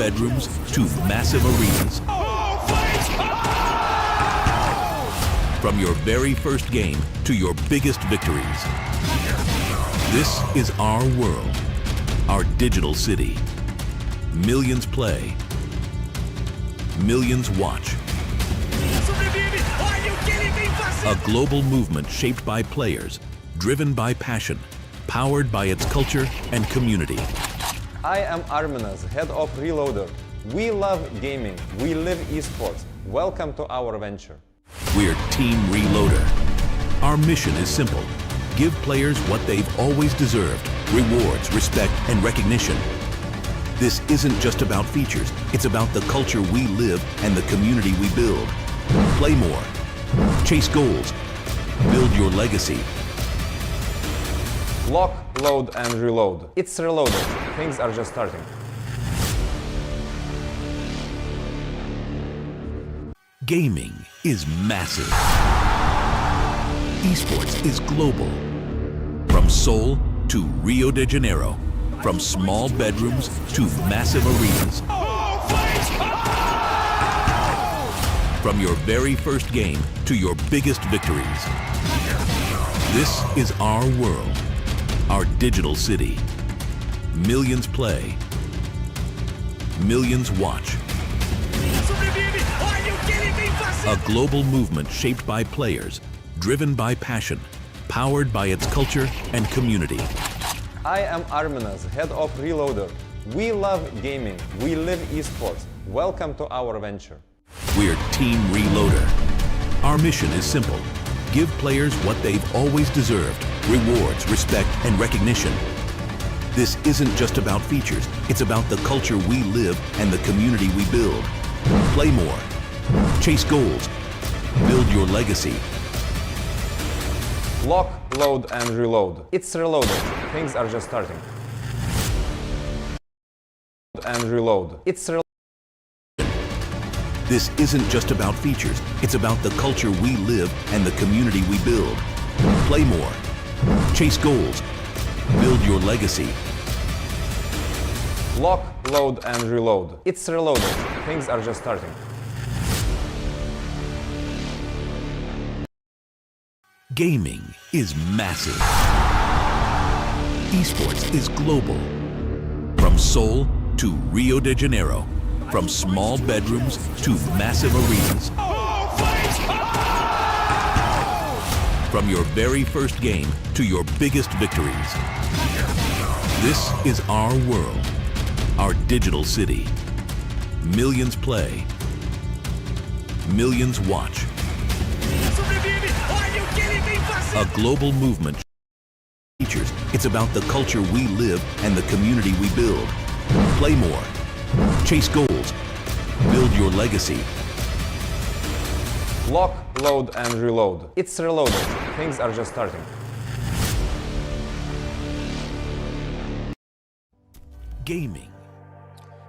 bedrooms to massive arenas. From your very first game to your biggest victories. This is our world, our digital city. Millions play, millions watch. A global movement shaped by players, driven by passion, powered by its culture and community. I am Arminas, head of Reloader. We love gaming, we live esports. Welcome to our venture. We're Team Reloader. Our mission is simple. Give players what they've always deserved, rewards, respect, and recognition. This isn't just about features, it's about the culture we live and the community we build. Play more. Chase goals. Build your legacy. Lock, load, and reload. It's Reloader. Things are just starting. Gaming is massive. Esports is global. From Seoul to Rio de Janeiro. From small bedrooms to massive arenas. From your very first game to your biggest victories. This is our world, our digital city. Millions play, millions watch. A global movement shaped by players, driven by passion, powered by its culture and community. I am Arminas, head of Reloader. We love gaming, we live esports. Welcome to our venture. We're Team Reloader. Our mission is simple. Give players what they've always deserved, rewards, respect, and recognition. This isn't just about features, it's about the culture we live and the community we build. Play more. Chase goals. Build your legacy. Lock, load, and reload. It's Reloader. Things are just starting. And reload. It's Reloader. This isn't just about features, it's about the culture we live and the community we build. Play more. Chase goals. Build your legacy. Lock, load, and reload. It's Reloader. Things are just starting. Gaming is massive. Esports is global. From Seoul to Rio de Janeiro. From small bedrooms to massive arenas. From your very first game to your biggest victories. This is our world, our digital city. Millions play, millions watch. A global movement features. It's about the culture we live and the community we build. Play more. Chase goals. Build your legacy. Lock, load, and reload. It's Reloader. Things are just starting. Gaming.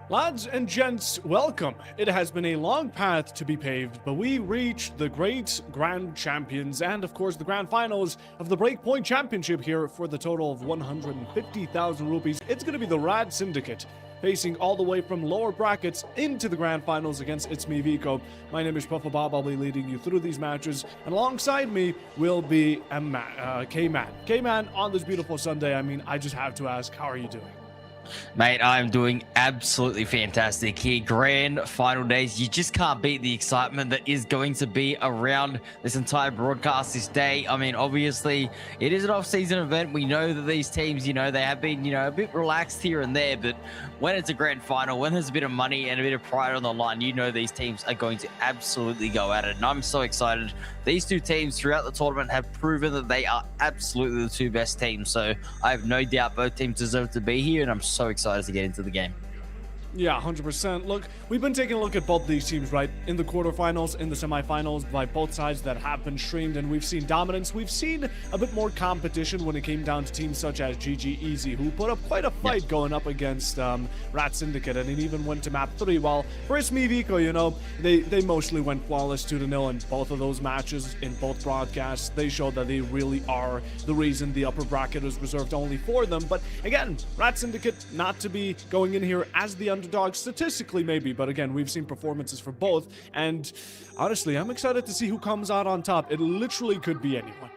Lads and gents, welcome. It has been a long path to be paved, but we reached the great grand champions and, of course, the grand finals of the Breakpoint Championship here for the total of 150,000 rupees. It's going to be the RAD Syndicate, facing all the way from lower brackets into the grand finals against ItsMeViko. My name is Bo5. I'll be leading you through these matches, and alongside me will be K-Man. K-Man, on this beautiful Sunday, I mean, I just have to ask, how are you doing? Mate, I'm doing absolutely fantastic here. Grand final days. You just can't beat the excitement that is going to be around this entire broadcast this day. I mean, obviously, it is an off-season event. We know that these teams, they have been, a bit relaxed here and there. But when it's a grand final, when there's a bit of money and a bit of pride on the line, these teams are going to absolutely go at it. And I'm so excited. These two teams throughout the tournament have proven that they are absolutely the two best teams. So I have no doubt both teams deserve to be here, and I'm so excited to get into the game. Yeah, 100%. Look, we've been taking a look at both these teams, right? In the quarterfinals, in the semifinals, by both sides that have been streamed, and we've seen dominance. We've seen a bit more competition when it came down to teams such as GG Easy, who put up quite a fight going up against RAD Syndicate, and it even went to map 3. While for ItsMeViko, they mostly went flawless 2-0 in both of those matches, in both broadcasts. They showed that they really are the reason the upper bracket is reserved only for them. But again, RAD Syndicate not to be going in here as the underdog underdogs, statistically maybe, but again, we've seen performances for both, and honestly, I'm excited to see who comes out on top. It literally could be anyone.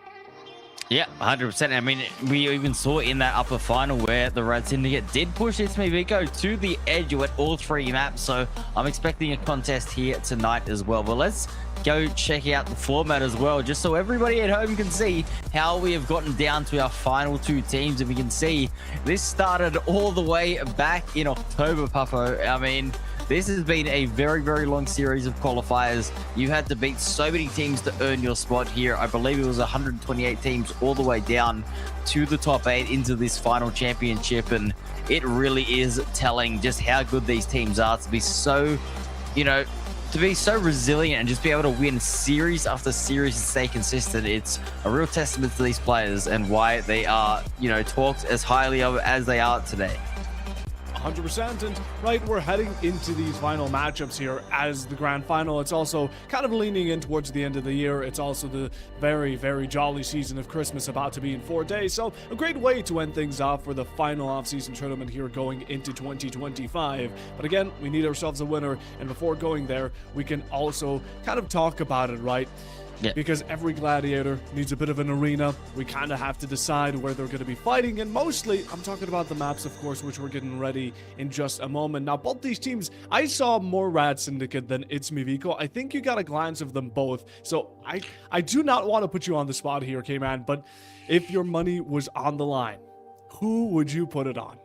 Yeah, 100%. I mean, we even saw in that upper final where the RAD Syndicate did push ItsMeViko to the edge with all 3 maps. So I'm expecting a contest here tonight as well. But let's go check out the format as well, just so everybody at home can see how we have gotten down to our final 2 teams. And we can see this started all the way back in October, Puffo. I mean, this has been a very, very long series of qualifiers. You had to beat so many teams to earn your spot here. I believe it was 128 teams all the way down to the top 8 into this final championship. And it really is telling just how good these teams are to be so, to be so resilient and just be able to win series after series and stay consistent. It's a real testament to these players and why they are, talked as highly of as they are today. 100%. And right, we're heading into these final matchups here as the grand final. It's also kind of leaning in towards the end of the year. It's also the very, very jolly season of Christmas about to be in 4 days. So a great way to end things off for the final off-season tournament here going into 2025. But again, we need ourselves a winner. And before going there, we can also kind of talk about it, right? Yeah. Because every gladiator needs a bit of an arena. We kind of have to decide where they're going to be fighting. And mostly, I'm talking about the maps, of course, which we're getting ready in just a moment. Now, both these teams, I saw more RAD Syndicate than ItsMeViko. I think you got a glance of them both. So I do not want to put you on the spot here, K-Man. But if your money was on the line, who would you put it on?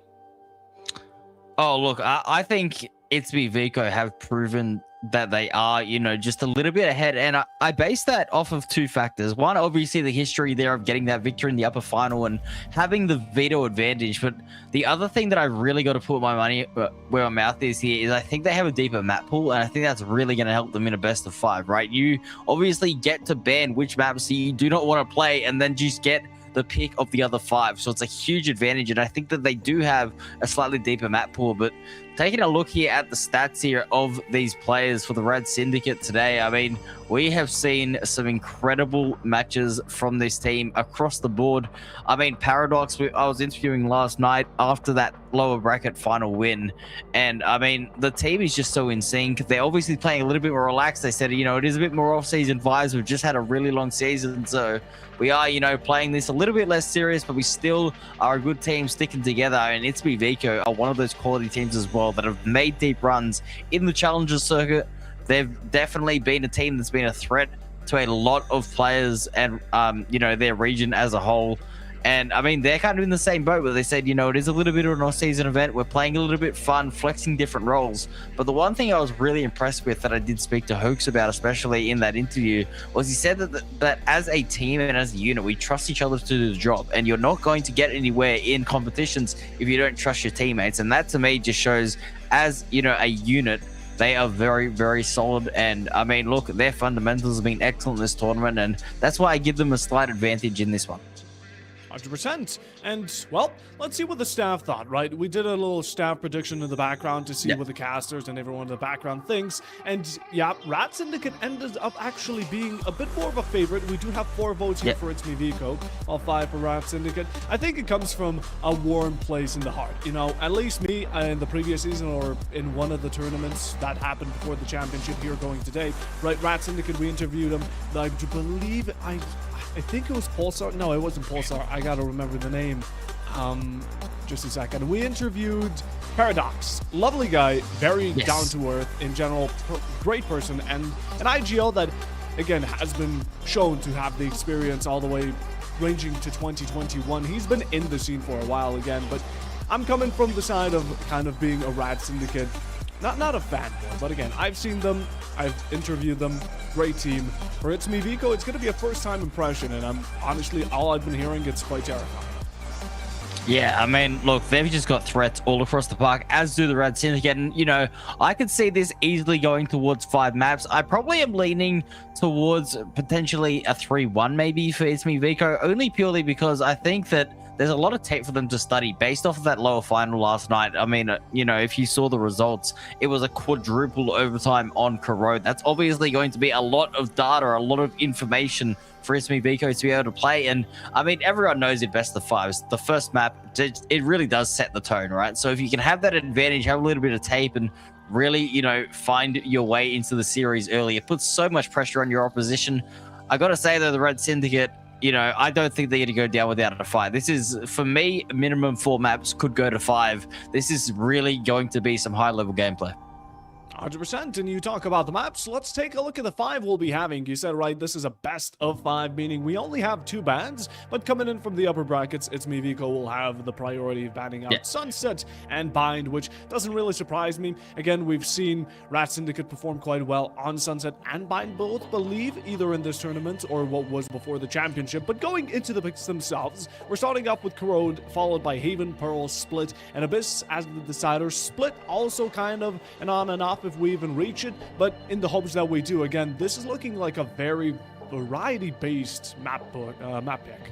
Oh, look, I think ItsMeViko have proven that they are, just a little bit ahead. And I base that off of 2 factors. One, obviously the history there of getting that victory in the upper final and having the veto advantage. But the other thing that I really got to put my money where my mouth is here is I think they have a deeper map pool. And I think that's really going to help them in a best of 5, right? You obviously get to ban which maps you do not want to play and then just get the pick of the other 5. So it's a huge advantage. And I think that they do have a slightly deeper map pool. But taking a look here at the stats here of these players for the RAD Syndicate today, I mean, we have seen some incredible matches from this team across the board. I mean, Paradox, I was interviewing last night after that lower bracket final win. And I mean, the team is just so in sync. They're obviously playing a little bit more relaxed. They said, it is a bit more off-season vibes. We've just had a really long season. So we are, playing this a little bit less serious, but we still are a good team sticking together. And ItsMeViko are one of those quality teams as well that have made deep runs in the Challengers circuit. They've definitely been a team that's been a threat to a lot of players and, their region as a whole. And I mean, they're kind of in the same boat where they said, it is a little bit of an off-season event. We're playing a little bit fun, flexing different roles. But the one thing I was really impressed with that I did speak to Hoax about, especially in that interview, was he said that as a team and as a unit, we trust each other to do the job. And you're not going to get anywhere in competitions if you don't trust your teammates. And that to me just shows as, a unit, they are very, very solid. And I mean, look, their fundamentals have been excellent in this tournament. And that's why I give them a slight advantage in this one. 100%. And, well, let's see what the staff thought, right? We did a little staff prediction in the background to see what the casters and everyone in the background thinks. And, yeah, RAD Syndicate ended up actually being a bit more of a favorite. We do have 4 votes here for ItsMeViko, all 5 for RAD Syndicate. I think it comes from a warm place in the heart. At least me in the previous season or in one of the tournaments that happened before the championship here going today, right? RAD Syndicate, we interviewed them. I believe I think it was Pulsar. No, it wasn't Pulsar. I gotta remember the name. Just a second. We interviewed Paradox. Lovely guy, very down to earth in general, great person, and an IGL that, again, has been shown to have the experience all the way ranging to 2021. He's been in the scene for a while again, but I'm coming from the side of kind of being a RAD Syndicate. Not a fanboy, but again, I've seen them, I've interviewed them, great team. For ItsMeViko, it's going to be a first-time impression, and honestly, all I've been hearing, it's quite terrifying. Yeah, I mean, look, they've just got threats all across the park, as do the RAD Syndicate. And, I could see this easily going towards 5 maps. I probably am leaning towards potentially a 3-1 maybe for ItsMeViko, only purely because I think that there's a lot of tape for them to study based off of that lower final last night. I mean, if you saw the results, it was a quadruple overtime on Corrode. That's obviously going to be a lot of data, a lot of information for ItsMeViko to be able to play. And I mean, everyone knows in best of fives, the first map, it really does set the tone, right? So if you can have that advantage, have a little bit of tape and really, you know, find your way into the series early, it puts so much pressure on your opposition. I got to say though, the RAD Syndicate, you know, I don't think they're going to go down without a fight. This is, for me, minimum 4 maps, could go to 5. This is really going to be some high-level gameplay. 100%, and you talk about the maps, let's take a look at the 5 we'll be having. You said, right, this is a best of 5, meaning we only have 2 bans, but coming in from the upper brackets, ItsMeViko will have the priority of banning out Sunset and Bind, which doesn't really surprise me. Again, we've seen RAD Syndicate perform quite well on Sunset and Bind, both believe, either in this tournament or what was before the championship. But going into the picks themselves, we're starting off with Corrode, followed by Haven, Pearl, Split, and Abyss as the decider. Split also kind of an on and off if we even reach it, but in the hopes that we do. Again, this is looking like a very variety-based map pick.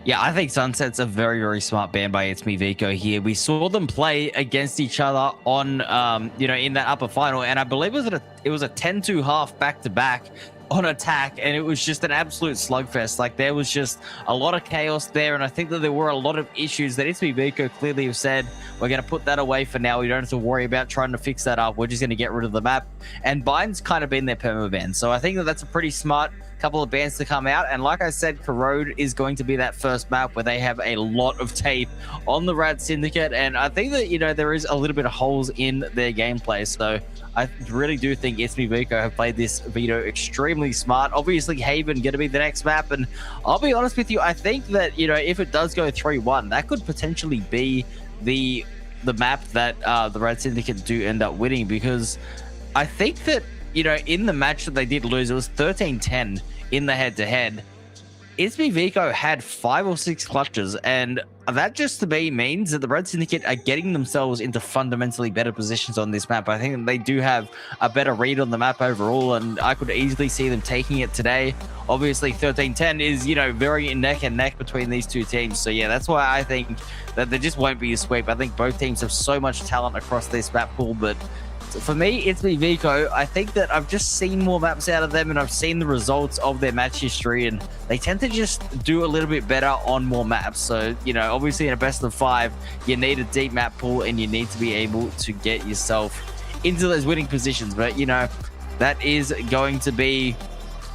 Yeah, I think Sunset's a very, very smart ban by ItsMeViko here. We saw them play against each other on, you know, in that upper final, and I believe it was a 10-2 half back-to-back on attack, and it was just an absolute slugfest. Like, there was just a lot of chaos there, and I think that there were a lot of issues that ItsMeViko clearly have said, we're going to put that away for now. We don't have to worry about trying to fix that up. We're just going to get rid of the map. And Bind's kind of been their perma-ban. So I think that that's a pretty smart couple of bans to come out. And like I said, Corrode is going to be that first map where they have a lot of tape on the RAD Syndicate. And I think that, you know, there is a little bit of holes in their gameplay. So I really do think ItsMeViko have played this veto extremely smart. Obviously, Haven going to be the next map. And I'll be honest with you, I think that, you know, if it does go 3-1, that could potentially be the map that the RAD Syndicate do end up winning, because I think that, you know, in the match that they did lose, it was 13-10 in the head-to-head. ItsMeViko had 5 or 6 clutches, and that just to me means that the RAD Syndicate are getting themselves into fundamentally better positions on this map. I think that they do have a better read on the map overall, and I could easily see them taking it today. Obviously, 13-10 is, you know, very neck and neck between these two teams. So yeah, that's why I think that there just won't be a sweep. I think both teams have so much talent across this map pool, but for me, ItsMeViko, I think that I've just seen more maps out of them, and I've seen the results of their match history, and they tend to just do a little bit better on more maps. So, you know, obviously in a best of 5, you need a deep map pool, and you need to be able to get yourself into those winning positions. But, you know, that is going to be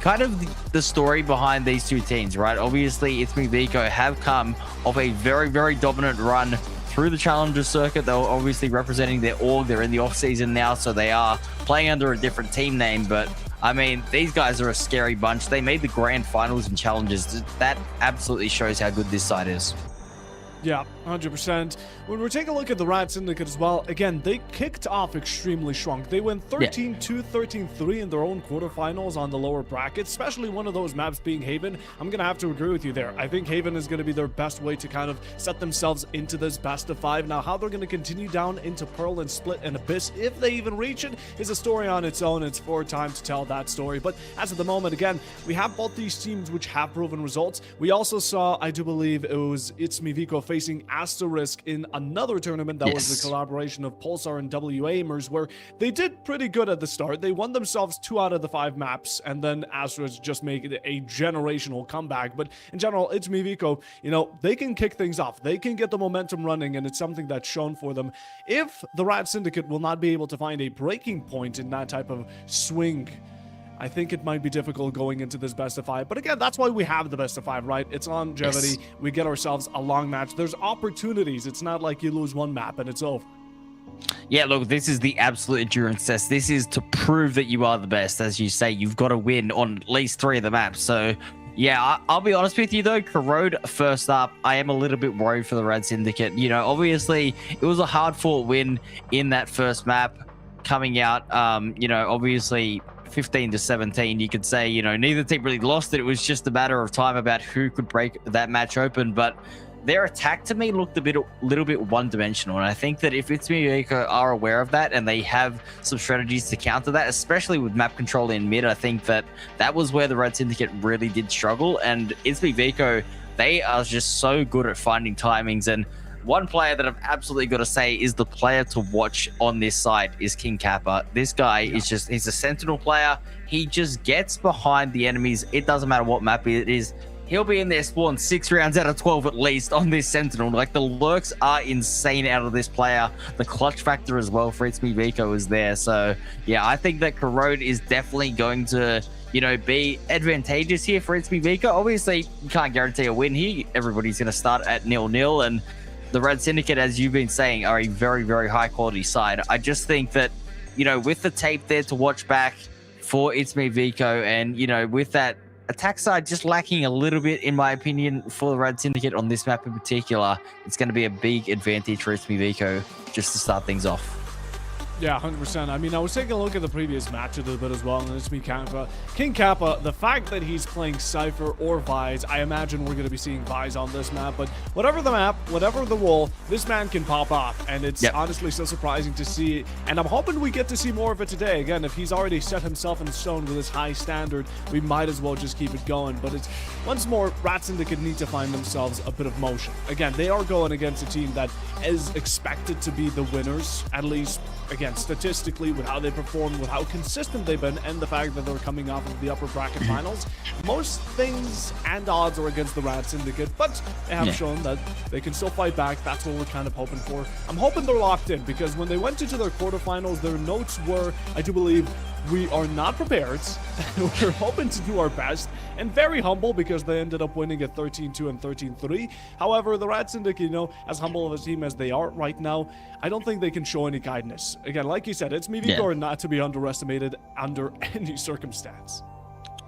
kind of the story behind these two teams, right? Obviously, ItsMeViko have come off a very, very dominant run through the Challenger circuit. They're obviously representing their org. They're in the off season now, so they are playing under a different team name. But I mean, these guys are a scary bunch. They made the grand finals and Challengers. That absolutely shows how good this side is. Yeah, 100%. When we're taking a look at the RAD Syndicate as well, again, they kicked off extremely strong. They went 13-2, 13-3 in their own quarterfinals on the lower brackets, especially one of those maps being Haven. I'm going to have to agree with you there. I think Haven is going to be their best way to kind of set themselves into this best of 5. Now, how they're going to continue down into Pearl and Split and Abyss, if they even reach it, is a story on its own. It's for time to tell that story. But as of the moment, again, we have both these teams which have proven results. We also saw, I do believe it was ItsMeViko facing Asterisk in another tournament that was the collaboration of Pulsar and WAimers, where they did pretty good at the start. They won themselves 2 out of the 5 maps, and then Asterisk just made it a generational comeback. But in general, ItsMeViko, you know, they can kick things off. They can get the momentum running, and it's something that's shown for them. If the RAD Syndicate will not be able to find a breaking point in that type of swing, I think it might be difficult going into this best of 5. But again, that's why we have the best of 5, right? It's longevity. We get ourselves a long match. There's opportunities. It's not like you lose one map and it's over. Yeah, look, this is the absolute endurance test. This is to prove that you are the best. As you say, you've got to win on at least 3 of the maps. So yeah, I'll be honest with you though, Corrode first up, I am a little bit worried for the RAD Syndicate. You know, obviously it was a hard-fought win in that first map coming out. You know, obviously 15-17, you could say, you know, neither team really lost it. It was just a matter of time about who could break that match open. But their attack to me looked a little bit one-dimensional, and I think that if ItsMeViko are aware of that and they have some strategies to counter that, especially with map control in mid, I think that that was where the RAD Syndicate really did struggle. And ItsMeViko, they are just so good at finding timings, and one player that I've absolutely got to say is the player to watch on this side is King Kappa. This guy is just, he's a sentinel player. He just gets behind the enemies. It doesn't matter what map it is. He'll be in their spawn 6 rounds out of 12 at least on this sentinel. Like, the lurks are insane out of this player. The clutch factor as well for ItsMeViko is there. So yeah, I think that Corrode is definitely going to, you know, be advantageous here for ItsMeViko. Obviously, you can't guarantee a win here. Everybody's going to start at 0-0, and the RAD Syndicate, as you've been saying, are a very, very high quality side. I just think that, you know, with the tape there to watch back for ItsMeViko, and, you know, with that attack side just lacking a little bit, in my opinion, for the RAD Syndicate on this map in particular, it's going to be a big advantage for ItsMeViko just to start things off. Yeah, 100%. I mean, I was taking a look at the previous match a little bit as well, and it's King Kappa, the fact that he's playing Cypher or Vise, I imagine we're going to be seeing Vise on this map, but whatever the map, whatever the role, this man can pop off, and it's honestly so surprising to see, and I'm hoping we get to see more of it today. Again, if he's already set himself in stone with his high standard, we might as well just keep it going, but it's, once more, RAD Syndicate need to find themselves a bit of motion. Again, they are going against a team that is expected to be the winners, at least, again, statistically, with how they perform, with how consistent they've been, and the fact that they're coming off of the upper bracket finals. Most things and odds are against the RAD Syndicate, but they have shown that they can still fight back. That's what we're kind of hoping for. I'm hoping they're locked in, because when they went into their quarterfinals, their notes were, I do believe, we are not prepared. We're hoping to do our best, and very humble, because they ended up winning at 13-2 and 13-3. However, the RAD Syndicate, you know, as humble of a team as they are right now, I don't think they can show any kindness. Again, like you said, ItsMeViko are not to be underestimated under any circumstance.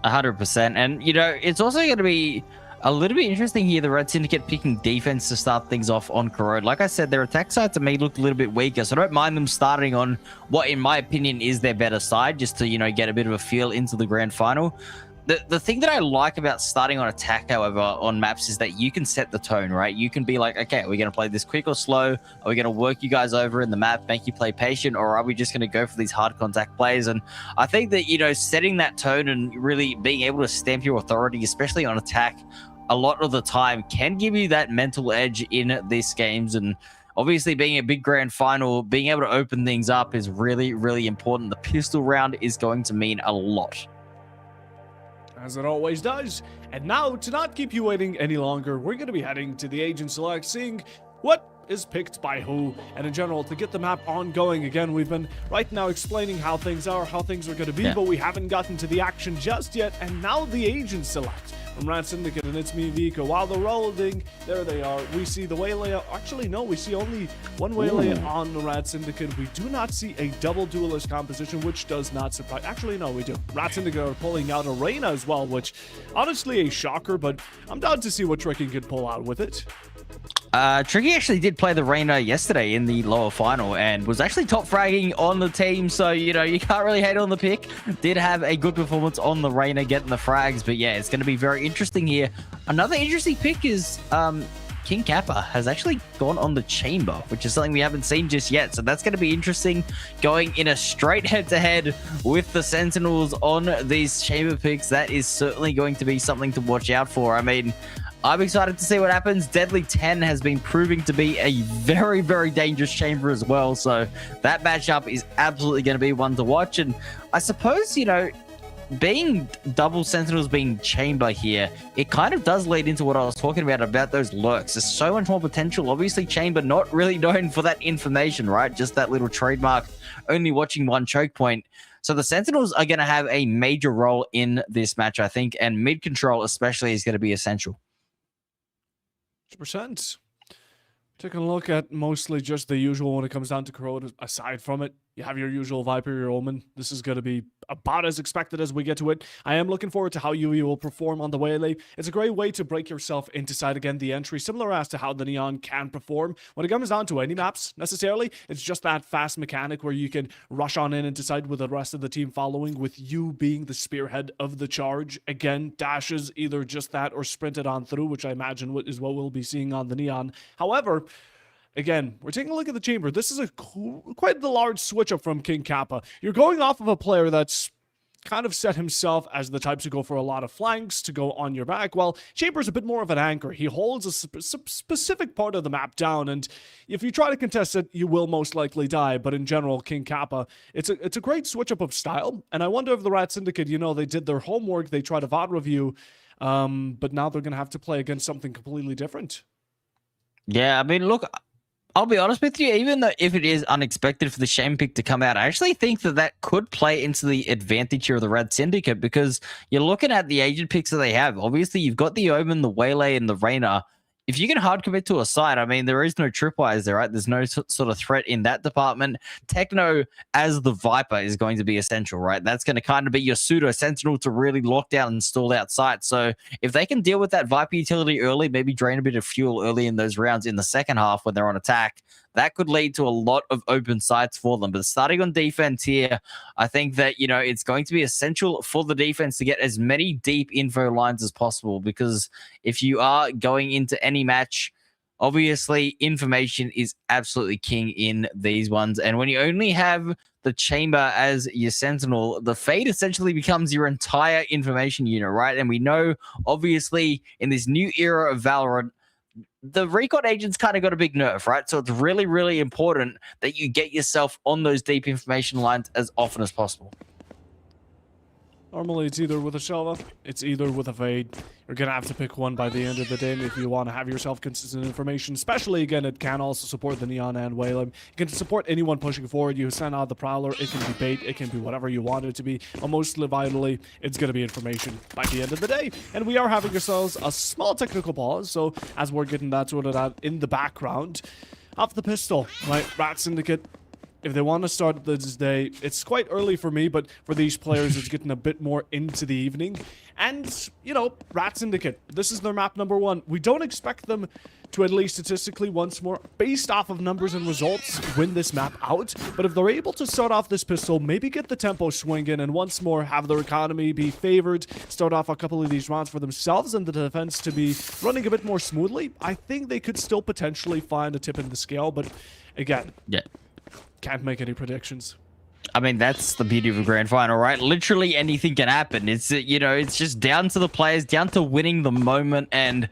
100%. And, you know, it's also going to be a little bit interesting here, the RAD Syndicate picking defense to start things off on Corrode. Like I said, their attack side to me looked a little bit weaker, so I don't mind them starting on what, in my opinion, is their better side, just to, you know, get a bit of a feel into the grand final. The thing that I like about starting on attack, however, on maps is that you can set the tone, right? You can be like, okay, are we going to play this quick or slow? Are we going to work you guys over in the map, make you play patient, or are we just going to go for these hard contact plays? And I think that, you know, setting that tone and really being able to stamp your authority, especially on attack, a lot of the time can give you that mental edge in these games. And obviously, being a big grand final, being able to open things up is really, really important. The pistol round is going to mean a lot, as it always does. And now, to not keep you waiting any longer, we're going to be heading to the Agent Select, seeing what is picked by who, and in general, to get the map ongoing. Again, we've been right now explaining how things are going to be, but we haven't gotten to the action just yet. And now the Agent Select from RAD Syndicate and ItsMeViko. While they're rolling, there they are. We see the waylay. Actually, no, we see only one waylay on the RAD Syndicate. We do not see a double duelist composition, which does not surprise. Actually, no, we do. RAD Syndicate are pulling out Arena as well, which honestly a shocker, but I'm down to see what Tricky can pull out with it. Tricky actually did play the Reyna yesterday in the lower final and was actually top fragging on the team, so, you know, you can't really hate on the pick. Did have a good performance on the Reyna getting the frags, but yeah, it's going to be very interesting here. Another interesting pick is King Kappa has actually gone on the Chamber, which is something we haven't seen just yet, so that's going to be interesting, going in a straight head-to-head with the Sentinels on these Chamber picks. That is certainly going to be something to watch out for. I mean, I'm excited to see what happens. Deadly 10 has been proving to be a very, very dangerous chamber as well. So that matchup is absolutely going to be one to watch. And I suppose, you know, being double Sentinels being chamber here, it kind of does lead into what I was talking about those lurks. There's so much more potential. Obviously, chamber not really known for that information, right? Just that little trademark, only watching one choke point. So the Sentinels are going to have a major role in this match, I think. And mid control especially is going to be essential. 100%. Taking a look at mostly just the usual when it comes down to Corrode. Aside from it, you have your usual Viper, your Omen. This is going to be about as expected as we get to it. I am looking forward to how Yui will perform on the waylay. It's a great way to break yourself into side again the entry, similar as to how the Neon can perform. When it comes down to any maps, necessarily, it's just that fast mechanic where you can rush on in and decide with the rest of the team following, with you being the spearhead of the charge. Again, dashes, either just that or sprinted on through, which I imagine is what we'll be seeing on the Neon. However, again, we're taking a look at the chamber. This is quite the large switch up from King Kappa. You're going off of a player that's kind of set himself as the type to go for a lot of flanks, to go on your back, while Chamber's a bit more of an anchor. He holds a specific part of the map down, and if you try to contest it, you will most likely die. But in general, King Kappa, it's a great switch up of style, and I wonder if the RAD Syndicate, you know, they did their homework, they tried a VOD review, but now they're going to have to play against something completely different. Yeah, I mean, look, I'll be honest with you, even though if it is unexpected for the Shame pick to come out, I actually think that that could play into the advantage here of the RAD Syndicate, because you're looking at the agent picks that they have. Obviously, you've got the Omen, the Waylay, and the Reyna. If you can hard commit to a side, I mean, there is no tripwires there, right? There's no sort of threat in that department. Techno as the Viper is going to be essential, right? That's going to kind of be your pseudo sentinel to really lock down and stall out sight. So if they can deal with that Viper utility early, maybe drain a bit of fuel early in those rounds in the second half when they're on attack, that could lead to a lot of open sights for them. But starting on defense here, I think that, you know, it's going to be essential for the defense to get as many deep info lines as possible, because if you are going into any match, obviously information is absolutely king in these ones. And when you only have the Chamber as your sentinel, the Fade essentially becomes your entire information unit, right? And we know, obviously, in this new era of Valorant, the recon agents kind of got a big nerf, right? So it's really, really important that you get yourself on those deep information lines as often as possible. Normally, it's either with a Shelva, it's either with a Fade. You're going to have to pick one by the end of the day if you want to have yourself consistent information. Especially, again, it can also support the Neon and Waylon. It can support anyone pushing forward. You send out the Prowler, it can be bait, it can be whatever you want it to be. But mostly, vitally, it's going to be information by the end of the day. And we are having ourselves a small technical pause, so as we're getting that sorted out in the background, off the pistol, right? RAD Syndicate, if they want to start this day, it's quite early for me, but for these players, it's getting a bit more into the evening. And, you know, RAD Syndicate, this is their map number 1. We don't expect them to, at least statistically, once more, based off of numbers and results, win this map out. But if they're able to start off this pistol, maybe get the tempo swinging, and once more have their economy be favored, start off a couple of these rounds for themselves and the defense to be running a bit more smoothly, I think they could still potentially find a tip in the scale. But, again, yeah, can't make any predictions. I mean, that's the beauty of a grand final, right? Literally anything can happen. It's, you know, it's just down to the players, down to winning the moment. And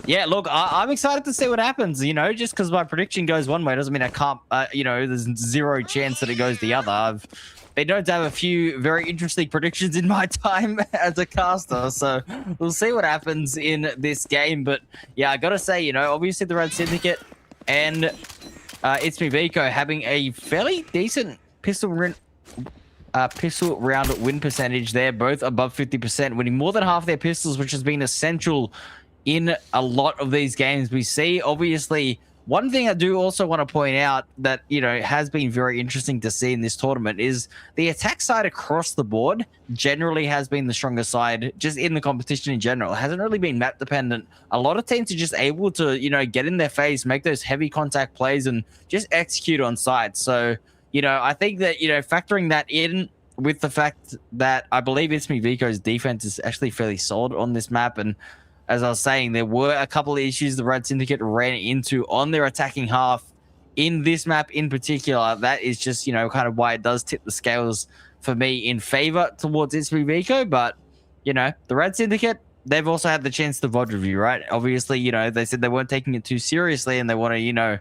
yeah, look, I'm excited to see what happens. You know, just because my prediction goes one way doesn't mean I can't, you know, there's zero chance that it goes the other. I've been known to have a few very interesting predictions in my time as a caster. So we'll see what happens in this game. But yeah, I got to say, you know, obviously the RAD Syndicate and ItsMeViko having a fairly decent pistol round win percentage there, both above 50%, winning more than half their pistols, which has been essential in a lot of these games. We see, obviously, one thing I do also want to point out that, you know, has been very interesting to see in this tournament is the attack side across the board generally has been the stronger side just in the competition in general. It hasn't really been map dependent. A lot of teams are just able to, you know, get in their face, make those heavy contact plays and just execute on site. So, you know, I think that, you know, factoring that in with the fact that I believe ItsMeViko's defense is actually fairly solid on this map. And as I was saying, there were a couple of issues the RAD Syndicate ran into on their attacking half in this map in particular. That is just, you know, kind of why it does tip the scales for me in favor towards ItsMeViko. But, you know, the RAD Syndicate, they've also had the chance to VOD review, right? Obviously, you know, they said they weren't taking it too seriously and they want to, you know,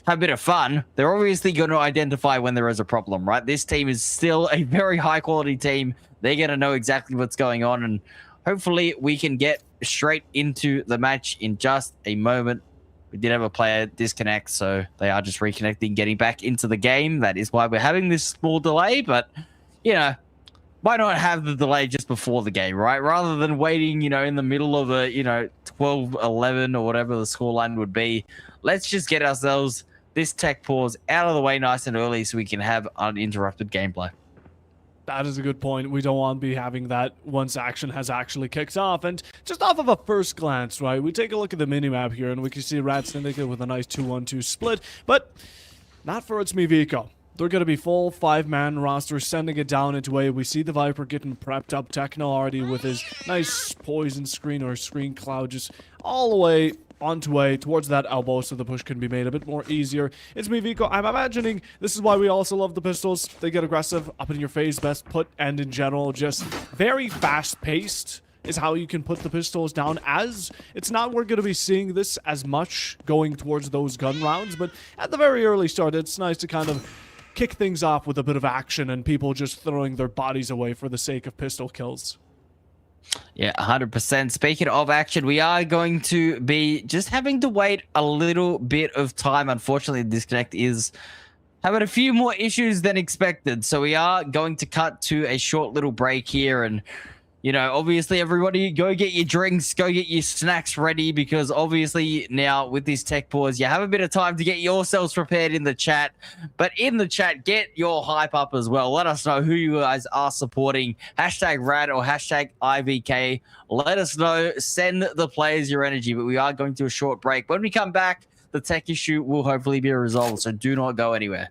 have a bit of fun. They're obviously going to identify when there is a problem, right? This team is still a very high quality team. They're going to know exactly what's going on, and hopefully we can get straight into the match in just a moment. We did have a player disconnect, so they are just reconnecting, getting back into the game. That is why we're having this small delay, but, you know, why not have the delay just before the game, right? Rather than waiting, you know, in the middle of a, you know, 12-11 or whatever the scoreline would be. Let's just get ourselves this tech pause out of the way nice and early so we can have uninterrupted gameplay. That is a good point. We don't want to be having that once action has actually kicked off. And just off of a first glance, right, we take a look at the minimap here and we can see RAD Syndicate with a nice 2-1-2 split, but not for ItsMeViko. They're going to be full 5-man roster, sending it down into A. We see the Viper getting prepped up, Techno already with his nice poison screen or screen cloud just all the way onto way towards that elbow so the push can be made a bit more easier. ItsMeViko, I'm imagining this is why we also love the pistols. They get aggressive, up in your face, best put, and in general, just very fast-paced is how you can put the pistols down, as it's not we're going to be seeing this as much going towards those gun rounds, but at the very early start, it's nice to kind of kick things off with a bit of action and people just throwing their bodies away for the sake of pistol kills. Yeah, 100%. Speaking of action, we are going to be just having to wait a little bit of time. Unfortunately, Disconnect is having a few more issues than expected, so we are going to cut to a short little break here. And you know, obviously, everybody go get your drinks, go get your snacks ready, because obviously now with this tech pause, you have a bit of time to get yourselves prepared in the chat. But in the chat, get your hype up as well. Let us know who you guys are supporting. Hashtag RAD or hashtag IVK. Let us know. Send the players your energy. But we are going to a short break. When we come back, the tech issue will hopefully be resolved. So do not go anywhere.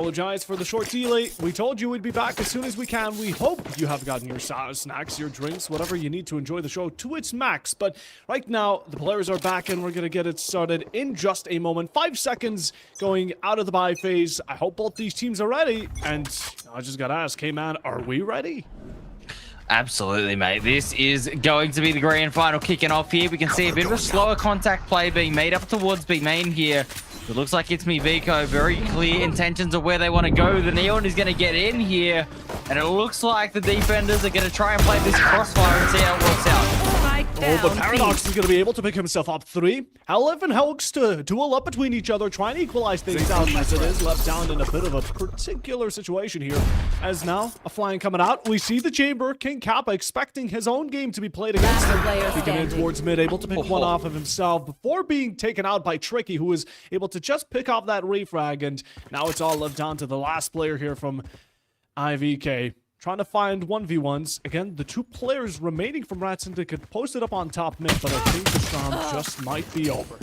Apologize for the short delay. We told you we'd be back as soon as we can. We hope you have gotten your snacks, your drinks, whatever you need to enjoy the show to its max. But right now, the players are back and we're going to get it started in just a moment. 5 seconds going out of the bye phase. I hope both these teams are ready. And I just got to ask, hey man, are we ready? Absolutely, mate. This is going to be the grand final kicking off here. We can see a bit of a slower contact play being made up towards B main here. It looks like ItsMeViko, very clear intentions of where they want to go. The Neon is going to get in here, and it looks like the defenders are going to try and play this crossfire and see how it works out. Oh, but Paradox is going to be able to pick himself up 3. Helif and Helks to duel up between each other, trying to equalize things out as it is left down in a bit of a particular situation here. As now, a flying coming out. We see the Chamber, King Kappa expecting his own game to be played against him. Peeking in towards mid, able to pick one off of himself before being taken out by Tricky, who was able to just pick off that refrag. And now it's all left down to the last player here from IVK. Trying to find 1v1s. Again, the 2 players remaining from RAD Syndicate posted up on top mid, but I think the storm just might be over.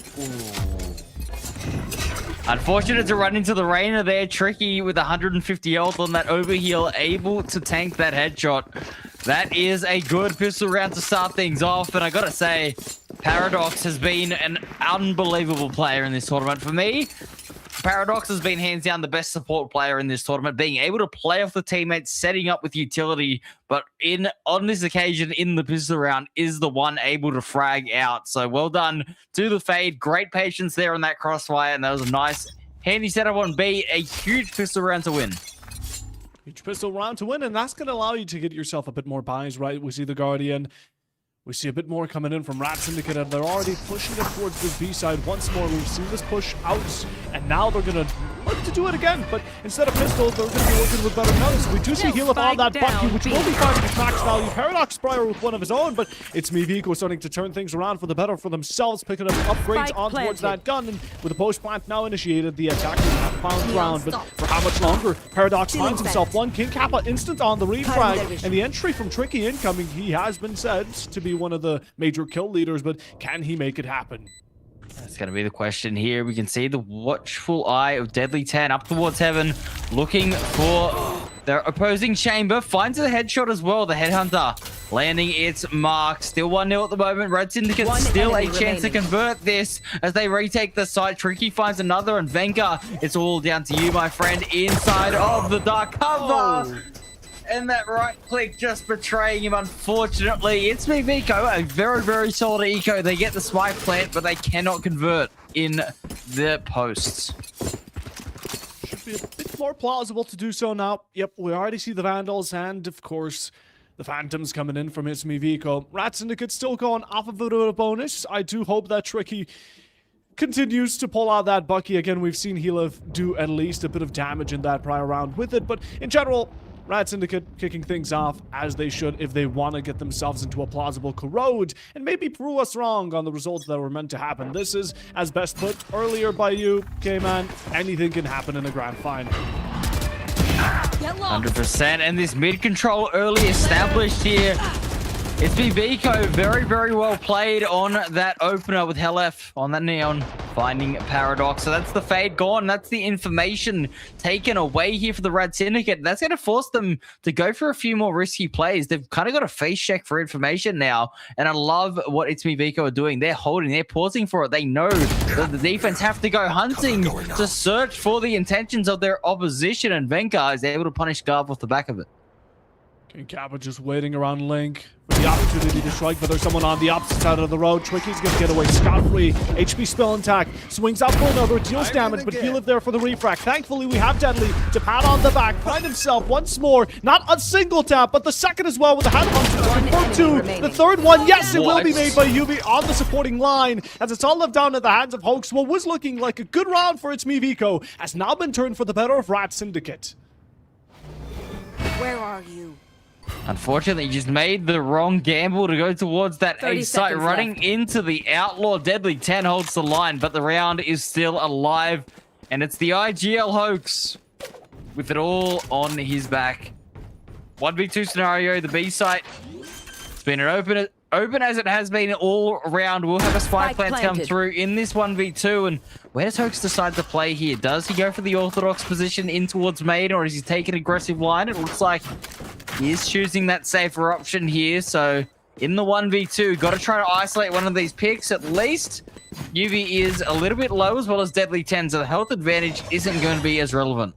Unfortunate to run into the Rainer there. Tricky with 150 health on that overheal, able to tank that headshot. That is a good pistol round to start things off, and I gotta say, Paradox has been an unbelievable player in this tournament. For me, Paradox has been hands down the best support player in this tournament, being able to play off the teammates, setting up with utility, but on this occasion in the pistol round is the one able to frag out. So well done to the Fade. Great patience there on that crossfire, and that was a nice handy setup on B. A huge pistol round to win. Huge pistol round to win, and that's going to allow you to get yourself a bit more buys, right? We see the Guardian. We see a bit more coming in from RAD Syndicate, and they're already pushing it towards this B side once more. We've seen this push out, and now they're going to look to do it again, but instead of pistols, they're going to be working with better guns. We do see heal up on that Bucky, which will be finding his max value. Paradox Spire with one of his own, but ItsMeViko starting to turn things around for the better for themselves, picking up upgrades on towards that gun, and with the post plant now initiated, the attack will have found ground, but for how much longer? Paradox finds himself one. King Kappa instant on the refrag, and the entry from Tricky incoming. He has been said to be one of the major kill leaders, but can he make it happen? That's going to be the question here. We can see the watchful eye of Deadly 10 up towards heaven, looking for their opposing chamber. Finds a headshot as well. The Headhunter landing its mark. Still 1-0 at the moment. RAD Syndicate still a chance to convert this as they retake the site. Tricky finds another, and Venka, it's all down to you, my friend, inside of the dark cover. And that right click just betraying him, unfortunately. ItsMeViko, a very, very solid eco. They get the spike plant, but they cannot convert in the posts. Should be a bit more plausible to do so now. Yep, we already see the Vandals and, of course, the Phantoms coming in from ItsMeViko. RAD Syndicate still going off of a bonus. I do hope that Tricky continues to pull out that Bucky. Again, we've seen Helif do at least a bit of damage in that prior round with it, but in general, RAD Syndicate kicking things off as they should if they want to get themselves into a plausible Corrode and maybe prove us wrong on the results that were meant to happen. This is, as best put earlier by you, K-Man, anything can happen in a grand final. 100%, and this mid control early established here. ItsMeViko, very, very well played on that opener with Helef on that Neon, finding Paradox. So that's the Fade gone. That's the information taken away here for the RAD Syndicate. That's going to force them to go for a few more risky plays. They've kind of got a face check for information now, and I love what ItsMeViko are doing. They're holding, they're pausing for it. They know that the defense have to go hunting to search for the intentions of their opposition, and Venka is able to punish Garv off the back of it. King Kappa just waiting around Link for the opportunity to strike, but there's someone on the opposite side of the road. Tricky's going to get away scot-free. HP spell intact. Swings out for another, deals damage, but he'll live there for the refract. Thankfully, we have Deadly to pat on the back, find himself once more. Not a single tap, but the second as well with the Headhunter. The third one, yes, it will be made by Yubi on the supporting line, as it's all left down in the hands of Hoax. What was looking like a good round for ItsMeViko has now been turned for the better of RAD Syndicate. Where are you? Unfortunately, he just made the wrong gamble to go towards that A site, running into the Outlaw. Deadly 10 holds the line, but the round is still alive, and it's the IGL Hoax with it all on his back. 1v2 scenario, the B site. It's been an open as it has been all around. We'll have a spy plant come through in this 1v2. And where does Hoax decide to play here? Does he go for the orthodox position in towards main, or is he taking an aggressive line? It looks like he is choosing that safer option here. So in the 1v2, got to try to isolate one of these picks at least. UV is a little bit low as well as Deadly 10, so the health advantage isn't going to be as relevant.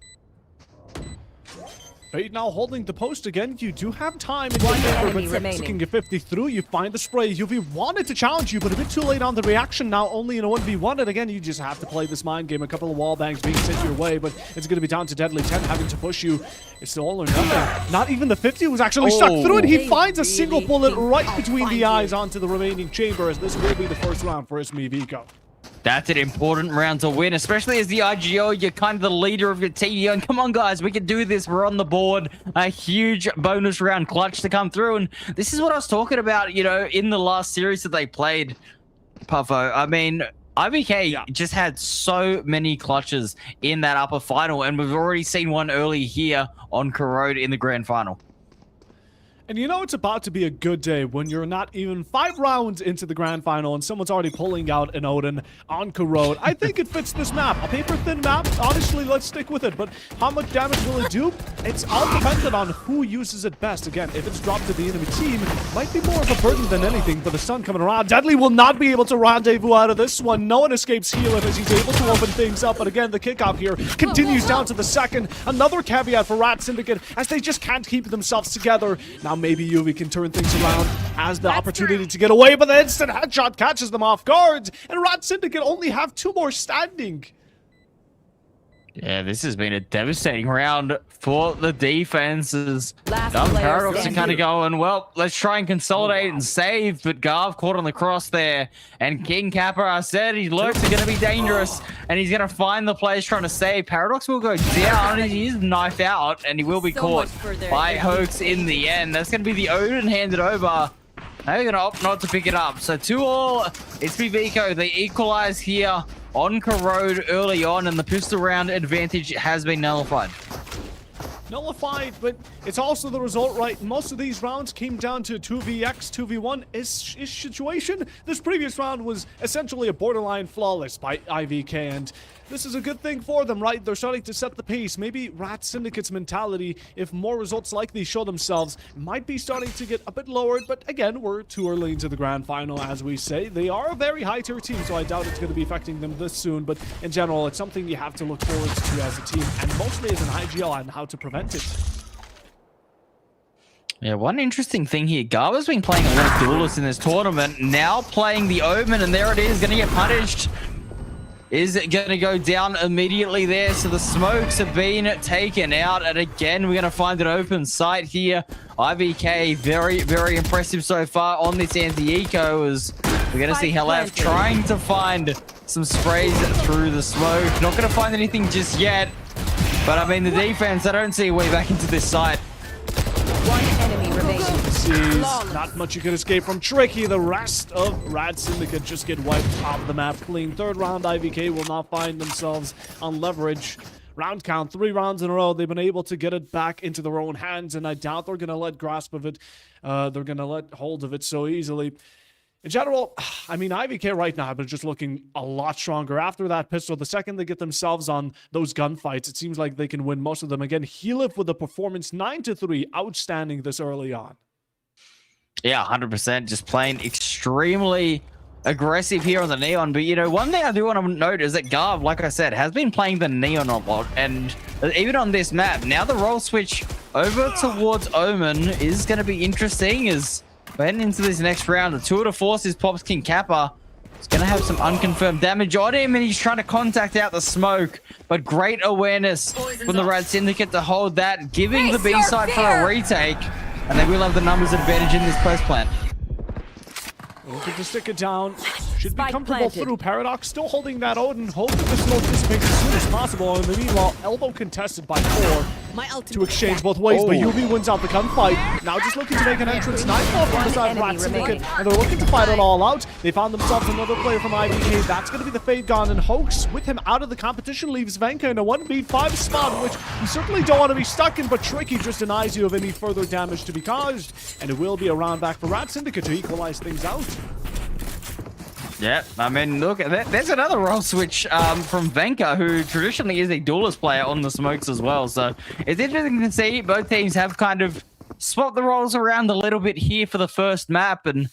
Right now holding the post again. You do have time in your favor, but looking at 50 through, you find the spray. UV wanted to challenge you, but a bit too late on the reaction. Now only in a 1v1, and again, you just have to play this mind game. A couple of wall bangs being sent your way, but it's going to be down to Deadly 10 having to push you. It's all or nothing. Not even the 50 was actually stuck through it. He finds a single bullet right between the eyes onto the remaining chamber, as this will be the first round for ItsMeViko. That's an important round to win, especially as the IGO. You're kind of the leader of your team. And come on, guys, we can do this. We're on the board. A huge bonus round clutch to come through. And this is what I was talking about, you know, in the last series that they played, Puffo. I mean, IVK just had so many clutches in that upper final, and we've already seen one early here on Corrode in the grand final. And you know it's about to be a good day when you're not even 5 rounds into the grand final and someone's already pulling out an Odin on Corrode. I think it fits this map. A paper-thin map, honestly, let's stick with it. But how much damage will it do? It's all dependent on who uses it best. Again, if it's dropped to the enemy team, it might be more of a burden than anything. But the sun coming around, Deadly will not be able to rendezvous out of this one. No one escapes Healing as he's able to open things up. But again, the kickoff here continues down to the second. Another caveat for RAD Syndicate as they just can't keep themselves together. Now maybe UV can turn things around, has the opportunity to get away, but the instant headshot catches them off guard, and RAD Syndicate only have 2 more standing. Yeah, this has been a devastating round for the defenses. Dumb Paradox are kind of going, well, let's try and consolidate and save, but Garv caught on the cross there, and King Kappa said his lurks are going to be dangerous, and he's going to find the players trying to save. Paradox will go down, and he is knife out, and he will be caught by Hoax in the end. That's going to be the Odin handed over. They're going to opt not to pick it up. So 2-all, ItsMeViko, they equalize here on Corrode early on, and the pistol round advantage has been nullified. Nullified, but it's also the result, right? Most of these rounds came down to 2vx, 2v1-ish situation. This previous round was essentially a borderline flawless by IVK, and this is a good thing for them, right? They're starting to set the pace. Maybe RAD Syndicate's mentality, if more results like these show themselves, might be starting to get a bit lowered. But again, we're too early into the grand final, as we say. They are a very high-tier team, so I doubt it's going to be affecting them this soon. But in general, it's something you have to look forward to as a team, and mostly as an IGL, and how to prevent it. Yeah, one interesting thing here. Garba's been playing a lot of duelists in this tournament, now playing the Omen, and there it is, going to get punished. Is it going to go down immediately there? So the smokes have been taken out, and again, we're going to find an open site here. IVK, very, very impressive so far on this anti-eco, as we're going to see Halef trying to find some sprays through the smoke. Not going to find anything just yet, but I mean, the defense, I don't see a way back into this site. One enemy remaining. Not much you can escape from Tricky. The rest of RAD Syndicate just get wiped off the map clean. 3rd round, IVK will now find themselves on leverage. Round count, 3 rounds in a row. They've been able to get it back into their own hands, and I doubt they're going to let grasp of it. They're going to let hold of it so easily. In general, I mean, IVK right now have been just looking a lot stronger. After that pistol, the second they get themselves on those gunfights, it seems like they can win most of them. Again, Healif with the performance 9-3, outstanding this early on. Yeah, 100%. Just playing extremely aggressive here on the Neon. But, you know, one thing I do want to note is that Garv, like I said, has been playing the Neon a lot. And even on this map, now the role switch over towards Omen is going to be interesting as we're heading into this next round. The tour de force is Pops King Kappa. He's going to have some unconfirmed damage on him, and he's trying to contact out the smoke. But great awareness from the RAD Syndicate to hold that, giving the B side for a retake. And they will have the numbers advantage in this post plant. Looking to stick it down. Should be comfortable through. Paradox still holding that Odin. Hope that this will dissipate as soon as possible. In the meanwhile, elbow contested by 4. to exchange both ways, but UV wins out the gunfight. Now just looking to make an entrance. Nightfall from the side of RAD Syndicate, and they're looking to fight it all out. They found themselves another player from IVK. That's going to be the Fade Gone, and Hoax with him out of the competition leaves Venka in a 1v5 spot, which you certainly don't want to be stuck in, but Tricky just denies you of any further damage to be caused, and it will be a round back for RAD Syndicate to equalize things out. Yeah, I mean, look, there's another role switch from Venka, who traditionally is a duelist player on the smokes as well. So it's interesting to see both teams have kind of swapped the roles around a little bit here for the first map. And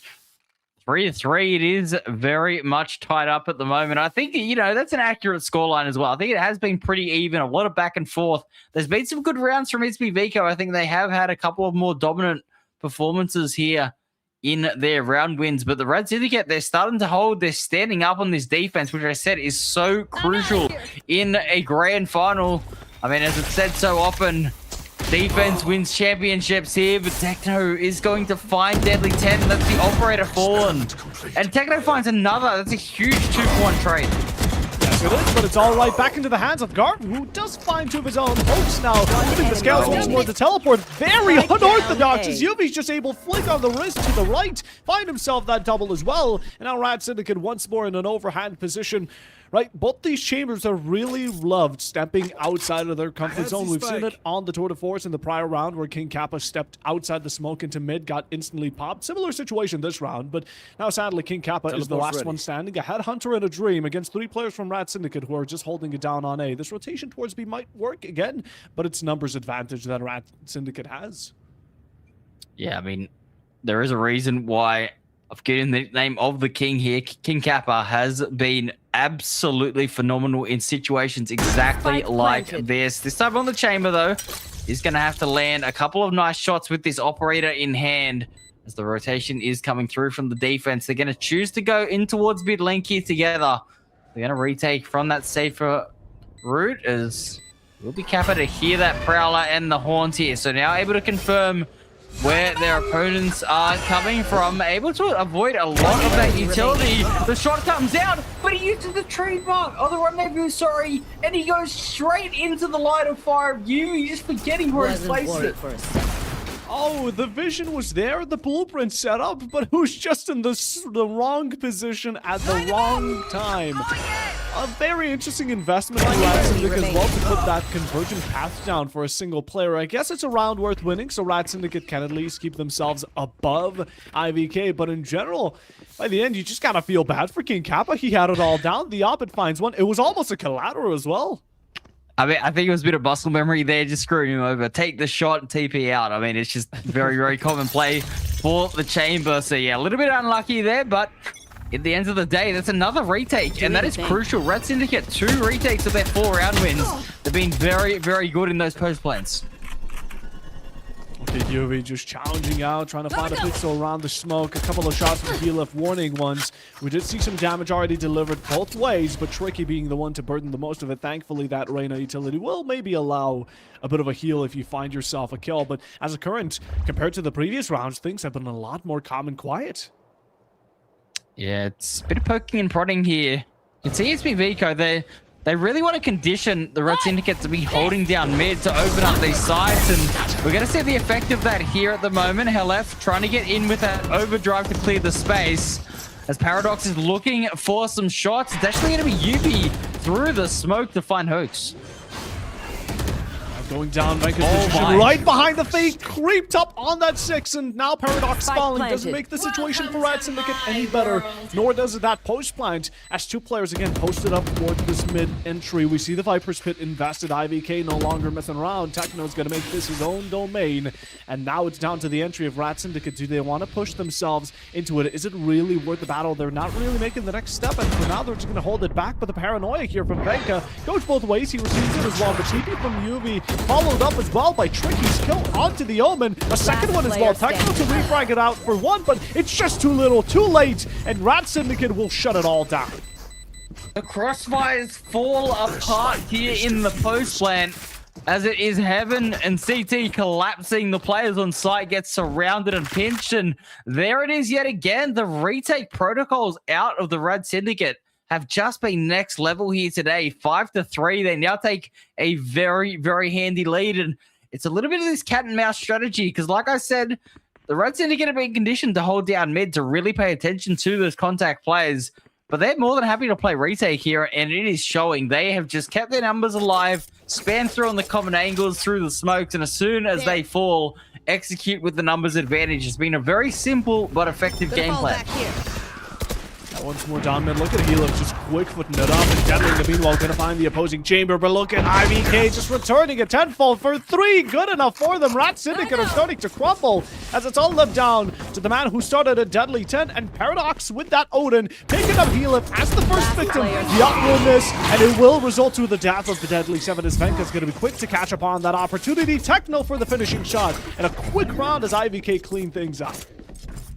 3-3, it is very much tied up at the moment. I think, you know, that's an accurate scoreline as well. I think it has been pretty even, a lot of back and forth. There's been some good rounds from ItsMeViko. I think they have had a couple of more dominant performances here in their round wins, but the RAD Syndicate, they're starting to hold, they're standing up on this defense, which I said is so crucial in a grand final. I mean, as it's said so often, defense wins championships here, but Techno is going to find Deadly 10. That's the operator fallen. And Techno finds another. That's a huge 2-point trade. Yes, it is, but it's all right back into the hands of Garten, who does find two of his own. Hopes now putting the scales once more to teleport. Very unorthodox as Yuvi's just able to flick on the wrist to the right, find himself that double as well. And now RAD Syndicate once more in an overhand position. Right, both these chambers have really loved stepping outside of their comfort zone. We've seen it on the Tour de Force in the prior round where King Kappa stepped outside the smoke into mid, got instantly popped. Similar situation this round, but now sadly King Kappa is the last one standing. A Headhunter and a Dream against 3 players from RAD Syndicate who are just holding it down on A. This rotation towards B might work again, but it's numbers advantage that RAD Syndicate has. Yeah, I mean, there is a reason why I've given the name of the King here. King Kappa has been absolutely phenomenal in situations exactly like this. This time on the chamber, though, he's going to have to land a couple of nice shots with this operator in hand as the rotation is coming through from the defense. They're going to choose to go in towards mid lane here together. They're going to retake from that safer route as will be Kappa to hear that Prowler and the Horns here. So now able to confirm where their opponents are coming from, able to avoid a lot of that utility. The shot comes out, but he uses the trademark of the rendezvous, sorry, and he goes straight into the line of fire of you. He's just forgetting where he's placed it. Oh, the vision was there, the blueprint set up, but who's just in the wrong position at the wrong time. A very interesting investment by RAD Syndicate as well to put that convergent path down for a single player. I guess it's a round worth winning, so RAD Syndicate can at least keep themselves above IVK, but in general, by the end, you just gotta feel bad for King Kappa. He had it all down. The op finds one. It was almost a collateral as well. I mean, I think it was a bit of muscle memory there, just screwing him over. Take the shot and TP out. I mean, it's just very, very common play for the chamber. So, yeah, a little bit unlucky there, but at the end of the day, that's another retake, and that is crucial. RAD Syndicate, 2 retakes of their 4 round wins. They've been very, very good in those post plans. Okay, UV just challenging out, trying to find a pixel around the smoke. A couple of shots from the left warning ones. We did see some damage already delivered both ways, but Tricky being the one to burden the most of it. Thankfully, that Reyna utility will maybe allow a bit of a heal if you find yourself a kill. But as a current, compared to the previous rounds, things have been a lot more calm and quiet. Yeah, it's a bit of poking and prodding here. You can see ItsMeViko, they really want to condition the RAD Syndicate to be holding down mid to open up these sides, and we're going to see the effect of that here at the moment. Helef trying to get in with that overdrive to clear the space. As Paradox is looking for some shots, it's actually going to be Yubi through the smoke to find Hoax. Going down, Venka's position right behind the fake, creeped up on that 6, and now Paradox falling doesn't make the situation for RAD Syndicate any better, nor does it that post plant, as 2 players again posted up toward this mid entry. We see the Viper's Pit invested, IVK no longer messing around. Techno's gonna make this his own domain, and now it's down to the entry of RAD Syndicate. Do they want to push themselves into it? Is it really worth the battle? They're not really making the next step, and for now they're just gonna hold it back, but the paranoia here from Venka goes both ways. He receives it as well, but TP from Yubi followed up as well by Tricky's kill onto the Omen. A second one as well. Techno to refrag it out for 1, but it's just too little, too late, and RAD Syndicate will shut it all down. The crossfires fall apart here in the post plant as it is Heaven and CT collapsing. The players on site get surrounded and pinched, and there it is yet again. The retake protocols out of the RAD Syndicate have just been next level here today. 5-3. They now take a very, very handy lead. And it's a little bit of this cat and mouse strategy because, like I said, the RAD Syndicate are being conditioned to hold down mid to really pay attention to those contact plays. But they're more than happy to play retake here, and it is showing. They have just kept their numbers alive, spam through on the common angles, through the smokes, and as soon as they fall, execute with the numbers advantage. It's been a very simple but effective gameplay. Once more down mid, look at Helix just quick-footing it up, and Deadly in the meanwhile gonna find the opposing chamber, but look at IVK just returning a tenfold for 3, good enough for them. RAD Syndicate are starting to crumble as it's all left down to the man who started a deadly 10, and Paradox with that Odin picking up Helix as the first victim. The up will miss, and it will result to the death of the deadly 7 as Venka's gonna be quick to catch up on that opportunity. Techno for the finishing shot, and a quick round as IVK clean things up.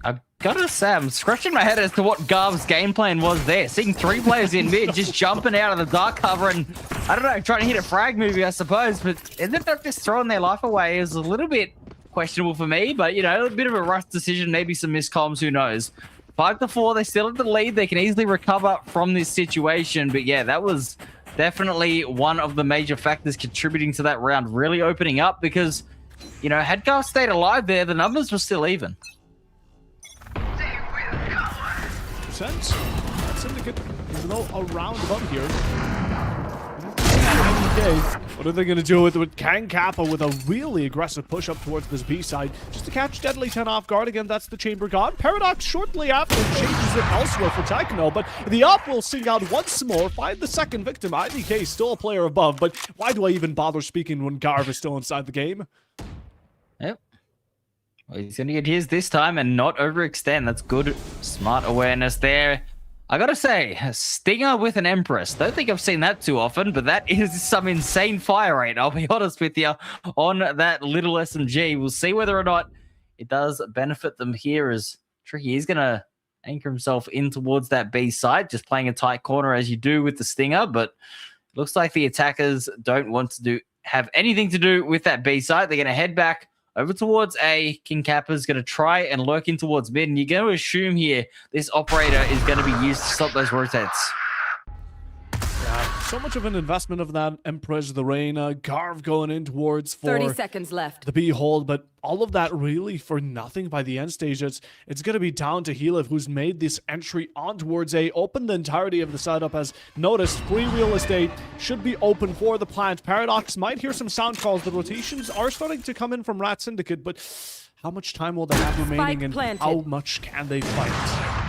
I've gotta say, I'm scratching my head as to what Garv's game plan was there. Seeing 3 players in mid just jumping out of the dark cover and, I don't know, trying to hit a frag movie, I suppose, but ended up just throwing their life away. It was a little bit questionable for me, but, you know, a bit of a rush decision, maybe some miscomms, who knows. 5-4, they still have the lead. They can easily recover from this situation, but yeah, that was definitely one of the major factors contributing to that round really opening up because, you know, had Garv stayed alive there, the numbers were still even. Sense. That Syndicate is around above here. What are they going to do with Kang Kappa with a really aggressive push up towards this B side just to catch Deadly 10 off guard again? That's the Chamber God. Paradox shortly after changes it elsewhere for Techno, but the up will sing out once more, find the second victim. IDK still a player above, but why do I even bother speaking when Garv is still inside the game? Yep. Well, he's going to get his this time and not overextend. That's good, smart awareness there. I got to say, Stinger with an Empress. Don't think I've seen that too often, but that is some insane fire rate. I'll be honest with you on that little SMG. We'll see whether or not it does benefit them here as Tricky is going to anchor himself in towards that B side, just playing a tight corner as you do with the Stinger, but looks like the attackers don't want to have anything to do with that B side. They're going to head back over towards A. King Kappa's going to try and lurk in towards mid, and you're going to assume here this operator is going to be used to stop those rotates. Yeah, so much of an investment of that Empress, the Reina, Garv going in towards for 30 seconds left. the B hold, but all of that really for nothing by the end stage. It's going to be down to Helev, who's made this entry on towards A, opened the entirety of the setup, as noticed free real estate should be open for the plant. Paradox might hear some sound calls. The rotations are starting to come in from RAD Syndicate, but how much time will they have remaining, and how much can they fight?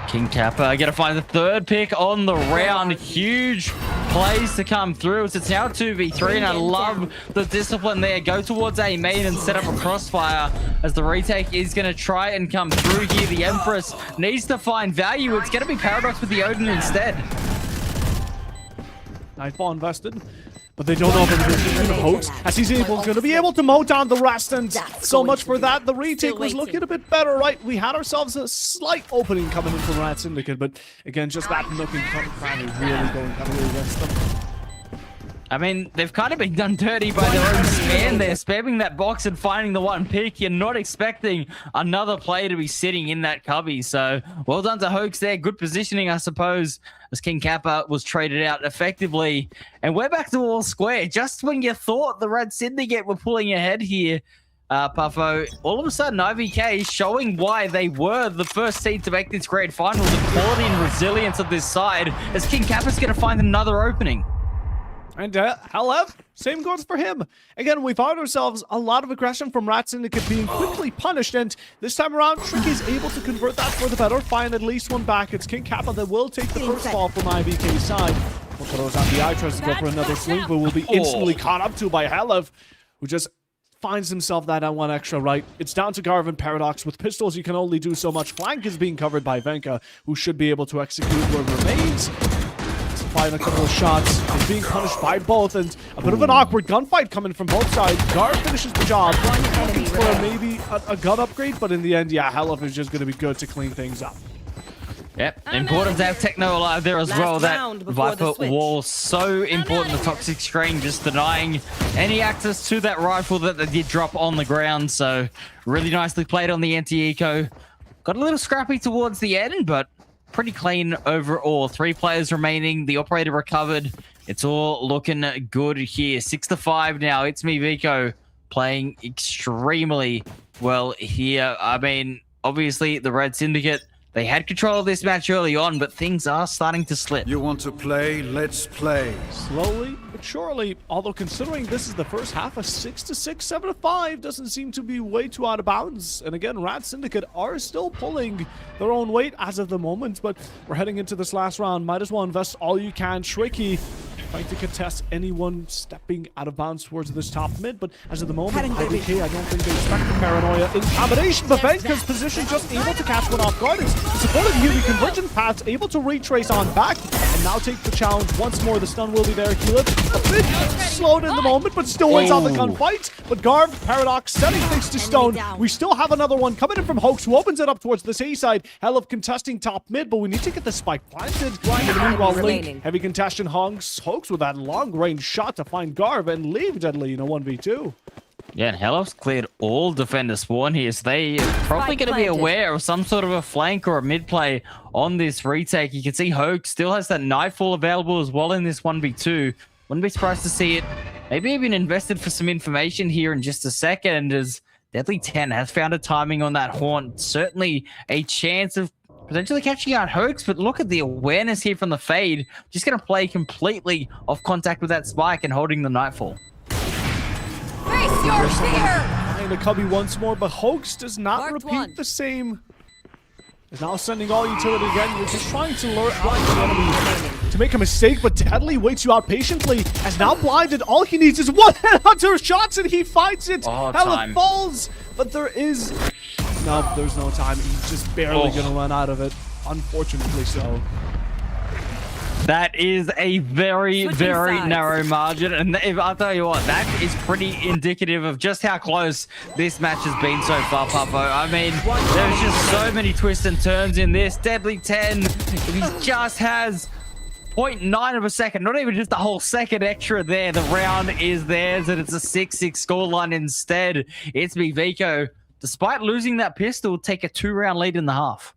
King Kappa going to find the third pick on the round. Huge plays to come through. It's now 2v3, and I love the discipline there. Go towards A main and set up a crossfire as the retake is going to try and come through here. The Empress needs to find value. It's going to be Paradox with the Odin instead. Nightfall invested, but they don't know if it's going to hoax, as he's going to be able to mow down the rest, and so much for that. The retake was looking a bit better, right? We had ourselves a slight opening coming in from RAD Syndicate, but again, just that nooking cranny really going heavily against them. I mean, they've kind of been done dirty by their own spam there, spamming that box and finding the one pick. You're not expecting another player to be sitting in that cubby. So, well done to Hoax there. Good positioning, I suppose, as King Kappa was traded out effectively. And we're back to all square. Just when you thought the RAD Syndicate were pulling ahead here, Puffo, all of a sudden IVK showing why they were the first seed to make this grand final. The quality and resilience of this side, as King Kappa's going to find another opening. And Helev, same goes for him. Again, we found ourselves a lot of aggression from RAD Syndicate being quickly punished, and this time around, Tricky's able to convert that for the better, find at least one back. It's King Kappa that will take the first fall from IVK's side. Throws out the eye, tries to go for another swing, but will be instantly caught up to by Helev, who just finds himself that one extra right. It's down to Garv and Paradox. With pistols, you can only do so much. Flank is being covered by Venka, who should be able to execute what remains. Firing a couple of shots, and being punished by both, and a bit of an awkward gunfight coming from both sides. Garv finishes the job, looking for maybe a gun upgrade, but in the end, yeah, Helev is just going to be good to clean things up. Yep, important to have Techno alive there as well. That Viper wall, so important. The toxic screen just denying any access to that rifle that they did drop on the ground. So really nicely played on the anti-eco. Got a little scrappy towards the end, but pretty clean overall. 3 players remaining. The operator recovered. It's all looking good here. 6-5 now. ItsMeViko playing extremely well here. I mean, obviously the RAD Syndicate, they had control of this match early on, but things are starting to slip. You want to play? Let's play. Slowly but surely, although considering this is the first half, a 6-6, 7-5 doesn't seem to be way too out of bounds. And again, RAD Syndicate are still pulling their own weight as of the moment, but we're heading into this last round. Might as well invest all you can. Tricky trying to contest anyone stepping out of bounds towards this top mid, but as of the moment, IVK, I don't think they expect the paranoia in combination. Venka's position just able to catch one off guard. It's supported UV convergent paths, able to retrace on back, and now take the challenge once more. The stun will be there. Heal it a bit slowed in the moment, but still wins on the gunfight. But Garv, Paradox, setting things to stone. We still have another one coming in from Hoax, who opens it up towards this A side. Hell of contesting top mid, but we need to get the spike planted. Meanwhile, Link, heavy contestation Hoax with that long range shot to find Garv and leave Deadly in a 1v2. Yeah, and Hello's cleared all defender spawn here, so they are probably going to be aware of some sort of a flank or a mid play on this retake. You can see Hoax still has that Nightfall available as well in this 1v2. Wouldn't be surprised to see it maybe even invested for some information here in just a second, as Deadly 10 has found a timing on that Haunt. Certainly a chance of potentially catching out Hoax, but look at the awareness here from the Fade. Just going to play completely off contact with that spike and holding the Nightfall. Face your fear! And the Cubby once more, but Hoax does not Marked repeat one. the same. Is now sending all utility again. You're just trying to lure out the enemy to make a mistake, but Deadly waits you out patiently. As now blinded, all he needs is one headhunter shots and he fights it. Hella falls, but there is there's no time. He's just barely gonna run out of it. Unfortunately so. That is a very narrow margin, and if I'll tell you what, that is pretty indicative of just how close this match has been so far, Papo. I mean, there's just so many twists and turns in this. Deadly 10, he just has 0.9 of a second, not even just a whole second extra there. The round is theirs, and it's a 6-6 scoreline instead. ItsMeViko, despite losing that pistol, take a 2-round lead in the half.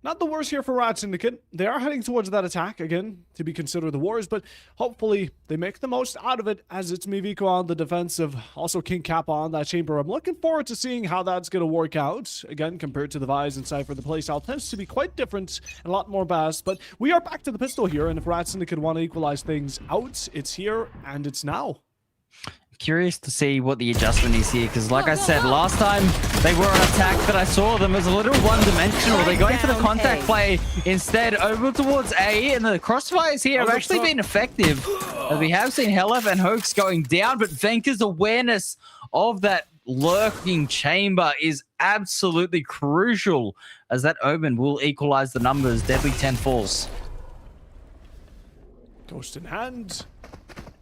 Not the worst here for RAD Syndicate. They are heading towards that attack, again, to be considered the wars, but hopefully they make the most out of it, as ItsMeViko on the defensive, also King Kappa on that chamber. I'm looking forward to seeing how that's going to work out, again, compared to the Vise and Cypher. The playstyle tends to be quite different, and a lot more balanced, but we are back to the pistol here, and if RAD Syndicate want to equalize things out, it's here, and it's now. Curious to see what the adjustment is here, because like I said, last time they were on attack that I saw them as a little one-dimensional. They're going for the contact play instead over towards A, and the crossfires here have actually been effective, as we have seen Helef and Hoax going down, but Venka's awareness of that lurking chamber is absolutely crucial, as that Omen will equalize the numbers. Deadly 10 falls. Ghost in hand.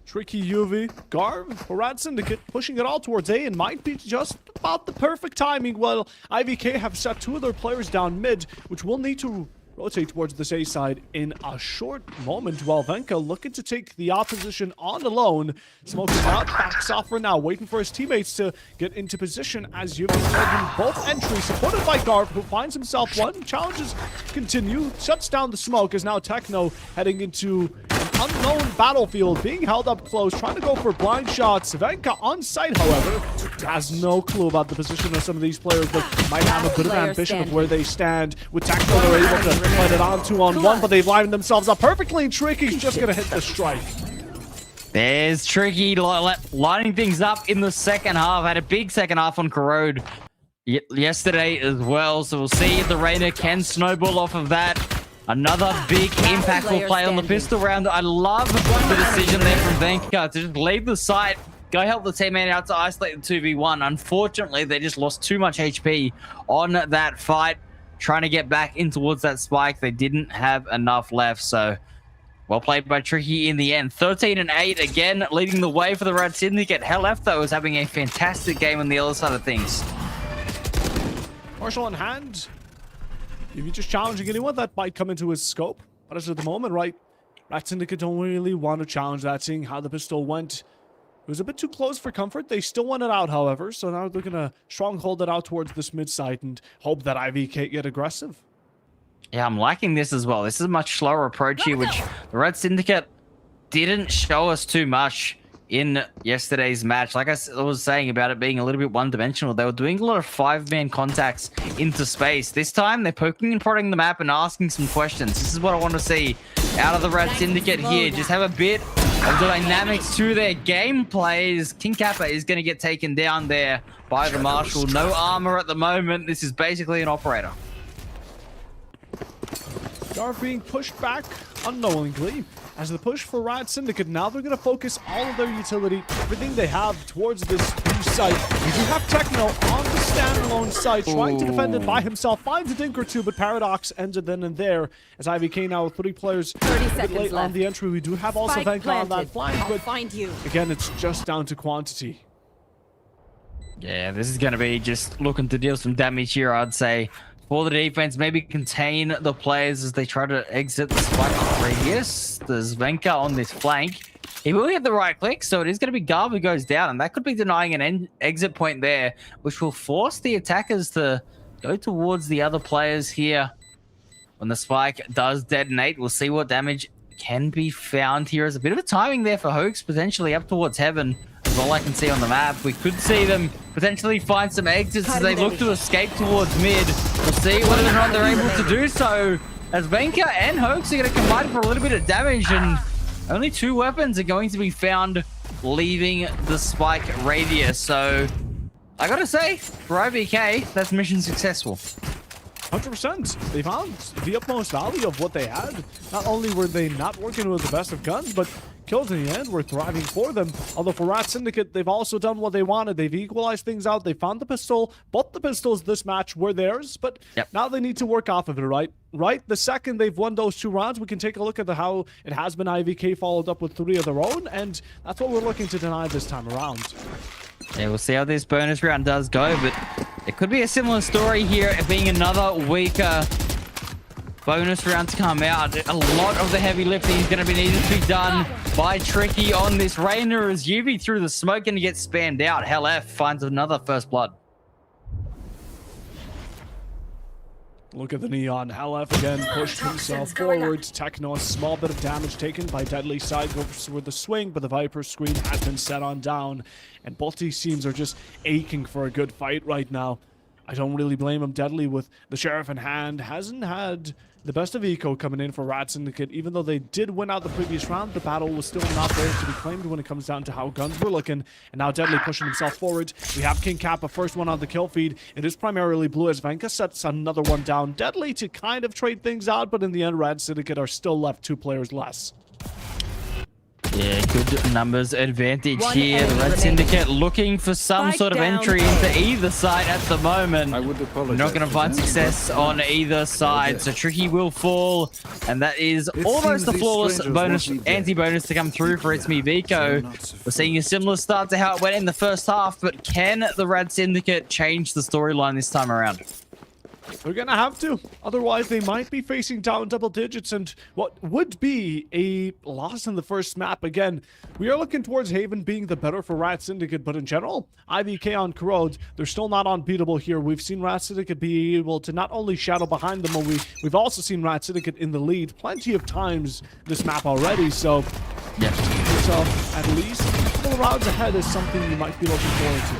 Tricky UV, Garv, for RAD Syndicate, pushing it all towards A, and might be just about the perfect timing. Well, IVK have set 2 of their players down mid, which will need to rotate towards this A side in a short moment, while Venka looking to take the opposition on alone. Smoke is out, backs off for now, waiting for his teammates to get into position as UV taking both entries, supported by Garv, who finds himself one. Challenges continue, shuts down the smoke, as now Techno heading into an unknown battlefield, being held up close, trying to go for blind shots. Venka on site, however, has no clue about the position of some of these players, but might have a bit of ambition of where they stand. With Techno, they're able to let it on 2-on-1, but they've lined themselves up perfectly, and Tricky's just gonna hit the strike. There's Tricky lining things up in the second half. Had a big second half on Corrode yesterday as well, so we'll see if the Rainer can snowball off of that. Another big impactful play on the pistol round. I love the decision there from Venka to just leave the site, go help the teammate out to isolate the 2v1. Unfortunately, they just lost too much HP on that fight, trying to get back in towards that spike. They didn't have enough left, so well played by Tricky in the end. 13 and 8 again, leading the way for the RAD Syndicate. Helef, though, is having a fantastic game on the other side of things. Marshall in hand. If you're just challenging anyone, that might come into his scope. But as of the moment, right, RAD Syndicate don't really want to challenge that, seeing how the pistol went. It was a bit too close for comfort. They still want it out, however, so now they're going to stronghold it out towards this mid side and hope that Ivy can't get aggressive. Yeah, I'm liking this as well. This is a much slower approach here, which the RAD Syndicate didn't show us too much in yesterday's match. Like I was saying about it being a little bit one-dimensional, they were doing a lot of 5-man contacts into space. This time, they're poking and prodding the map and asking some questions. This is what I want to see out of the RAD Syndicate here. Just have a bit of dynamics to their gameplays. King Kappa is going to get taken down there by the Marshal. No armor at the moment. This is basically an operator. They are being pushed back unknowingly. As the push for RAD Syndicate, now they're going to focus all of their utility, everything they have towards this new site. We do have Techno on the standalone site, trying to defend it by himself. Finds a dink or two, but Paradox ends it then and there. As IVK now with 3 players 30 a bit seconds late left. on the entry. We do have also Spike Venka on that planted. flank, I'll but find you. again, it's just down to quantity. Yeah, this is going to be just looking to deal some damage here, I'd say. For the defense, maybe contain the players as they try to exit the spike radius. There's Venka on this flank. He will get the right click, so it is going to be Garb who goes down, and that could be denying an exit point there, which will force the attackers to go towards the other players here. When the spike does detonate, we'll see what damage can be found here. There's a bit of a timing there for Hoax, potentially up towards Heaven. That's all I can see on the map. We could see them potentially find some exits as they look to escape towards mid. We'll see whether or not they're able to do so, as Venka and Hoax are going to combine for a little bit of damage, and only 2 weapons are going to be found leaving the spike radius. So I gotta say, for IVK, that's mission successful. 100%. They found the utmost value of what they had. Not only were they not working with the best of guns, but kills in the end were thriving for them. Although for RAD Syndicate, they've also done what they wanted. They've equalized things out. They found the pistol. Both the pistols this match were theirs, but now they need to work off of it, right? The second they've won those 2 rounds, we can take a look at how it has been IVK followed up with 3 of their own, and that's what we're looking to deny this time around. Yeah, we'll see how this bonus round does go, but it could be a similar story here, it being another weaker bonus round to come out. A lot of the heavy lifting is going to be needed to be done by Tricky on this Rainer, as UV through the smoke and gets spammed out. Hell F finds another first blood. Look at the Neon. Halef again pushed himself forward. Techno, a small bit of damage taken by Deadly side, goes with the swing, but the Viper screen has been set on down. And both these teams are just aching for a good fight right now. I don't really blame him. Deadly with the Sheriff in hand hasn't had the best of Eco coming in for RAD Syndicate. Even though they did win out the previous round, the battle was still not there to be claimed when it comes down to how guns were looking. And now Deadly pushing himself forward. We have King Kappa, first one on the kill feed. It is primarily blue as Venka sets another one down. Deadly to kind of trade things out, but in the end, RAD Syndicate are still left 2 players less. Yeah, good numbers advantage One here. The enemy RAD remaining. Syndicate looking for some Spike sort of down entry A. into either side at the moment. I would apologize. Not going to for find that, success but on either side, so Tricky will fall, and that is almost seems the these flawless strangers bonus, won't be dead. anti-bonus to come through for ItsMeViko. not so We're seeing a similar start to how it went in the first half, but can the RAD Syndicate change the storyline this time around? They're gonna have to, otherwise they might be facing down double digits and what would be a loss in the first map. Again, we are looking towards Haven being the better for RAD Syndicate, but in general, IVK on Corrode, they're still not unbeatable here. We've seen RAD Syndicate be able to not only shadow behind them, but we've also seen RAD Syndicate in the lead plenty of times this map already, so Yeah. yourself at least a couple rounds ahead is something you might be looking forward to.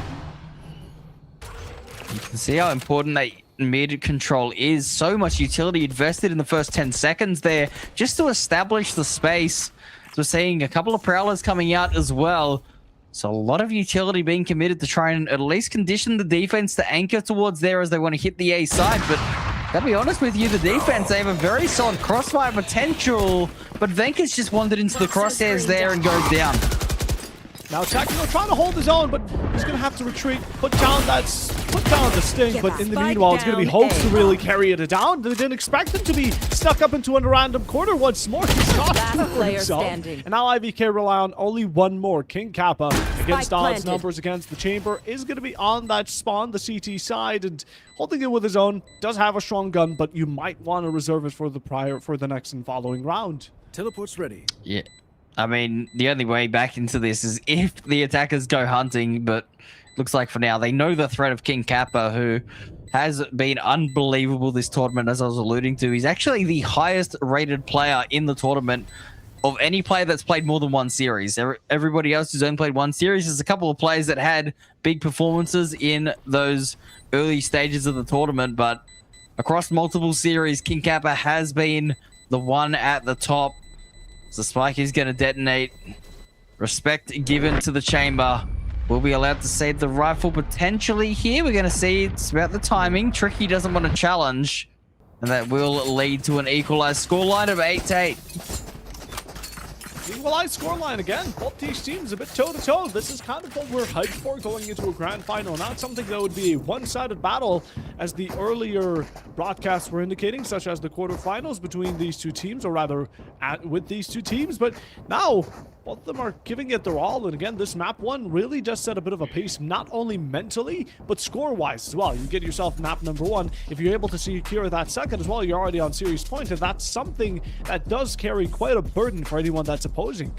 You can see how important that mid control is. So much utility invested in the first 10 seconds there just to establish the space. So we're seeing a couple of prowlers coming out as well. So a lot of utility being committed to try and at least condition the defense to anchor towards there as they want to hit the A side. But gotta be honest with you, the defense, they have a very solid crossfire potential, but Venka's just wandered into the crosshairs there and goes down. Now Techno trying to hold his own, but he's going to have to retreat, put down the sting, Get but in the spike meanwhile, it's going to be down Hoax A. to really carry it down. They didn't expect him to be stuck up into a random corner once more. He's got Last for player himself. standing. And now IVK rely on only one more. King Kappa against odds planted. numbers against the Chamber is going to be on that spawn, the CT side, and holding it with his own. Does have a strong gun, but you might want to reserve it for the next and following round. Teleport's ready. Yeah. I mean, the only way back into this is if the attackers go hunting, but looks like for now they know the threat of King Kappa, who has been unbelievable this tournament, as I was alluding to. He's actually the highest rated player in the tournament of any player that's played more than one series. Everybody else who's only played one series, there's a couple of players that had big performances in those early stages of the tournament, but across multiple series, King Kappa has been the one at the top. So Spike is going to detonate. Respect given to the chamber. Will be allowed to save the rifle potentially here. We're going to see it's about the timing. Tricky doesn't want to challenge. And that will lead to an equalized scoreline of 8-8. Equalized scoreline again. Both these teams a bit toe-to-toe. This is kind of what we're hyped for going into a grand final. Not something that would be a one-sided battle as the earlier broadcasts were indicating, such as the quarterfinals between these two teams, or rather with these two teams. But now, both of them are giving it their all. And again, this map one really does set a bit of a pace, not only mentally, but score-wise as well. You get yourself map number one. If you're able to secure that second as well, you're already on series point. And that's something that does carry quite a burden for anyone that's opposing.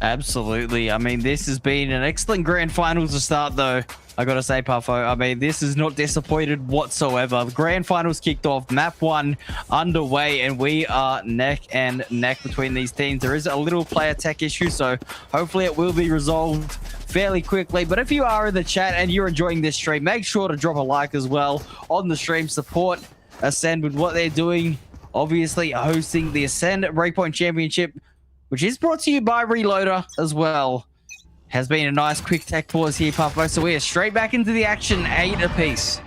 Absolutely. I mean, this has been an excellent grand finals to start, though. I gotta say, Puffo, I mean, this is not disappointed whatsoever. The grand finals kicked off, map one underway, and we are neck and neck between these teams. There is a little player tech issue, so hopefully it will be resolved fairly quickly. But if you are in the chat and you're enjoying this stream, make sure to drop a like as well on the stream. Support Ascend with what they're doing. Obviously hosting the Ascend Breakpoint Championship, which is brought to you by Reloader as well. Has been a nice quick tech pause here, Puffo. So we are straight back into the action, 8 apiece.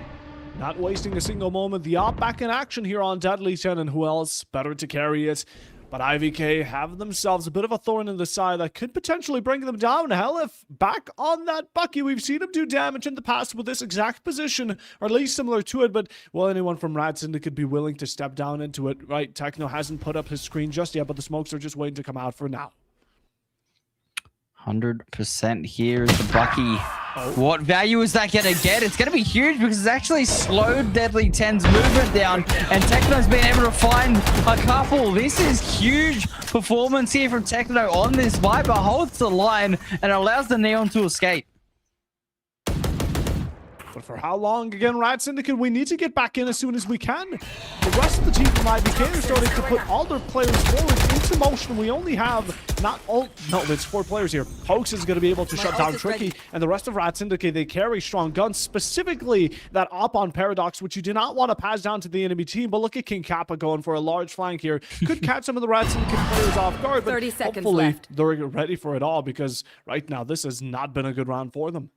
Not wasting a single moment. The op back in action here on Deadly 10, and who else better to carry it? But IVK have themselves a bit of a thorn in the side that could potentially bring them down. Hell, if back on that Bucky, we've seen him do damage in the past with this exact position, or at least similar to it. But will anyone from RAD Syndicate be willing to step down into it? Right, Techno hasn't put up his screen just yet, but the smokes are just waiting to come out for now. 100% here is the Bucky. What value is that going to get? It's going to be huge because it's actually slowed Deadly 10's movement down, and Techno's been able to find a couple. This is huge performance here from Techno on this Viper. Holds the line and allows the Neon to escape. But for how long? Again, RAD Syndicate, we need to get back in as soon as we can. The rest of the team from IBK are starting to put all their players forward into motion. We only have it's 4 players here. Hoax is going to be able to shut down Tricky, and the rest of RAD Syndicate, they carry strong guns, specifically that op on Paradox, which you do not want to pass down to the enemy team. But look at King Kappa going for a large flank here. Could catch some of the RAD Syndicate players off guard, but 30 seconds hopefully left. they're ready for it all, because right now this has not been a good round for them.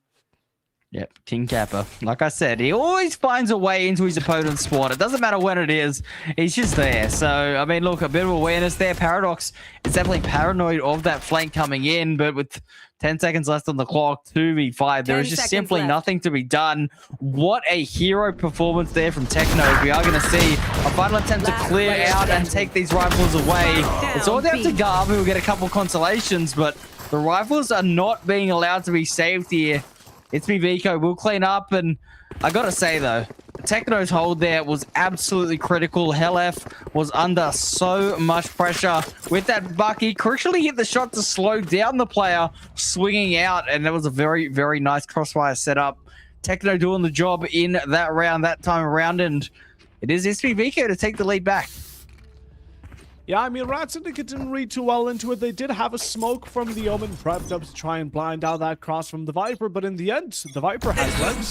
Yep, King Kappa. Like I said, he always finds a way into his opponent's squad. It doesn't matter when it is. He's just there. So, I mean, look, a bit of awareness there. Paradox is definitely paranoid of that flank coming in, but with 10 seconds left on the clock, 2v5, there is just simply nothing to be done. What a hero performance there from Techno. We are going to see a final attempt to clear out and take these rifles away. It's all down to Garb, who will get a couple consolations, but the rifles are not being allowed to be saved here. ItsMeViko will clean up, and I gotta say though, Techno's hold there was absolutely critical. HellF was under so much pressure with that Bucky. Crucially hit the shot to slow down the player swinging out, and that was a very, very nice crossfire setup. Techno doing the job in that round, that time around, and it is ItsMeViko to take the lead back. Yeah, I mean, RAD Syndicate didn't read too well into it. They did have a smoke from the Omen prepped up to try and blind out that cross from the Viper, but in the end, the Viper has legs.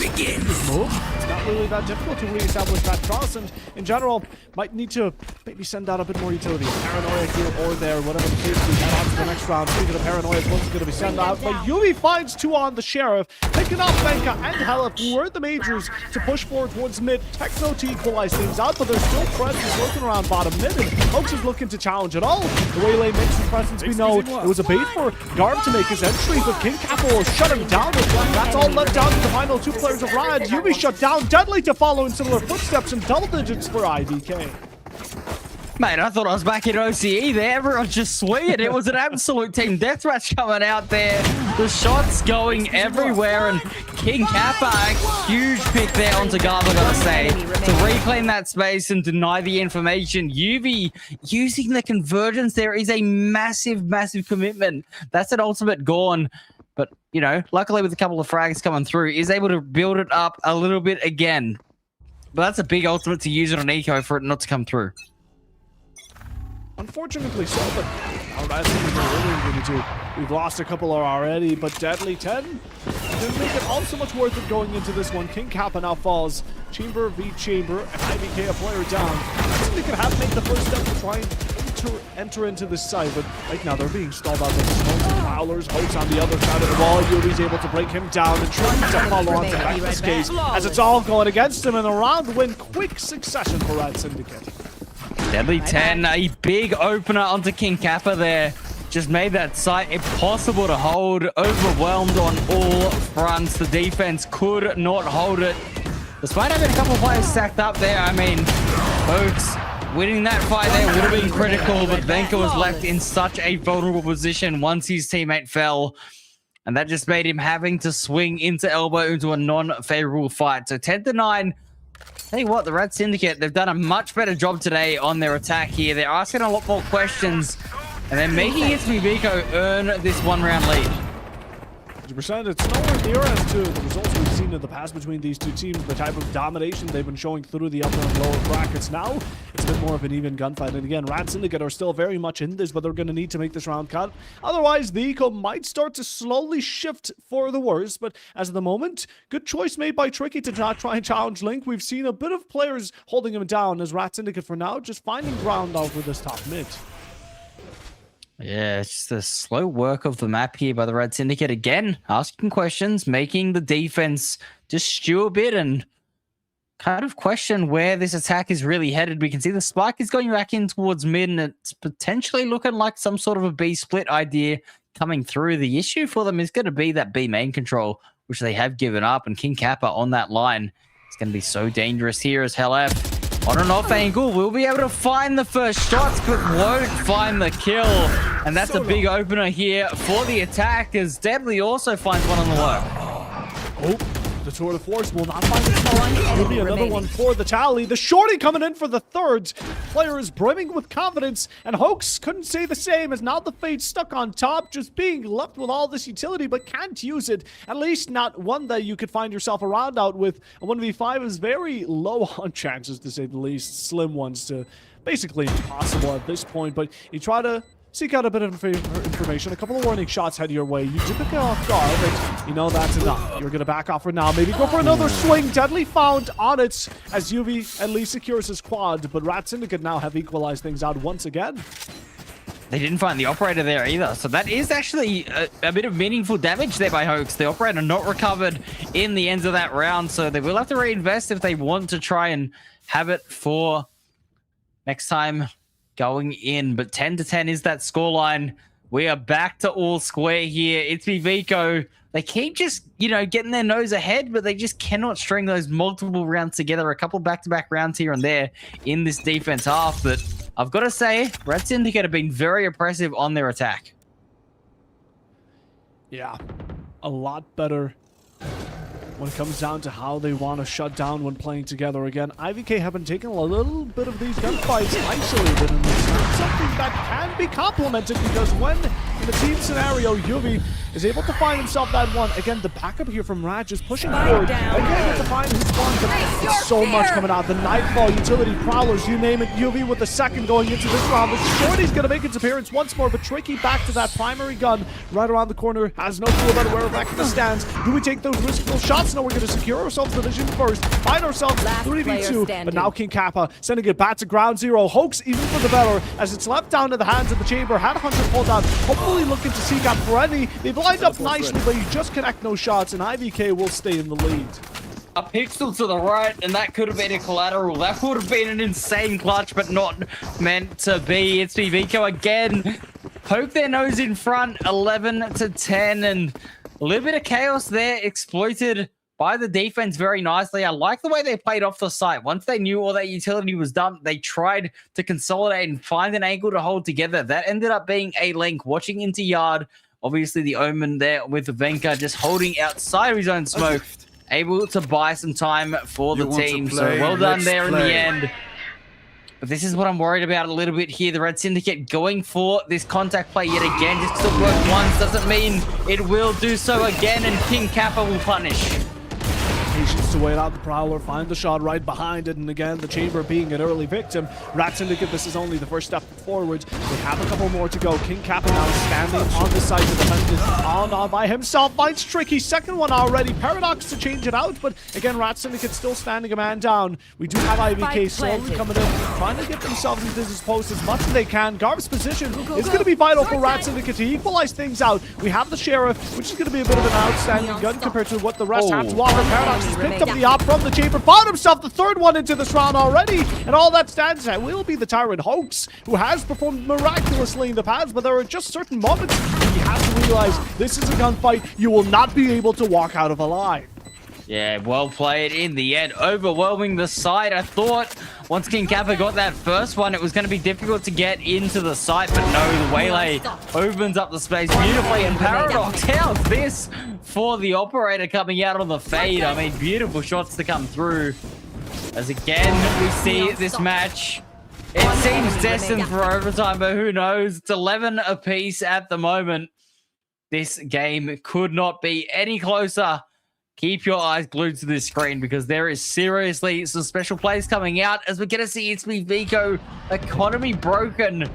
Move. It's not really that difficult to reestablish that cross, and in general, might need to maybe send out a bit more utility. Paranoia here or there, whatever the case, we head on to the next round. Speaking of Paranoia, one's going to be sent out, but Yubi finds 2 on the Sheriff, picking up Benka and Helip, who were the majors to push forward towards mid. Techno to equalize things out, but there's still presence looking around bottom mid, and Hoax is looking to challenge at all. The Waylay makes his presence we know. It was a bait for Garb to make his entry, but King Kappa will shut him down. That's all left down to the final 2 players of RAD. Yubi shut down, Deadly to follow in similar footsteps in double digits for IVK. Mate, I thought I was back in OCE there. Everyone's just swinging. It was an absolute team deathmatch coming out there. The shots going everywhere, and King Kappa, a huge pick there onto Garb, I gotta say, to reclaim that space and deny the information. UV using the convergence there is a massive, massive commitment. That's an ultimate gone. But, you know, luckily with a couple of frags coming through, is able to build it up a little bit again. But that's a big ultimate to use it on Eco for it not to come through. Unfortunately so, but RAD Syndicate really going to do. We've lost a couple already, but Deadly 10 didn't make it all so much worth it going into this one. King Kappa now falls. Chamber v Chamber, and IVK a player down. I think they could have made the first step to try and enter into this side, but right now they're being stalled out by the smoke. Prowlers, Hoax on the other side of the wall. Yuvi's able to break him down and try to follow on to back this case as it's all going against him, and a round win, quick succession for RAD Syndicate. Deadly 10, a big opener onto King Kappa there. Just made that site impossible to hold. Overwhelmed on all fronts. The defense could not hold it. Despite having a couple players stacked up there, I mean, folks, winning that fight there would have been critical, but Venka was left in such a vulnerable position once his teammate fell. And that just made him having to swing into elbow into a non-favorable fight. So 10-9. Tell you what, the RAD Syndicate, they've done a much better job today on their attack here. They're asking a lot more questions, and they're making ItsMeViko earn this one-round lead. 100%. It's nowhere near as to the results we've seen in the past between these two teams, the type of domination they've been showing through the upper and lower brackets. Now, it's a bit more of an even gunfight. And again, RAD Syndicate are still very much in this, but they're going to need to make this round cut. Otherwise, the eco might start to slowly shift for the worse. But as of the moment, good choice made by Tricky to not try and challenge Link. We've seen a bit of players holding him down as RAD Syndicate for now, just finding ground over this top mid. Yeah, it's just the slow work of the map here by the RAD Syndicate. Again, asking questions, making the defense just stew a bit and kind of question where this attack is really headed. We can see the spike is going back in towards mid, and it's potentially looking like some sort of a B split idea coming through. The issue for them is going to be that B main control, which they have given up, and King Kappa on that line is going to be so dangerous here as Hellf. On and off angle, we'll be able to find the first shots, but won't find the kill. And that's a big opener here for the attack, as Deadly also finds one on the work. Oh, the tour de force will not find it. Will be another one for the tally. The shorty coming in for the third. Player is brimming with confidence, and Hoax couldn't say the same, as now the Fate's stuck on top, just being left with all this utility, but can't use it. At least not one that you could find yourself around out with. A 1v5 is very low on chances, to say the least. Slim ones to basically impossible at this point, but you try to seek out a bit of information. A couple of warning shots head your way. You did get off guard, but you know that's enough. You're going to back off for now. Maybe go for another swing. Deadly found on it as Yuvi at least secures his quad, but RAD Syndicate now have equalized things out once again. They didn't find the operator there either, so that is actually a bit of meaningful damage there by Hoax. The operator not recovered in the ends of that round, so they will have to reinvest if they want to try and have it for next time going in. But 10-10 is that scoreline. We are back to all square here. ItsMeViko, they keep just, you know, getting their nose ahead, but they just cannot string those multiple rounds together. A couple back-to-back rounds here and there in this defense half, but I've got to say, RAD Syndicate have been very impressive on their attack. Yeah, a lot better when it comes down to how they want to shut down when playing together. Again, IVK have been taking a little bit of these gunfights isolated, and it's not something that can be complemented, because when in the team scenario, Yuvi is able to find himself that one. Again, the backup here from Raj is pushing forward. Again, able to find his one, but it's so much coming out. The Nightfall, utility, Prowlers, you name it. Yuvi with the second going into this round. The Shorty's going to make its appearance once more, but Tricky back to that primary gun right around the corner. Has no clue about where Rekka stands. Do we take those riskful shots? No, we're going to secure ourselves the vision first. Find ourselves 3v2, but now King Kappa sending it back to ground zero. Hoax even for the better, as it's left down to the hands of the chamber. Had Hunter pulled out, hopefully looking to seek out Corrode. They've lined up nicely, but you just connect no shots, and IVK will stay in the lead. A pixel to the right, and that could have been a collateral. That would have been an insane clutch, but not meant to be. ItsMeViko again poke their nose in front, 11-10, and a little bit of chaos there exploited by the defense very nicely. I like the way they played off the site. Once they knew all that utility was done, they tried to consolidate and find an angle to hold together. That ended up being a Link watching into yard. Obviously, the Omen there with Venka just holding outside of his own smoke, able to buy some time for the team. So well done there in the end. But this is what I'm worried about a little bit here. The RAD Syndicate going for this contact play yet again. Just because it worked once doesn't mean it will do so again, and King Kappa will punish. patience to wait out the Prowler, find the shot right behind it, and again, the Chamber being an early victim. RAD Syndicate, this is only the first step forward. We have a couple more to go. King Kappa now standing on the side to defend it on by himself. Finds Tricky, second one already. Paradox to change it out, but again, RAD Syndicate still standing a man down. We do have IVK slowly coming in, trying to get themselves into this post as much as they can. Garv's position is going to be vital for RAD Syndicate to equalize things out. We have the Sheriff, which is going to be a bit of an outstanding gun compared to what the rest have to offer. Paradox has picked up the op from the Chamber, found himself the third one into this round already, and all that stands out will be the Tyrant Hoax, who has performed miraculously in the past, but there are just certain moments you have to realize this is a gunfight you will not be able to walk out of alive. Yeah, well played in the end. Overwhelming the side. I thought once King Kappa got that first one, it was going to be difficult to get into the site, but no, the Waylay opens up the space beautifully. And Paradox, how's this for the operator coming out on the fade? I mean, beautiful shots to come through. As again, we see this match. It seems destined for overtime, but who knows? It's 11 apiece at the moment. This game could not be any closer. Keep your eyes glued to this screen because there is seriously some special plays coming out as we're going to see ItsMeViko economy broken.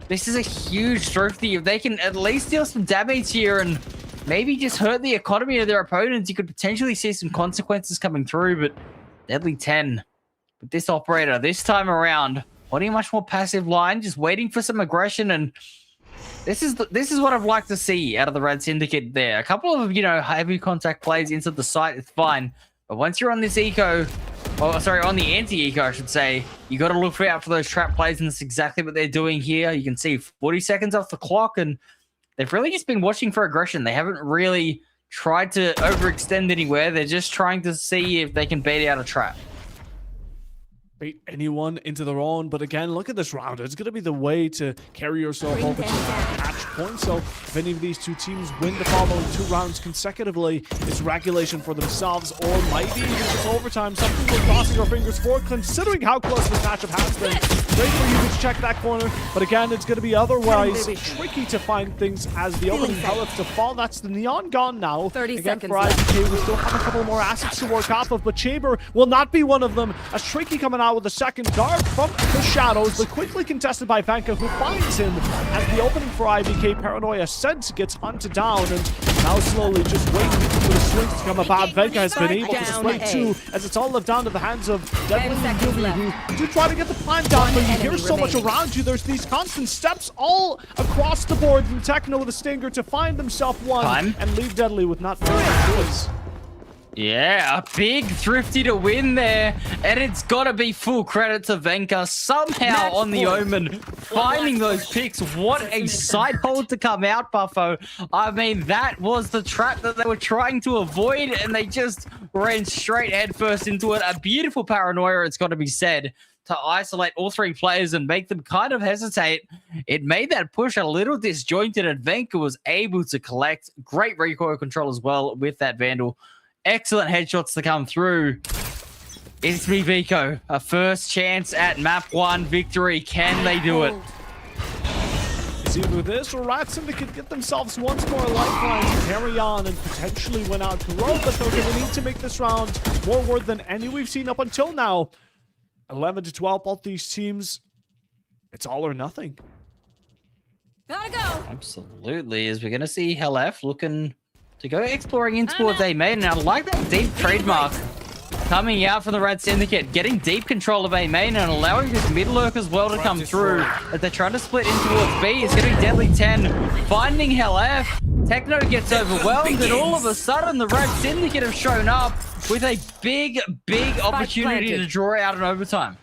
This is a huge trophy. If they can at least deal some damage here and maybe just hurt the economy of their opponents, you could potentially see some consequences coming through, but deadly 10. But this operator, this time around, wanting a much more passive line, just waiting for some aggression, and this is what I'd like to see out of the RAD Syndicate there. A couple of, heavy contact plays into the site, it's fine. But once you're on this eco, on the anti-eco, I should say, you got to look out for those trap plays, and that's exactly what they're doing here. You can see 40 seconds off the clock, and they've really just been watching for aggression. They haven't really tried to overextend anywhere. They're just trying to see if they can bait out a trap. Bait anyone into their own, but again, look at this round. It's going to be the way to carry yourself over to match point. So if any of these two teams win the following 2 rounds consecutively, it's regulation for themselves, or maybe even just overtime. Something we're crossing our fingers for, considering how close this matchup has been. Great for you to check that corner, but again, it's going to be otherwise tricky to find things as the opening pellets to fall. That's the Neon gone now. 30 again, seconds for IVK, we still have a couple more assets to work off of, but Chamber will not be one of them. As Tricky coming out with the second guard from the shadows, but quickly contested by Vanka, who finds him as the opening for IVK. Paranoia Ascend gets hunted down, and now slowly just waiting for the swings to come about. Vanka has been able to split 2, as it's all left down to the hands of Deadly and Gilby, who do try to get the plan down, but you hear so much around you. There's these constant steps all across the board from Techno with a Stinger to find himself one and leave Deadly with not very much choice. Yeah, a big thrifty to win there, and it's got to be full credit to Venka somehow on the Omen, finding those picks. What a side hold to come out, Buffo. I mean, that was the trap that they were trying to avoid, and they just ran straight headfirst into it. A beautiful paranoia, it's got to be said, to isolate all 3 players and make them kind of hesitate. It made that push a little disjointed, and Venka was able to collect. Great recoil control as well with that Vandal. Excellent headshots to come through. ItsMeViko, a first chance at map 1 victory. Can they do it? It's either this or RAD Syndicate get themselves once more a lifeline to carry on and potentially win out Corrode, but they're going to need to make this round more worth than any we've seen up until now. 11-12, both these teams, it's all or nothing. Gotta go. Absolutely, as we're going to see Hellef looking to go exploring in towards A main. And I like that deep trademark coming out from the RAD Syndicate, getting deep control of A main and allowing this mid lurk as well to come through. As they're trying to split in towards B, it's getting Deadly 10, finding Hellef. Techno gets overwhelmed, and all of a sudden the RAD Syndicate have shown up with a big opportunity to draw out an overtime.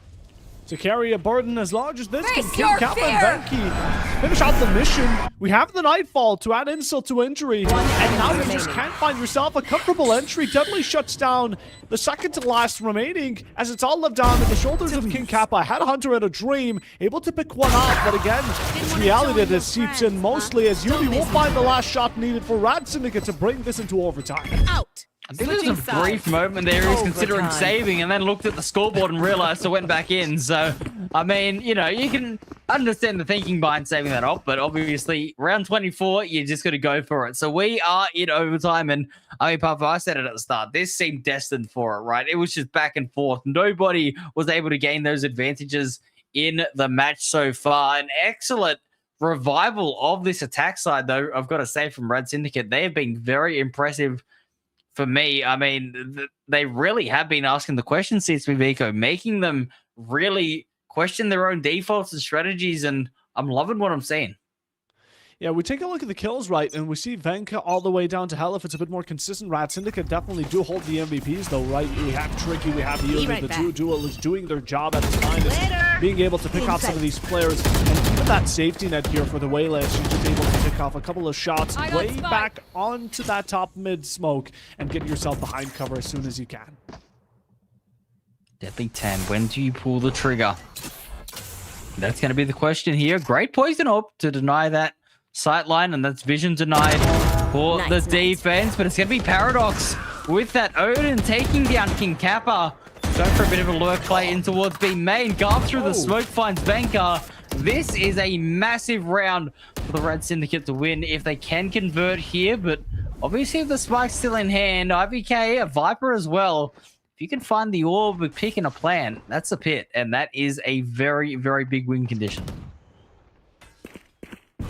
To carry a burden as large as this can kill Kappa and Venki. Finish out the mission. We have the Nightfall to add insult to injury. And now you just can't find yourself a comfortable entry. Deadly shuts down the second to last remaining, as it's all left down at the shoulders of King Kappa. Headhunter had a dream, able to pick one off, but again, it's reality that seeps in mostly, as Yubi will find the last shot needed for RAD Syndicate to bring this into overtime. Out. I think there was a brief moment there he was considering saving, and then looked at the scoreboard and realized it went back in. So, I mean, you can understand the thinking behind saving that up, but obviously round 24, you just got to go for it. So we are in overtime, and I mean, Papa, I said it at the start. This seemed destined for it, right? It was just back and forth. Nobody was able to gain those advantages in the match so far. An excellent revival of this attack side, though, I've got to say, from RAD Syndicate. They have been very impressive for me. I mean, they really have been asking the questions, ItsMeViko, making them really question their own defaults and strategies, and I'm loving what I'm seeing. Yeah, we take a look at the kills, right, and we see Venka all the way down to hell. If it's a bit more consistent, RAD Syndicate definitely do hold the MVPs, though, right? We have Tricky, we have Yuri, the two duelists doing their job at the finest, being able to pick off some of these players, and even that safety net here for the Waylays, she's just able to pick off a couple of shots way back onto that top mid smoke and get yourself behind cover as soon as you can. Deadly 10, when do you pull the trigger? That's going to be the question here. Great poison up to deny that sightline, and that's vision denied for the defense, but it's going to be Paradox with that Odin taking down King Kappa. Going for a bit of a lurk play in towards B main. Garth through the smoke finds Venka. This is a massive round for the RAD Syndicate to win if they can convert here, but obviously if the spike's still in hand, IVK, a Viper as well. If you can find the orb with pick and a plan, that's a pit, and that is a very, very big win condition.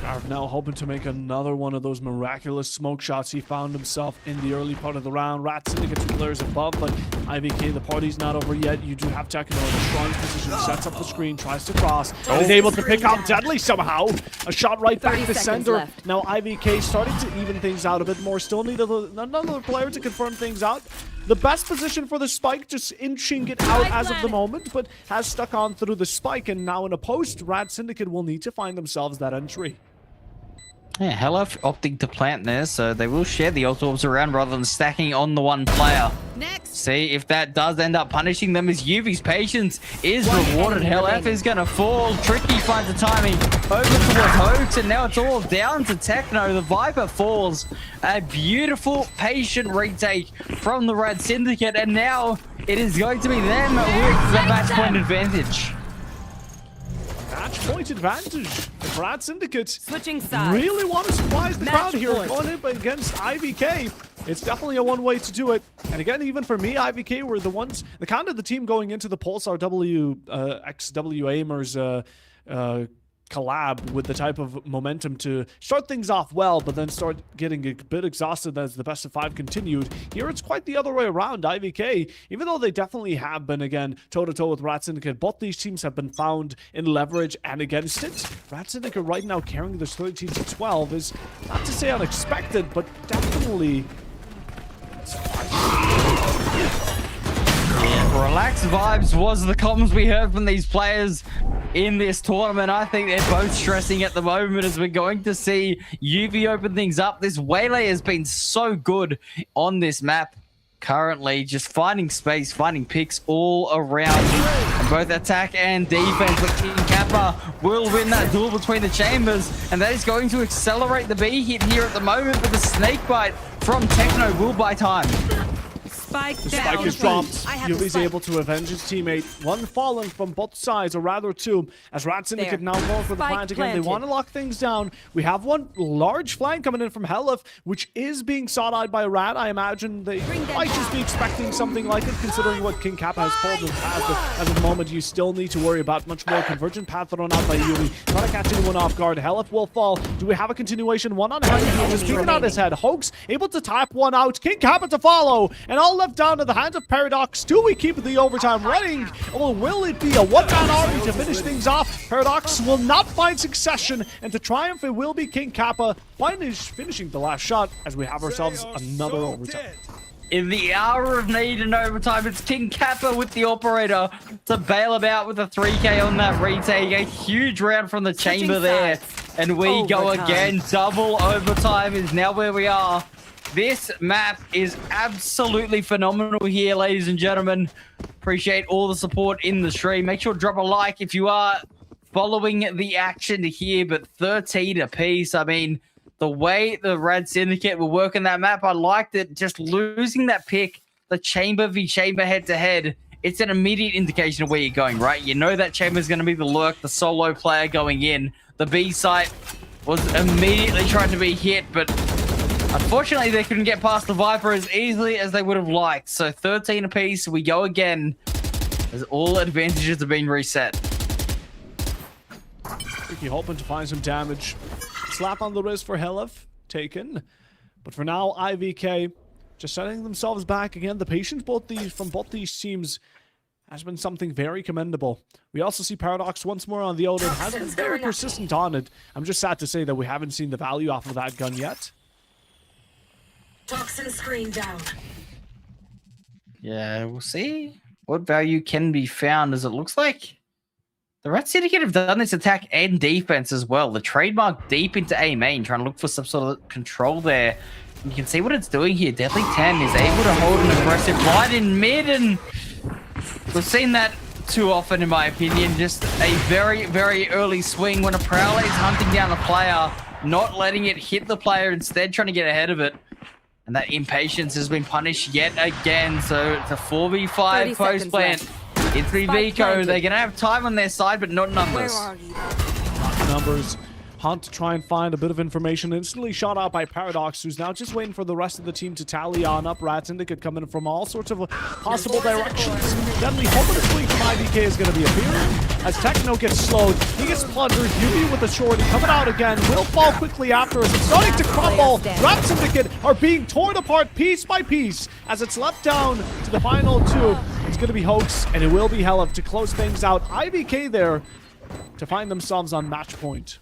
Garv now hoping to make another one of those miraculous smoke shots. He found himself in the early part of the round. RAD Syndicate's players above, but IVK, the party's not over yet. You do have Tekno in a strong position, sets up the screen, tries to cross, is able to pick out Deadly somehow. A shot right back to center. Left. Now IVK starting to even things out a bit more. Still need another player to confirm things out. The best position for the spike, just inching it out as of the moment, but has stuck on through the spike, and now in a post, RAD Syndicate will need to find themselves that entry. Yeah, Hello opting to plant there, so they will share the ult orbs around rather than stacking on the one player. Next. See if that does end up punishing them, as Yuvi's patience is rewarded. Helef is going to fall. Tricky finds the timing over towards Hoax, and now it's all down to Tekno. The Viper falls. A beautiful, patient retake from the RAD Syndicate, and now it is going to be them with the match point advantage. Match point advantage. The RAD Syndicate Switching sides. really want to surprise the crowd here. Going up against IVK. It's definitely a one way to do it. And again, even for me, IVK were the kind of the team going into the Pulsar XW Aimers collab with the type of momentum to start things off well, but then start getting a bit exhausted as the best of 5 continued. Here it's quite the other way around. IVK, even though they definitely have been, again, toe-to-toe with RAD Syndicate, both these teams have been found in leverage and against it. RAD Syndicate right now carrying this 13-12 is, not to say unexpected, but definitely... Relaxed vibes was the comms we heard from these players in this tournament. I think they're both stressing at the moment as we're going to see UV open things up. This Waylay has been so good on this map currently, just finding space, finding picks all around both attack and defense. But King Kappa will win that duel between the chambers, and that is going to accelerate the B hit here at the moment, but the snake bite from Tekno will buy time. The spike is dropped. Yuvi's able to avenge his teammate. One fallen from both sides, or rather two, as RAD Syndicate now going for the plant again. They want to lock things down. We have one large flank coming in from Helif, which is being sought out by RAD. I imagine they might just be expecting something like it, considering what King Kappa has pulled in the past. But as of the moment, you still need to worry about much more convergent path thrown out by Yuvi. Trying to catch anyone off guard. Helif will fall. Do we have a continuation? One on Helif, just peeking out his head. Hoax able to tap one out. King Kappa to follow, and all left down to the hands of Paradox. Do we keep the overtime running, or will it be a one-man army to finish things off? Paradox will not find succession, and to triumph it will be King Kappa finishing the last shot as we have ourselves another overtime. In the hour of need in overtime, it's King Kappa with the operator to bail him out with a 3K on that retake. A huge round from the chamber there, and we go again. Double overtime is now where we are. This map is absolutely phenomenal here, ladies and gentlemen. Appreciate all the support in the stream. Make sure to drop a like if you are following the action here, but 13 apiece. I mean, the way the RAD Syndicate were working that map, I liked it. Just losing that pick, the chamber v chamber head-to-head, it's an immediate indication of where you're going, right? You know that chamber's going to be the lurk, the solo player going in. The B site was immediately trying to be hit, but unfortunately they couldn't get past the Viper as easily as they would have liked. So 13 apiece, we go again as all advantages have been reset. Tricky hoping to find some damage. Slap on the wrist for Helif, taken. But for now, IVK just setting themselves back again. The patience from both these teams has been something very commendable. We also see Paradox once more on the Odin. Has been very persistent on it. I'm just sad to say that we haven't seen the value off of that gun yet. Toxin screen down. Yeah, we'll see what value can be found, as it looks like the RAD Syndicate have done this attack and defense as well. The trademark deep into A main, trying to look for some sort of control there. And you can see what it's doing here. Deadly 10 is able to hold an aggressive line in mid, and we've seen that too often, in my opinion. Just a very, very early swing when a Prowler is hunting down a player, not letting it hit the player, instead trying to get ahead of it. And that impatience has been punished yet again. So it's a 4v5 post plant. ItsMeViko, they're going to have time on their side, but not numbers. Not numbers. Hunt to try and find a bit of information. Instantly shot out by Paradox, who's now just waiting for the rest of the team to tally on up. RAD Syndicate coming from all sorts of possible directions. Deadly hoping the fleet from IVK is going to be appearing. As Techno gets slowed, he gets plundered. Yubi with the shorty coming out again. Will fall quickly after us. It's starting to crumble. RAD Syndicate are being torn apart piece by piece as it's left down to the final two. It's going to be Hoax, and it will be Helif to close things out. IVK there to find themselves on match point.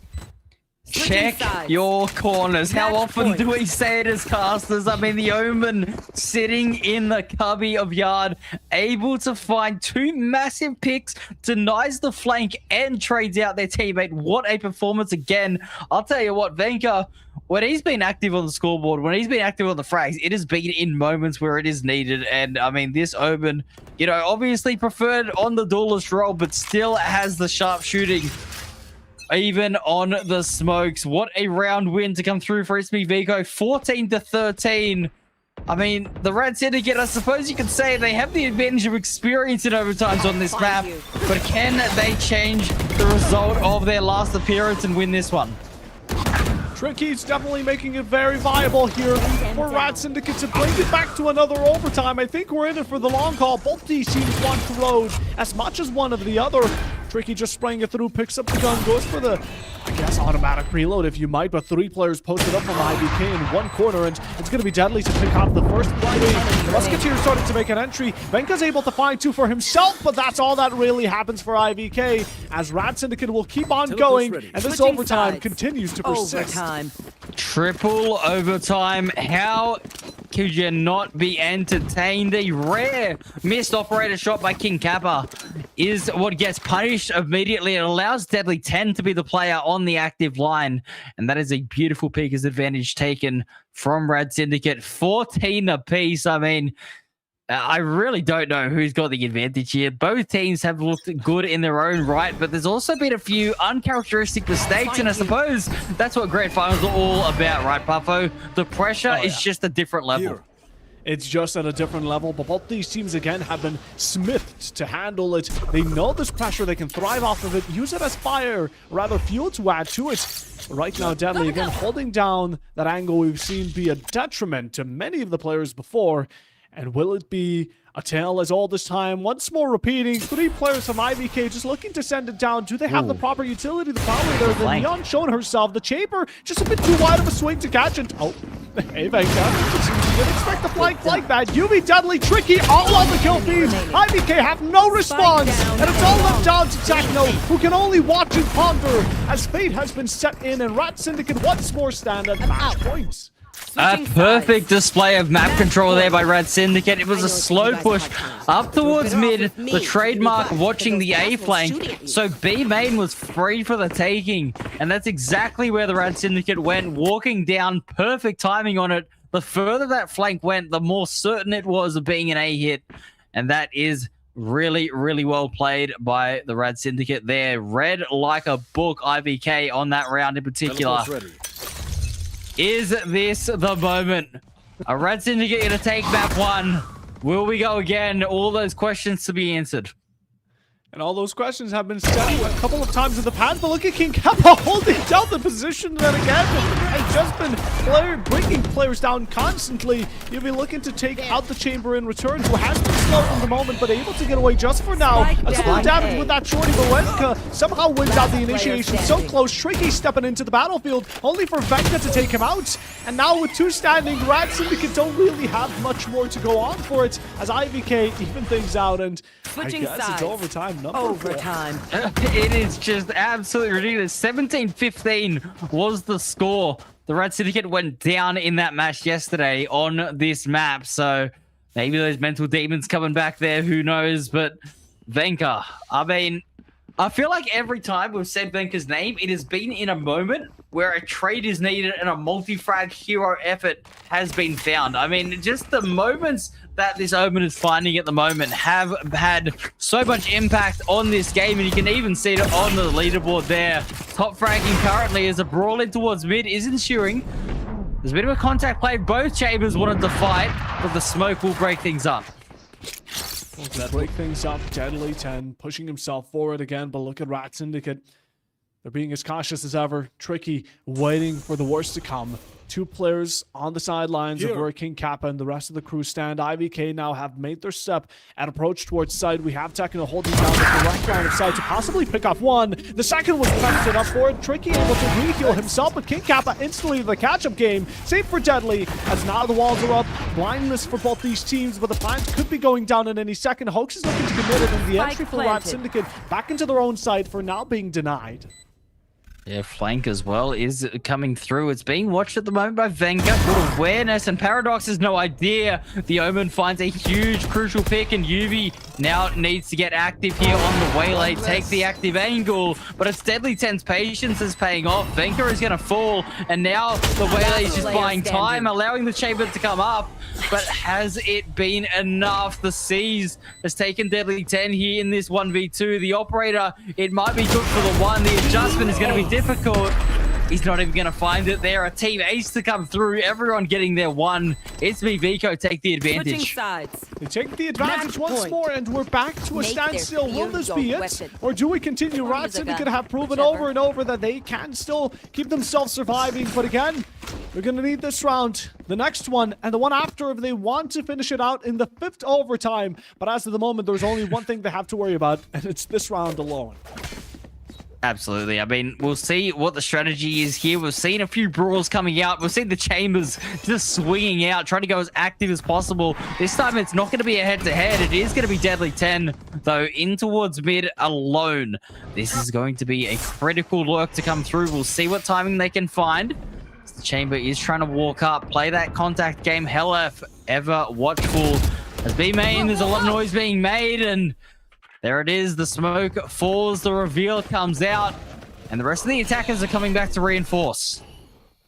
Check your corners. How often do we say it as casters? I mean, the Omen sitting in the cubby of Yard, able to find two massive picks, denies the flank and trades out their teammate. What a performance again. I'll tell you what, Venka, when he's been active on the scoreboard, when he's been active on the frags, it has been in moments where it is needed. And I mean, this Omen, you know, obviously preferred on the duelist role, but still has the sharp shooting. Even on the smokes. What a round win to come through for ItsMeViko. 14-13. I mean, the RAD Syndicate, I suppose you could say they have the advantage of experience in overtimes on this map, but can they change the result of their last appearance and win this one? Tricky's definitely making it very viable here for RAD Syndicate to bring it back to another overtime. I think we're in it for the long haul. Both these teams want Corrode as much as one of the other. Tricky just spraying it through, picks up the gun, goes for the, I guess, automatic reload if you might, but three players posted up from IVK in one corner, and it's going to be Deadly to pick off the first play. The Musketeer starting to make an entry. Venka's able to find two for himself, but that's all that really happens for IVK, as RAD Syndicate will keep on going, and this overtime continues to persist. Triple overtime. How could you not be entertained? A rare missed operator shot by King Kappa is what gets punished immediately. It allows Deadly 10 to be the player on the active line, and that is a beautiful Peekers advantage taken from RAD Syndicate. 14 apiece. I mean, I really don't know who's got the advantage here. Both teams have looked good in their own right, but there's also been a few uncharacteristic mistakes, and I suppose that's what Grand Finals are all about, right, Puffo? The pressure is just a different level. It's just at a different level, but both these teams, again, have been smithed to handle it. They know this pressure, they can thrive off of it, use it as fire, rather fuel to add to it. Right now, Deadly, again, holding down that angle we've seen be a detriment to many of the players before. And will it be a tale as all this time? Once more repeating, three players from IVK just looking to send it down. Do they have the proper utility? The power there. The Neon showing herself. The Chamber just a bit too wide of a swing to catch it. Oh, hey, Venka. Didn't expect the flank like that. Yubi, Deadly, Tricky, all on the kill feeds. IVK have no response. And it's all left down to Techno, who can only watch and ponder as fate has been set in and RAD Syndicate once more stand at match points. A perfect display of map control there by RAD Syndicate. It was a slow push up towards mid, the trademark watching the A flank, so B main was free for the taking, and that's exactly where the RAD Syndicate went, walking down, perfect timing on it. The further that flank went, the more certain it was of being an A hit, and that is really, really well played by the RAD Syndicate there. Read like a book, IVK, on that round in particular. Is this the moment? A RAD Syndicate going to take map one. Will we go again? All those questions to be answered. And all those questions have been studied a couple of times in the past, but look at King Kappa holding down the position then again. Has just been bringing players down constantly. You'll be looking to take out the chamber in return, who has been slow from the moment, but able to get away just for now. A couple of damage with that shorty, but Wenka somehow wins out the initiation. So close, Tricky stepping into the battlefield, only for Venka to take him out. And now with 2 standing, RAD Syndicate don't really have much more to go on for it, as IVK even things out, and Switching I guess sides. it's overtime. Overtime. It is just absolutely ridiculous. 17-15 was the score. The RAD Syndicate went down in that match yesterday on this map, so maybe those mental demons coming back there, who knows? But Venka, I mean, I feel like every time we've said Venka's name, it has been in a moment where a trade is needed and a multi-frag hero effort has been found. I mean, just the moments that this Omen is finding at the moment have had so much impact on this game, and you can even see it on the leaderboard there. Top fragging currently as a brawl in towards mid is ensuing. There's a bit of a contact play. Both chambers wanted to fight, but the smoke will break things up. Break things up. Deadly 10 pushing himself forward again, but look at RAD Syndicate. They're being as cautious as ever. Tricky waiting for the worst to come. 2 players on the sidelines of where King Kappa and the rest of the crew stand. IVK now have made their step and approach towards side. We have Tekno holding down the direct line of sight to possibly pick off one. The second was busted up for it. Tricky able to re-heal himself, but King Kappa instantly the catch-up game. Save for Deadly, as now the walls are up. Blindness for both these teams, but the plans could be going down in any second. Hoax is looking to commit it, and the entry for RAD Syndicate back into their own side for now being denied. Yeah, flank as well is coming through. It's being watched at the moment by Venka. Good awareness, and Paradox has no idea. The Omen finds a huge crucial pick, and Yuvi now needs to get active here on the waylay, take the active angle, but it's Deadly 10's patience is paying off. Venka is going to fall, and now the waylay is just buying time, allowing the chamber to come up, but has it been enough? The Seas has taken Deadly 10 here in this 1v2. The operator, it might be good for the one. The adjustment is going to be difficult. He's not even going to find it there. A team ace to come through. Everyone getting their one. ItsMeViko take the advantage. Switching sides. They take the advantage once more, and we're back to a standstill. Will this be it? Or do we continue? RAD Syndicate have proven over and over that they can still keep themselves surviving. But again, they're going to need this round, the next one, and the one after if they want to finish it out in the 5th overtime. But as of the moment, there's only one thing they have to worry about, and it's this round alone. Absolutely. I mean, we'll see what the strategy is here. We've seen a few brawls coming out. We've seen the chambers just swinging out, trying to go as active as possible. This time, it's not going to be a head-to-head. It is going to be Deadly 10, though, in towards mid alone. This is going to be a critical lurk to come through. We'll see what timing they can find. The chamber is trying to walk up, play that contact game. Hellef, ever watchful. As B-main, there's a lot of noise being made, and there it is. The smoke falls, the reveal comes out, and the rest of the attackers are coming back to reinforce.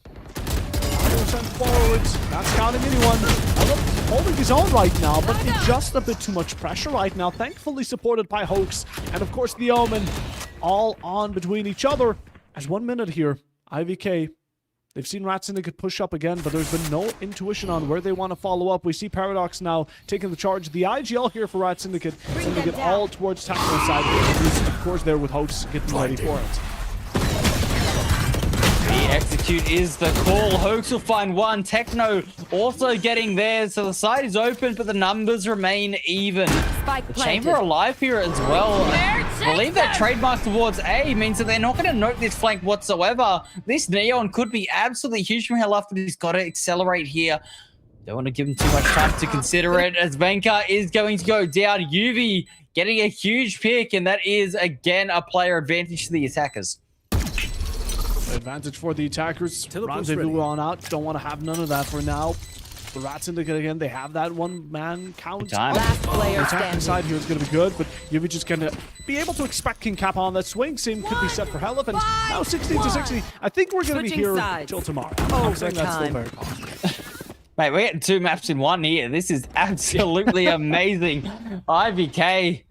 100% forwards, not counting anyone. Holding his own right now, but it's just a bit too much pressure right now. Thankfully supported by Hoax, and of course the Omen, all on between each other. As 1 minute here, IVK, they've seen RAD Syndicate push up again, but there's been no intuition on where they want to follow up. We see Paradox now taking the charge. The IGL here for RAD Syndicate. Syndicate all towards Techno's side. He's, of course, there with Hoax getting ready for it. The execute is the call. Hoax will find one. Techno also getting there. So the side is open, but the numbers remain even. The chamber alive here as well. I believe that trademark towards A means that they're not going to note this flank whatsoever. This Neon could be absolutely huge from Hellef, but he's got to accelerate here. Don't want to give him too much time to consider it, as Venka is going to go down. Yuvi getting a huge pick, and that is, again, a player advantage to the attackers. Advantage for the attackers. Rendezvous on out. Don't want to have none of that for now. The RAD Syndicate again, they have that one-man count. Last player the attacking standing. side here is going to be good, but you're just going to be able to expect King Kappa on that swing. Same could be set for Hellef, and now 16-60. I think we're going to be here until tomorrow. I'm saying that's still very possible. Mate, we're getting 2 maps in one here. This is absolutely amazing. IVK,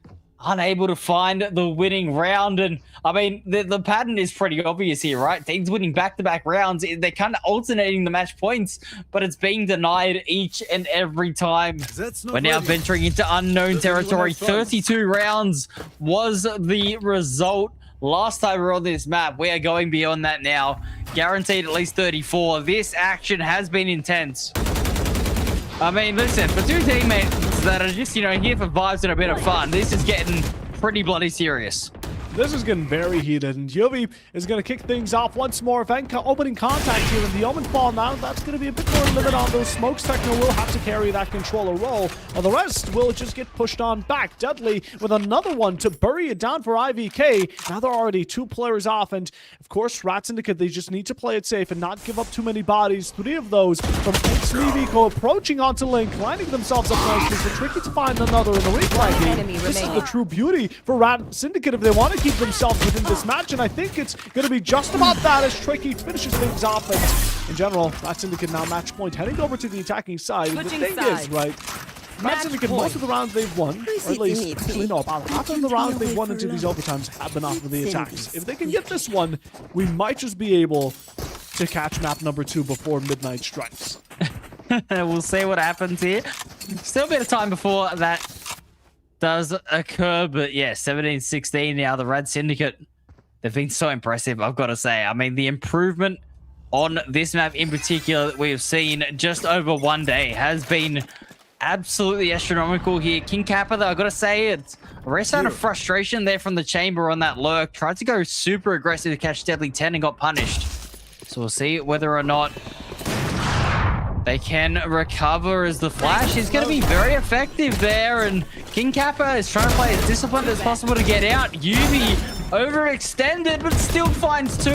unable to find the winning round. And I mean, the pattern is pretty obvious here, right? Teams winning back-to-back rounds. They're kind of alternating the match points, but it's being denied each and every time. We're now venturing into unknown territory. 32 rounds was the result last time we were on this map. We are going beyond that now. Guaranteed at least 34. This action has been intense. I mean, listen, for two teammates that are just, here for vibes and a bit of fun, this is getting pretty bloody serious. This is getting very heated, and Yuvi is going to kick things off once more. Venka opening contact here in the Omen Fall now. That's going to be a bit more limit on those smokes. Techno will have to carry that controller role, while the rest will just get pushed on back. Deadly with another one to bury it down for IVK. Now they're already 2 players off, and of course, RAD Syndicate, they just need to play it safe and not give up too many bodies. 3 of those from ItsMeViko approaching onto Link, lining themselves up nicely. So tricky to find another in the replay game. This is the true beauty for RAD Syndicate if they want to keep themselves within this match, and I think it's going to be just about that as Tricky finishes things off. And in general, RAD Syndicate now match point heading over to the attacking side. The thing is, right, RAD Syndicate, most of the rounds they've won, or at least, actually no, about half of the rounds they've won into these overtimes have been off of the attacks. If they can get this one, we might just be able to catch map number 2 before midnight strikes. We'll see what happens here. Still a bit of time before that does occur, but yeah, 17-16 now. The RAD Syndicate, they've been so impressive, I've got to say. I mean, the improvement on this map in particular that we have seen just over one day has been absolutely astronomical here. King Kappa, though, I've got to say, it's a rare sign of frustration there from the chamber on that lurk. Tried to go super aggressive to catch Deadly 10 and got punished. So we'll see whether or not they can recover, as the flash is going to be very effective there, and King Kappa is trying to play as disciplined as possible to get out. Yubi overextended, but still finds 2.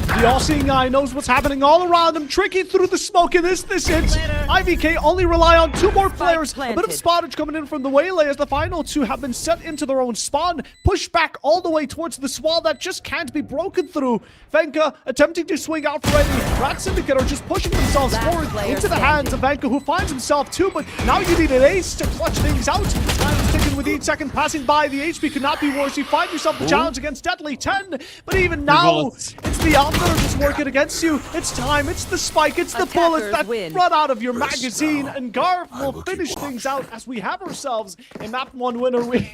The all-seeing eye knows what's happening all around him. Tricky through the smoke, and this hits. IVK only rely on 2 more players. A bit of spottage coming in from the Waylay as the final 2 have been set into their own spawn. Pushed back all the way towards the wall that just can't be broken through. Venka attempting to swing out for any. RAD Syndicate are just pushing themselves forward into the hands of Venka, who finds himself 2, but now you need an ace to clutch things out. Time is ticking with each second passing by. The HP could not be worse. You find yourself the challenge against Deadly 10, but even now, it's the opposite. Just working against you. It's time. It's the spike. It's the bullets that run out of your magazine. And Garth will finish things out as we have ourselves a map 1 winner. We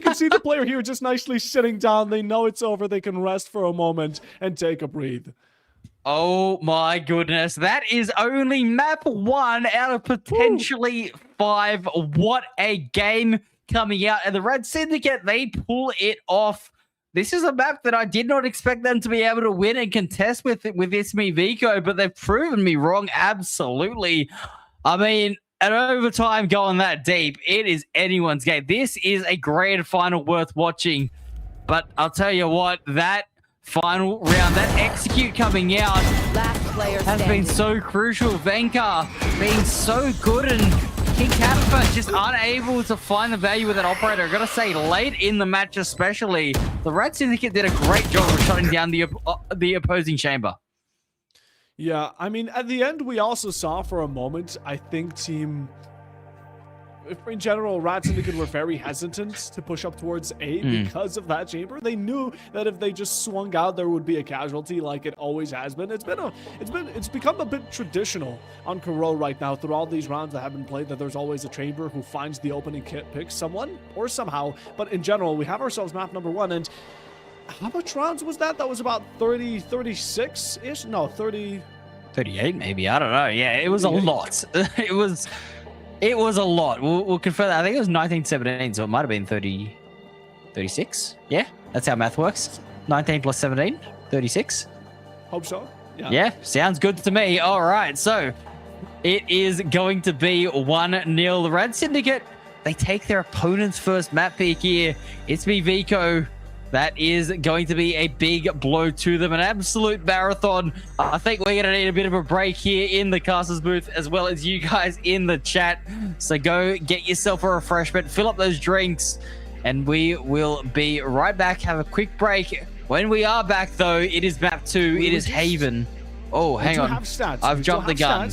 can see the player here just nicely sitting down. They know it's over. They can rest for a moment and take a breathe. Oh my goodness. That is only map 1 out of potentially 5. What a game coming out. And the RAD Syndicate, they pull it off. This is a map that I did not expect them to be able to win and contest with ItsMeViko, but they've proven me wrong, absolutely. I mean, an overtime going that deep, it is anyone's game. This is a grand final worth watching, but I'll tell you what, that final round, that execute coming out has been so crucial. Venka being so good, and King Kappa just unable to find the value with that operator. I've got to say, late in the match especially, the RAD Syndicate did a great job of shutting down the opposing chamber. Yeah, I mean, at the end, we also saw for a moment, I think in general, RAD Syndicate were very hesitant to push up towards A because of that chamber. They knew that if they just swung out, there would be a casualty, like it always has been. It's become a bit traditional on Corrode right now through all these rounds that have been played, that there's always a chamber who finds the opening kit, picks someone or somehow. But in general, we have ourselves map number 1, and how much rounds was that? That was about 30, 36-ish? No, 30... 38 maybe, I don't know. Yeah, it was a lot. It was a lot. We'll confirm that. I think it was 1917, so it might have been 36. Yeah, that's how math works. 19 plus 17, 36. Hope so. Yeah, sounds good to me. All right, so it is going to be 1-0. The RAD Syndicate, they take their opponent's first map pick here. ItsMeViko. That is going to be a big blow to them, an absolute marathon. I think we're going to need a bit of a break here in the casters booth, as well as you guys in the chat. So go get yourself a refreshment, fill up those drinks, and we will be right back. Have a quick break. When we are back, though, it is map 2. It is Haven. Oh, hang on. I've jumped the gun.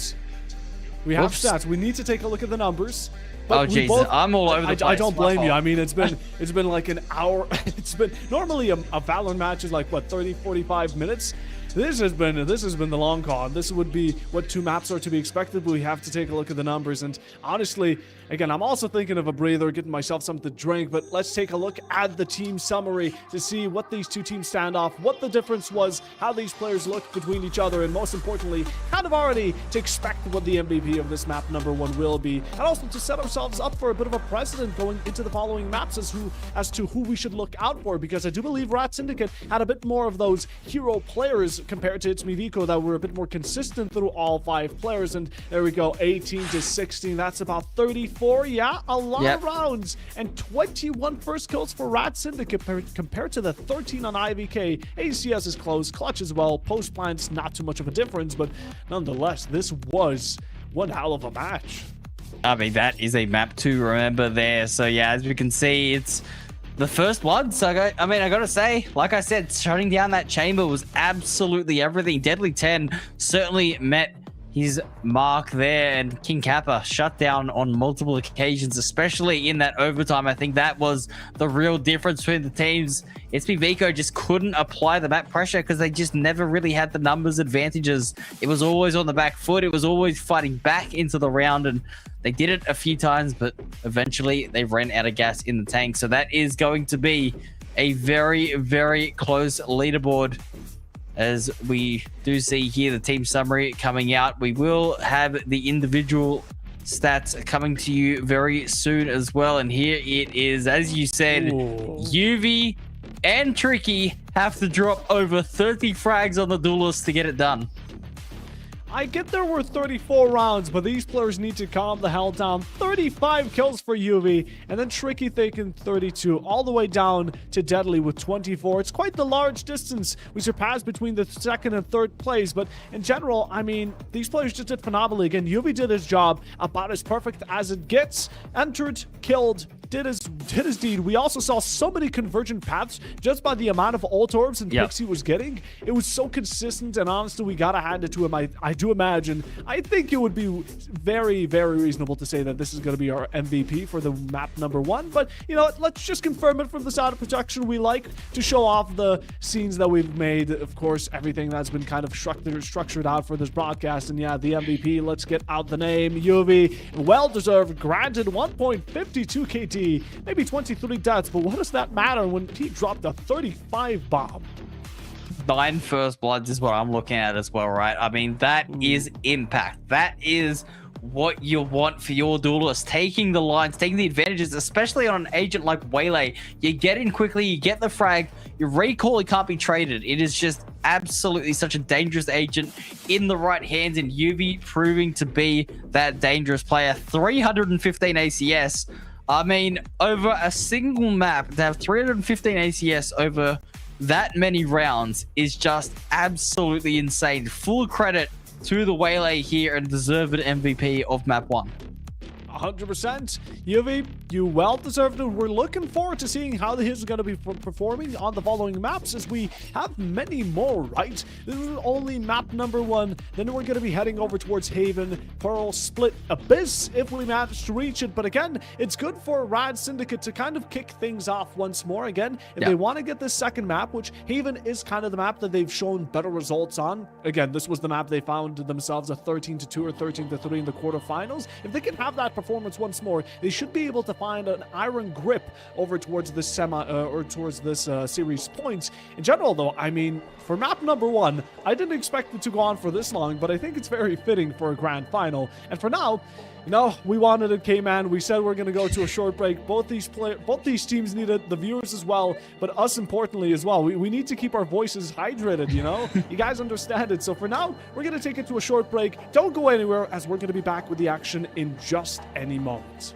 We have stats. We need to take a look at the numbers. But Oh we Jesus, both- I'm all over the place. I don't My blame you. fault. I mean, it's been like an hour. It's been normally a Valorant match is like what 30, 45 minutes. This has been the long con. This would be what 2 maps are to be expected, but we have to take a look at the numbers. And honestly, again, I'm also thinking of a breather, getting myself something to drink. But let's take a look at the team summary to see what these 2 teams stand off, what the difference was, how these players look between each other, and most importantly, kind of already to expect what the MVP of this map number 1 will be, and also to set ourselves up for a bit of a precedent going into the following maps as to who we should look out for, because I do believe RAD Syndicate had a bit more of those hero players compared to ItsMeViko that were a bit more consistent through all 5 players. And there we go, 18 to 16. That's about 34. Yeah, a lot of rounds, and 21 first kills for RAD Syndicate compared to the 13 on IVK. ACS is close, clutch as well. Post plants, not too much of a difference, but nonetheless, this was one hell of a match. I mean, that is a map to remember there. So yeah, as we can see, it's the first blood. So I gotta say, like I said, shutting down that chamber was absolutely everything. Deadly 10 certainly met his mark there, and King Kappa shut down on multiple occasions, especially in that overtime. I think that was the real difference between the teams. ItsMeViko just couldn't apply the back pressure because they just never really had the numbers advantages. It was always on the back foot. It was always fighting back into the round, and they did it a few times, but eventually they ran out of gas in the tank. So that is going to be a very, very close leaderboard. As we do see here, the team summary coming out. We will have the individual stats coming to you very soon as well. And here it is. As you said, UV and Tricky have to drop over 30 frags on the duelists to get it done. I get there were 34 rounds, but these players need to calm the hell down. 35 kills for UV, and then Tricky taking 32, all the way down to Deadly with 24. It's quite the large distance we surpassed between the second and third place, but in general, I mean, these players just did phenomenally. Again, UV did his job about as perfect as it gets. Entered, killed, did his deed. We also saw so many convergent paths just by the amount of ult orbs and picks he was getting. It was so consistent, and honestly, we gotta hand it to him. I do imagine, I think it would be very, very reasonable to say that this is going to be our MVP for the map number 1. But you know what, let's just confirm it from the side of production. We like to show off the scenes that we've made, of course, everything that's been kind of structured out for this broadcast. And yeah, the MVP, let's get out the name, UV. Well deserved, granted 1.52 KT, maybe 23 deaths, but what does that matter when he dropped a 35 bomb? 9 first bloods is what I'm looking at as well, right? I mean, that is impact. That is what you want for your duelist. Taking the lines, taking the advantages, especially on an agent like Waylay. You get in quickly, you get the frag, your recall, it can't be traded. It is just absolutely such a dangerous agent in the right hands, and UV proving to be that dangerous player. 315 ACS. I mean, over a single map, to have 315 ACS over that many rounds is just absolutely insane. Full credit to the Waylay here and deserved MVP of map 1. 100%. UV, you well deserved it. We're looking forward to seeing how he is going to be performing on the following maps, as we have many more, right? This is only map number 1. Then we're going to be heading over towards Haven, Pearl, Split, Abyss, if we manage to reach it. But again, it's good for RAD Syndicate to kind of kick things off once more. Again, if they want to get this second map, which Haven is kind of the map that they've shown better results on. Again, this was the map they found themselves a 13-2 or 13-3 in the quarterfinals. If they can have that performance once more, they should be able to find an iron grip over towards this series points. In general, though, I mean, for map number 1, I didn't expect it to go on for this long, but I think it's very fitting for a grand final. And for now, you know, we wanted it, K-Man. We said we're going to go to a short break. Both these teams needed, the viewers as well, but us importantly as well. We need to keep our voices hydrated, you know? You guys understand it. So for now, we're going to take it to a short break. Don't go anywhere, as we're going to be back with the action in just any moment.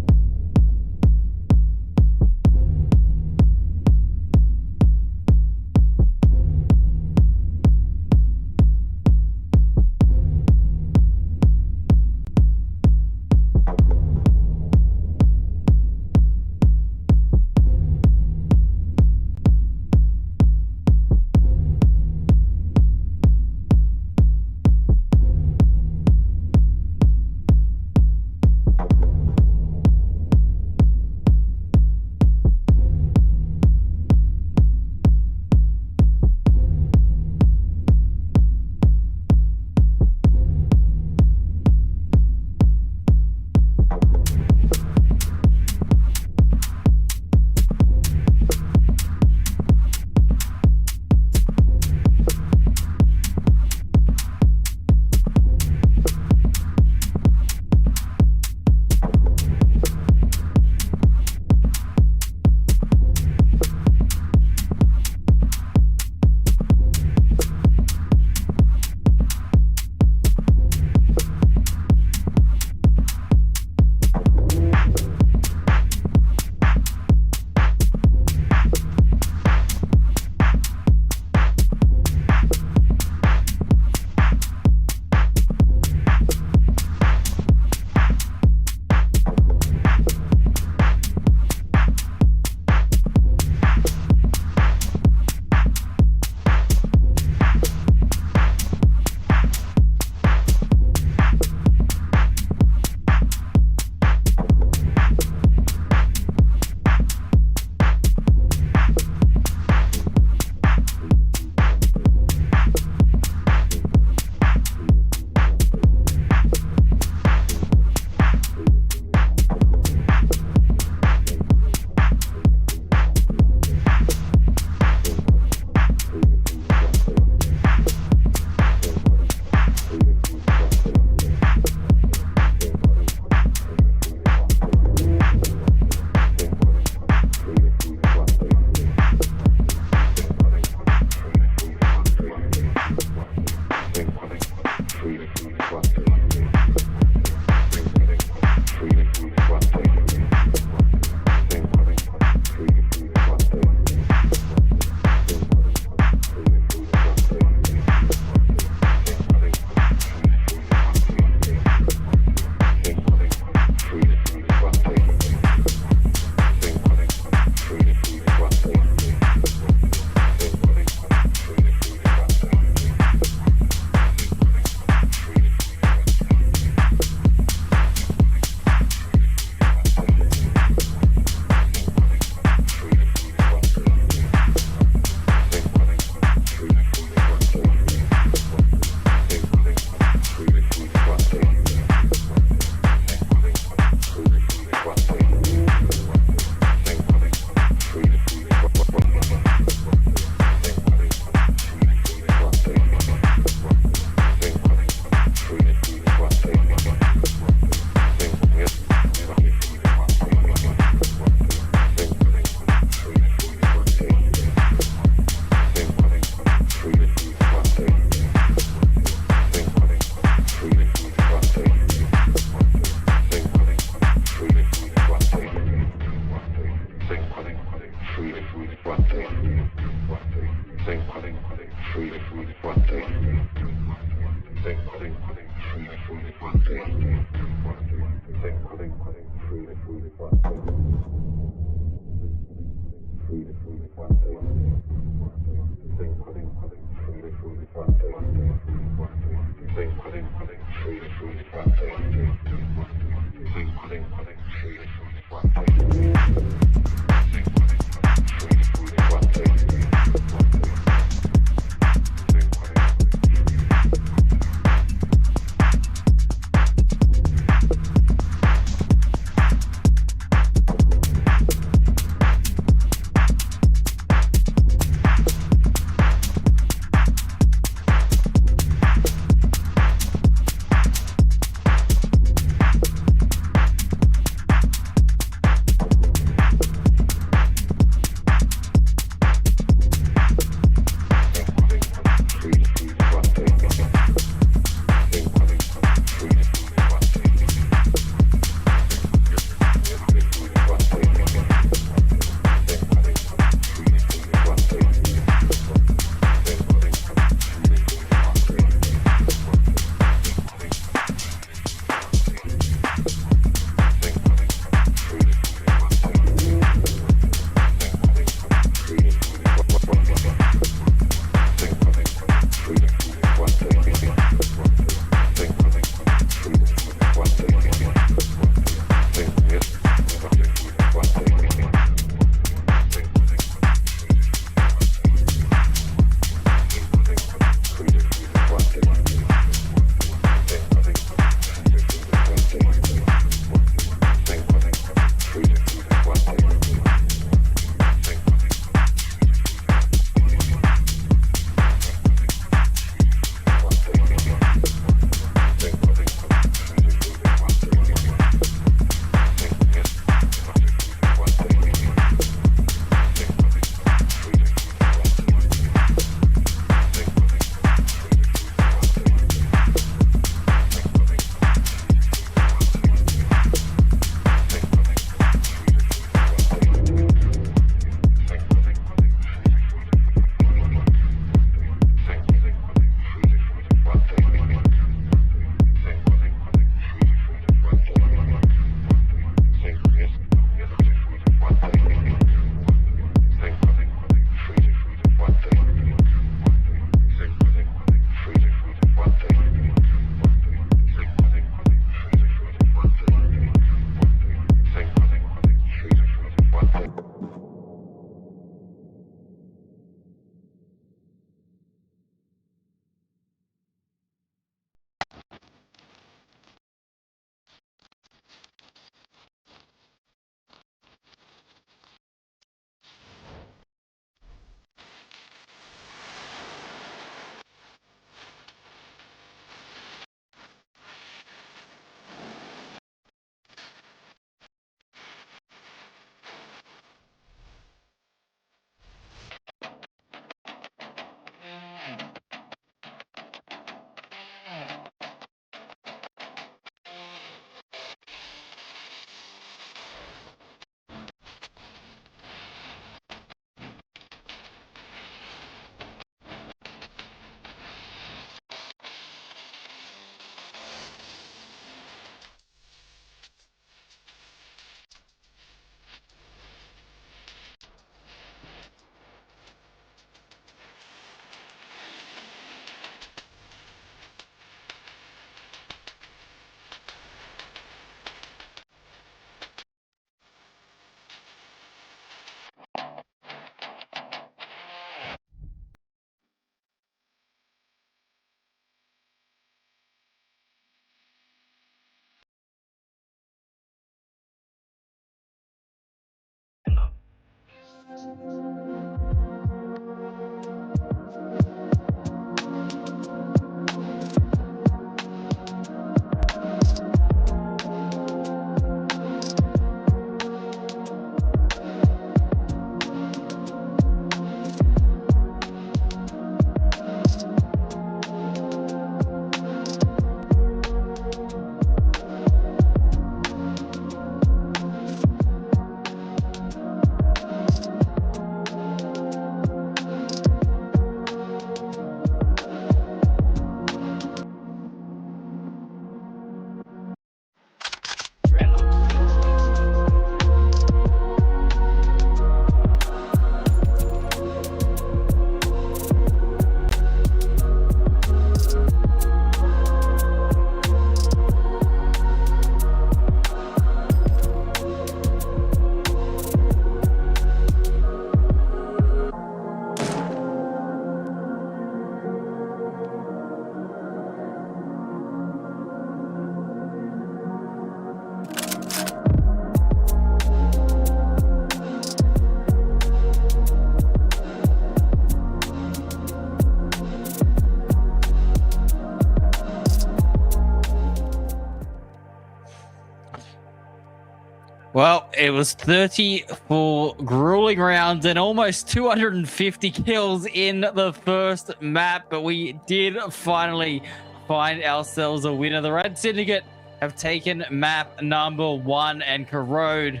Well, it was 34 grueling rounds and almost 250 kills in the first map, but we did finally find ourselves a winner. The RAD Syndicate have taken map number 1, and Corrode,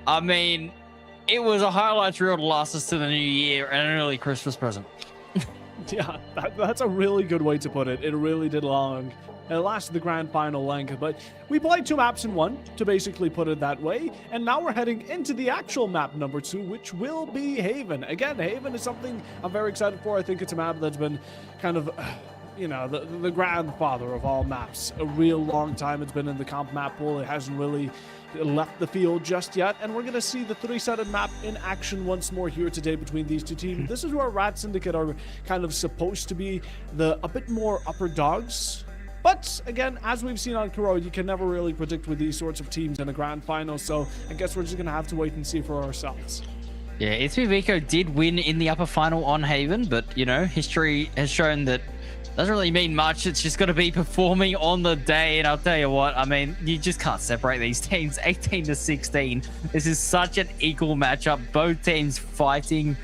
I mean, it was a highlights reel to last us to the new year and an early Christmas present. Yeah, that's a really good way to put it. It really did long. It lasted the grand final length, but we played 2 maps in 1, to basically put it that way, and now we're heading into the actual map number 2, which will be Haven. Again, Haven is something I'm very excited for. I think it's a map that's been kind of, you know, the grandfather of all maps. A real long time it's been in the comp map pool. It hasn't really left the field just yet, and we're going to see the 3-sided map in action once more here today between these 2 teams. This is where RAD Syndicate are kind of supposed to be a bit more upper dogs. But again, as we've seen on Corrode, you can never really predict with these sorts of teams in a grand final, so I guess we're just going to have to wait and see for ourselves. Yeah, ItsMeViko did win in the upper final on Haven, but, you know, history has shown that doesn't really mean much. It's just got to be performing on the day, and I'll tell you what, I mean, you just can't separate these teams. 18-16. This is such an equal matchup. Both teams fighting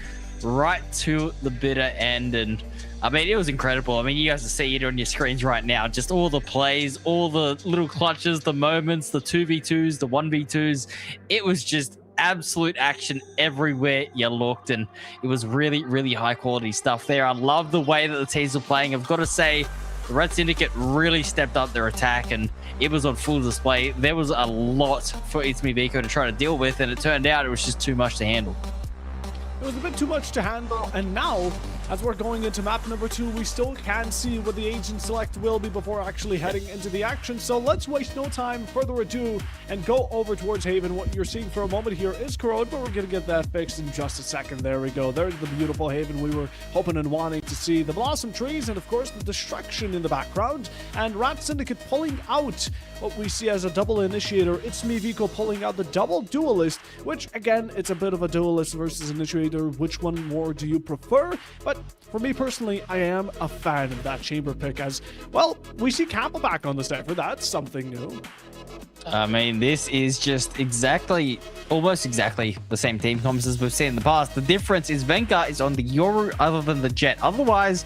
right to the bitter end, and I mean, it was incredible. I mean, you guys can see it on your screens right now. Just all the plays, all the little clutches, the moments, the 2v2s, the 1v2s. It was just absolute action everywhere you looked, and it was really, really high quality stuff there. I love the way that the teams were playing. I've got to say, the RAD Syndicate really stepped up their attack, and it was on full display. There was a lot for ItsMeViko to try to deal with, and it turned out it was just too much to handle. It was a bit too much to handle, and now, as we're going into map number 2, we still can't see what the agent select will be before actually heading into the action. So let's waste no time, further ado, and go over towards Haven. What you're seeing for a moment here is Corrode, but we're going to get that fixed in just a second. There we go. There's the beautiful Haven we were hoping and wanting to see. The blossom trees and, of course, the destruction in the background. And RAD Syndicate pulling out what we see as a double initiator. ItsMeViko pulling out the double duelist, which, again, it's a bit of a duelist versus initiator. Which one more do you prefer? But for me personally, I am a fan of that chamber pick, as well, we see Kappa back on the Stanford. That's something new. I mean, this is just almost exactly the same team comps as we've seen in the past. The difference is Venka is on the Yoru other than the Jet. Otherwise,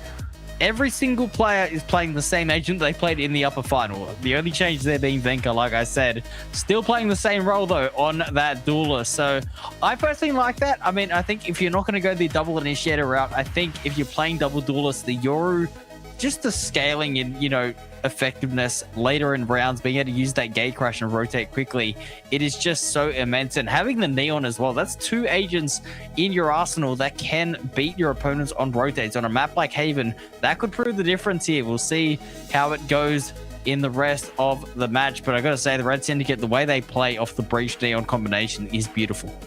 every single player is playing the same agent they played in the upper final. The only change there being Venka, like I said. Still playing the same role, though, on that duelist. So I personally like that. I mean, I think if you're not going to go the double initiator route, I think if you're playing double duelist, the Yoru, just the scaling and, you know, effectiveness later in rounds, being able to use that gate crash and rotate quickly, it is just so immense. And having the Neon as well, that's 2 agents in your arsenal that can beat your opponents on rotates. On a map like Haven, that could prove the difference here. We'll see how it goes in the rest of the match, but I gotta say, the RAD Syndicate, the way they play off the Breach Neon combination is beautiful.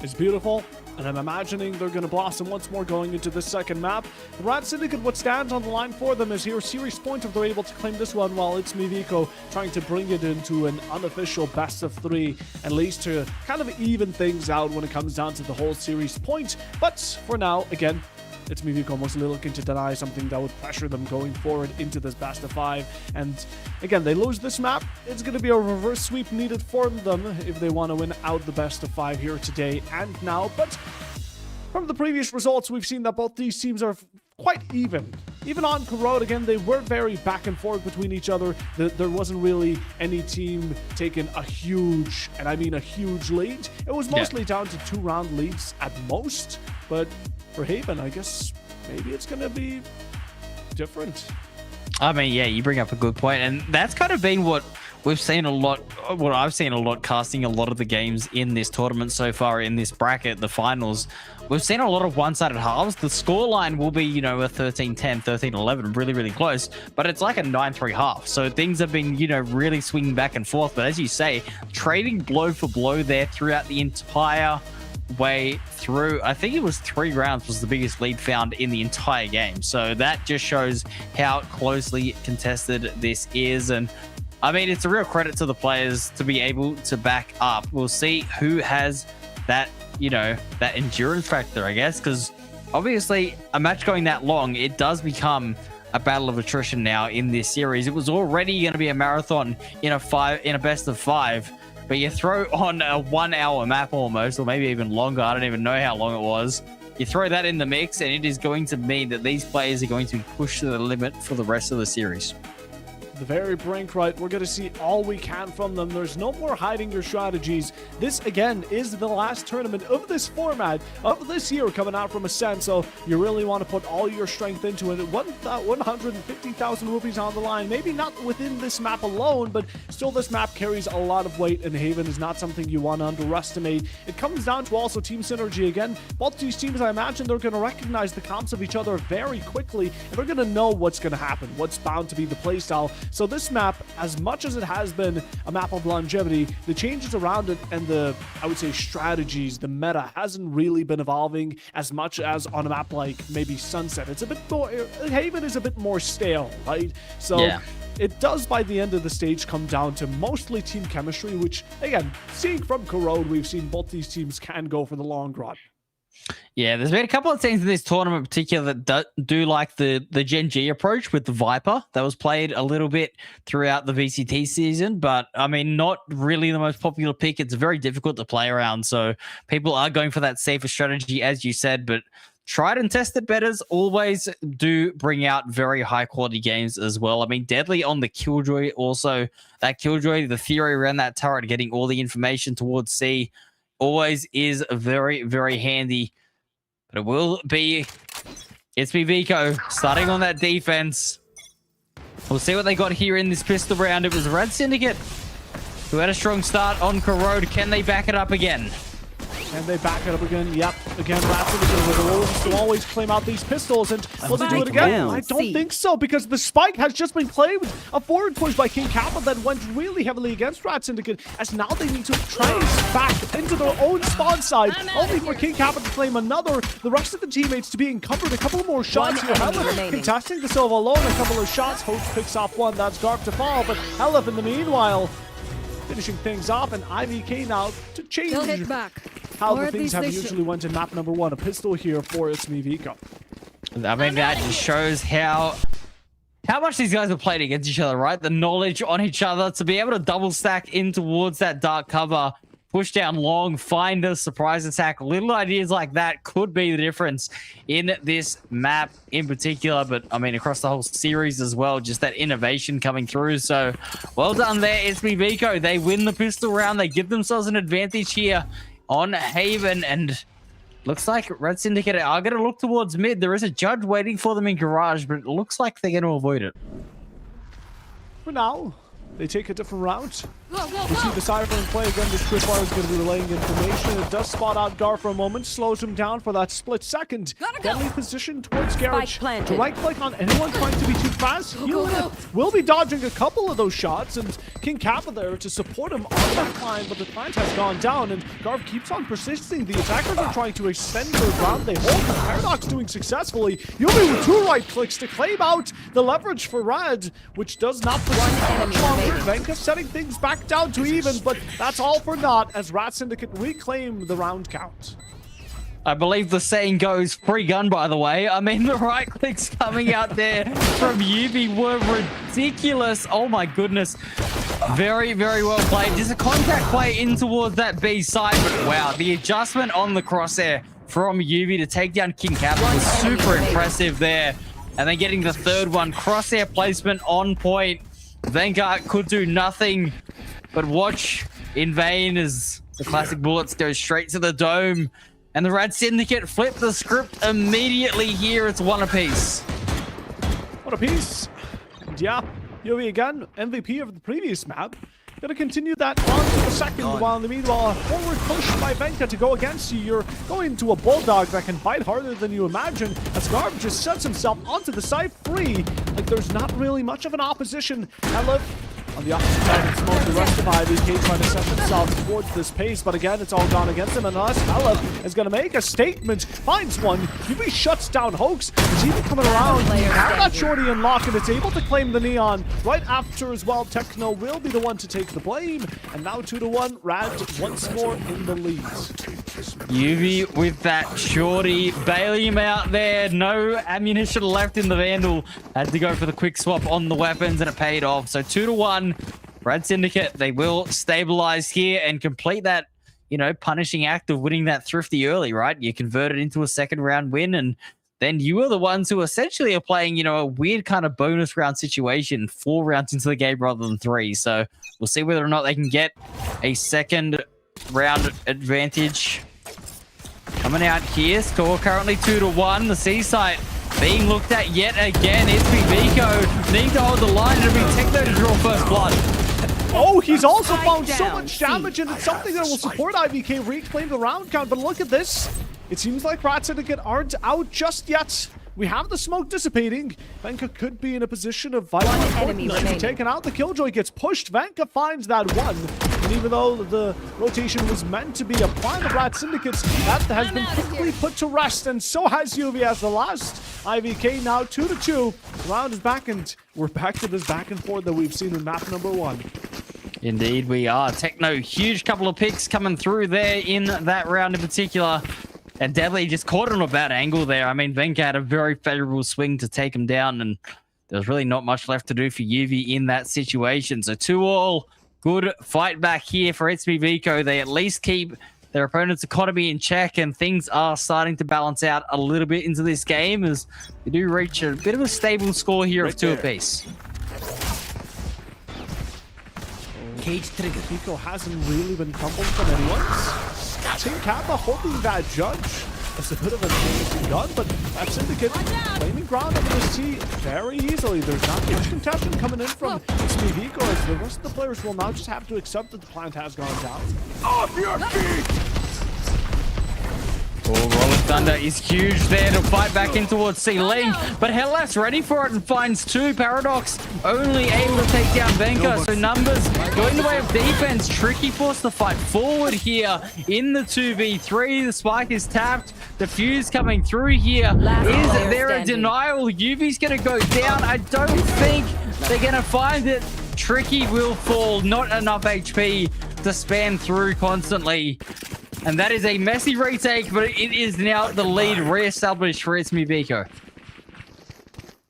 It's beautiful, and I'm imagining they're going to blossom once more going into this second map. The RAD Syndicate, what stands on the line for them is here series point if they're able to claim this one, while ItsMeViko trying to bring it into an unofficial best of 3, at least to kind of even things out when it comes down to the whole series point. But for now, again, ItsMeViko mostly looking to deny something that would pressure them going forward into this best of 5. And again, they lose this map, it's going to be a reverse sweep needed for them if they want to win out the best of 5 here today and now. But from the previous results, we've seen that both these teams are quite even. Even on Corrode, again, they were very back and forth between each other. There wasn't really any team taking a huge, and I mean a huge lead. It was mostly down to 2-round leads at most. But for Haven, I guess maybe it's going to be different. I mean, yeah, you bring up a good point, and that's kind of been what we've seen a lot, what I've seen a lot casting a lot of the games in this tournament so far, in this bracket, the finals. We've seen a lot of one-sided halves. The scoreline will be, you know, a 13-10, 13-11, really, really close, but it's like a 9-3 half. So things have been, you know, really swinging back and forth. But as you say, trading blow for blow there throughout the entire way through. I think it was 3 rounds was the biggest lead found in the entire game. So that just shows how closely contested this is. And I mean, it's a real credit to the players to be able to back up. We'll see who has that, you know, that endurance factor, I guess, because obviously a match going that long, it does become a battle of attrition now in this series. It was already going to be a marathon in a best of 5. but you throw on a 1 hour map almost, or maybe even longer. I don't even know how long it was. You throw that in the mix, and it is going to mean that these players are going to be pushed to the limit for the rest of the series. The very brink, right? We're going to see all we can from them. There's no more hiding your strategies. This, again, is the last tournament of this format of this year coming out from Ascend, so you really want to put all your strength into it. 150,000 rupees on the line. Maybe not within this map alone, but still this map carries a lot of weight, and Haven is not something you want to underestimate. It comes down to also team synergy again. Both these teams, I imagine, they're going to recognize the comps of each other very quickly, and they're going to know what's going to happen, what's bound to be the playstyle. So this map, as much as it has been a map of longevity, the changes around it and the, I would say, strategies, the meta hasn't really been evolving as much as on a map like maybe Sunset. It's a bit more, Haven is a bit more stale, right? So yeah. It does, by the end of the stage, come down to mostly team chemistry, which, again, seeing from Corrode, we've seen both these teams can go for the long run. Yeah, there's been a couple of things in this tournament in particular that do like the Gen G approach with the Viper. That was played a little bit throughout the VCT season, but I mean, not really the most popular pick. It's very difficult to play around, so people are going for that safer strategy, as you said, but tried and tested betters always do bring out very high quality games as well. I mean, Deadly on the Killjoy also. That Killjoy, the theory around that turret, getting all the information towards C, always is very, very handy. But it will be ItsMeViko starting on that defense. We'll see what they got here in this pistol round. It was RAD Syndicate who had a strong start on Corrode. Can they back it up again? And they back it up again. Yep. Again, Raptor with the rules to always claim out these pistols. And will they do it again? I don't think so, because the spike has just been played with a forward push by King Kappa that went really heavily against RAD Syndicate, as now they need to trace back into their own spawn side, only for King Kappa to claim another. The rest of the teammates to be encumbered. A couple more shots here. Helif contesting the Silva alone. A couple of shots. Hope picks off one. That's Garp to fall. But Helif, in the meanwhile, finishing things off, and IVK now to change how the things have usually went in map number one. A pistol here for ItsMeViko. I mean, that just shows how much these guys have played against each other, right? The knowledge on each other to be able to double stack in towards that dark cover, push down long, find a surprise attack. Little ideas like that could be the difference in this map in particular, but I mean across the whole series as well. Just that innovation coming through. So well done there, ItsMeViko. They win the pistol round. They give themselves an advantage here on Haven, and looks like RAD Syndicate are going to look towards mid. There is a judge waiting for them in garage, but it looks like they're going to avoid it. For now, they take a different route. We see the Cypher in play again. This Tripwire is going to be relaying information. It does spot out Gar for a moment, slows him down for that split second. Deadly position towards Garage. To right click on anyone trying to be too fast. Will be dodging a couple of those shots, and King Kappa there to support him on that climb, but the plant has gone down, and Garv keeps on persisting. The attackers are trying to extend their ground. They hold the Paradox doing successfully. Yubi with 2 right clicks to claim out the leverage for Rad, which does not put much longer. Venka setting things back down to even, but that's all for naught as RAD Syndicate reclaim the round count. I believe the saying goes, free gun, by the way. I mean, the right clicks coming out there from Yubi were ridiculous. Oh my goodness. Very, very well played. Just a contact play in towards that B side, but wow, the adjustment on the crosshair from Yubi to take down King Kappa was super impressive there. And then getting the third one, crosshair placement on point. Vanguard could do nothing but watch in vain as the classic bullets go straight to the dome, and the RAD Syndicate flip the script immediately here. It's one apiece. One apiece. And yeah, Yubi again, MVP of the previous map. Gonna continue that on to the second, while in the meanwhile, a forward push by Venka to go against you. You're going to a Bulldog that can bite harder than you imagine, as Garb just sets himself onto the side free. Like there's not really much of an opposition. Helif on the opposite side, it's mostly the rest of IVK trying to set themselves towards this pace, but again, it's all gone against him, unless Helif is going to make a statement, finds one. Yubi shuts down Hoax. He's even coming around. Now that Shorty and Lock, and it's able to claim the Neon right after as well. Techno will be the one to take the blame, and now 2-1, Rad once more in the lead. Yubi with that Shorty, bailing him out there. No ammunition left in the Vandal. Had to go for the quick swap on the weapons, and it paid off. So 2-1. RAD Syndicate, they will stabilize here and complete that, you know, punishing act of winning that thrifty early, right? You convert it into a second round win, and then you are the ones who essentially are playing, you know, a weird kind of bonus round situation 4 rounds into the game rather than 3. So we'll see whether or not they can get a second round advantage. Coming out here, score currently 2-1. The C site being looked at yet again. ItsMeViko need to hold the line. It'll be Techno to draw first blood. Oh, he's also found so down. much damage, and it's something that will support IVK reclaim the round count. But look at this. It seems like RAD Syndicate aren't out just yet. We have the smoke dissipating. Venka could be in a position of vital enemy importance to be remaining. taken out. The Killjoy gets pushed. Venka finds that one. And even though the rotation was meant to be a plan of RAD Syndicate's, that has been quickly put to rest. And so has UV as the last. IVK now 2-2. The round is back, and we're back to this back and forth that we've seen in map number 1. Indeed we are. Techno, huge couple of picks coming through there in that round in particular. And Deadly just caught on a bad angle there. I mean, Venka had a very favorable swing to take him down, and there's really not much left to do for UV in that situation. So 2-2, good fight back here for ItsMeViko. They at least keep their opponent's economy in check, and things are starting to balance out a little bit into this game as we do reach a bit of a stable score here of 2 apiece. Cage trigger. Vico hasn't really been crumbled from anyone. Team Kappa holding that judge. It's a bit of an interesting gun, but that Syndicate claiming ground over this T very easily. There's not much contention coming in from ItsMeViko, as the rest of the players will now just have to accept that the plant has gone down. Off your feet! Oh, Rolling Thunder is huge there to fight back in towards C-Link, but Hellaf's ready for it and finds 2. Paradox only able to take down Venka, so numbers going the way of defense. Tricky forced to fight forward here in the 2v3. The spike is tapped. The fuse coming through here. Is there a denial? UV's going to go down. I don't think they're going to find it. Tricky will fall. Not enough HP to span through constantly. And that is a messy retake, but it is now the lead re-established for ItsMeViko.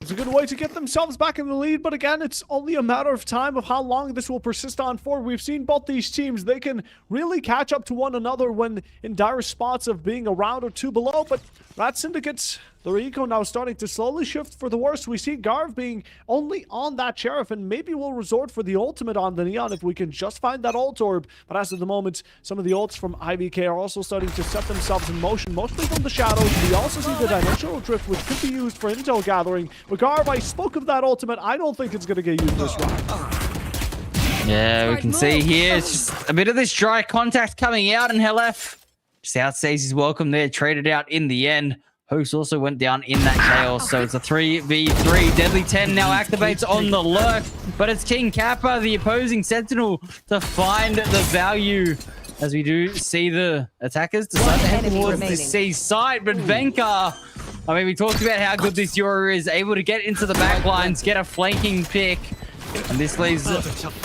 It's a good way to get themselves back in the lead, but again, it's only a matter of time of how long this will persist on for. We've seen both these teams, they can really catch up to one another when in dire spots of being a round or 2 below, but RAD Syndicate's the eco now starting to slowly shift for the worst. We see Garv being only on that Sheriff, and maybe we'll resort for the ultimate on the Neon if we can just find that ult orb. But as of the moment, some of the ults from IVK are also starting to set themselves in motion, mostly from the shadows. We also see the Dimensional Drift, which could be used for intel gathering. But Garv, I spoke of that ultimate. I don't think it's going to get used this round. Yeah, we can see here, it's just a bit of this dry contact coming out, and Hellaf just outstays his welcome there, traded out in the end. Host also went down in that chaos, so it's a 3v3. Deadly 10 now activates on the lurk, but it's King Kappa, the opposing sentinel, to find the value. As we do see the attackers decide to head towards the C site, but Venka, I mean, we talked about how good this Yoru is, able to get into the back lines, get a flanking pick, and this leaves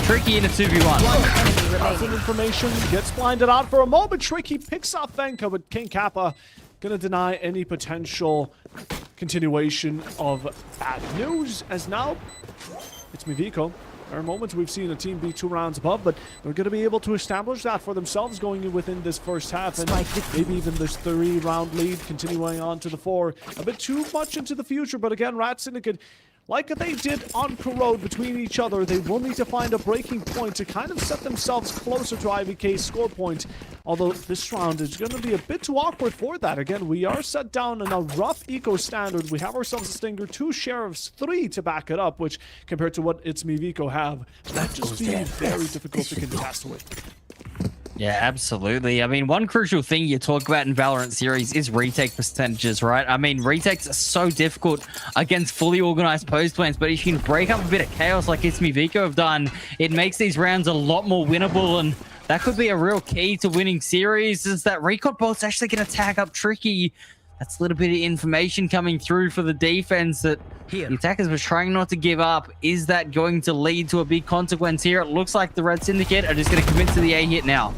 Tricky in a 2v1. Some information gets blinded out for a moment. Tricky picks up Venka, but King Kappa gonna deny any potential continuation of bad news, as now ItsMeViko. There are moments we've seen a team be 2 rounds above, but they're going to be able to establish that for themselves going within this first half, and maybe even this 3-round lead continuing on to the 4. A bit too much into the future, but again, RAD Syndicate, like they did on Corrode between each other, they will need to find a breaking point to kind of set themselves closer to IVK's score point. Although this round is going to be a bit too awkward for that. Again, we are set down in a rough eco standard. We have ourselves a Stinger, 2 Sheriffs, 3 to back it up, which compared to what ItsMeViko have, that just be very difficult to contest with. Yeah, absolutely. I mean, one crucial thing you talk about in Valorant series is retake percentages, right? I mean, retakes are so difficult against fully organized post plans, but if you can break up a bit of chaos like ItsMeViko have done, it makes these rounds a lot more winnable, and that could be a real key to winning series, is that Recon Bolt's actually going to tag up Tricky. That's a little bit of information coming through for the defense that the attackers were trying not to give up. Is that going to lead to a big consequence here? It looks like the RAD Syndicate are just going to commit to the A hit now.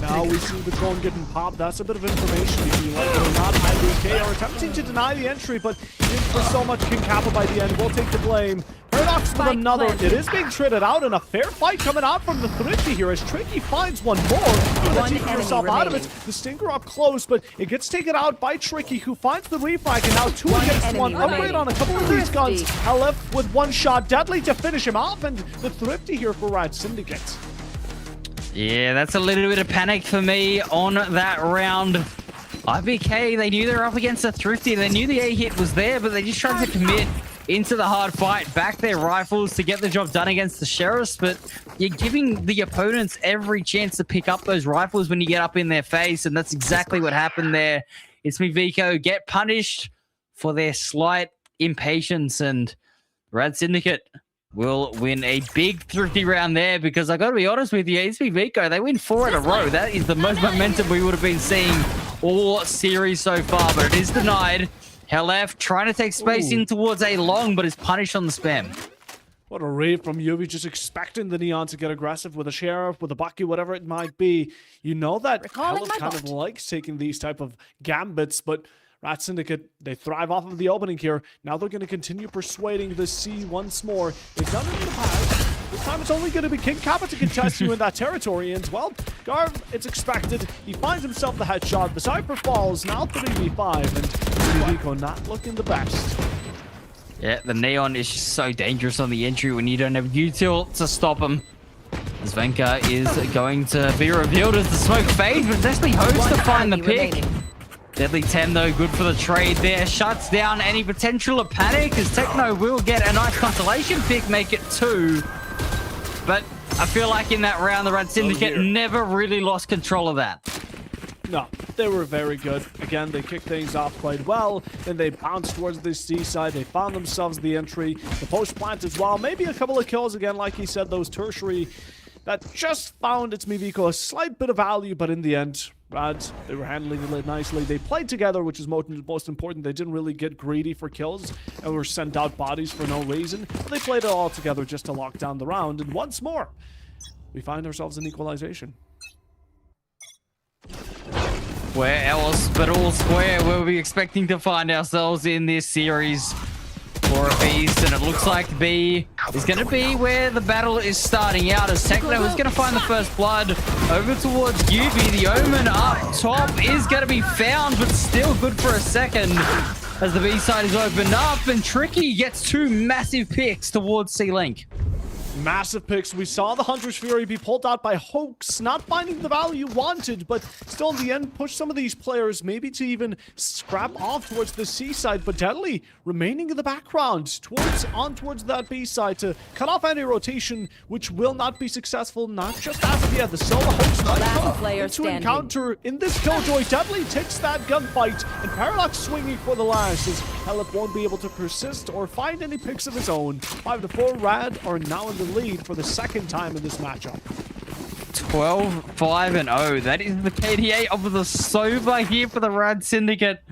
Now we see the drone getting popped. That's a bit of information. If you like it or not, IVK are attempting to deny the entry, but in for so much, King Kappa by the end will take the blame. Paradox with Spike another. planted. It is being traded out, and a fair fight coming out from the Thrifty here as Tricky finds one more. One Taking enemy yourself out of it. remaining. The Stinger up close, but it gets taken out by Tricky, who finds the refrag, and now two One against enemy one. Upgrade remaining. on a couple of these guns. Thrifty. LF with one shot, deadly to finish him off, and the Thrifty here for RAD Syndicate. Yeah, that's a little bit of panic for me on that round. IBK, they knew they were up against a Thrifty. They knew the A hit was there, but they just tried to commit into the hard fight, back their rifles to get the job done against the Sheriffs, but you're giving the opponents every chance to pick up those rifles when you get up in their face, and that's exactly what happened there. ItsMeViko get punished for their slight impatience, and RAD Syndicate will win a big Thrifty round there, because I got to be honest with you, ItsMeViko, they win 4 in a row. That is the most momentum we would have been seeing all series so far, but it is denied. LF trying to take space in towards a long, but is punished on the spam. What a raid from Yuvi, just expecting the Neon to get aggressive with a Sheriff, with a Bucky, whatever it might be. You know that Recalling LF my kind of bot. likes taking these type of gambits, but RAD Syndicate, they thrive off of the opening here. Now they're going to continue persuading the C once more. They've done it in the past. This time it's only going to be King Kappa to contest you in that territory. And, well, Garv, it's expected. He finds himself the headshot. The Cypher falls, now 3v5. And ItsMeViko not looking the best. Yeah, the Neon is just so dangerous on the entry when you don't have util to stop him. As Venka is going to be revealed as the smoke fades, but it's actually Host to find the enemy pick. remaining. Deadly 10 though, good for the trade there. Shuts down any potential of panic, as Techno will get a nice consolation pick, make it 2. But I feel like in that round, the RAD Syndicate never really lost control of that. No, they were very good. Again, they kicked things off quite well. Then they bounced towards the seaside. They found themselves the entry. The post plant as well. Maybe a couple of kills again, like he said, those tertiary that just found ItsMeViko a slight bit of value, but in the end, RAD, they were handling it nicely. They played together, which is most important. They didn't really get greedy for kills and were sent out bodies for no reason. But they played it all together just to lock down the round. And once more, we find ourselves in equalization. Where else but all square were we expecting to find ourselves in this series for a beast? And it looks like B is going to be where the battle is starting out, as Techno is going to find the first blood over towards UV. The Omen up top is going to be found, but still good for a second as the B side is opened up, and Tricky gets 2 massive picks towards C-Link. Massive picks. We saw the Hunter's Fury be pulled out by Hoax, not finding the value wanted, but still in the end push some of these players maybe to even scrap off towards the C side, but Deadly remaining in the background towards that B side to cut off any rotation, which will not be successful, not just as of yet. The solo Hoax might Last come player into standing. encounter in this Killjoy. Deadly takes that gunfight, and Paradox swinging for the last, as Helip won't be able to persist or find any picks of his own. 5-4, RAD are now in the lead for the second time in this matchup. 12-5-0. That is the KDA of the sober here for the RAD Syndicate.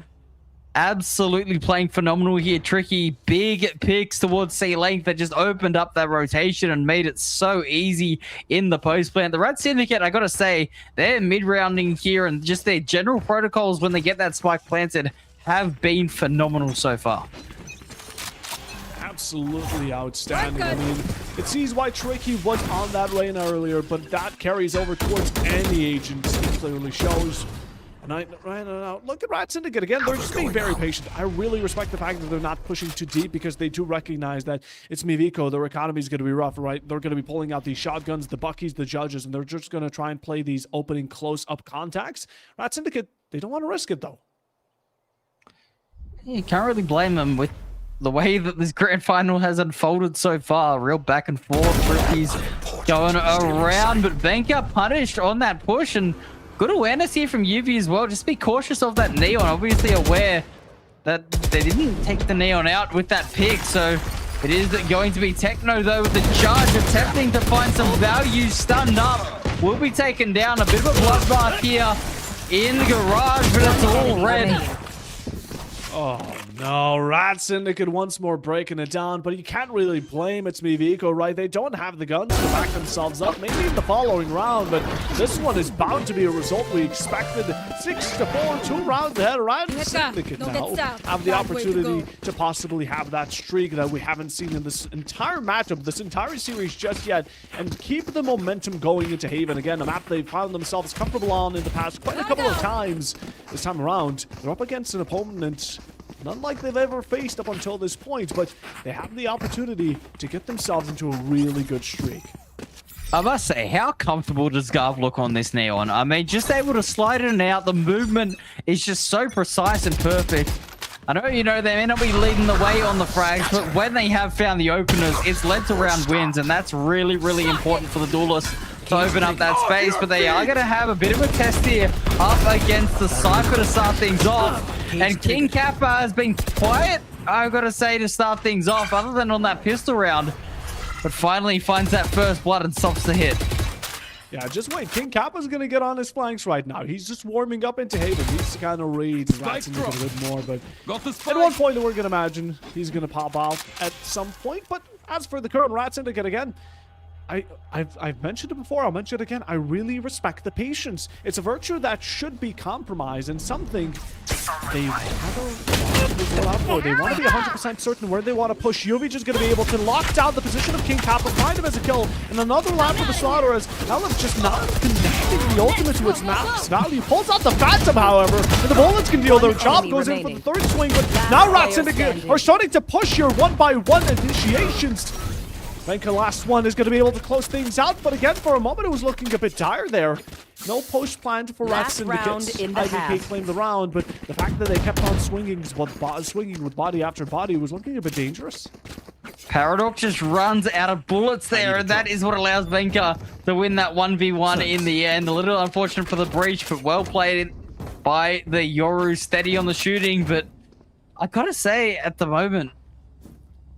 Absolutely playing phenomenal here. Tricky, big picks towards C-Link that just opened up that rotation and made it so easy in the post plant. The RAD Syndicate, I gotta say, their mid-rounding here and just their general protocols when they get that spike planted have been phenomenal so far. Absolutely outstanding. I mean, it sees why Tricky was on that lane earlier, but that carries over towards any agent, it clearly shows. And look at RAD Syndicate again. They're just being very patient. I really respect the fact that they're not pushing too deep, because they do recognize that ItsMeViko, their economy is going to be rough, right? They're going to be pulling out these shotguns, the Buckies, the Judges, and they're just going to try and play these opening close-up contacts. RAD Syndicate, they don't want to risk it, though. You can't really blame them with the way that this grand final has unfolded so far. Real back and forth. Rookies going around, but Venka punished on that push, and good awareness here from UV as well. Just be cautious of that Neon. Obviously aware that they didn't take the Neon out with that pick, so it is going to be Techno though with the charge, attempting to find some value. Stunned up, will be taken down. A bit of a bloodbath here in Garage, but it's all red. Oh no, RAD Syndicate once more breaking it down, but you can't really blame ItsMeViko, right? They don't have the guns to back themselves up, maybe in the following round, but this one is bound to be a result we expected. 6-4, 2 rounds ahead. RAD Syndicate now have the opportunity to possibly have that streak that we haven't seen in this entire matchup, this entire series just yet, and keep the momentum going into Haven. Again, a map they've found themselves comfortable on in the past quite a couple of times. This time around, they're up against an opponent not like they've ever faced up until this point, but they have the opportunity to get themselves into a really good streak. I must say, how comfortable does Garv look on this Neon? I mean, just able to slide in and out. The movement is just so precise and perfect. I know, you know, they may not be leading the way on the frags, but when they have found the openers, it's led to round wins, and that's really, really important for the duelists to open up that space. But they are going to have a bit of a test here up against the Cypher to start things off. And King Kappa has been quiet, I've got to say, to start things off, other than on that pistol round. But finally finds that first blood and stops the hit. Yeah, just wait. King Kappa's going to get on his flanks right now. He's just warming up into Haven. He's to kind of read RAD Syndicate a bit more. But at one point, we're going to imagine he's going to pop off at some point. But as for the current RAD Syndicate, again, I've mentioned it before, I'll mention it again. I really respect the patience. It's a virtue that should be compromised and something they They want to be 100% certain where they want to push. Yuvi is going to be able to lock down the position of King Kappa, find him as a kill, and another lap for the Slaughter as Elif just not connecting the ultimate to its max value. Pulls out the Phantom, however, and the bullets can deal their job. Goes in for the third swing, but now RAD Syndicate are starting to push your one-by-one initiations. Venka, last one, is going to be able to close things out, but again, for a moment, it was looking a bit tired there. No post planned for RAD Syndicate. IDK claimed the round, but the fact that they kept on swinging with body after body was looking a bit dangerous. Paradox just runs out of bullets there, and that is what allows Venka to win that 1v1 in the end. A little unfortunate for the breach, but well played by the Yoru. Steady on the shooting, but I gotta say, at the moment,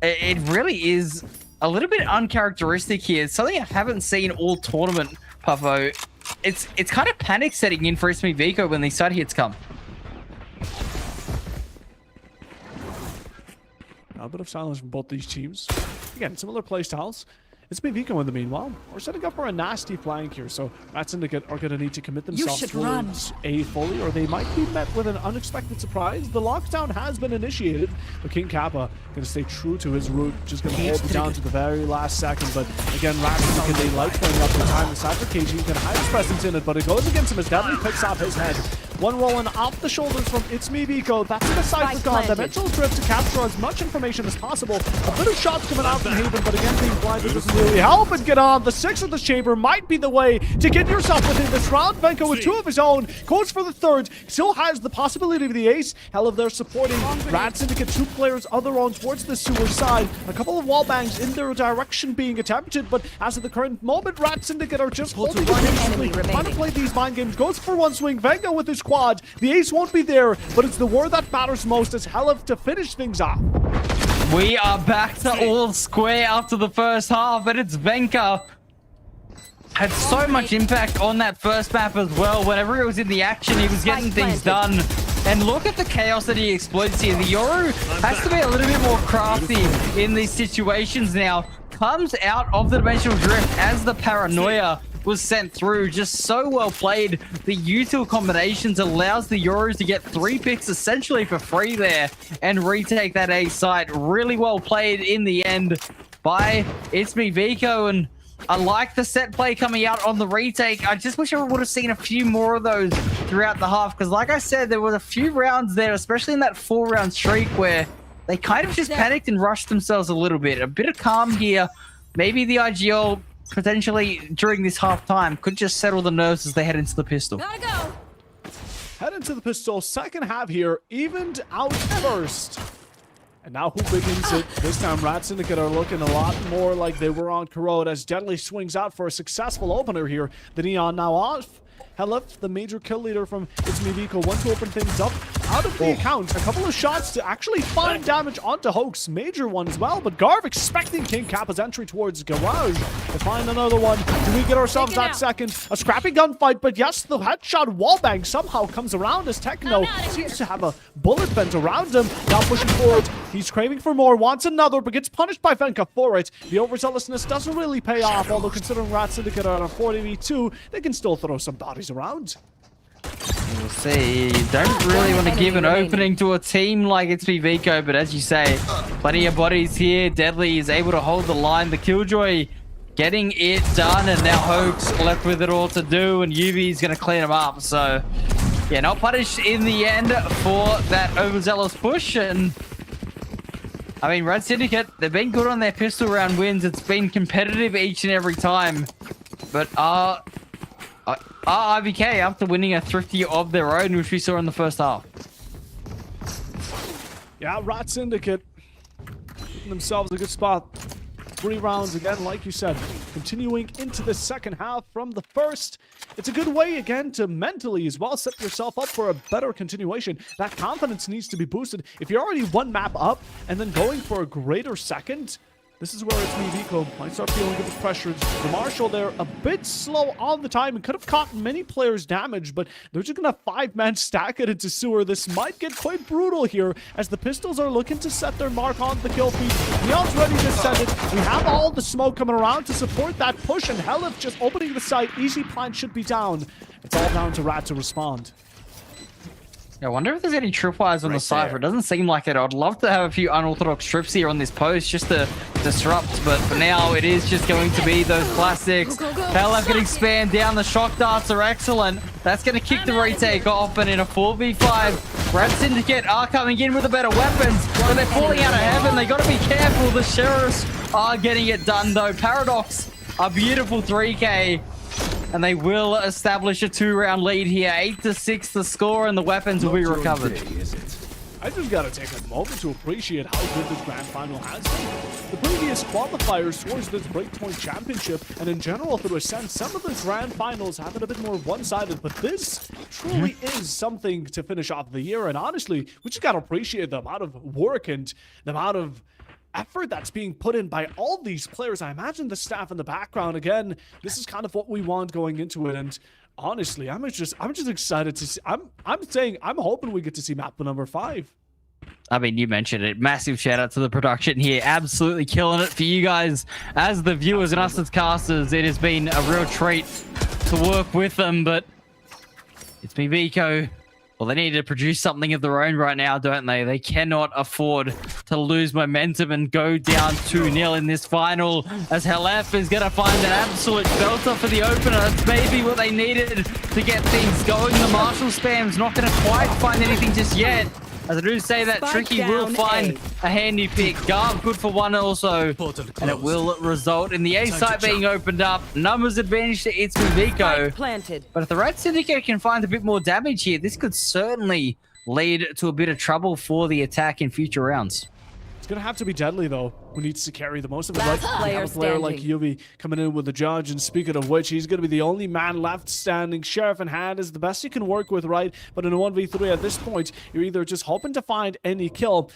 it really is a little bit uncharacteristic here. It's something I haven't seen all tournament, Puffo. It's kind of panic setting in for ItsMeViko when these side hits come. A bit of silence from both these teams. Again, similar play styles. ItsMeViko in the meanwhile are setting up for a nasty flank here, so RAD Syndicate are going to need to commit themselves towards A fully, or they might be met with an unexpected surprise. The lockdown has been initiated, but King Kappa going to stay true to his route, just going to hold it down to the very last second. But again, RAD Syndicate, they like playing up the time. The Cypher KG can hide his presence in it, but it goes against him as Deadly picks off his head. One rolling off the shoulders from ItsMeViko. That's the Cypher gone. The mental drift to capture as much information as possible. A bit of shots coming out from Haven, but again, being blinded doesn't really help and get on. The 6 of the chamber might be the way to get yourself within this round. Venka with 2 of his own goes for the third. Still has the possibility of the ace. Hell of they're supporting RAD Syndicate, 2 players of their own towards the sewer side. A couple of wall bangs in their direction being attempted, but as of the current moment, RAD Syndicate are just holding it patiently, trying to play these mind games. Goes for one swing. Venka with his quad. The ace won't be there, but it's the word that matters most as Helif to finish things off. We are back to all square after the first half, and it's Venka. Had so much impact on that first map as well. Whenever he was in the action, he was getting things done. And look at the chaos that he exploits here. The Yoru has to be a little bit more crafty in these situations now. Comes out of the dimensional drift as the paranoia was sent through. Just so well played. The util combinations allows the Euros to get 3 picks essentially for free there and retake that A site. Really well played in the end by ItsMeViko, and I like the set play coming out on the retake. I just wish I would have seen a few more of those throughout the half, because like I said, there was a few rounds there, especially in that 4-round streak, where they kind of just panicked and rushed themselves a little bit. A bit of calm here. Maybe the IGL potentially during this half time could just settle the nerves as they head into the pistol. Gotta go. Head into the pistol. Second half here, evened out first. And now who begins it? This time RAD Syndicate are looking a lot more like they were on Corrode as Deadly swings out for a successful opener here. The Neon now off. Helif, the major kill leader from ItsMeViko, want to open things up out of the account. A couple of shots to actually find damage onto Hoax. Major one as well, but Garv expecting King Kappa's entry towards Garage to find another one. Do we get ourselves that second? A scrappy gunfight, but yes, the headshot wallbang somehow comes around as Techno seems to have a bullet bent around him. Now pushing forward. He's craving for more, wants another, but gets punished by Venka for it. The overzealousness doesn't really pay off, although considering RAD Syndicate are on a 4v2, they can still throw some bodies around. We'll see. Don't really want to give an opening to a team like ItsMeViko, but as you say, plenty of bodies here. Deadly is able to hold the line. The Killjoy getting it done, and now Hoax left with it all to do, and Yuvi's going to clean him up. So, yeah, not punished in the end for that overzealous push, and I mean, RAD Syndicate, they've been good on their pistol round wins. It's been competitive each and every time. But IVK, after winning a thrifty of their own, which we saw in the first half. Yeah, RAD Syndicate getting themselves a good spot. 3 rounds again, like you said, continuing into the second half from the first. It's a good way, again, to mentally as well set yourself up for a better continuation. That confidence needs to be boosted. If you're already 1 map up and then going for a greater second, this is where ItsMeViko might start feeling a bit pressured. The Marshall there, a bit slow on the time and could have caught many players damage, but they're just going to 5-man stack it into Sewer. This might get quite brutal here as the Pistols are looking to set their mark on the kill feed. Neon's ready to send it. We have all the smoke coming around to support that push, and Helif just opening the site. Easy plant should be down. It's all down to RAD to respond. I wonder if there's any tripwires on the Cypher. It doesn't seem like it. I'd love to have a few unorthodox trips here on this post just to disrupt, but for now it is just going to be those classics. Helif getting spammed down. The shock darts are excellent. That's going to kick the retake off, and in a 4v5, RAD Syndicate are coming in with the better weapons, but they're falling out of heaven. They got to be careful. The Sheriffs are getting it done though. Paradox, a beautiful 3k. And they will establish a 2-round lead here. 8-6 the score, and the weapons will be recovered. I just gotta take a moment to appreciate how good this grand final has been. The previous qualifiers towards this Breakpoint Championship, and in general through Ascend, some of the grand finals have been a bit more one-sided, but this truly is something to finish off the year. And honestly, we just gotta appreciate the amount of work and the amount of effort that's being put in by all these players. I imagine the staff in the background. Again, this is kind of what we want going into it, and honestly, I'm just excited to see. I'm hoping we get to see map number 5. I mean, you mentioned it. Massive shout out to the production here. Absolutely killing it for you guys as the viewers and us as casters. It has been a real treat to work with them, but ItsMeViko, well, they need to produce something of their own right now, don't they? They cannot afford to lose momentum and go down 2-0 in this final, as Helif is going to find an absolute belter for the opener. That's maybe what they needed to get things going. The Marshall spam's not going to quite find anything just yet. As I do say that, Tricky will find a handy pick. Garv good for 1 also, and it will result in the A site being opened up. Numbers advantage to ItsMeViko. But if the RAD Syndicate can find a bit more damage here, this could certainly lead to a bit of trouble for the attack in future rounds. It's going to have to be Deadly, though, who needs to carry the most of it. Right? We have a player like Yuvi coming in with the judge, and speaking of which, he's going to be the only man left standing. Sheriff in hand is the best you can work with, right? But in a 1v3 at this point, you're either just hoping to find any kill.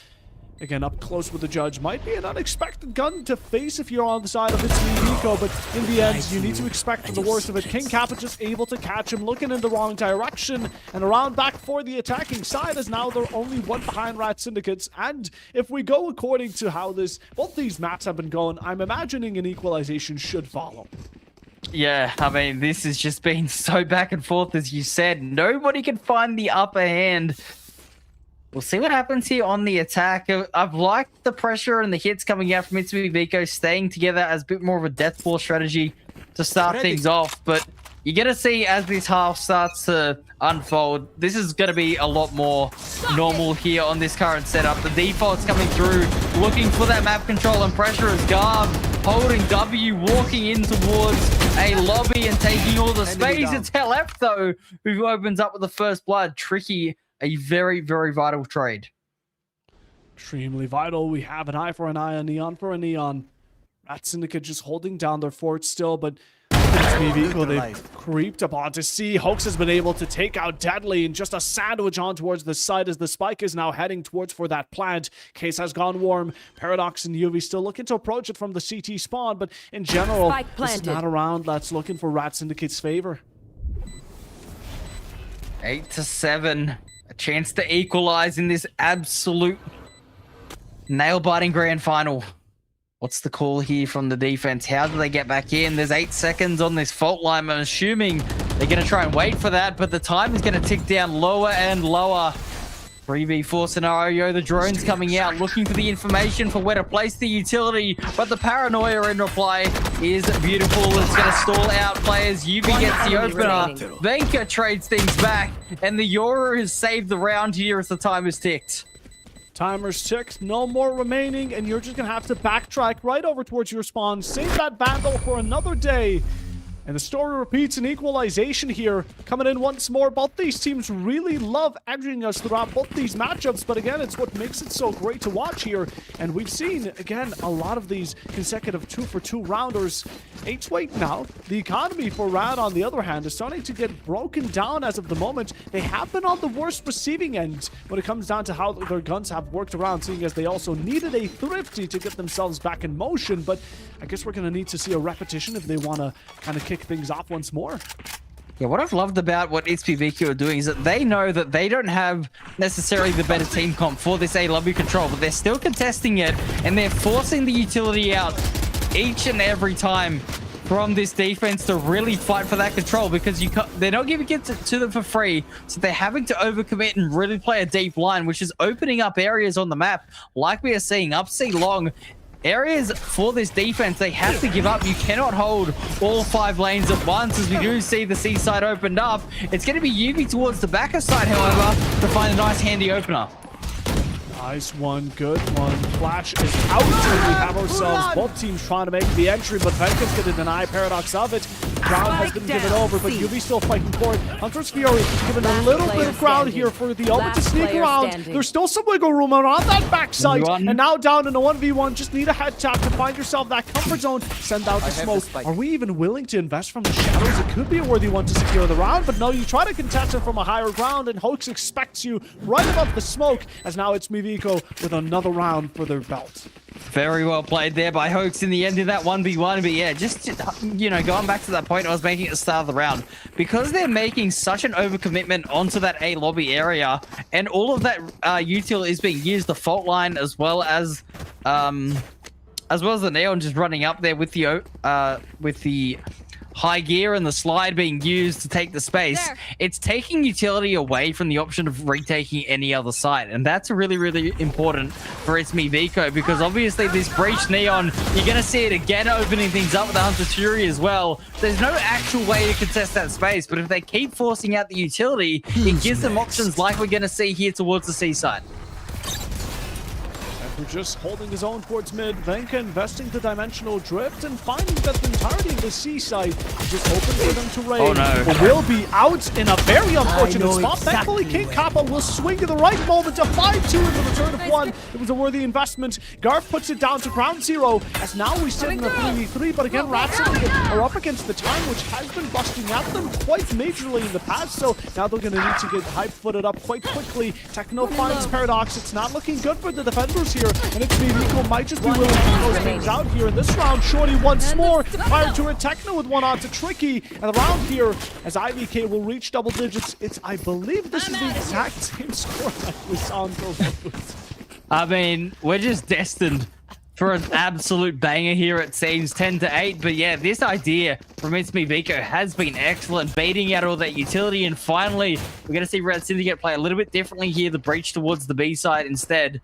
Again, up close with the judge might be an unexpected gun to face if you're on the side of ItsMeViko, but in the end, you need to expect the worst of it. King Kappa just able to catch him, looking in the wrong direction, and around back for the attacking side, as now they're only 1 behind RAD Syndicates. And if we go according to how both these maps have been going, I'm imagining an equalization should follow. Yeah, I mean, this has just been so back and forth, as you said. Nobody can find the upper hand. We'll see what happens here on the attack. I've liked the pressure and the hits coming out from ItsMeViko, staying together as a bit more of a death ball strategy to start things off. But you're going to see as this half starts to unfold, this is going to be a lot more normal here on this current setup. The default's coming through, looking for that map control and pressure as Garv holding W, walking in towards a lobby and taking all the space. It's Helif, though, who opens up with the first blood. Tricky. A very, very vital trade. Extremely vital. We have an eye for an eye, a neon for a neon. RAD Syndicate just holding down their fort still, but ItsMeViko, they've creeped up onto C. Hoax has been able to take out Deadly and just a sandwich on towards the side as the spike is now heading towards for that plant. Case has gone warm. Paradox and UV still looking to approach it from the CT spawn, but in general, this is not a round that's looking for RAD Syndicate's favor. 8-7. A chance to equalize in this absolute nail-biting grand final. What's the call here from the defense? How do they get back in? There's 8 seconds on this fault line. I'm assuming they're going to try and wait for that, but the time is going to tick down lower and lower. 3v4 scenario, the drone's coming out looking for the information for where to place the utility, but the paranoia in reply is beautiful. It's going to stall out players. UV gets the opener. Venka trades things back, and the Yoru has saved the round here as the time is ticked. Timer's ticked, no more remaining, and you're just gonna have to backtrack right over towards your spawn. Save that vandal for another day. And the story repeats, an equalization here. Coming in once more. Both these teams really love edging us throughout both these matchups, but again, it's what makes it so great to watch here. And we've seen, again, a lot of these consecutive 2-for-2 rounders. 8-8 now. The economy for RAD, on the other hand, is starting to get broken down as of the moment. They have been on the worst receiving end when it comes down to how their guns have worked around, seeing as they also needed a thrifty to get themselves back in motion. But I guess we're going to need to see a repetition if they want to kind of kick things off once more. Yeah, what I've loved about what ItsMeViko are doing is that they know that they don't have necessarily the better team comp for this A lobby control, but they're still contesting it, and they're forcing the utility out each and every time from this defense to really fight for that control, because they're not giving it to them for free, so they're having to overcommit and really play a deep line, which is opening up areas on the map like we are seeing up C long. Areas for this defense they have to give up. You cannot hold all 5 lanes at once, as we do see the C side opened up. It's going to be UV towards the backer side, however, to find a nice handy opener. Nice one, good one. Flash is out, and we have ourselves both teams trying to make the entry, but Venka's going to deny Paradox of it. Ground has been given over, but UV still fighting for it. Hunter's Fury given a little bit of ground here for the Omen to sneak around. There's still some wiggle room around that backside, and now down in a 1v1. Just need a head tap to find yourself that comfort zone. Send out the smoke. Are we even willing to invest from the shadows? It could be a worthy one to secure the round, but no, you try to contest it from a higher ground, and Hoax expects you right above the smoke, as now ItsMeViko with another round for their belt. Very well played there by Hoax in the end of that 1v1. But yeah, just, you know, going back to that point I was making at the start of the round, because they're making such an overcommitment onto that A lobby area, and all of that util is being used, the fault line as well as the Neon just running up there with the high gear and the slide being used to take the space. It's taking utility away from the option of retaking any other site, and that's really, really important for ItsMeViko, because obviously this breach Neon, you're going to see it again opening things up with the Hunter's Fury as well. There's no actual way to contest that space, but if they keep forcing out the utility, it gives them options like we're going to see here towards the C side. We're just holding his own towards mid. Venka investing the dimensional drift and finding that the entirety of the C side is just open for them to raid. Oh no. But will be out in a very unfortunate spot. Thankfully, King Kappa will swing to the right moment to 5-2 in the return of 1. It was a worthy investment. Garth puts it down to ground 0, as now we sit in a 3v3, but again, RAD Syndicate are up against the time, which has been busting at them quite majorly in the past, so now they're going to need to get hype-footed up quite quickly. Techno finds Paradox. It's not looking good for the defenders here, and ItsMeViko might just be willing to close things out here in this round. Shorty once more, prior to it, Techno with one on to Tricky, and the round here, as IVK will reach double digits. I believe this is the exact same score that we saw on Corrode. I mean, we're just destined for an absolute banger here, it seems, 10-8. But yeah, this idea from ItsMeViko has been excellent, baiting out all that utility, and finally, we're going to see RAD Syndicate play a little bit differently here, the breach towards the B side instead.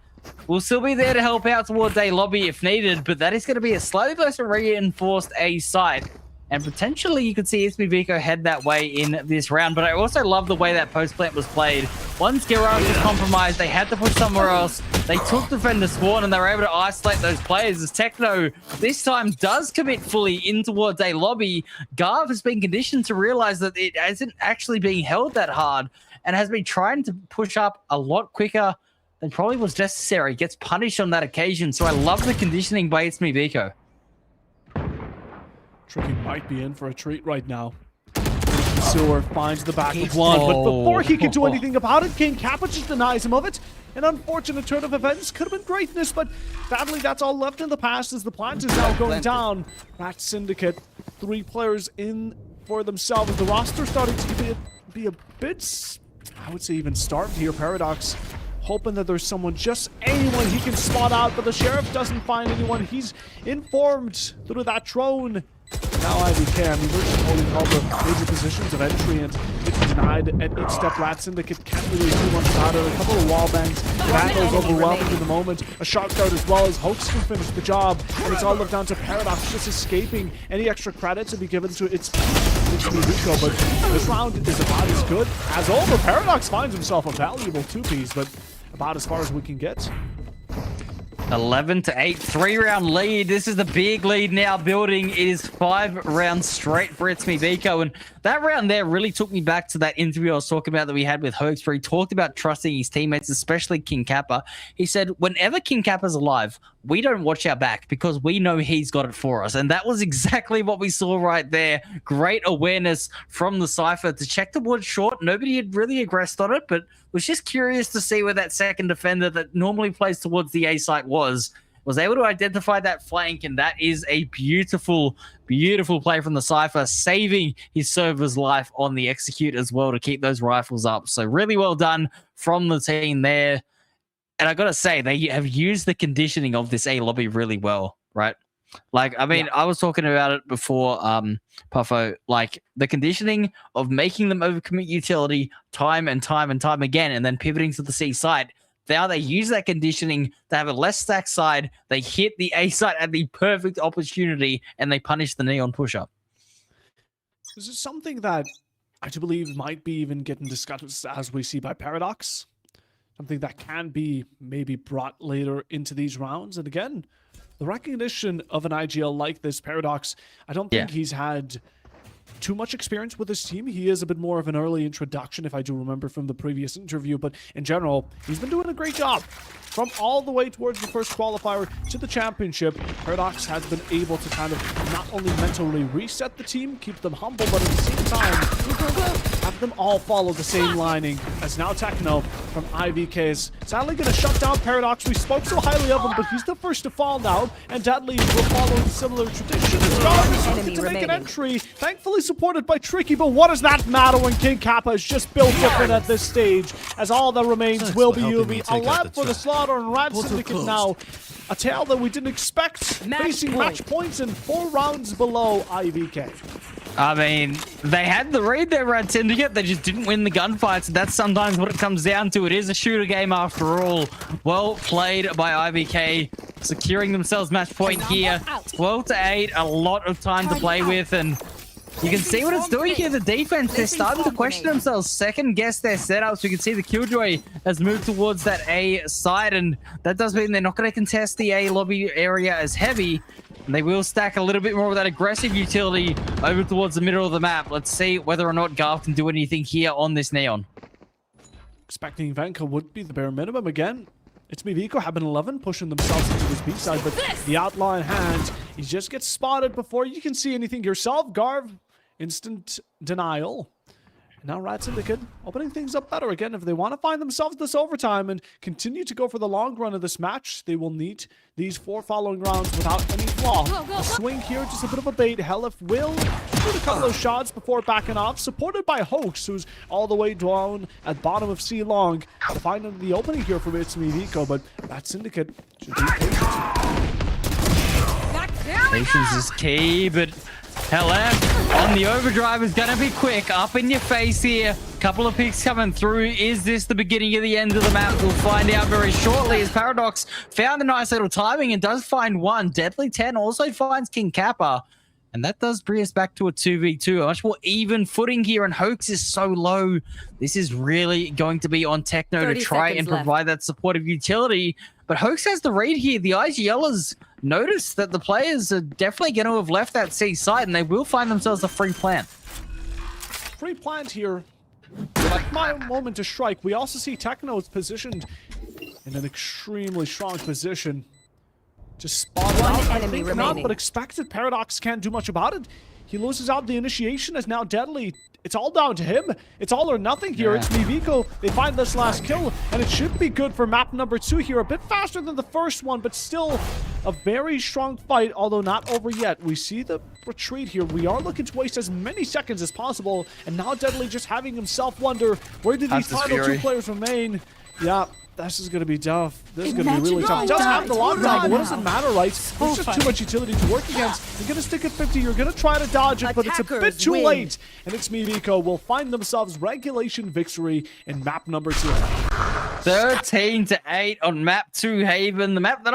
We'll still be there to help out towards A lobby if needed, but that is going to be a slightly less reinforced A site. And potentially you could see ItsMeViko head that way in this round. But I also love the way that post plant was played. Once Gerard was compromised, they had to push somewhere else. They took Defender Spawn and they were able to isolate those players. As Techno this time does commit fully in towards A lobby, Garv has been conditioned to realize that it isn't actually being held that hard and has been trying to push up a lot quicker than probably was necessary. Gets punished on that occasion, so I love the conditioning by ItsMeViko. Tricky might be in for a treat right now. Sewer finds the back of one, but before he can do anything about it, King Kappa just denies him of it. An unfortunate turn of events. Could have been greatness, but sadly that's all left in the past as the plant is now going down. RAD Syndicate, 3 players in for themselves. The roster starting to be a bit, I would say, even starved here. Paradox hoping that there's someone, just anyone he can spot out, but the Sheriff doesn't find anyone. He's informed through that drone. Now IVK, I mean, we're just holding all the major positions of entry and it's denied at each step. RAD Syndicate can't really do much about it. A couple of wall bangs. Vandal's overwhelming in the moment. A shark dart as well as Hoax can finish the job. And it's all left down to Paradox just escaping any extra credit to be given to ItsMeViko. But this round is about as good as over. Paradox finds himself a valuable 2-piece, but about as far as we can get. 11-8, 3-round lead. This is the big lead now building. It is 5 rounds straight for ItsMeViko. And that round there really took me back to that interview I was talking about that we had with Hoax, where he talked about trusting his teammates, especially King Kappa. He said, whenever King Kappa's alive, we don't watch our back because we know he's got it for us. And that was exactly what we saw right there. Great awareness from the Cypher to check towards short. Nobody had really aggressed on it, but was just curious to see where that second defender that normally plays towards the A site was able to identify that flank, and that is a beautiful, beautiful play from the Cypher, saving his server's life on the execute as well to keep those rifles up. So really well done from the team there. And I gotta say, they have used the conditioning of this A lobby really well, right? Like, I mean, I was talking about it before, Puffo, like the conditioning of making them overcommit utility time and time and time again, and then pivoting to the C side. Now they use that conditioning to have a less stacked side. They hit the A side at the perfect opportunity, and they punish the Neon push-up. This is something that I do believe might be even getting discussed as we see by Paradox. Something that can be maybe brought later into these rounds. And again, the recognition of an IGL like this, Paradox, I don't think he's had too much experience with this team. He is a bit more of an early introduction, if I do remember from the previous interview, but in general, he's been doing a great job. From all the way towards the first qualifier to the championship, Paradox has been able to kind of not only mentally reset the team, keep them humble, but at the same time, have them all follow the same lining, as now Techno from IVK is sadly going to shut down Paradox. We spoke so highly of him, but he's the first to fall now, and Deadly will follow the similar tradition. To make an entry, thankfully supported by Tricky, but what does that matter when King Kappa is just built different at this stage, as all that remains will be UV. A lap for the Slaughter and RAD Syndicate now. A tale that we didn't expect, facing match points and 4 rounds below IVK. I mean, they had the read there, RAD Syndicate. They just didn't win the gunfights. That's sometimes what it comes down to. It is a shooter game after all. Well played by IVK, securing themselves match point here. 12-8, a lot of time to play with, and you can see what it's doing here. The defense, they're starting to question themselves, second guess their setups. We can see the Killjoy has moved towards that A side, and that does mean they're not going to contest the A lobby area as heavy. And they will stack a little bit more of that aggressive utility over towards the middle of the map. Let's see whether or not Garth can do anything here on this Neon. Expecting Vanka would be the bare minimum again. ItsMeViko have been 11, pushing themselves into this B side, but the outlaw in hand, he just gets spotted before you can see anything yourself. Garv, instant denial. Now RAD Syndicate opening things up better again. If they want to find themselves this overtime and continue to go for the long run of this match, they will need these 4 following rounds without any flaw. A swing here, just a bit of a bait. Helif will shoot a couple of shots before backing off, supported by Hoax, who's all the way down at bottom of C long to find the opening here for ItsMeViko, but RAD Syndicate should be patient. Patience is key, but LF on the overdrive is going to be quick. Up in your face here. Couple of picks coming through. Is this the beginning of the end of the map? We'll find out very shortly, as Paradox found a nice little timing and does find one. Deadly 10 also finds King Kappa. And that does bring us back to a 2v2. A much more even footing here, and Hoax is so low. This is really going to be on Techno to try and provide that supportive utility. But Hoax has the read here. The IGLers notice that the players are definitely going to have left that C side, and they will find themselves a free plant. Free plant here. Like my moment to strike. We also see Techno is positioned in an extremely strong position. Just spotted One out. I enemy think not, remaining. but expected. Paradox can't do much about it. He loses out the initiation as now Deadly. It's all down to him. It's all or nothing here. Yeah. It's MeViko. They find this last kill, and it should be good for map number 2 here. A bit faster than the first one, but still a very strong fight, although not over yet. We see the retreat here. We are looking to waste as many seconds as possible, and now Deadly just having himself wonder, where did these Hunter's final Fury. 2 players remain? Yeah. This is going to be tough. This is going to be really Imagine tough. all Does that. have the lockdown, but what does it Wow. matter, right? There's just too much utility to work against. You're going to stick at 50. You're going to try to dodge it, but it's a bit Attackers too win. late. And ItsMeViko will find themselves regulation victory in map number 2. 13-8 on map 2 Haven, the map that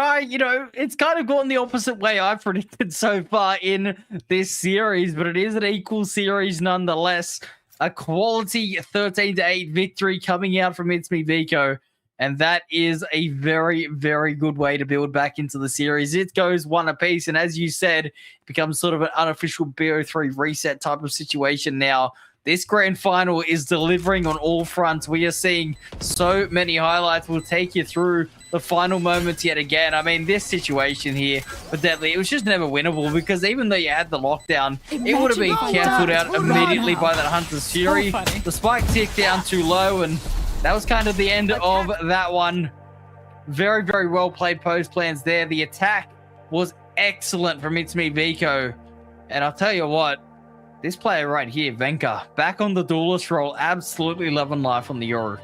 it's kind of gone the opposite way I predicted so far in this series, but it is an equal series nonetheless. A quality 13-8 victory coming out from ItsMeViko, and that is a very, very good way to build back into the series. It goes one apiece, and as you said, it becomes sort of an unofficial BO3 reset type of situation now. This grand final is delivering on all fronts. We are seeing so many highlights. We'll take you through the final moments yet again. I mean, this situation here with Deadly, it was just never winnable because even though you had the lockdown, it would have been cancelled out immediately by that Hunter's Fury. funny. The spike ticked down too low, and that was kind of the end of that one. Very, very well played post plans there. The attack was excellent from ItsMeViko. And I'll tell you what, this player right here, Venka, back on the duelist role, absolutely loving life on the Euro.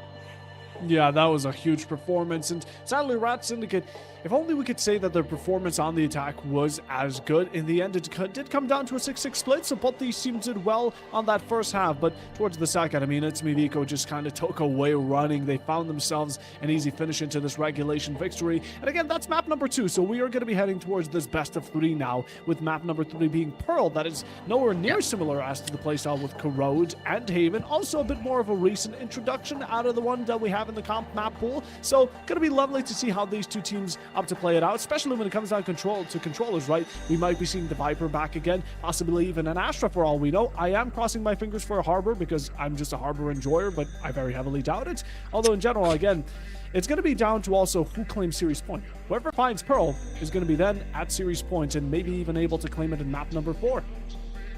Yeah, that was a huge performance, and sadly, RAD Syndicate, if only we could say that their performance on the attack was as good. In the end, it did come down to a 6-6 split, so both these teams did well on that first half, but towards the second, I mean, ItsMeViko just kind of took away running. They found themselves an easy finish into this regulation victory, and again, that's map number 2, so we are going to be heading towards this best of 3 now, with map number 3 being Pearl. That is nowhere near similar as to the playstyle with Corrode and Haven, also a bit more of a recent introduction out of the one that we have in the comp map pool, so going to be lovely to see how these two teams up to play it out, especially when it comes down to controllers, right? We might be seeing the Viper back again, possibly even an Astra for all we know. I am crossing my fingers for a Harbor because I'm just a Harbor enjoyer, but I very heavily doubt it. Although in general, again, it's going to be down to also who claims series point. Whoever finds Pearl is going to be then at series point and maybe even able to claim it in map number 4.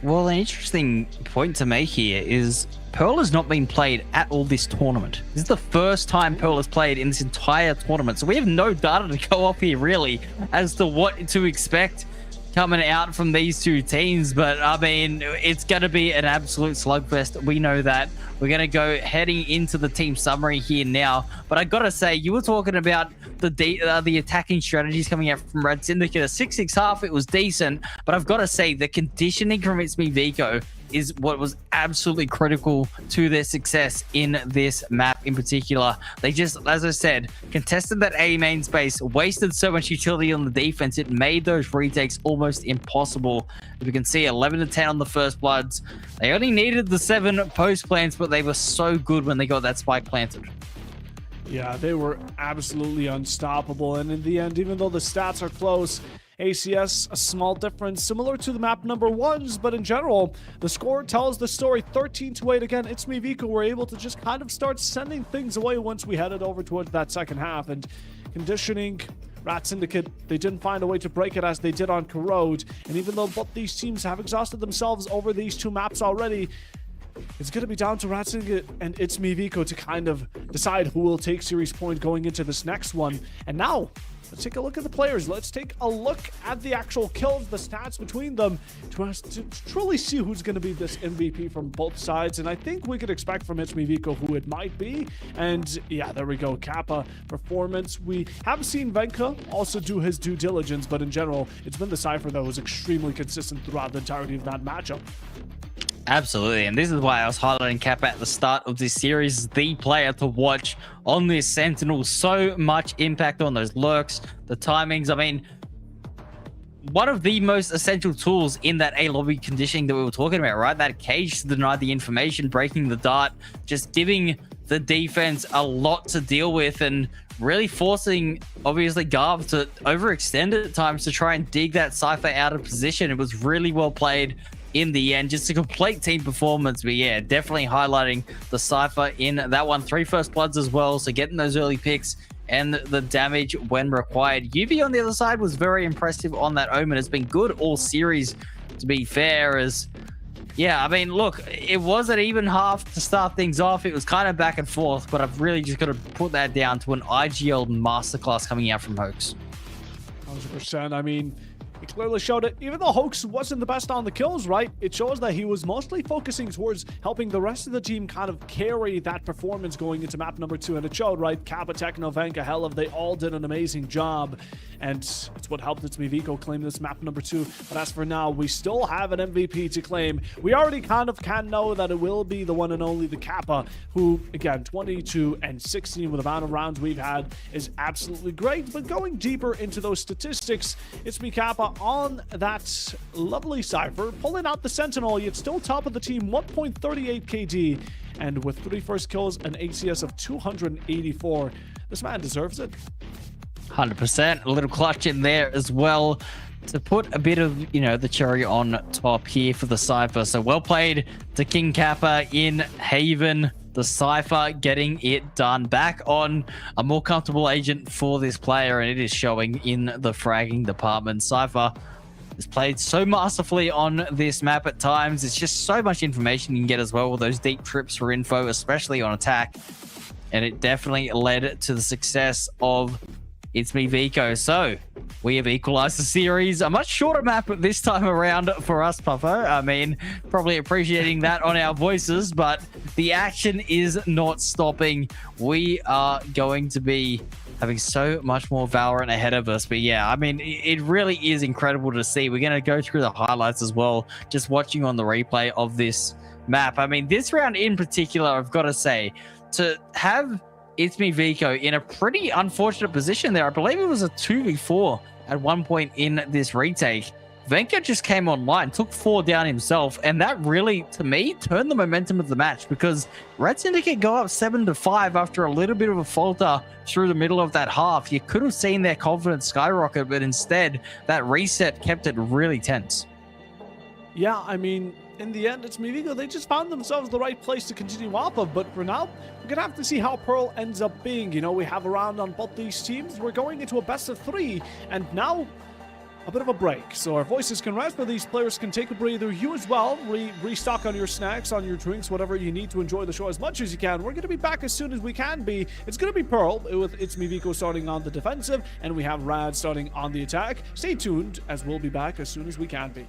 Well, an interesting point to make here is Pearl has not been played at all this tournament. This is the first time Pearl has played in this entire tournament, so we have no data to go off here really as to what to expect coming out from these two teams. But I mean, it's going to be an absolute slugfest. We know that. We're going to go heading into the team summary here now. But I got to say, you were talking about the attacking strategies coming out from RAD Syndicate. A 6-6 half, it was decent. But I've got to say, the conditioning from ItsMeViko is what was absolutely critical to their success in this map in particular. They just, as I said, contested that A main space, wasted so much utility on the defense, it made those retakes almost impossible. As we can see, 11-10 on the first bloods. They only needed the 7 post plants, but they were so good when they got that spike planted. Yeah, they were absolutely unstoppable, and in the end, even though the stats are close, ACS, a small difference, similar to the map number 1s, but in general, the score tells the story. 13-8 again. ItsMeViko were able to just kind of start sending things away once we headed over towards that second half, and conditioning, RAD Syndicate, they didn't find a way to break it as they did on Corrode, and even though both these teams have exhausted themselves over these 2 maps already, it's going to be down to RAD Syndicate and ItsMeViko to kind of decide who will take series point going into this next one. And now, let's take a look at the players. Let's take a look at the actual kills, the stats between them, to truly see who's going to be this MVP from both sides. And I think we could expect from ItsMeViko who it might be. And yeah, there we go. Kappa performance. We have seen Venka also do his due diligence, but in general, it's been the Cypher that was extremely consistent throughout the entirety of that matchup. Absolutely, and this is why I was highlighting Kappa at the start of this series, the player to watch on this Sentinel. So much impact on those lurks, the timings. I mean, one of the most essential tools in that A lobby conditioning that we were talking about, right? That cage to deny the information, breaking the dart, just giving the defense a lot to deal with, and really forcing, obviously, Garv to overextend at times to try and dig that Cypher out of position. It was really well played in the end, just a complete team performance. But yeah, definitely highlighting the Cypher in that one. 3 first bloods as well, so getting those early picks and the damage when required. UV on the other side was very impressive on that Omen. It's been good all series, to be fair, as yeah, I mean, look, it was an even half to start things off. It was kind of back and forth, but I've really just got to put that down to an IGL masterclass coming out from Hoax. 100%. I mean, he clearly showed it. Even though Hoax wasn't the best on the kills, right? It shows that he was mostly focusing towards helping the rest of the team kind of carry that performance going into map number 2. And it showed, right? Kappa, Techno, Venka, Helev, they all did an amazing job. And it's what helped ItsMeViko claim this map number 2. But as for now, we still have an MVP to claim. We already kind of can know that it will be the one and only the Kappa, who, again, 22 and 16 with the amount of rounds we've had is absolutely great. But going deeper into those statistics, it's me Kappa on that lovely Cypher, pulling out the Sentinel, yet still top of the team, 1.38 KD, and with 3 first kills, an ACS of 284. This man deserves it. 100%. A little clutch in there as well to put a bit of, you know, the cherry on top here for the Cypher. So well played to King Kappa in Haven. The Cypher getting it done. Back on a more comfortable agent for this player, and it is showing in the fragging department. Cypher has played so masterfully on this map at times. It's just so much information you can get as well with those deep trips for info, especially on attack. And it definitely led to the success of ItsMeViko. So we have equalized the series. A much shorter map this time around for us, Puffo. I mean, probably appreciating that on our voices, but the action is not stopping. We are going to be having so much more Valorant ahead of us. But yeah, I mean, it really is incredible to see. We're going to go through the highlights as well, just watching on the replay of this map. I mean, this round in particular, I've got to say, to have ItsMeViko in a pretty unfortunate position there. I believe it was a 2v4 at one point in this retake. Venka just came online, took 4 down himself, and that really, to me, turned the momentum of the match, because RAD Syndicate go up 7-5 after a little bit of a falter through the middle of that half. You could have seen their confidence skyrocket, but instead, that reset kept it really tense. Yeah, I mean, in the end, ItsMeViko, they just found themselves the right place to continue off of. But for now, we're going to have to see how Pearl ends up being. You know, we have a round on both these teams. We're going into a best of 3, and now a bit of a break. So our voices can rest, but these players can take a breather. You as well, restock on your snacks, on your drinks, whatever you need to enjoy the show as much as you can. We're going to be back as soon as we can be. It's going to be Pearl, with ItsMeViko starting on the defensive, and we have Rad starting on the attack. Stay tuned, as we'll be back as soon as we can be.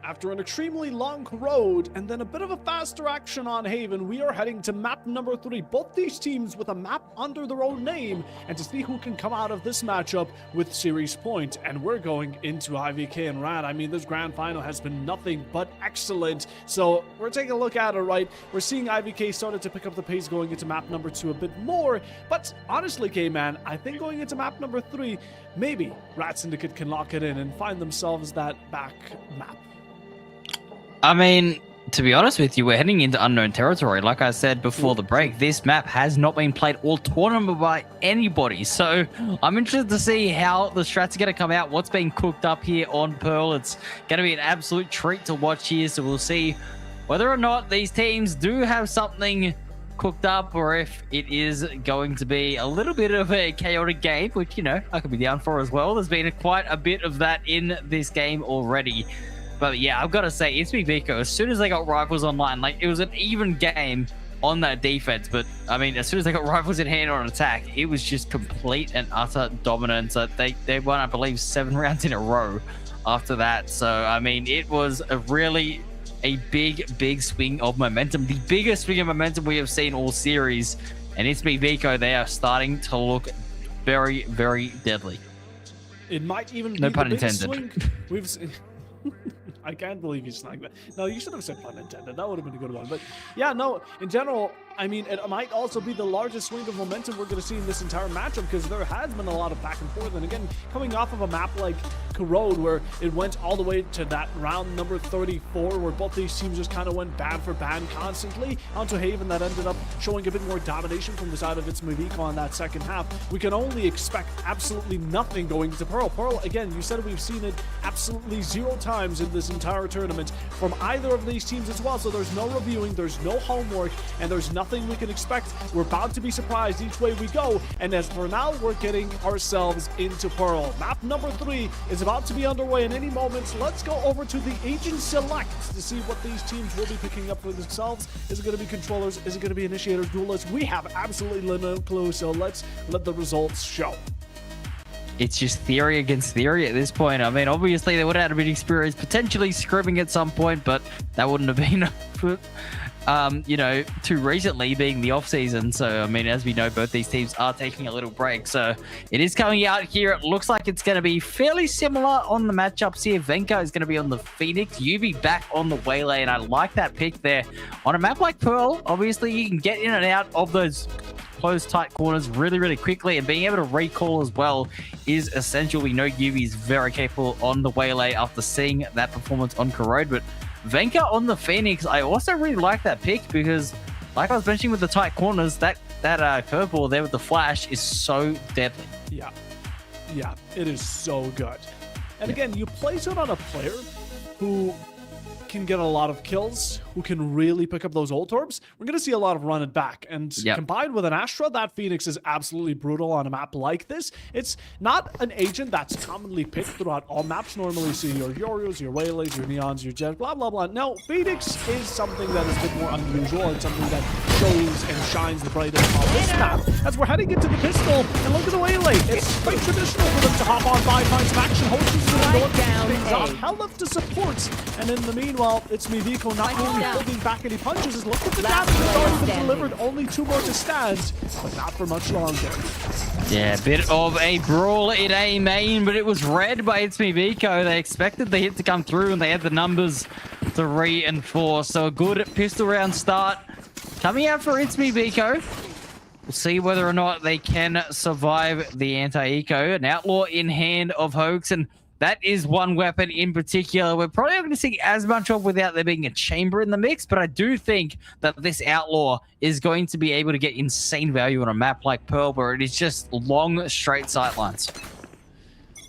After an extremely long Corrode and then a bit of a faster action on Haven, we are heading to map number 3. Both these teams with a map under their own name, and to see who can come out of this matchup with series point. And we're going into IVK and RAD. I mean, this grand final has been nothing but excellent. So we're taking a look at it, right? We're seeing IVK started to pick up the pace going into map number 2 a bit more. But honestly, K-Man, I think going into map number 3, maybe RAD Syndicate can lock it in and find themselves that back map. I mean, to be honest with you, we're heading into unknown territory. Like I said before the break, this map has not been played all tournament by anybody. So I'm interested to see how the strats are going to come out, what's being cooked up here on Pearl. It's going to be an absolute treat to watch here. So we'll see whether or not these teams do have something cooked up, or if it is going to be a little bit of a chaotic game, which, you know, I could be down for as well. There's been quite a bit of that in this game already. But yeah, I've got to say, ItsMeViko, as soon as they got rifles online, like, it was an even game on that defense. But I mean, as soon as they got rifles in hand on attack, it was just complete and utter dominance. They won, I believe, 7 rounds in a row after that. So I mean, it was a big swing of momentum, the biggest swing of momentum we have seen all series. And ItsMeViko, they are starting to look very, very deadly. It might even be no pun the biggest intended. swing we've seen. I can't believe you snagged that. No, you should have said pun intended. That would have been a good one. But yeah, no, in general, I mean, it might also be the largest swing of momentum we're going to see in this entire matchup, because there has been a lot of back and forth. And again, coming off of a map like Corrode, where it went all the way to that round number 34, where both these teams just kind of went bad for bad constantly, onto Haven that ended up showing a bit more domination from the side of ItsMeViko on that second half. We can only expect absolutely nothing going to Pearl. Pearl, again, you said we've seen it absolutely 0 times in this entire tournament from either of these teams as well. So there's no reviewing, there's no homework, and there's nothing we can expect. We're about to be surprised each way we go. And as for now, we're getting ourselves into Pearl. Map number 3 is about to be underway in any moment. Let's go over to the Agent Select to see what these teams will be picking up for themselves. Is it going to be controllers? Is it going to be initiators, duelists? We have absolutely no clue, so let's let the results show. It's just theory against theory at this point. I mean, obviously they would have had a bit of experience potentially scrimming at some point, but that wouldn't have been, you know, too recently, being the off season. So I mean, as we know, both these teams are taking a little break. So it is coming out here. It looks like it's going to be fairly similar on the matchups here. Venka is going to be on the Phoenix, Yubi back on the Waylay, and I like that pick there. On a map like Pearl, obviously you can get in and out of those close tight corners really quickly, and being able to recall as well is essential. We know Yubi is very capable on the Waylay after seeing that performance on Corrode, but Venka on the Phoenix, I also really like that pick, because like I was mentioning with the tight corners, that curveball there with the flash is so deadly. Yeah, it is so good. And again, you place it on a player who can get a lot of kills, who can really pick up those ult orbs. We're going to see a lot of run it back. And combined with an Astra, that Phoenix is absolutely brutal on a map like this. It's not an agent that's commonly picked throughout all maps. Normally you see your Yorios, your Waylays, your Neons, your Jets, blah, blah, blah. No, Phoenix is something that is a bit more unusual and something that shows and shines the brightest on this map. As we're heading into the pistol, and look at the Waylay. It's quite traditional for them to hop on by, find some action, host is going to go things off. Hell left to support. And in the meanwhile, ItsMeViko not really holding back any punches. Is look at the damage that's already been delivered. Only 2 more to stand, but not for much longer. Yeah, a bit of a brawl in A main, but it was read by ItsMeViko. They expected the hit to come through, and they had the numbers to reinforce. So a good pistol round start coming out for ItsMeViko. We'll see whether or not they can survive the anti-eco. An outlaw in hand of Hoax, and that is one weapon in particular we're probably not going to see as much of without there being a chamber in the mix, but I do think that this outlaw is going to be able to get insane value on a map like Pearl, where it is just long, straight sightlines.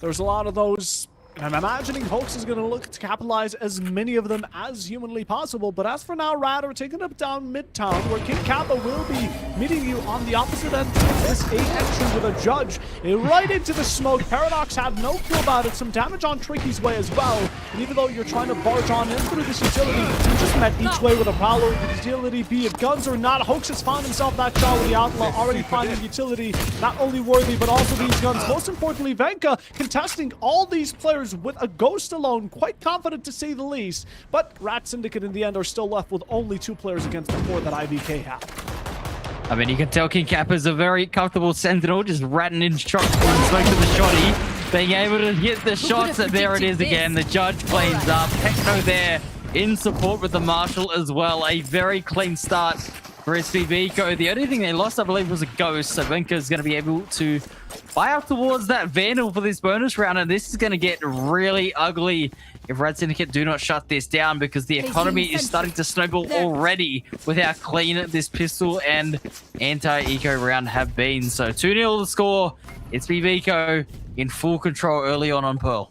There's a lot of those, and I'm imagining Hoax is going to look to capitalize as many of them as humanly possible. But as for now, RAD are taking up down Midtown, where King Kappa will be meeting you on the opposite end of this A entry with a judge. Right into the smoke. Paradox had no clue about it. Some damage on Tricky's way as well. And even though you're trying to barge on in through this utility, you just met each way with a prowler. The utility, be it guns or not, Hoax has found himself that shot with the outlaw, already finding utility not only worthy, but also these guns. Most importantly, Venka contesting all these players players with a Ghost alone. Quite confident to say the least. But RAD Syndicate in the end are still left with only 2 players against the 4 that IVK have. I mean, you can tell King Cap is a very comfortable sentinel, just ratting in shots and smoke to the shotty, being able to hit the shots. And there it is again. The judge cleans up. Techno there in support with the Marshal as well. A very clean start for ItsMeViko. The only thing they lost, I believe, was a Ghost. So Venka is going to be able to buy up towards that Vandal for this bonus round. And this is going to get really ugly if RAD Syndicate do not shut this down, because the economy is starting to snowball already with how clean this pistol and anti-eco round have been. So 2-0 the score. ItsMeViko in full control early on Pearl.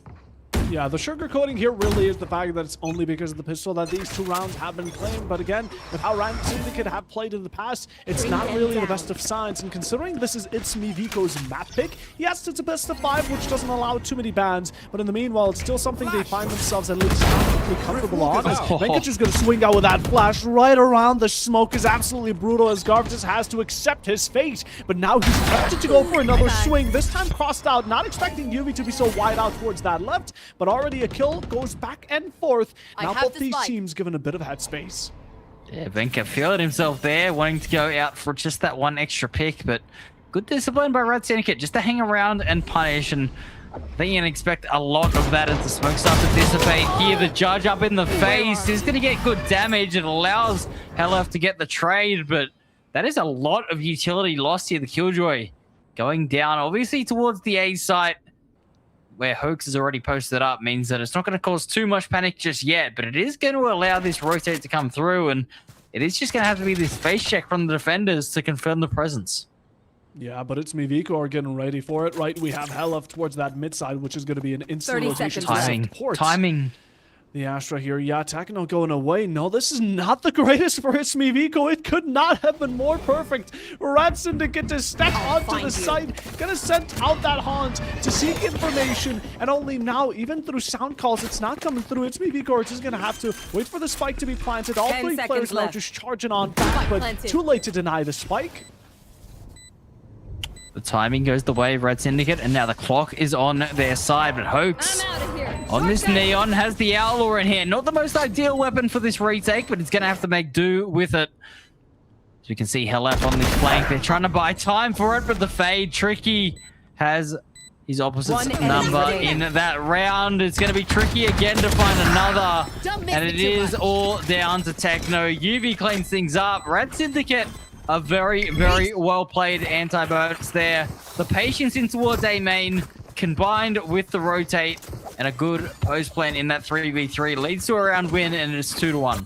Yeah, the sugarcoating here really is the fact that it's only because of the pistol that these 2 rounds have been claimed. But again, with how RAD Syndicate have played in the past, it's not really the best of signs. And considering this is ItsMeViko's map pick, yes, it's a best of 5, which doesn't allow too many bans. But in the meanwhile, it's still something they find themselves at least comfortable on. As Venka is going to swing out with that flash right around the smoke is absolutely brutal, as Garv just has to accept his fate. But now he's tempted to go for another swing, this time crossed out, not expecting Yuvi to be so wide out towards that left. But already a kill goes back and forth. Now both these teams given a bit of headspace. Yeah, Venka feeling himself there, wanting to go out for just that one extra pick, but good discipline by RAD Syndicate just to hang around and punish. And I think you can expect a lot of that as the smoke starts to dissipate. Here, the judge up in the face is going to get good damage. It allows Helef to get the trade, but that is a lot of utility lost here. The Killjoy going down, obviously towards the A site, where Hoax is already posted up, means that it's not going to cause too much panic just yet, but it is going to allow this rotate to come through, and it is just going to have to be this face check from the defenders to confirm the presence. Yeah, but ItsMeViko are getting ready for it, right? We have Helef towards that mid side, which is going to be an instant rotation. Timing. The Astra here, yeah, Techno going away. No, this is not the greatest for ItsMeViko. It could not have been more perfect. RAD Syndicate to step onto the site, gonna send out that Haunt to seek information, and only now, even through sound calls, it's not coming through. ItsMeViko are just gonna have to wait for the spike to be planted. All 3 players now just charging on back, but too late to deny the spike. The timing goes the way of RAD Syndicate, and now the clock is on their side, but Hoax on this Neon has the Owler in here. Not the most ideal weapon for this retake, but it's going to have to make do with it. As you can see, Helef on this flank. They're trying to buy time for it, but the Fade, Tricky, has his opposite number in that round. It's going to be tricky again to find another, and it is all down to Techno. UV cleans things up. RAD Syndicate, a very, very well-played anti-burst there. The patience in towards A main, combined with the rotate and a good post plan in that 3v3, leads to a round win, and it's 2-1.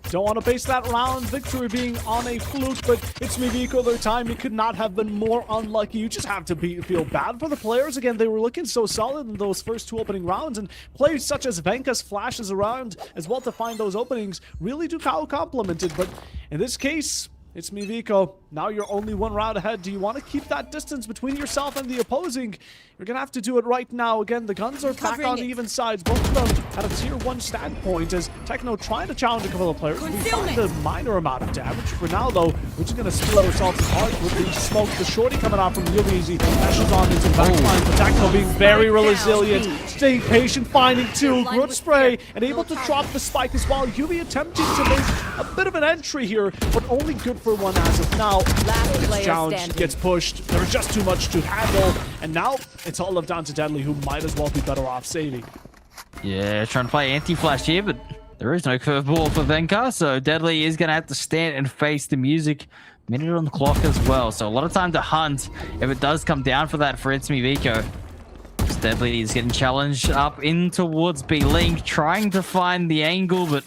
Don't want to base that round victory being on a fluke, but ItsMeViko, their timing could not have been more unlucky. You just have to feel bad for the players. Again, they were looking so solid in those first 2 opening rounds, and players such as Venka's flashes around as well to find those openings really do compliment it. But in this case, ItsMeViko, now you're only 1 round ahead. Do you want to keep that distance between yourself and the opposing? You're going to have to do it right now. Again, the guns are back on even sides. Both of them at a tier 1 standpoint as Techno trying to challenge a couple of players. We find a minor amount of damage. For now, though, we're just going to split ourselves apart with the smoke. The shorty coming out from Yubi dashes on into the backline. But Techno being very resilient, staying patient, finding 2, good spray, and able to drop the spike as well. Yubi attempting to make a bit of an entry here, but only good for 1 as of now. This challenge gets pushed. There's just too much to handle, and now it's all up down to Deadly, who might as well be better off saving. Yeah, trying to play anti-flash here, but there is no curveball for Venka, so Deadly is going to have to stand and face the music. Minute on the clock as well, so a lot of time to hunt if it does come down for that for ItsMeViko. Deadly is getting challenged up in towards B-Link, trying to find the angle, but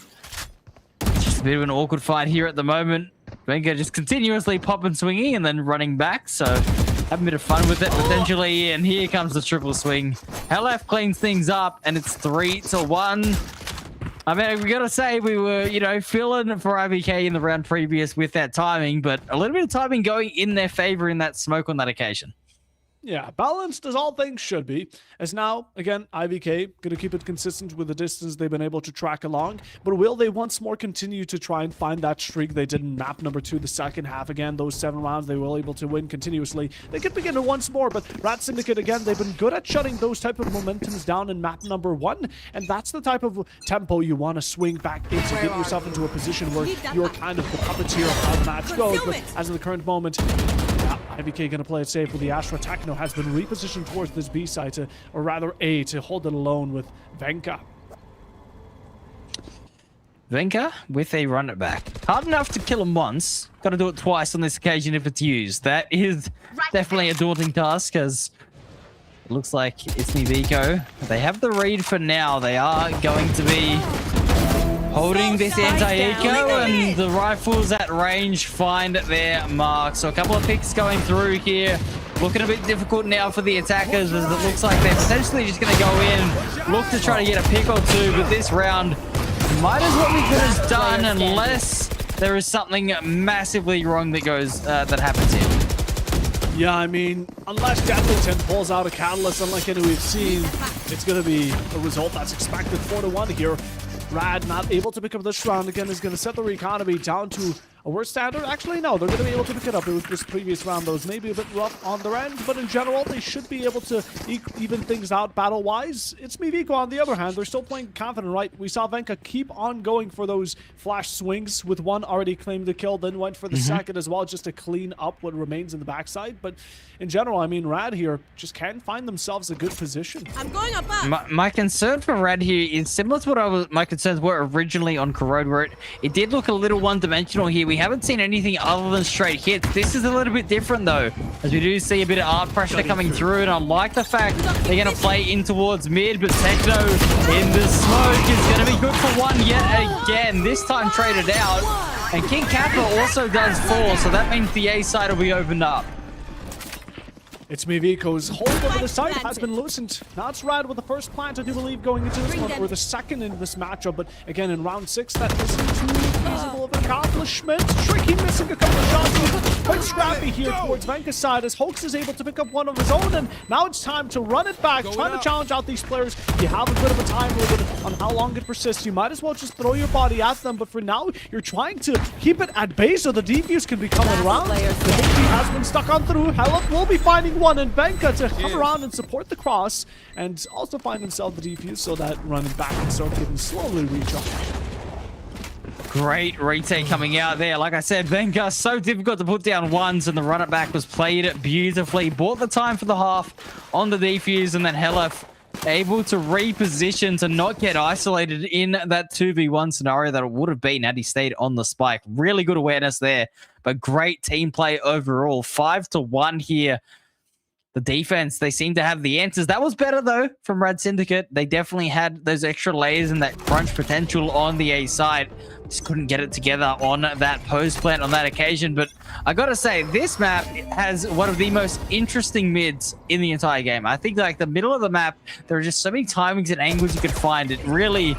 it's just a bit of an awkward fight here at the moment. Venka just continuously popping, swinging, and then running back, so have a bit of fun with it potentially, and here comes the triple swing. Helef cleans things up, and it's 3-1. I mean, we gotta say, we were, you know, feeling for IVK in the round previous with that timing, but a little bit of timing going in their favor in that smoke on that occasion. Yeah, balanced as all things should be. As now, again, IVK going to keep it consistent with the distance they've been able to track along. But will they once more continue to try and find that streak they did in map number 2 the second half? Again, those 7 rounds they were able to win continuously. They could begin it once more, but RAD Syndicate, again, they've been good at shutting those type of momentums down in map number 1. And that's the type of tempo you want to swing back into, get yourself into a position where you're kind of the puppeteer of how the match goes. But as of the current moment, IVK going to play it safe with the Astra. Techno has been repositioned towards this B side, or rather A, to hold it alone with Venka. Venka with a run it back. Hard enough to kill him once. Got to do it twice on this occasion if it's used. That is definitely a daunting task, as it looks like ItsMeViko. They have the read for now. They are going to be holding this anti-eco, and the rifles at range find their mark. So a couple of picks going through here. Looking a bit difficult now for the attackers, as it looks like they're potentially just going to go in, look to try to get a pick or two, but this round might as well be good as done, unless there is something massively wrong that goes that happens here. Yeah, I mean, unless Deathleton pulls out a catalyst, unlike any we've seen, it's going to be a result that's expected 4-1 here. RAD not able to pick up this round again is going to set the economy down to a worse standard. Actually, no, they're going to be able to pick it up. It was this previous round that was maybe a bit rough on their end, but in general, they should be able to even things out battle-wise. ItsMeViko, on the other hand, they're still playing confident, right? We saw Venka keep on going for those flash swings, with one already claimed the kill, then went for the second as well, just to clean up what remains in the backside. But in general, I mean, RAD here just can't find themselves a good position. I'm going up. My concern for RAD here is similar to what my concerns were originally on Corrode, where it did look a little one-dimensional here. We haven't seen anything other than straight hits. This is a little bit different though, as we do see a bit of art pressure coming through, and I like the fact they're going to play in towards mid, but Techno in the smoke is going to be good for one yet again. This time traded out, and King Kappa also does fall, so that means the A side will be opened up. ItsMeViko's hold over the side has been loosened. Now it's RAD with the first plant, I do believe, going into this one, or the second in this matchup. But again, in round 6, that isn't too feasible of an accomplishment. Tricky missing a couple of shots. Quite scrappy here towards Venka's side, as Hoax is able to pick up one of his own. And now it's time to run it back, trying to challenge out these players. You have a bit of a time limit on how long it persists. You might as well just throw your body at them. But for now, you're trying to keep it at bay so the defuse can be coming around. The Hoaxy has been stuck on through. Hellup will be finding one, and Venka to come around and support the cross, and also find himself the defuse, so that running back and circuit can slowly recharge. Great retake coming out there. Like I said, Venka, so difficult to put down ones, and the run it back was played beautifully. Bought the time for the half on the defuse, and then Hellup able to reposition to not get isolated in that 2v1 scenario that it would have been had he stayed on the spike. Really good awareness there, but great team play overall. 5-1 here. The defense, they seem to have the answers. That was better, though, from RAD Syndicate. They definitely had those extra layers and that crunch potential on the A side. Just couldn't get it together on that post plant on that occasion. But I gotta say, this map has one of the most interesting mids in the entire game. I think, like, the middle of the map, there are just so many timings and angles you could find. It really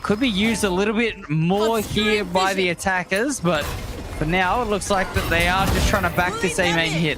could be used a little bit more here by the attackers. But for now, it looks like that they are just trying to back this A main hit.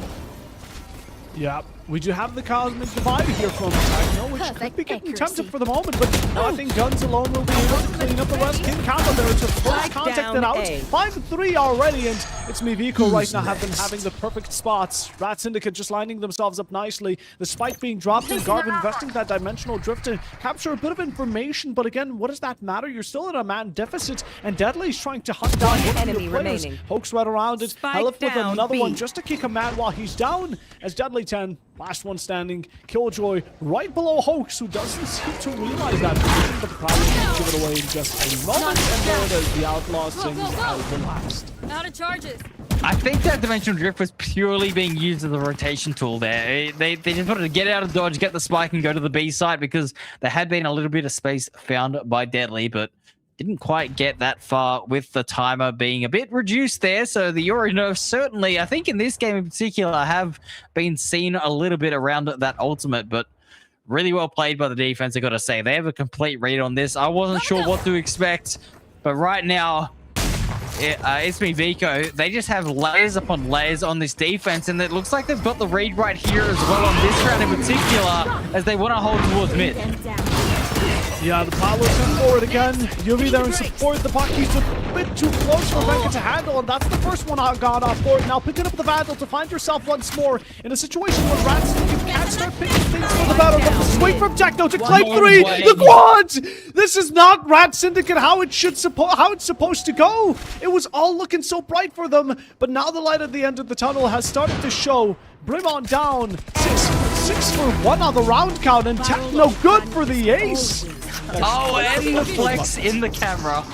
Yeah, we do have the Cosmic Divide here from Techno, which could be getting tempted for the moment, but I think Guns alone will be able to clean up the rest. King Kappa there to first contact it out. 5-3 already, and ItsMeViko right now have been having the perfect spots. RAD Syndicate just lining themselves up nicely. The spike being dropped, and Garv investing that dimensional drift to capture a bit of information, but again, what does that matter? You're still in a man deficit, and Deadly's trying to hunt down one enemy remaining. Hoax right around it. Hellup with another one just to kick a man while he's down, as Deadly 10, last one standing. Killjoy right below Hoax, who doesn't seem to realize that position, but the crowd will give it away in just a moment, and there it is. The Outlaw sings out the last. Out of charges. I think that dimensional drift was purely being used as a rotation tool there. They just wanted to get out of dodge, get the spike, and go to the B side, because there had been a little bit of space found by Deadly, but didn't quite get that far with the timer being a bit reduced there. So the Yori nerfs certainly, I think in this game in particular, have been seen a little bit around that ultimate, but really well played by the defense, I gotta say. They have a complete read on this. I wasn't sure what to expect, but right now, ItsMeViko, they just have layers upon layers on this defense, and it looks like they've got the read right here as well on this round in particular, as they want to hold towards mid. Yeah, the Paolo's come forward again. UV there in support. The puck keeps a bit too close for Venka to handle, and that's the first one gone off board. Now picking up the Vandal to find yourself once more in a situation where RAD Syndicate can't start picking things for the battle. But the swing from Techno to claim 3, the quads! This is not RAD Syndicate how it's supposed to go. It was all looking so bright for them, but now the light at the end of the tunnel has started to show. Brim on down, 6 for 1 on the round count, and Techno good for the ace. Oh, and the flex in the camera.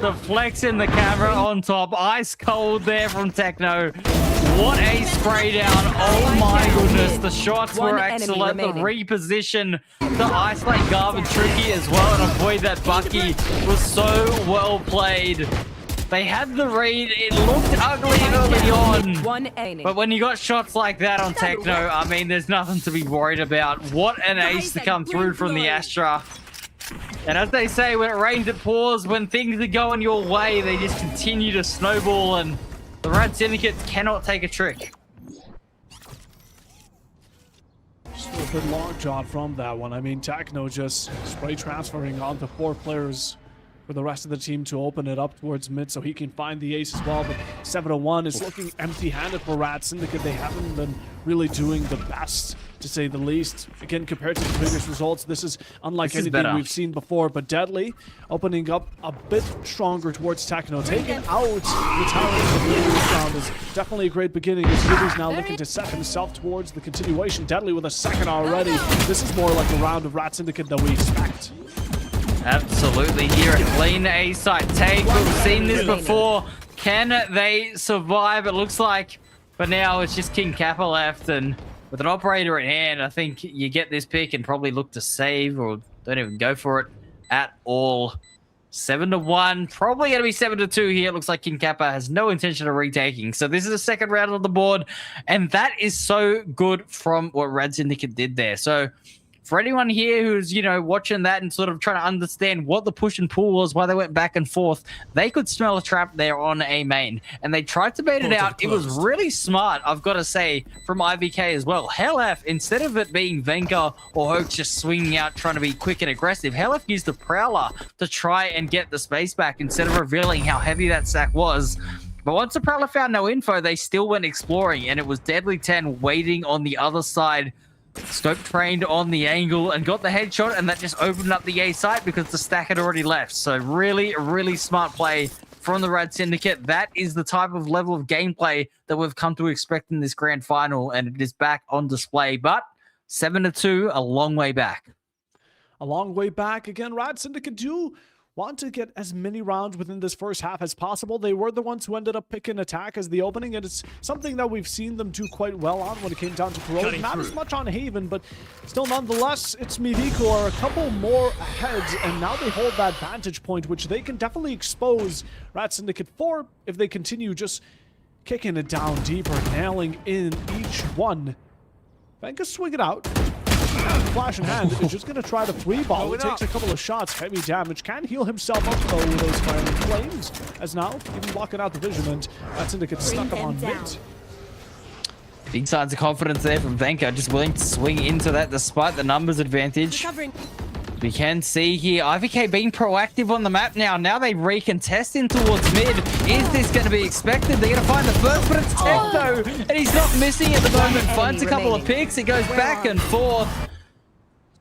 The flex in the camera on top. Ice cold there from Techno. What a spray down. Oh my goodness. The shots were excellent. The reposition to isolate Garvin tricky as well and avoid that Bucky was so well played. They had the read. It looked ugly early on. But when you got shots like that on Techno, I mean, there's nothing to be worried about. What an ace to come through from the Astra. And as they say, when it rains, it pours. When things are going your way, they just continue to snowball, and the RAD Syndicate cannot take a trick. Still a good long shot from that one. I mean, Techno just spray transferring onto 4 players for the rest of the team to open it up towards mid so he can find the ace as well. But 7-1 is looking empty-handed for RAD Syndicate. They haven't been really doing the best, to say the least. Again, compared to the previous results, this is unlike anything we've seen before. But Deadly opening up a bit stronger towards Techno. Taking out the talent of the previous round is definitely a great beginning, as Yubi's now looking to set himself towards the continuation. Deadly with a second already. This is more like a round of RAD Syndicate that we expect. Absolutely. Here at clean A site take. We've seen this before. Can they survive? It looks like for now it's just King Kappa left, and with an operator at hand, I think you get this pick and probably look to save or don't even go for it at all. 7-1, probably going to be 7-2 here. It looks like King Kappa has no intention of retaking. So this is the second round on the board, and that is so good from what RAD Syndicate did there. So for anyone here who's, you know, watching that and sort of trying to understand what the push and pull was, why they went back and forth, they could smell a trap there on A main, and they tried to bait it out. It was really smart, I've got to say, from IVK as well. Hellf, instead of it being Venka or Hoax just swinging out trying to be quick and aggressive, Hellf used the Prowler to try and get the space back instead of revealing how heavy that stack was. But once the Prowler found no info, they still went exploring, and it was Deadly 10 waiting on the other side. Scope trained on the angle and got the headshot, and that just opened up the A site because the stack had already left. So really, really smart play from the RAD Syndicate. That is the type of level of gameplay that we've come to expect in this grand final, and it is back on display. But 7-2, a long way back. A long way back. Again, RAD Syndicate do want to get as many rounds within this first half as possible. They were the ones who ended up picking attack as the opening, and it's something that we've seen them do quite well on when it came down to Corrode. Not as much on Haven, but still nonetheless, ItsMeViko are a couple more ahead, and now they hold that vantage point, which they can definitely expose RAD Syndicate for if they continue just kicking it down deeper, nailing in each one. Venka swing it out. Flash in hand is just going to try to free ball. It takes a couple of shots, heavy damage. Can heal himself up though with those firing flames, as now even blocking out the vision, and RAD Syndicate stuck him on mid. Big signs of confidence there from Venka, just willing to swing into that despite the numbers advantage. We can see here IVK being proactive on the map now. Now they recontest in towards mid. Is this going to be expected? They're going to find the first, but it's Techno, and he's not missing at the moment. Finds a couple of picks. It goes back and forth.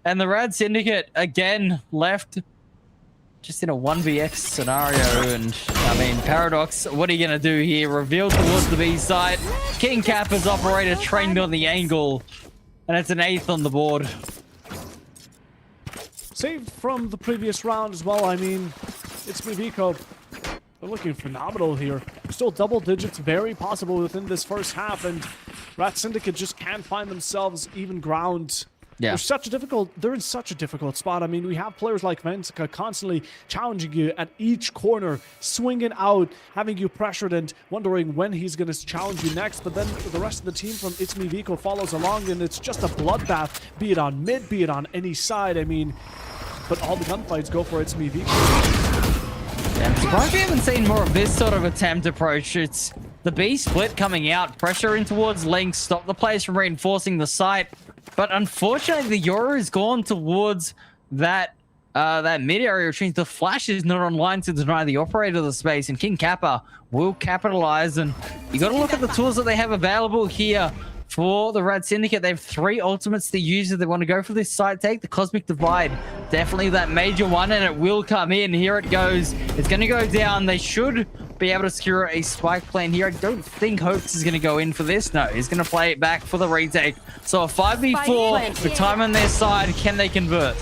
And the RAD Syndicate, again, left just in a 1vx scenario. And, I mean, Paradox, what are you going to do here? Revealed towards the B side. King Kappa's operator trained on the angle. And it's an 8th on the board. Saved from the previous round as well. I mean, ItsMeViko, they're looking phenomenal here. Still double digits, very possible within this first half. And RAD Syndicate just can't find themselves even ground. Yeah. They're in such a difficult spot. I mean, we have players like Venka constantly challenging you at each corner, swinging out, having you pressured and wondering when he's going to challenge you next. But then the rest of the team from ItsMeViko follows along, and it's just a bloodbath, be it on mid, be it on any side. I mean, but all the gunfights go for ItsMeViko. I'm surprised we haven't seen more of this sort of attempt approach. It's the B split coming out, pressure in towards Link, stop the players from reinforcing the site. But unfortunately, the Yoru has gone towards that mid area, which means the flash is not online to deny the operator the space, and King Kappa will capitalize. And you got to look at the tools that they have available here for the RAD Syndicate. They have 3 ultimates to use if they want to go for this side take. The Cosmic Divide, definitely that major one, and it will come in. Here it goes. It's going to go down. They should be able to secure a spike plan here. I don't think Hoax is going to go in for this. No, he's going to play it back for the retake. So a 5v4 with time on their side. Can they convert?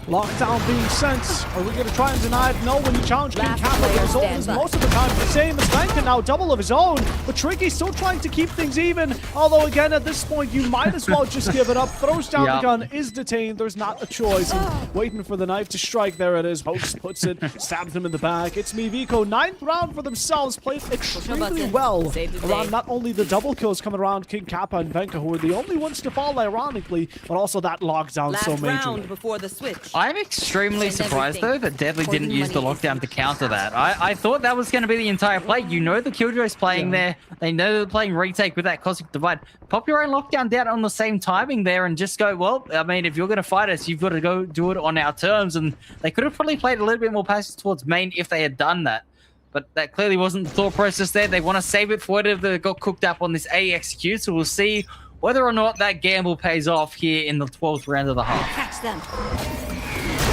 Lockdown being sent. Are we going to try and deny it? No, when you challenge King Kappa, the result is most of the time the same as Venka, now double of his own. But Tricky still trying to keep things even. Although, again, at this point, you might as well just give it up. Throws down the gun, is detained. There's not a choice. And waiting for the knife to strike. There it is. Hoax puts it, stabs him in the back. ItsMeViko, 9th round for themselves. Played extremely well around not only the double kills coming around King Kappa and Venka, who were the only ones to fall, ironically, but also that lockdown so major. Last round before the switch. I'm extremely surprised, though, that Deadly didn't use the lockdown to counter that. I thought that was going to be the entire play. You know the Killjoy's playing there. They know they're playing retake with that Cosmic Divide. Pop your own lockdown down on the same timing there and just go, well, I mean, if you're going to fight us, you've got to go do it on our terms. And they could have probably played a little bit more passive towards main if they had done that. But that clearly wasn't the thought process there. They want to save it for whatever they got cooked up on this A execute. So we'll see whether or not that gamble pays off here in the 12th round of the half. Catch them.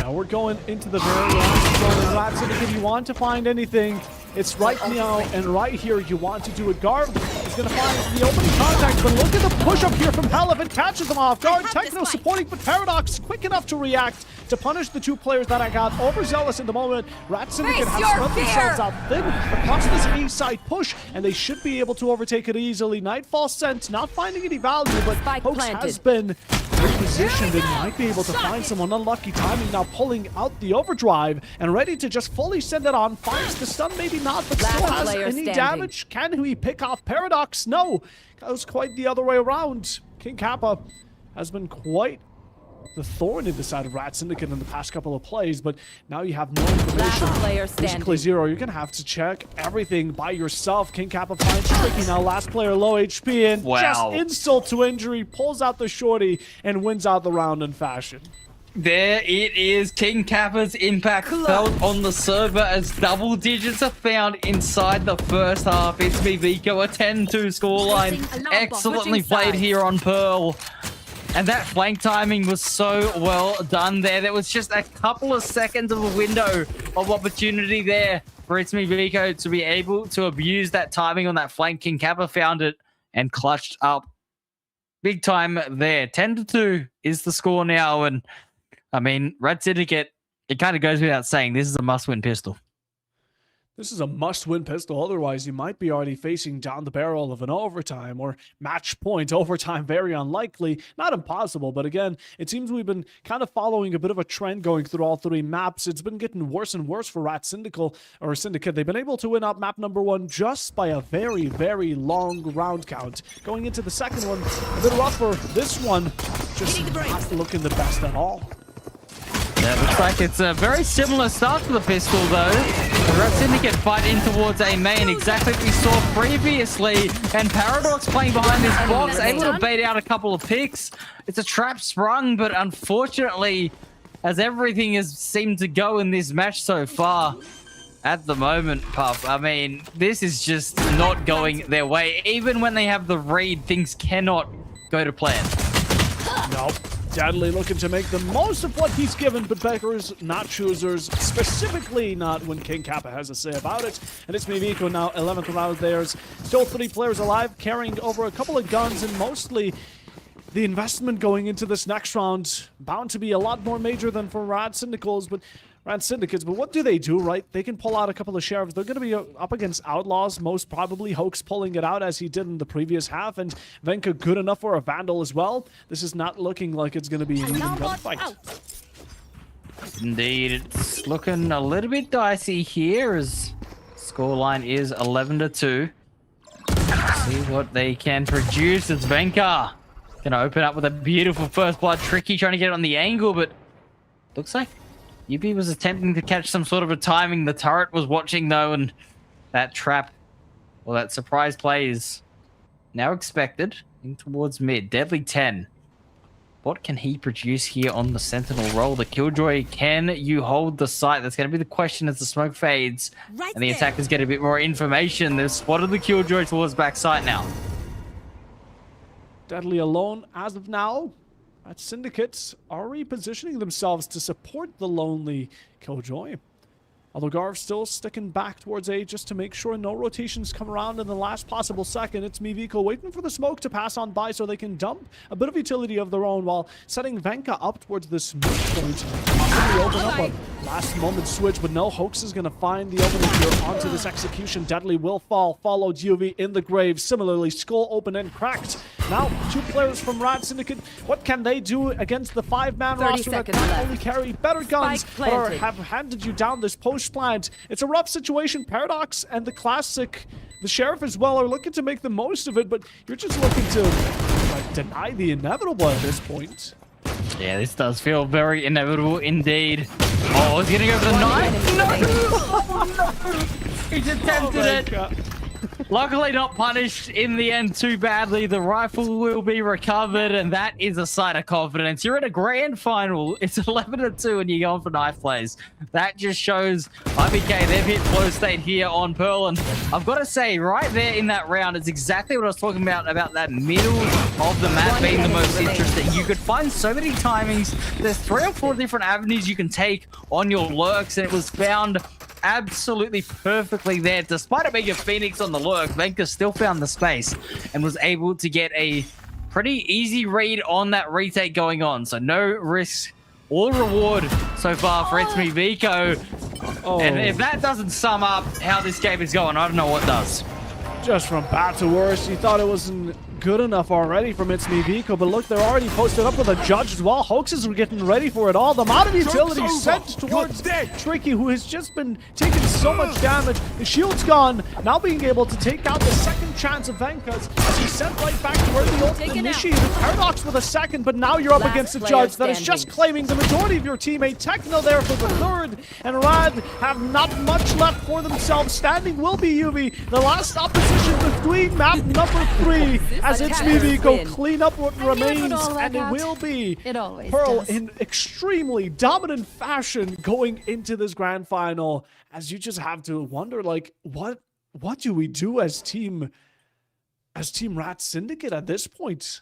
Now we're going into the very last zone of RAD Syndicate. If you want to find anything, it's right now and right here. You want to do it. Garb is going to find the opening contact, but look at the push up here from Hellevan. Catches him off guard. Techno supporting, but Paradox quick enough to react to punish the 2 players that I got. Overzealous in the moment. RAD Syndicate has spread themselves out thin across this A side push, and they should be able to overtake it easily. Nightfall sent, not finding any value, but Hoax has been repositioned and might be able to find someone. Unlucky timing now, pulling out the overdrive and ready to just fully send it on. Finds the stun, maybe not, but still has any damage. Can we pick off Paradox? No, goes quite the other way around. King Kappa has been quite the thorn in the side of RAD Syndicate in the past couple of plays, but now you have no information. Basically zero. You're gonna have to check everything by yourself. King Kappa finds Tricky now. Last player low HP, and just insult to injury, pulls out the shorty and wins out the round in fashion. There it is. King Kappa's impact felt on the server as double digits are found inside the first half. ItsMeViko, a 10-2 scoreline. Excellently played here on Pearl. And that flank timing was so well done there. There was just a couple of seconds of a window of opportunity there for ItsMeViko to be able to abuse that timing on that flank. King Kappa found it and clutched up big time there. 10-2 is the score now. And I mean, RAD Syndicate, it kind of goes without saying, this is a must-win pistol. This is a must-win pistol. Otherwise, you might be already facing down the barrel of an overtime or match point. Overtime, very unlikely. Not impossible, but again, it seems we've been kind of following a bit of a trend going through all 3 maps. It's been getting worse and worse for RAD Syndicate. They've been able to win out map number 1 just by a very, very long round count. Going into the second one, a bit rougher. This one, just not looking the best at all. Yeah, looks like it's a very similar start to the pistol, though. The RAD Syndicate fight in towards a main, exactly what we saw previously. And Paradox playing behind this box, able to bait out a couple of picks. It's a trap sprung, but unfortunately, as everything has seemed to go in this match so far, at the moment, Puff, I mean, this is just not going their way. Even when they have the read, things cannot go to plan. Nope. Deadly looking to make the most of what he's given, but Beckers not choosers, specifically not when King Kappa has a say about it. And ItsMeViko now 11th round theirs. Still 3 players alive, carrying over a couple of guns, and mostly the investment going into this next round bound to be a lot more major than for RAD Syndicates, but what do they do, right? They can pull out a couple of sheriffs. They're going to be up against Outlaws, most probably. Hoax pulling it out as he did in the previous half, and Venka good enough for a Vandal as well. This is not looking like it's going to be an even gunfight. Indeed, it's looking a little bit dicey here as scoreline is 11-2. See what they can produce. It's Venka going to open up with a beautiful first blood. Tricky trying to get it on the angle, but looks like UB was attempting to catch some sort of a timing. The turret was watching though, and that trap, or that surprise play is now expected. In towards mid. Deadly 10. What can he produce here on the Sentinel roll? The Killjoy, can you hold the site? That's going to be the question as the smoke fades. And the attackers get a bit more information. They've spotted the Killjoy towards backside now. Deadly alone as of now. RAD Syndicate are repositioning themselves to support the lonely Killjoy. Although Garv still sticking back towards A just to make sure no rotations come around in the last possible second. ItsMeViko waiting for the smoke to pass on by so they can dump a bit of utility of their own while setting Venka up towards this midpoint. Possibly open up a last moment switch, but no, Hoax is going to find the opening here onto this execution. Deadly will fall, followed UV in the grave. Similarly, Skull open and cracked. Now, 2 players from RAD Syndicate. What can they do against the 5-man roster that can only carry better guns or have handed you down this post plant? It's a rough situation. Paradox and the Classic, the Sheriff as well, are looking to make the most of it, but you're just looking to like deny the inevitable at this point. Yeah, this does feel very inevitable indeed. Oh, he's gonna go for the knife? No! Oh, no! He's attempted it. Luckily not punished in the end too badly. The rifle will be recovered, and that is a sign of confidence. You're in a grand final. It's 11-2, and you're going for knife plays. That just shows IBK, they've hit flow state here on Pearl, and I've got to say, right there in that round, it's exactly what I was talking about that middle of the map being the most interesting. You could find so many timings. There's 3 or 4 different avenues you can take on your lurks, and it was found absolutely perfectly there. Despite it being a Phoenix on the lurk, Venka still found the space and was able to get a pretty easy read on that retake going on. So no risk or reward so far for ItsMeViko. Oh. And if that doesn't sum up how this game is going, I don't know what does. Just from bad to worse, you thought it wasn't good enough already from ItsMeViko, but look, they're already posted up with a judge as well. Hoaxes are getting ready for it all. The amount of utility sent towards Tricky, who has just been taking so much damage. The shield's gone, now being able to take out the second chance of Venka's as he's sent right back to where the ult initiated. Paradox with a second, but now you're up against a judge that is just claiming the majority of your teammate. Techno there for the third, and RAD have not much left for themselves. Standing will be UV, the last opposition between map number 3, as ItsMeViko clean up what remains, and it will be Pearl in extremely dominant fashion going into this grand final, as you just have to wonder, like, what do we do as team RAD Syndicate at this point?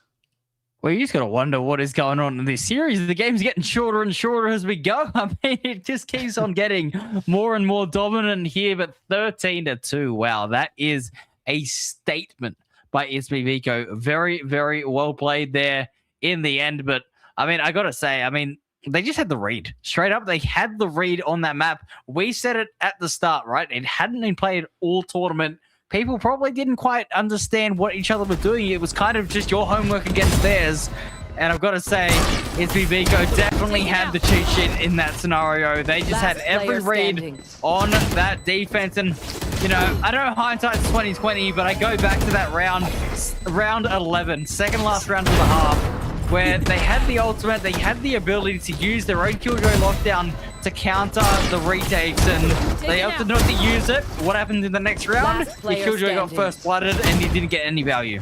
Well, you just gotta wonder what is going on in this series. The game's getting shorter and shorter as we go. I mean, it just keeps on getting more and more dominant here, but 13-2, wow, that is a statement by ItsMeViko. Very, very well played there in the end. But, I mean, I got to say, I mean, they just had the read. Straight up, they had the read on that map. We said it at the start, right? It hadn't been played all tournament. People probably didn't quite understand what each other were doing. It was kind of just your homework against theirs. And I've got to say, ItsMeViko definitely had the cheat sheet in that scenario. They just had every read on that defense. And, you know, I know hindsight's 2020, but I go back to that round 11, second last round of the half, where they had the ultimate, they had the ability to use their own Killjoy lockdown to counter the retakes, and they opted not to use it. What happened in the next round? The Killjoy got first blooded, and he didn't get any value.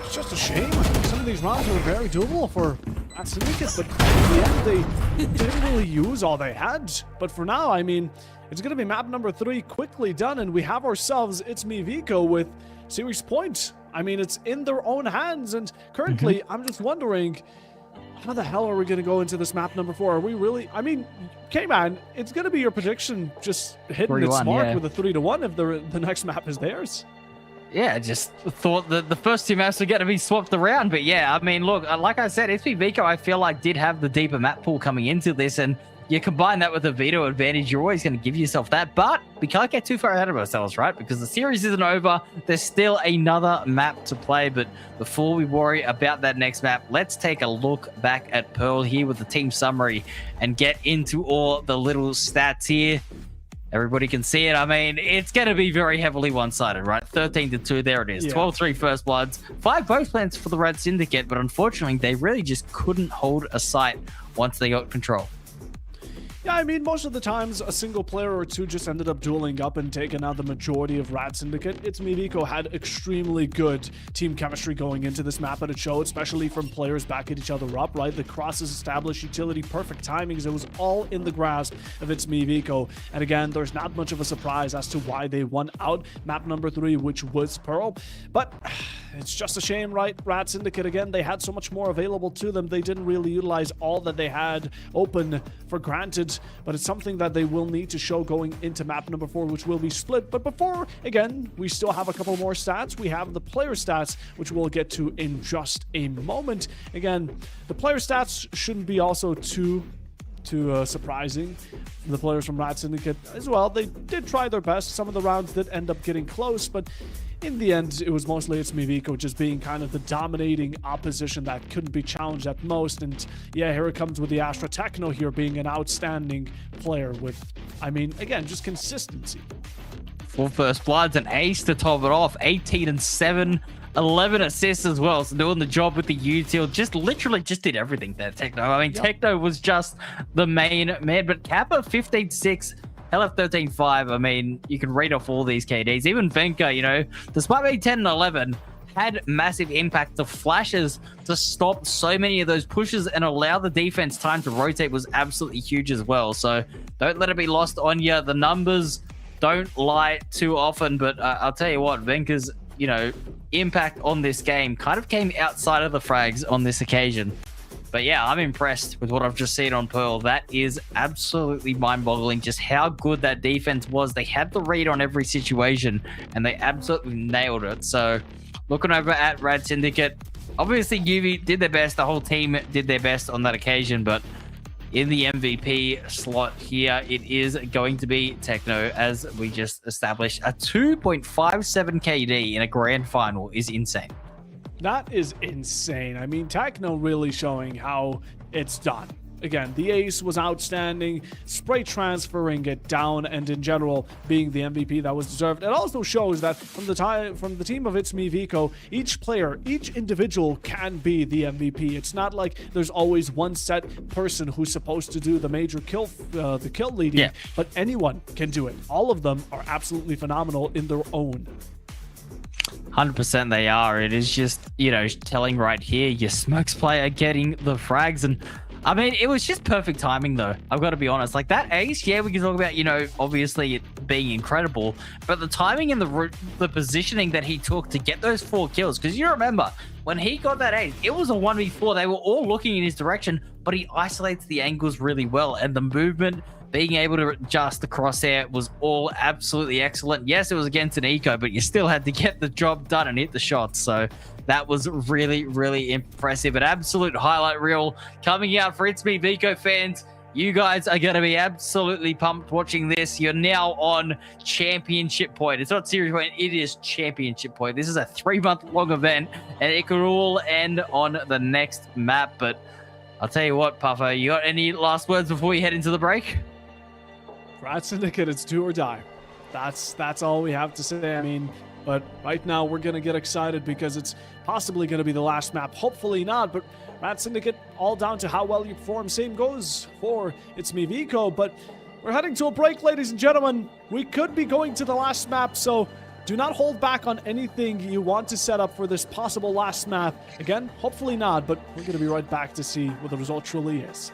It's just a shame. Some of these rounds were very doable for RAD Syndicate, but in the end, they didn't really use all they had. But for now, I mean, it's going to be map number 3 quickly done, and we have ourselves ItsMeViko with series points. I mean, it's in their own hands, and currently, I'm just wondering, how the hell are we going to go into this map number 4? Are we really... I mean, K-Man, it's going to be your prediction just hitting its mark with a 3-1 if the next map is theirs. Yeah, just thought that the first 2 maps were going to be swapped around. But yeah, I mean, look, like I said, ItsMeViko, I feel like did have the deeper map pool coming into this. And you combine that with a veto advantage, you're always going to give yourself that. But we can't get too far ahead of ourselves, right? Because the series isn't over. There's still another map to play. But before we worry about that next map, let's take a look back at Pearl here with the team summary and get into all the little stats here. Everybody can see it. I mean, it's going to be very heavily one-sided, right? 13-2, there it is. Yeah. 12-3 first bloods. 5 both plans for the RAD Syndicate, but unfortunately, they really just couldn't hold a sight once they got control. Yeah, I mean, most of the times, a single player or two just ended up dueling up and taking out the majority of RAD Syndicate. ItsMeViko had extremely good team chemistry going into this map, and it showed, especially from players backing each other up, right? The crosses established, utility, perfect timings. It was all in the grasp of ItsMeViko. And again, there's not much of a surprise as to why they won out map number 3, which was Pearl. But it's just a shame, right? RAD Syndicate, again, they had so much more available to them. They didn't really utilize all that they had open for granted. But it's something that they will need to show going into map number 4, which will be split. But before, again, we still have a couple more stats. We have the player stats, which we'll get to in just a moment. Again, the player stats shouldn't be also too surprising. The players from RAD Syndicate as well, they did try their best. Some of the rounds did end up getting close, but in the end, it was mostly ItsMeViko just being kind of the dominating opposition that couldn't be challenged at most. And yeah, here it comes with the Astra Techno here being an outstanding player with, I mean, again, just consistency. 4 first bloods, an ace to top it off, 18-7. 11 assists as well, so doing the job with the util. Just literally just did everything there, Techno. I mean, yep. Techno was just the main man, but Kappa 15-6, LF 13-5. I mean, you can read off all these KDs. Even Venka, you know, despite being 10-11, had massive impact. The flashes to stop so many of those pushes and allow the defense time to rotate was absolutely huge as well. So don't let it be lost on you. The numbers don't lie too often, but I'll tell you what, Venka's, you know, impact on this game kind of came outside of the frags on this occasion. But yeah, I'm impressed with what I've just seen on Pearl. That is absolutely mind-boggling just how good that defense was. They had the read on every situation and they absolutely nailed it. So looking over at RAD Syndicate, obviously UV did their best. The whole team did their best on that occasion, but in the MVP slot here, it is going to be Techno, as we just established. A 2.57 KD in a grand final is insane. That is insane. I mean, Techno really showing how it's done. Again, the ace was outstanding, spray transferring it down, and in general being the MVP that was deserved. It also shows that from the team of ItsMeViko, each player, each individual can be the MVP. It's not like there's always one set person who's supposed to do the major kill, the kill leading, but anyone can do it. All of them are absolutely phenomenal in their own. 100% they are. It is just, you know, telling right here, your smokes player getting the frags. And I mean, it was just perfect timing, though. I've got to be honest. Like, that ace, yeah, we can talk about, you know, obviously it being incredible, but the timing and the positioning that he took to get those 4 kills, because you remember, when he got that ace, it was a 1v4. They were all looking in his direction, but he isolates the angles really well, and the movement, being able to adjust the crosshair was all absolutely excellent. Yes, it was against an eco, but you still had to get the job done and hit the shots. So that was really, really impressive. An absolute highlight reel coming out for ItsMeViko fans. You guys are going to be absolutely pumped watching this. You're now on Championship Point. It's not Series Point, it is Championship Point. This is a 3-month-long event, and it could all end on the next map. But I'll tell you what, Puffer, you got any last words before we head into the break? RAD Syndicate, it's do or die. That's all we have to say. I mean, but right now we're going to get excited because it's possibly going to be the last map. Hopefully not, but RAD Syndicate, all down to how well you perform. Same goes for ItsMeViko, but we're heading to a break, ladies and gentlemen. We could be going to the last map, so do not hold back on anything you want to set up for this possible last map. Again, hopefully not, but we're going to be right back to see what the result truly is.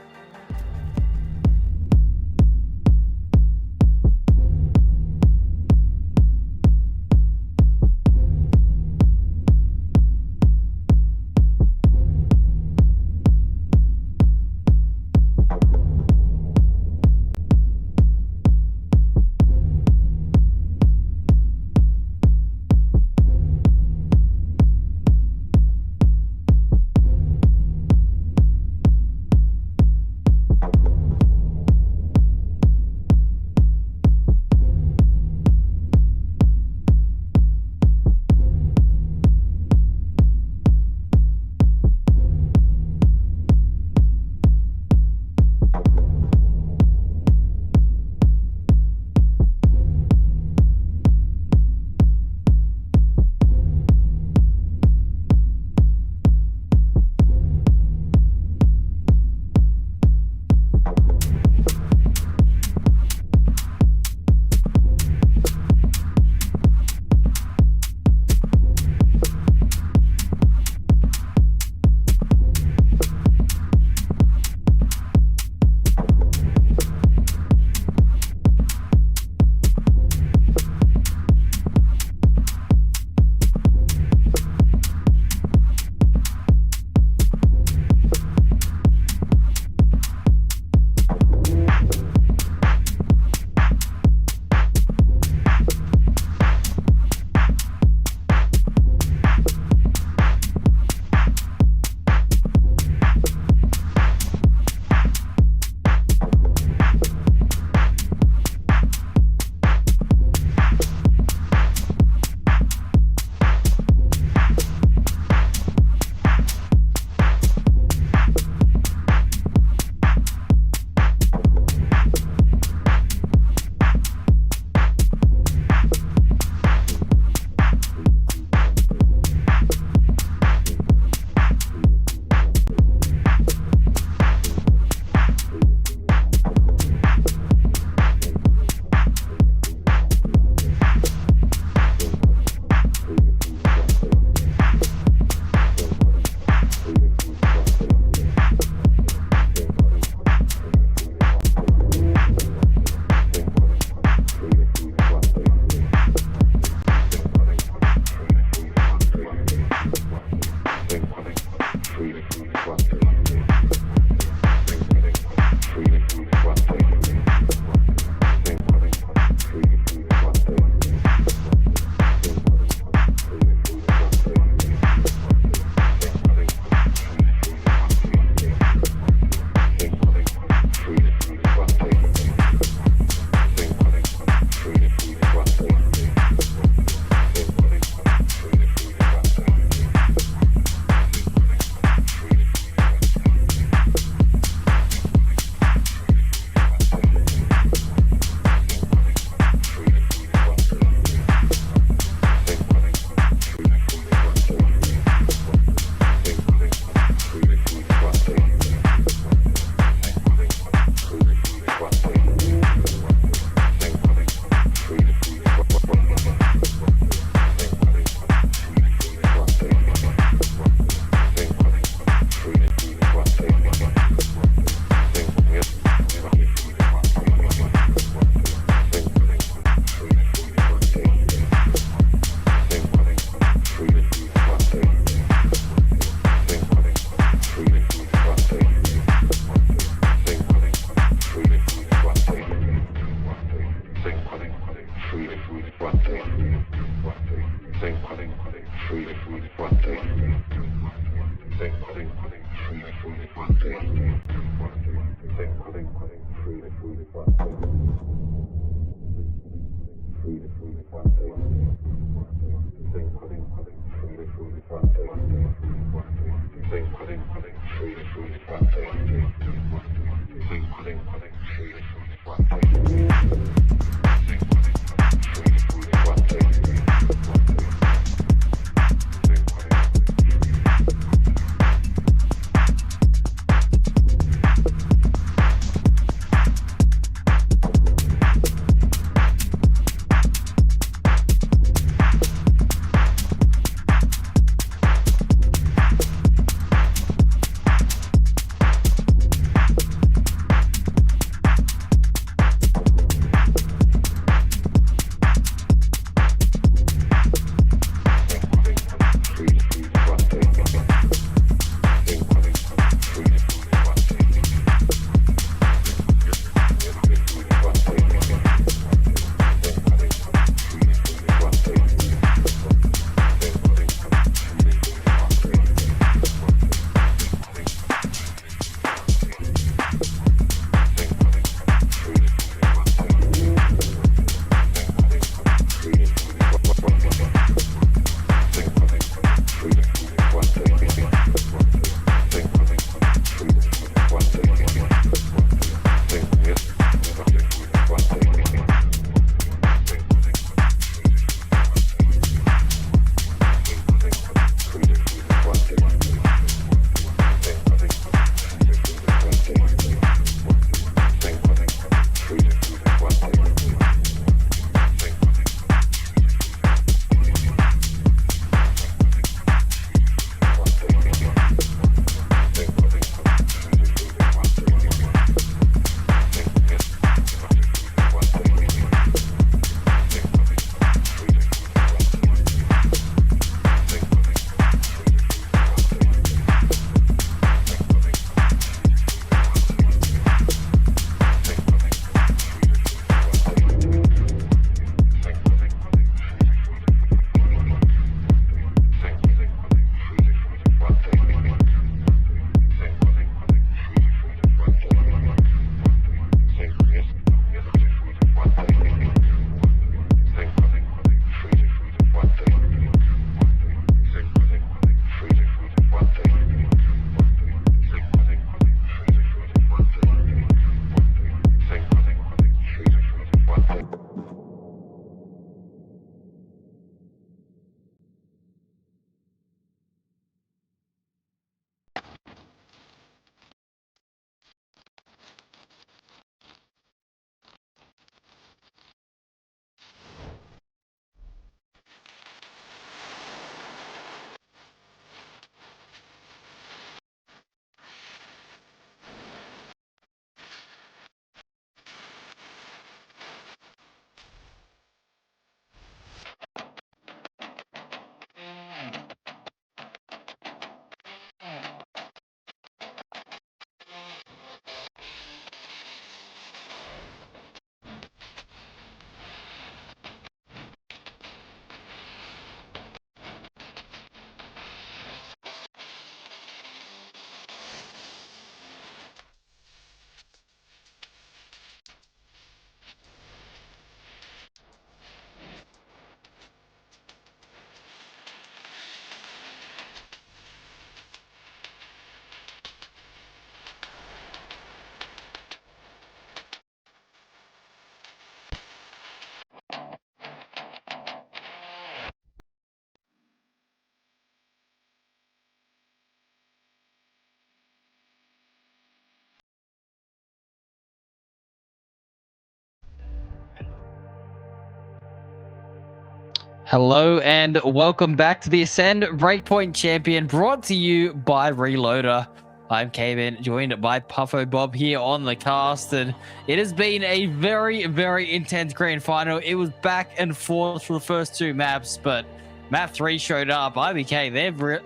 Hello and welcome back to the Ascend Breakpoint Champion, brought to you by Reloader. I'm Cayman, joined by Puffo Bob here on the cast, and it has been a very, very intense grand final. It was back and forth for the first two maps, but map 3 showed up. IBK,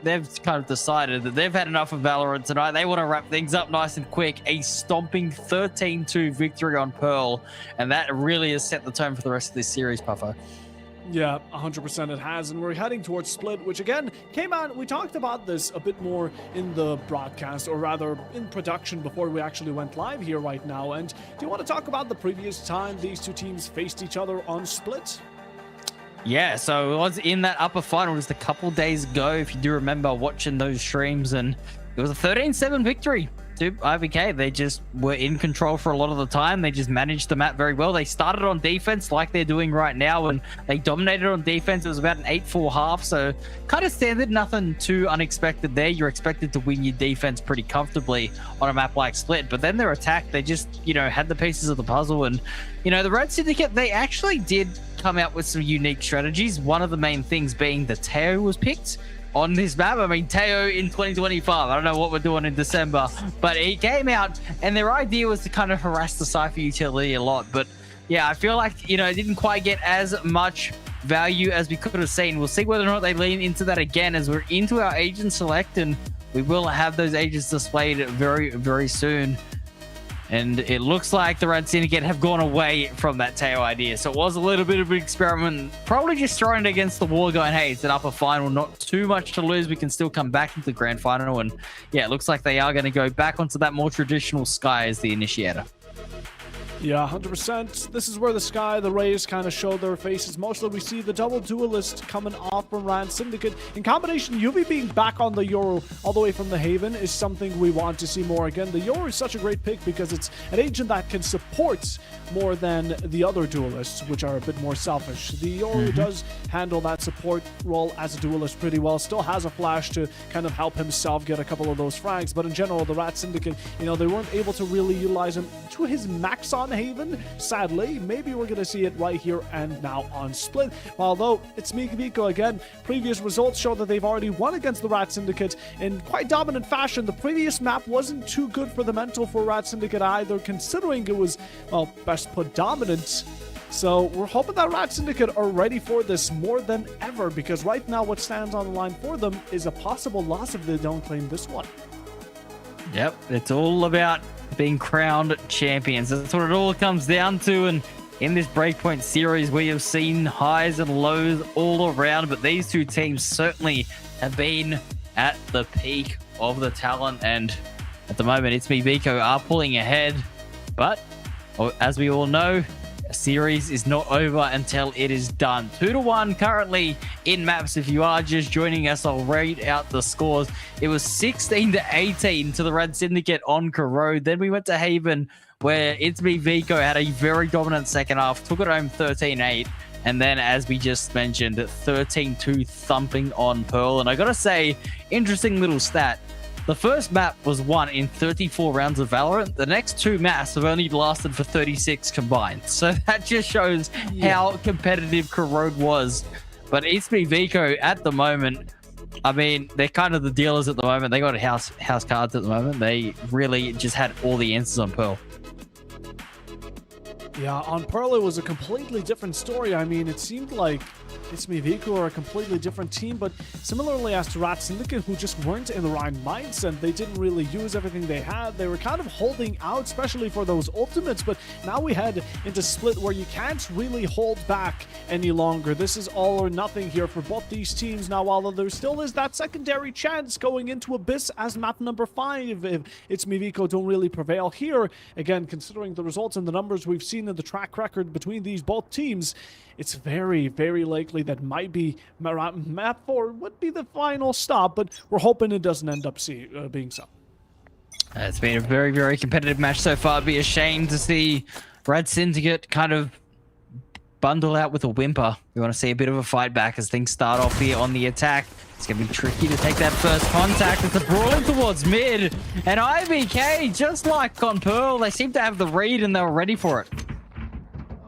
they've kind of decided that they've had enough of Valorant tonight. They want to wrap things up nice and quick. A stomping 13-2 victory on Pearl, and that really has set the tone for the rest of this series, Puffo. Yeah, 100% it has, and we're heading towards Split, which again came out. We talked about this a bit more in the broadcast, or rather in production before we actually went live here right now. And do you want to talk about the previous time these two teams faced each other on Split? Yeah, so it was in that upper final just a couple days ago, if you do remember watching those streams, and it was a 13-7 victory to IVK. They just were in control for a lot of the time. They just managed the map very well. They started on defense like they're doing right now, and they dominated on defense. It was about an 8-4 half, so kind of standard, nothing too unexpected there. You're expected to win your defense pretty comfortably on a map like Split, but then their attack, they just, had the pieces of the puzzle. And, the RAD Syndicate, they actually did come out with some unique strategies. One of the main things being the Teo was picked on this map. I mean, Teo in 2025, I don't know what we're doing in December, but it came out, and their idea was to kind of harass the Cypher utility a lot. But yeah, I feel like, it didn't quite get as much value as we could have seen. We'll see whether or not they lean into that again as we're into our agent select, and we will have those agents displayed very, very soon. And it looks like the RAD Syndicate have gone away from that Teo idea. So it was a little bit of an experiment, probably just throwing it against the wall, going, hey, it's an upper final, not too much to lose. We can still come back into the grand final. And yeah, it looks like they are going to go back onto that more traditional Sky as the initiator. Yeah, 100%. This is where the Sky, the Rays kind of show their faces. Mostly we see the double duelist coming off from RAD Syndicate. In combination, Yuvi being back on the Yoru all the way from the Haven is something we want to see more. Again, the Yoru is such a great pick because it's an agent that can support more than the other duelists, which are a bit more selfish. The Yoru does handle that support role as a duelist pretty well. Still has a flash to kind of help himself get a couple of those frags. But in general, the RAD Syndicate, they weren't able to really utilize him to his max on Haven, sadly. Maybe we're going to see it right here and now on Split. Although ItsMeViko again, previous results show that they've already won against the RAD Syndicate in quite dominant fashion. The previous map wasn't too good for the mental for RAD Syndicate either, considering it was, well, best put dominant. So we're hoping that RAD Syndicate are ready for this more than ever, because right now what stands on the line for them is a possible loss if they don't claim this one. Yep, it's all about being crowned champions. That's what it all comes down to. And in this Breakpoint series, we have seen highs and lows all around, but these two teams certainly have been at the peak of the talent. And at the moment, ItsMeViko are pulling ahead. But as we all know, a series is not over until it is done. 2-1 currently in maps. If you are just joining us, I'll read out the scores. It was 16-18 to the RAD Syndicate on Corrode. Then we went to Haven, where ItsMeViko had a very dominant second half, took it home 13-8. And then, as we just mentioned, 13-2 thumping on Pearl. And I gotta say, interesting little stat. The first map was won in 34 rounds of Valorant. The next two maps have only lasted for 36 combined. So that just shows how competitive Corrode was. But ItsMeViko at the moment, I mean, they're kind of the dealers at the moment. They got house cards at the moment. They really just had all the answers on Pearl. Yeah, on Pearl, it was a completely different story. I mean, it seemed like ItsMeViko are a completely different team, but similarly as to RAD Syndicate, who just weren't in the right mindset. They didn't really use everything they had. They were kind of holding out, especially for those ultimates, but now we head into Split where you can't really hold back any longer. This is all or nothing here for both these teams. Now, while there still is that secondary chance going into Abyss as map number 5, if ItsMeViko don't really prevail here, again, considering the results and the numbers we've seen in the track record between these both teams, it's very, very likely that might be map 4 would be the final stop, but we're hoping it doesn't end up being so. It's been a very, very competitive match so far. It'd be a shame to see RAD Syndicate kind of bundle out with a whimper. We want to see a bit of a fight back as things start off here on the attack. It's going to be tricky to take that first contact. It's a brawling towards mid. And IVK, just like on Pearl, they seem to have the read and they're ready for it.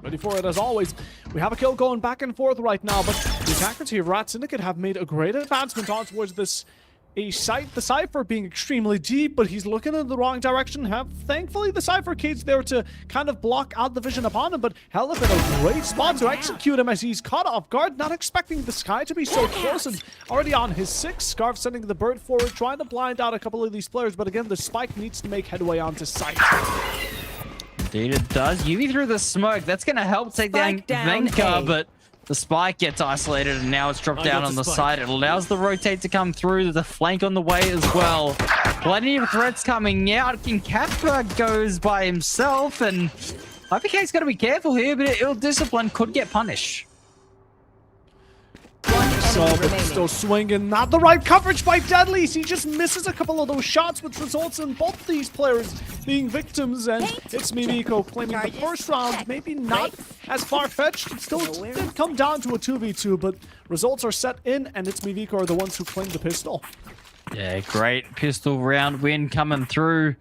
Ready for it as always. We have a kill going back and forth right now, but the attackers here of RAD Syndicate have made a great advancement on towards this site. The Cypher being extremely deep, but he's looking in the wrong direction. Thankfully, the Cypher Kate's there to kind of block out the vision upon him, but Helif in a great spot to execute him as he's caught off guard, not expecting the Sky to be so close, and already on his 6. Scarf sending the bird forward, trying to blind out a couple of these players, but again, the Spike needs to make headway onto site. Indeed it does. Yuvi through the smoke. That's going to help take down Venka, but The spike gets isolated, and now it's dropped down on the side. It allows the rotate to come through. The flank on the way as well. Plenty of threats coming out. King Kappa goes by himself, and IVK's got to be careful here, but ill discipline could get punished. But still swinging. Not the right coverage by Deadly. He just misses a couple of those shots, which results in both these players being victims. And ItsMeViko claiming the first round. Maybe not as far-fetched. It still did come down to a 2v2, but results are set in, and ItsMeViko are the ones who claim the pistol. Yeah, great pistol round win coming through.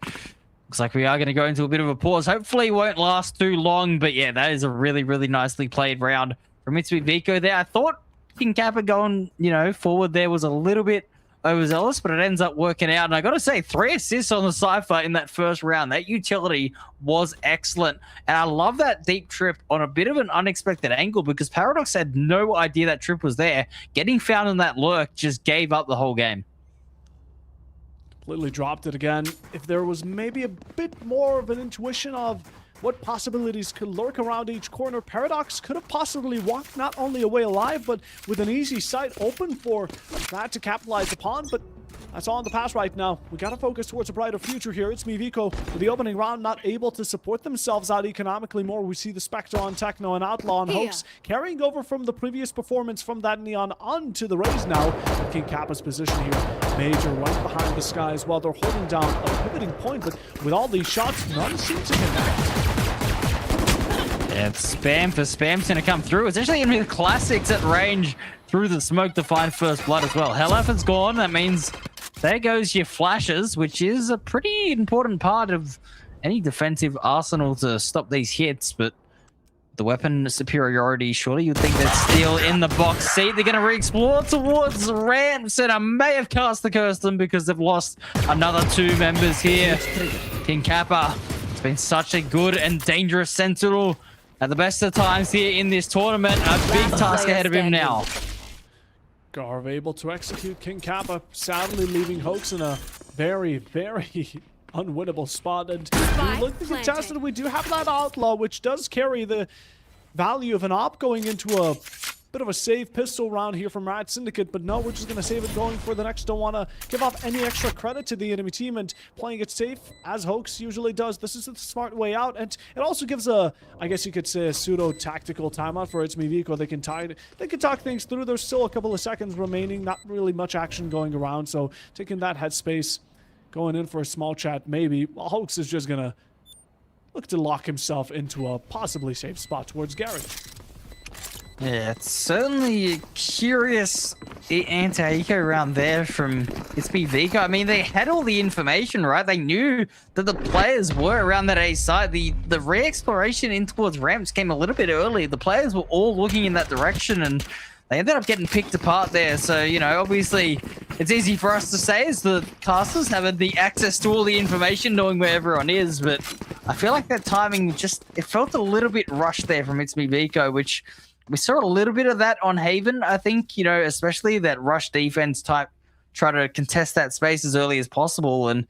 Looks like we are going to go into a bit of a pause. Hopefully it won't last too long, but yeah, that is a really, really nicely played round from ItsMeViko there. I thought King Kappa going, forward there was a little bit overzealous, but it ends up working out. And I got to say, 3 assists on the Cypher in that first round. That utility was excellent. And I love that deep trip on a bit of an unexpected angle because Paradox had no idea that trip was there. Getting found in that lurk just gave up the whole game. Completely dropped it again. If there was maybe a bit more of an intuition of what possibilities could lurk around each corner, Paradox could have possibly walked not only away alive, but with an easy sight open for that to capitalize upon. But that's all in the past right now. We got to focus towards a brighter future here. ItsMeViko, with the opening round, not able to support themselves out economically more. We see the Spectre on Techno and Outlaw and Hoax carrying over from the previous performance from that Neon onto the Raze now. King Kappa's position here. Major right behind the sky as well. They're holding down a pivoting point, but with all these shots, none seem to connect. Yeah, spam for spam's going to come through. It's actually going to be the classics at range through the smoke to find first blood as well. Hell Effort's gone. That means there goes your flashes, which is a pretty important part of any defensive arsenal to stop these hits. But the weapon superiority, surely you'd think that's still in the box seat. They're going to re-explore towards Ramp Center. May have cast the curse them because they've lost another 2 members here. King Kappa, it's been such a good and dangerous Sentinel at the best of times here in this tournament. A big task ahead of him now. Garv able to execute King Kappa, sadly leaving Hoax in a very, very unwinnable spot. And we look to contest it. We do have that Outlaw, which does carry the value of an op going into a bit of a save pistol round here from RAD Syndicate, but no, we're just going to save it going for the next. Don't want to give up any extra credit to the enemy team and playing it safe, as Hoax usually does. This is the smart way out, and it also gives a, I guess you could say, a pseudo-tactical timeout for ItsMeViko. They can talk things through. There's still a couple of seconds remaining, not really much action going around, so taking that headspace, going in for a small chat, maybe. Well, Hoax is just going to look to lock himself into a possibly safe spot towards Gary. Yeah, it's certainly a curious anti-eco round there from ItsMeViko. I mean, they had all the information, right? They knew that the players were around that A side. The re-exploration in towards ramps came a little bit early. The players were all looking in that direction, and they ended up getting picked apart there. So, obviously, it's easy for us to say as the casters having the access to all the information, knowing where everyone is, but I feel like that timing it felt a little bit rushed there from ItsMeViko, which we saw a little bit of that on Haven, I think, especially that rush defense type, try to contest that space as early as possible. And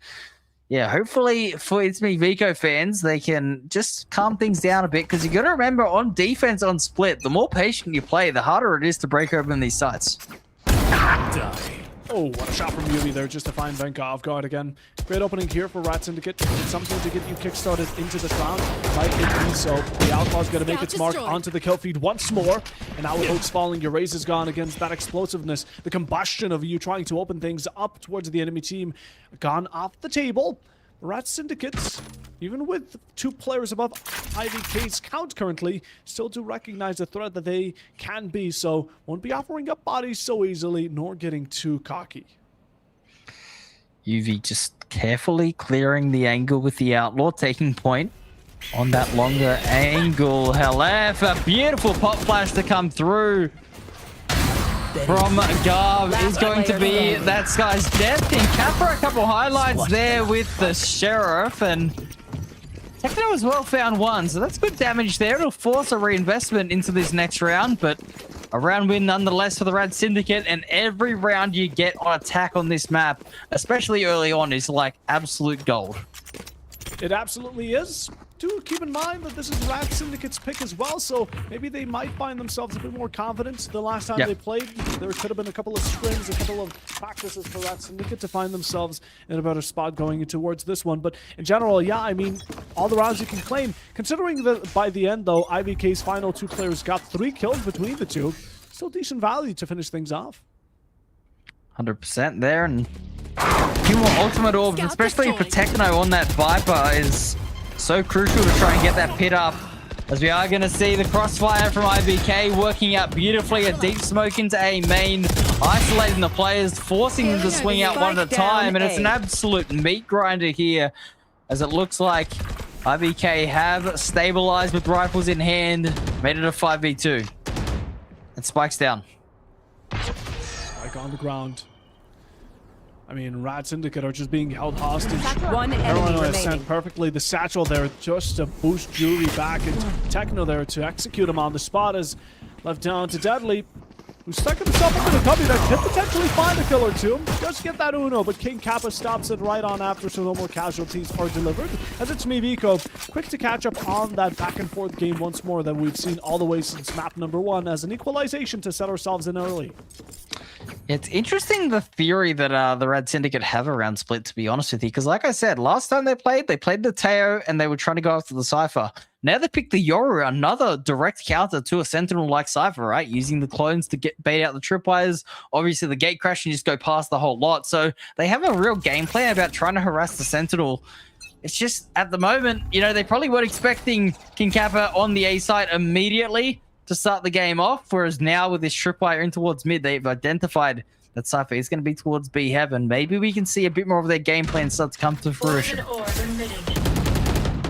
yeah, hopefully for ItsMeViko fans, they can just calm things down a bit, because you got to remember, on defense on split, the more patient you play, the harder it is to break open these sites. Oh, what a shot from Yumi there, just to find Venka off guard again. Great opening here for RAD Syndicate. It's something to get you kickstarted into this round. Right, it so the Outlaw's going to make its mark onto the kill feed once more. And now with Hoax falling, your raise is gone against that explosiveness. The combustion of you trying to open things up towards the enemy team gone off the table. RAD Syndicate, even with 2 players above IVK's count currently, still do recognize the threat that they can be, so won't be offering up bodies so easily, nor getting too cocky. UV just carefully clearing the angle with the Outlaw, taking point on that longer angle. Halef, a beautiful pop flash to come through from Garv is going to be that Sky's death. King Kappa, a couple highlights there with the Sheriff, and Techno as well found 1, so that's good damage there. It'll force a reinvestment into this next round, but a round win nonetheless for the RAD Syndicate, and every round you get on attack on this map, especially early on, is like absolute gold. It absolutely is. do keep in mind that this is RAD Syndicate's pick as well, so maybe they might find themselves a bit more confident. The last time they played, there could have been a couple of scrims, a couple of practices for RAD Syndicate to find themselves in a better spot going towards this one. But in general, yeah, I mean, all the rounds you can claim. Considering that by the end, though, IVK's final 2 players got 3 kills between the two, still decent value to finish things off. 100% there, and a few more ultimate orbs, especially for Techno on that Viper, is so crucial to try and get that pit up, as we are going to see the crossfire from IVK working out beautifully. A deep smoke into A main, isolating the players, forcing them to swing out one at a time, and it's an absolute meat grinder here, as it looks like IVK have stabilized with rifles in hand, made it a 5v2. And Spike's down. Spike on the ground. I mean, RAD Syndicate are just being held hostage. One enemy Everyone remaining. sent perfectly. The satchel there just to boost Jury back, and Techno there to execute him on the spot is left down to Deadly, who's stuck himself into the cubby that could potentially find a kill or two. Just get that Uno, but King Kappa stops it right on after, so no more casualties are delivered. As ItsMeViko, quick to catch up on that back and forth game once more that we've seen all the way since map number 1 as an equalization to set ourselves in early. It's interesting, the theory that the RAD Syndicate have around Split, to be honest with you, because like I said, last time they played the Teo and they were trying to go after the Cypher. Now they picked the Yoru, another direct counter to a Sentinel-like Cypher, right? Using the clones to bait out the tripwires. Obviously, the gate crash and just go past the whole lot. So they have a real game plan about trying to harass the Sentinel. It's just, at the moment, you know, they probably weren't expecting King Kappa on the A site immediately to start the game off, whereas now with this tripwire in towards mid, they've identified that Cypher is going to be towards B heaven. Maybe we can see a bit more of their game plan start to come to fruition.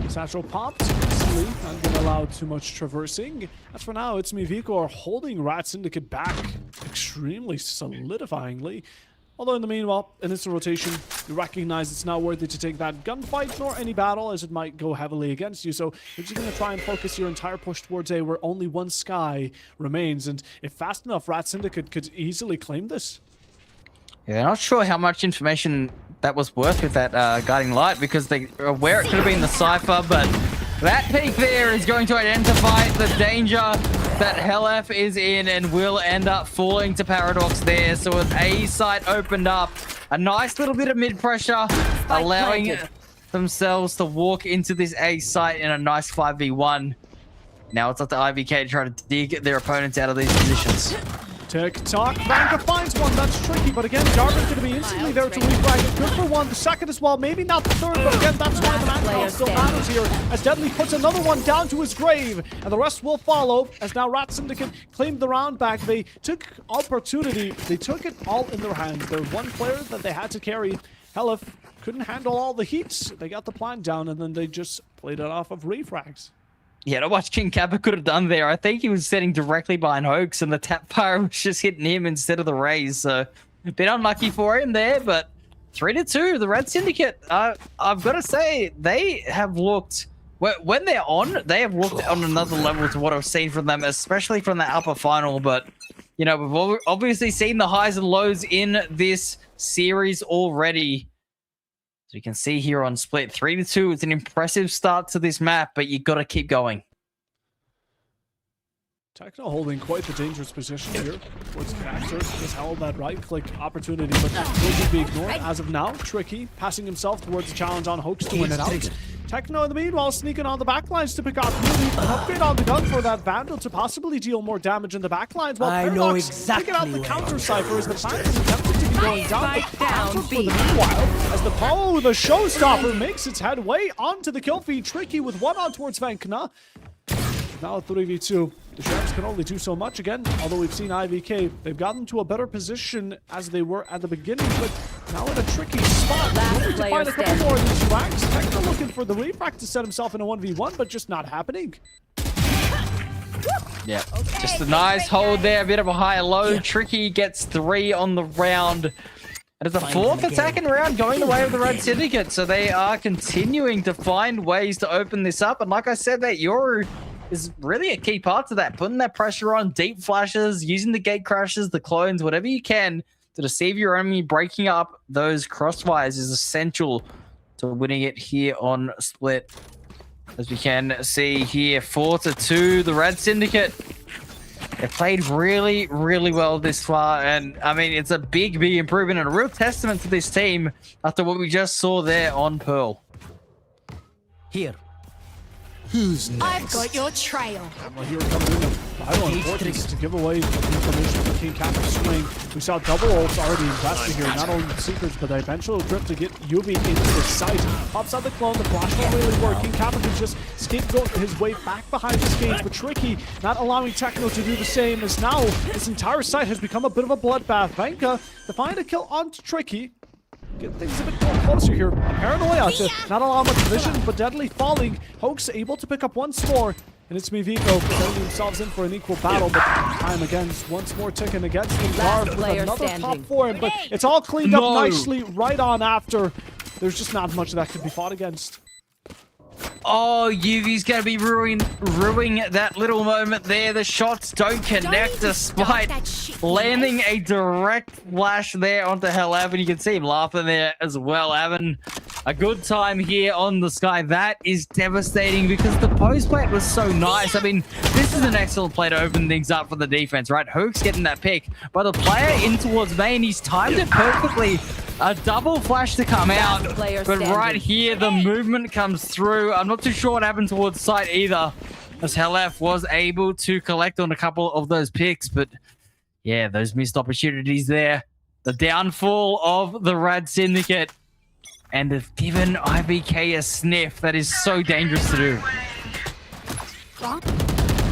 Satchel popped easily, not being allowed too much traversing. As for now, ItsMeViko are holding RAD Syndicate back extremely solidifyingly. Although in the meanwhile, in this rotation, you recognize it's not worthy to take that gunfight nor any battle, as it might go heavily against you. So you're just going to try and focus your entire push towards A, where only one sky remains. And if fast enough, RAD Syndicate could easily claim this. Yeah, not sure how much information that was worth with that guiding light, because they are aware it could have been the Cypher, but that peek there is going to identify the danger that Hellf is in and will end up falling to Paradox there. So with A site opened up, a nice little bit of mid pressure, allowing themselves to walk into this A site in a nice 5v1. Now it's up to IVK to try to dig their opponents out of these positions. Tick-tock, Vanka finds one, that's tricky, but again, Jarvan's going to be instantly there to refrag it. Good for one, the second as well, maybe not the third, but again, that's why the man still matters here, as Deadly puts another one down to his grave, and the rest will follow, as now RAD Syndicate claimed the round back. They took opportunity, they took it all in their hands. They're one player that they had to carry. Hellf couldn't handle all the heats, they got the plan down, and then they just played it off of refrags. Yeah, to watch King Kappa could have done there. I think he was sitting directly behind Hoax, and the tap fire was just hitting him instead of the raise. So a bit unlucky for him there, but 3-2, the RAD Syndicate. I've got to say, they have looked, when they're on, they have looked on another level to what I've seen from them, especially from the upper final. But, you know, we've obviously seen the highs and lows in this series already. You can see here on Split, 3-2. It's an impressive start to this map, but you got to keep going. Techno holding quite the dangerous position here towards Connector. Just held that right-click opportunity, but will be ignored as of now. Tricky, passing himself towards the challenge on Hoax to win it out. Techno in the meanwhile sneaking on the backlines to pick up an upgrade on the gun for that Vandal to possibly deal more damage in the backlines. While I know exactly picking out the counter Cypher as the plan is attempting to be going down. Counter for the meanwhile, as the Poe, the showstopper, makes its headway onto the kill feed. Tricky with one on towards Vankna. Now 3v2. The Sheriffs can only do so much again, although we've seen IVK. They've gotten to a better position as they were at the beginning, but now in a tricky spot. Looking to find a couple more of these racks. Techno looking for the refract to set himself in a 1v1, but just not happening. Yeah, just a nice hold there, a bit of a higher low. Tricky gets 3 on the round. And it's the 4th attacking round going the way of the RAD Syndicate, so they are continuing to find ways to open this up. And like I said, that Yoru is really a key part to that. Putting that pressure on, deep flashes, using the gate crashes, the clones, whatever you can to deceive your enemy. Breaking up those crossfires is essential to winning it here on Split. As we can see here, 4-2, the RAD Syndicate. They played really, really well this far, and I mean, it's a big, big improvement and a real testament to this team after what we just saw there on Pearl. Here. Who's next? I've got your trail. Well, here comes in the vital importance to give away information for King Kappa's swing. We saw double ults already invested here, not only the Seekers, but the eventual drip to get Yubi into the site. Pops out the clone, the flash won't really work. King Kappa can just scapegoat his way back behind the skates, but Tricky not allowing Techno to do the same, as now this entire site has become a bit of a bloodbath. Venka to find a kill onto Tricky. Get things a bit more closer here. Paranoia to not allow much vision, but deadly falling. Hoax able to pick up once more. And ItsMeViko presenting themselves in for an equal battle, but time again once more ticking against them. Garv with another pop for him, but it's all cleaned up nicely right on after. There's just not much that could be fought against. Oh, Yuvi's going to be ruining that little moment there. The shots don't connect despite landing a direct flash there onto Hell and you can see him laughing there as well, having a good time here on the sky. That is devastating because the post plant was so nice. I mean, this is an excellent play to open things up for the defense, right? Hook's getting that pick, but the player in towards main, he's timed it perfectly. A double flash to come out, but right here, the movement comes through. I'm not too sure what happened towards site either, as Hellef was able to collect on a couple of those picks, but yeah, those missed opportunities there. The downfall of the RAD Syndicate, and have given IBK a sniff. That is so dangerous to do.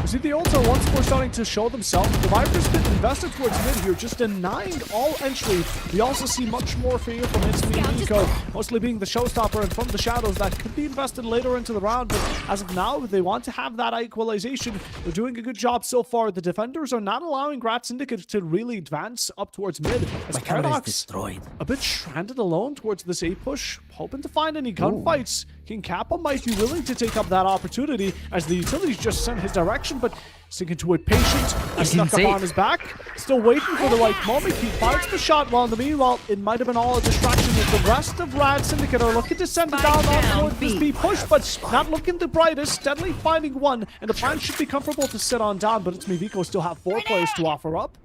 See, the ults are once more starting to show themselves. The Viper's been invested towards mid here, just denying all entry. We also see much more fear from ItsMeViko, mostly being the showstopper and from the shadows that could be invested later into the round. But as of now, they want to have that equalization. They're doing a good job so far. The defenders are not allowing RAD Syndicate to really advance up towards mid. As Paradox a bit stranded alone towards this A push, hoping to find any gunfights. King Kappa might be willing to take up that opportunity as the utilities just sent his direction, but sticking to it patient, snuck up on his back, still waiting for the right moment. He finds the shot, while in the meanwhile, it might have been all a distraction as the rest of RAD Syndicate are looking to send it down towards this B push, but not looking the brightest, steadily finding one, and the plan should be comfortable to sit on down, but ItsMeViko still have 4 players to offer up.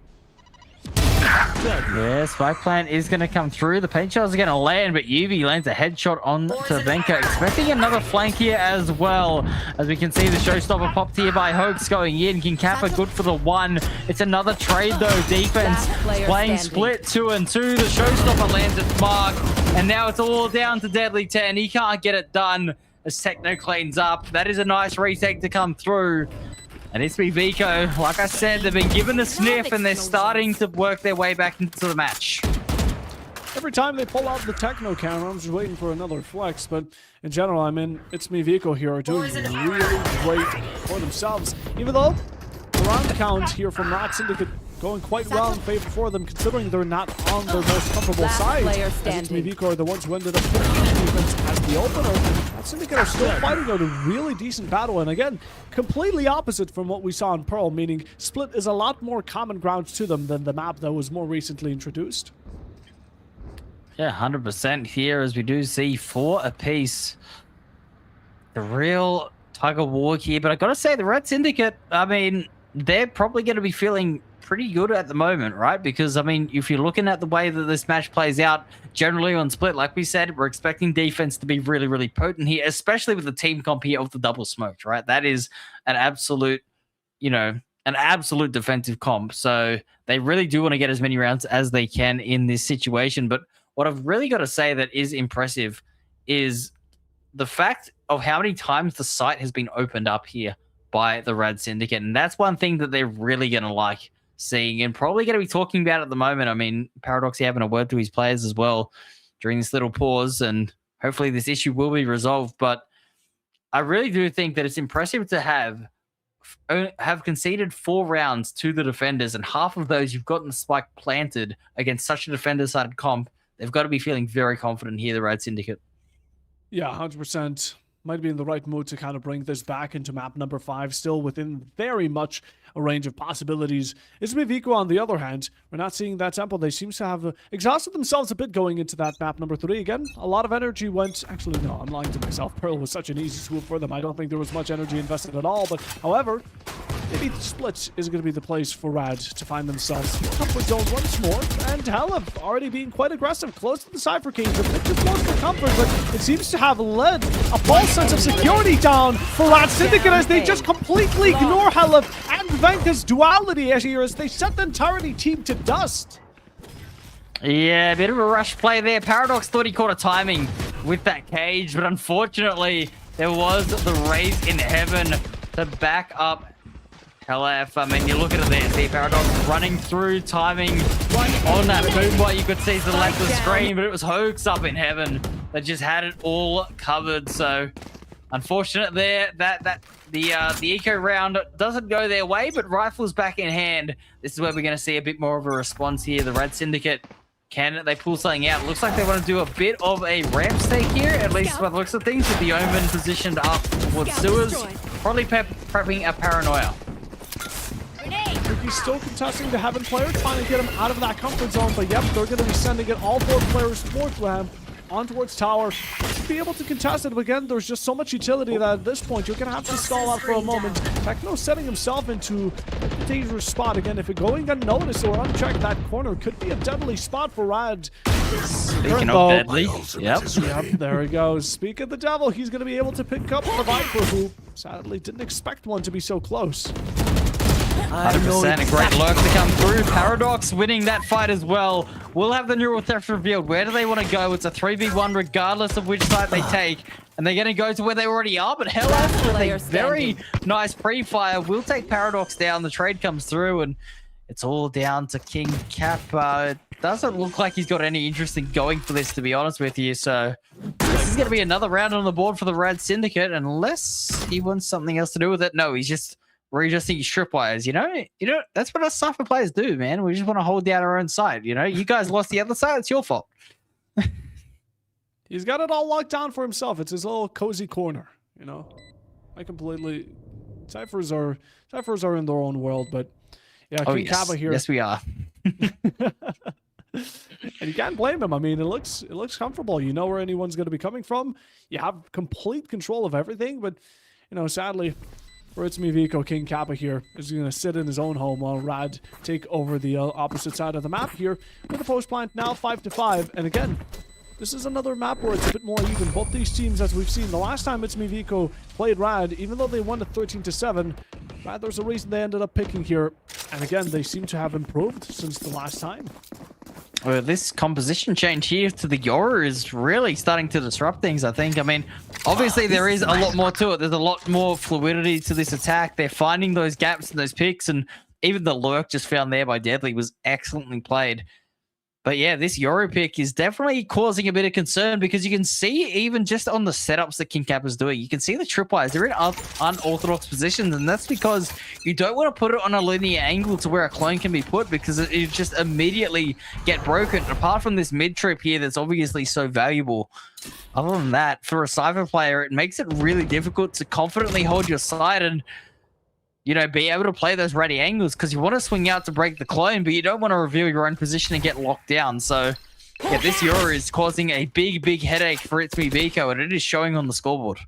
Yeah, spike plant is going to come through. The paint shots are going to land, but Yuvi lands a headshot on to Venka, expecting another flank here as well. As we can see, the showstopper popped here by Hoax going in. King Kappa good for the 1. It's another trade though. Defense playing split 2 and 2. The showstopper lands at Mark, and now it's all down to Deadly 10. He can't get it done as Techno cleans up. That is a nice retake to come through. And ItsMeViko, like I said, they've been given a sniff and they're starting to work their way back into the match. Every time they pull out the Techno camera, I'm just waiting for another flex, but in general, I mean, ItsMeViko here are doing really great for themselves. Even though the round count here from RAD Syndicate going quite well in favor for them, considering they're not on their most comfortable side. As ItsMeViko are the ones who ended up putting defense as the opener. RAD Syndicate are still fighting out a really decent battle, and again, completely opposite from what we saw in Pearl, meaning Split is a lot more common ground to them than the map that was more recently introduced. Yeah, 100% here, as we do see 4 apiece. The real tug of war here, but I gotta say, the RAD Syndicate, I mean, they're probably going to be feeling pretty good at the moment, right? Because, I mean, if you're looking at the way that this match plays out, generally on Split, like we said, we're expecting defense to be really, really potent here, especially with the team comp here of the double smoked, right? That is an absolute, you know, an absolute defensive comp. So they really do want to get as many rounds as they can in this situation. But what I've really got to say that is impressive is the fact of how many times the site has been opened up here by the RAD Syndicate. And that's one thing that they're really going to like seeing and probably going to be talking about at the moment. I mean, Paradox having a word to his players as well during this little pause, and hopefully this issue will be resolved. But I really do think that it's impressive to have conceded 4 rounds to the defenders, and half of those you've gotten the spike planted against such a defender-sided comp. They've got to be feeling very confident here, the RAD Syndicate. Yeah, 100%. might be in the right mood to kind of bring this back into map number 5, still within very much a range of possibilities. ItsMeViko, on the other hand, we're not seeing that tempo. They seem to have exhausted themselves a bit going into that map number 3. Again, a lot of energy went... Actually, no, I'm lying to myself. Pearl was such an easy swoop for them. I don't think there was much energy invested at all, but however... maybe the split is going to be the place for RAD to find themselves in comfort zone once more. And Halef already being quite aggressive, close to the Cypher King. A bit too close for comfort, but it seems to have led a false sense of security down for RAD Syndicate as they just completely ignore Halef and Venka's duality here as they set the entirety team to dust. Yeah, a bit of a rush play there. Paradox thought he caught a timing with that cage, but unfortunately, there was the raise in heaven to back up Halef. I mean, you look at it there, see Paradox running through, timing on that boom. You could see to the left of the screen, but it was Hoax up in heaven that just had it all covered. So, unfortunate there that the eco round doesn't go their way, but Rifle's back in hand. This is where we're going to see a bit more of a response here. The RAD Syndicate, can they pull something out? Looks like they want to do a bit of a ramp stake here, at least by the looks of things, with the Omen positioned up towards sewers. Probably prepping a paranoia. He's still contesting the Heaven player, trying to get him out of that comfort zone, but yep, they're going to be sending it all 4 players towards Lamb, on towards Tower. Should be able to contest it, but again, there's just so much utility that at this point, you're going to have to stall out for a moment. Techno setting himself into a dangerous spot. Again, if it going unnoticed or unchecked, that corner could be a deadly spot for RAD. Speaking of deadly, yep, there he goes. Speak of the devil, he's going to be able to pick up the Viper, who sadly didn't expect one to be so close. 100%, a great lurk to come through. Paradox winning that fight as well. We'll have the neural theft revealed. Where do they want to go? It's a 3v1 regardless of which side they take. And they're going to go to where they already are. But Halef with a very nice pre-fire will take Paradox down. The trade comes through and it's all down to King Cap. It doesn't look like he's got any interest in going for this, to be honest with you. So this is going to be another round on the board for the RAD Syndicate, unless he wants something else to do with it. No, he's just readjusting his tripwires. You know, that's what us Cypher players do, man. We just want to hold down our own side. You know, you guys lost the other side. It's your fault. He's got it all locked down for himself. It's his little cozy corner, you know. I completely... Cyphers are in their own world, but yeah, King Kaba here. Yes, we are. And you can't blame him. I mean, it looks comfortable. You know where anyone's going to be coming from. You have complete control of everything, but you know, sadly, for ItsMeViko, King Kappa here is going to sit in his own home while RAD take over the opposite side of the map here with the post plant now 5-5. And again, this is another map where it's a bit more even. Both these teams, as we've seen, the last time ItsMeViko played RAD, even though they won at 13-7, RAD, there's a reason they ended up picking here. And again, they seem to have improved since the last time. Well, this composition change here to the Yoru is really starting to disrupt things, I think. I mean, obviously there is a lot more to it. There's a lot more fluidity to this attack. They're finding those gaps and those picks, and even the lurk just found there by Deadly was excellently played. But yeah, this Yoru pick is definitely causing a bit of concern because you can see even just on the setups that King Cap is doing, you can see the tripwires. They're in unorthodox positions, and that's because you don't want to put it on a linear angle to where a clone can be put because it just immediately get broken. Apart from this mid trip here that's obviously so valuable, other than that, for a Cypher player, it makes it really difficult to confidently hold your side and, you know, be able to play those ready angles because you want to swing out to break the clone, but you don't want to reveal your own position and get locked down. So, yeah, this Yoru is causing a big headache for ItsMeViko, and it is showing on the scoreboard.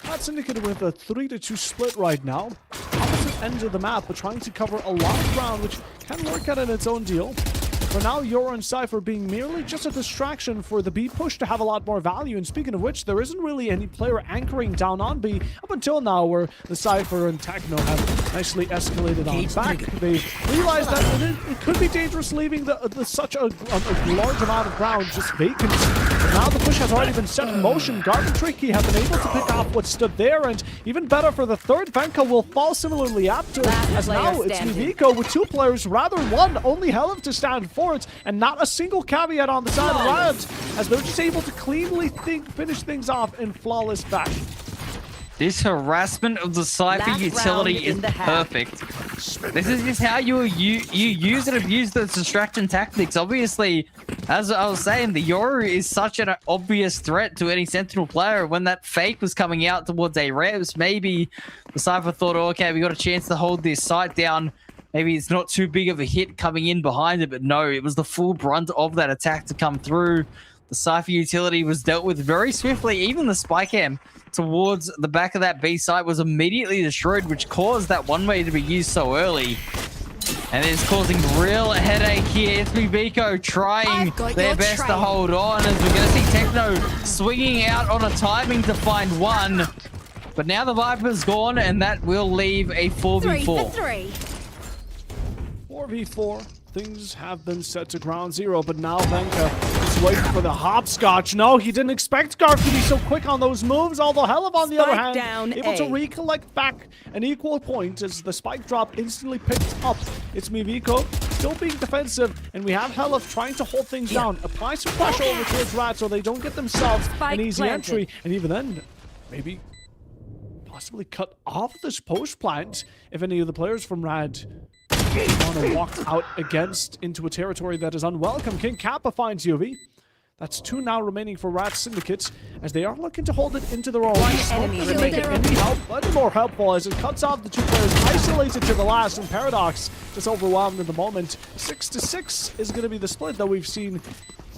RAD Syndicate with a 3-2 split right now. Opposite ends of the map, but trying to cover a lot of ground, which can work out in its own deal. For now, Yoru and Cypher being merely just a distraction for the B push to have a lot more value. And speaking of which, there isn't really any player anchoring down on B up until now, where the Cypher and Techno have nicely escalated on back. They realized that it could be dangerous leaving such a large amount of ground just vacant. But now the push has already been set in motion. Garden Tricky have been able to pick off what stood there, and even better for the third, Venka will fall similarly apt to it, as now ItsMeViko with 2 players rather than 1, only Halef to stand for it, and not a single caveat on the side of RAD, as they're just able to cleanly finish things off in flawless fashion. This harassment of the Cypher utility is perfect. This is just how you use and abuse those distraction tactics. Obviously, As I was saying, the Yoru is such an obvious threat to any Sentinel player. When that fake was coming out towards a Revs, maybe the Cypher thought, oh, okay, we got a chance to hold this site down. Maybe it's not too big of a hit coming in behind it, but no, it was the full brunt of that attack to come through. The Cypher utility was dealt with very swiftly. Even the spy cam towards the back of that B site was immediately destroyed, which caused that one-way to be used so early. And it's causing real headache here. ItsMeViko trying their best to hold on, as we're going to see Techno swinging out on a timing to find one. But now the Viper's gone, and that will leave a 4v4. 4v4. Things have been set to ground zero, but now Venka is waiting for the hopscotch. No, he didn't expect Garf to be so quick on those moves, although Helif, on the other hand, able to recollect back an equal point as the spike drop instantly picked up. ItsMeViko still being defensive, and we have Helif trying to hold things down, apply some pressure over towards RAD so they don't get themselves an easy entry, and even then, maybe possibly cut off this post plant if any of the players from RAD want to walk out against into a territory that is unwelcome. King Kappa finds UV. That's 2 now remaining for RAD Syndicate, as they are looking to hold it into their own. Enemy Doesn't make it any help, but more helpful as it cuts off the 2 players isolated to the last, and Paradox just overwhelmed in the moment. 6-6 is going to be the split that we've seen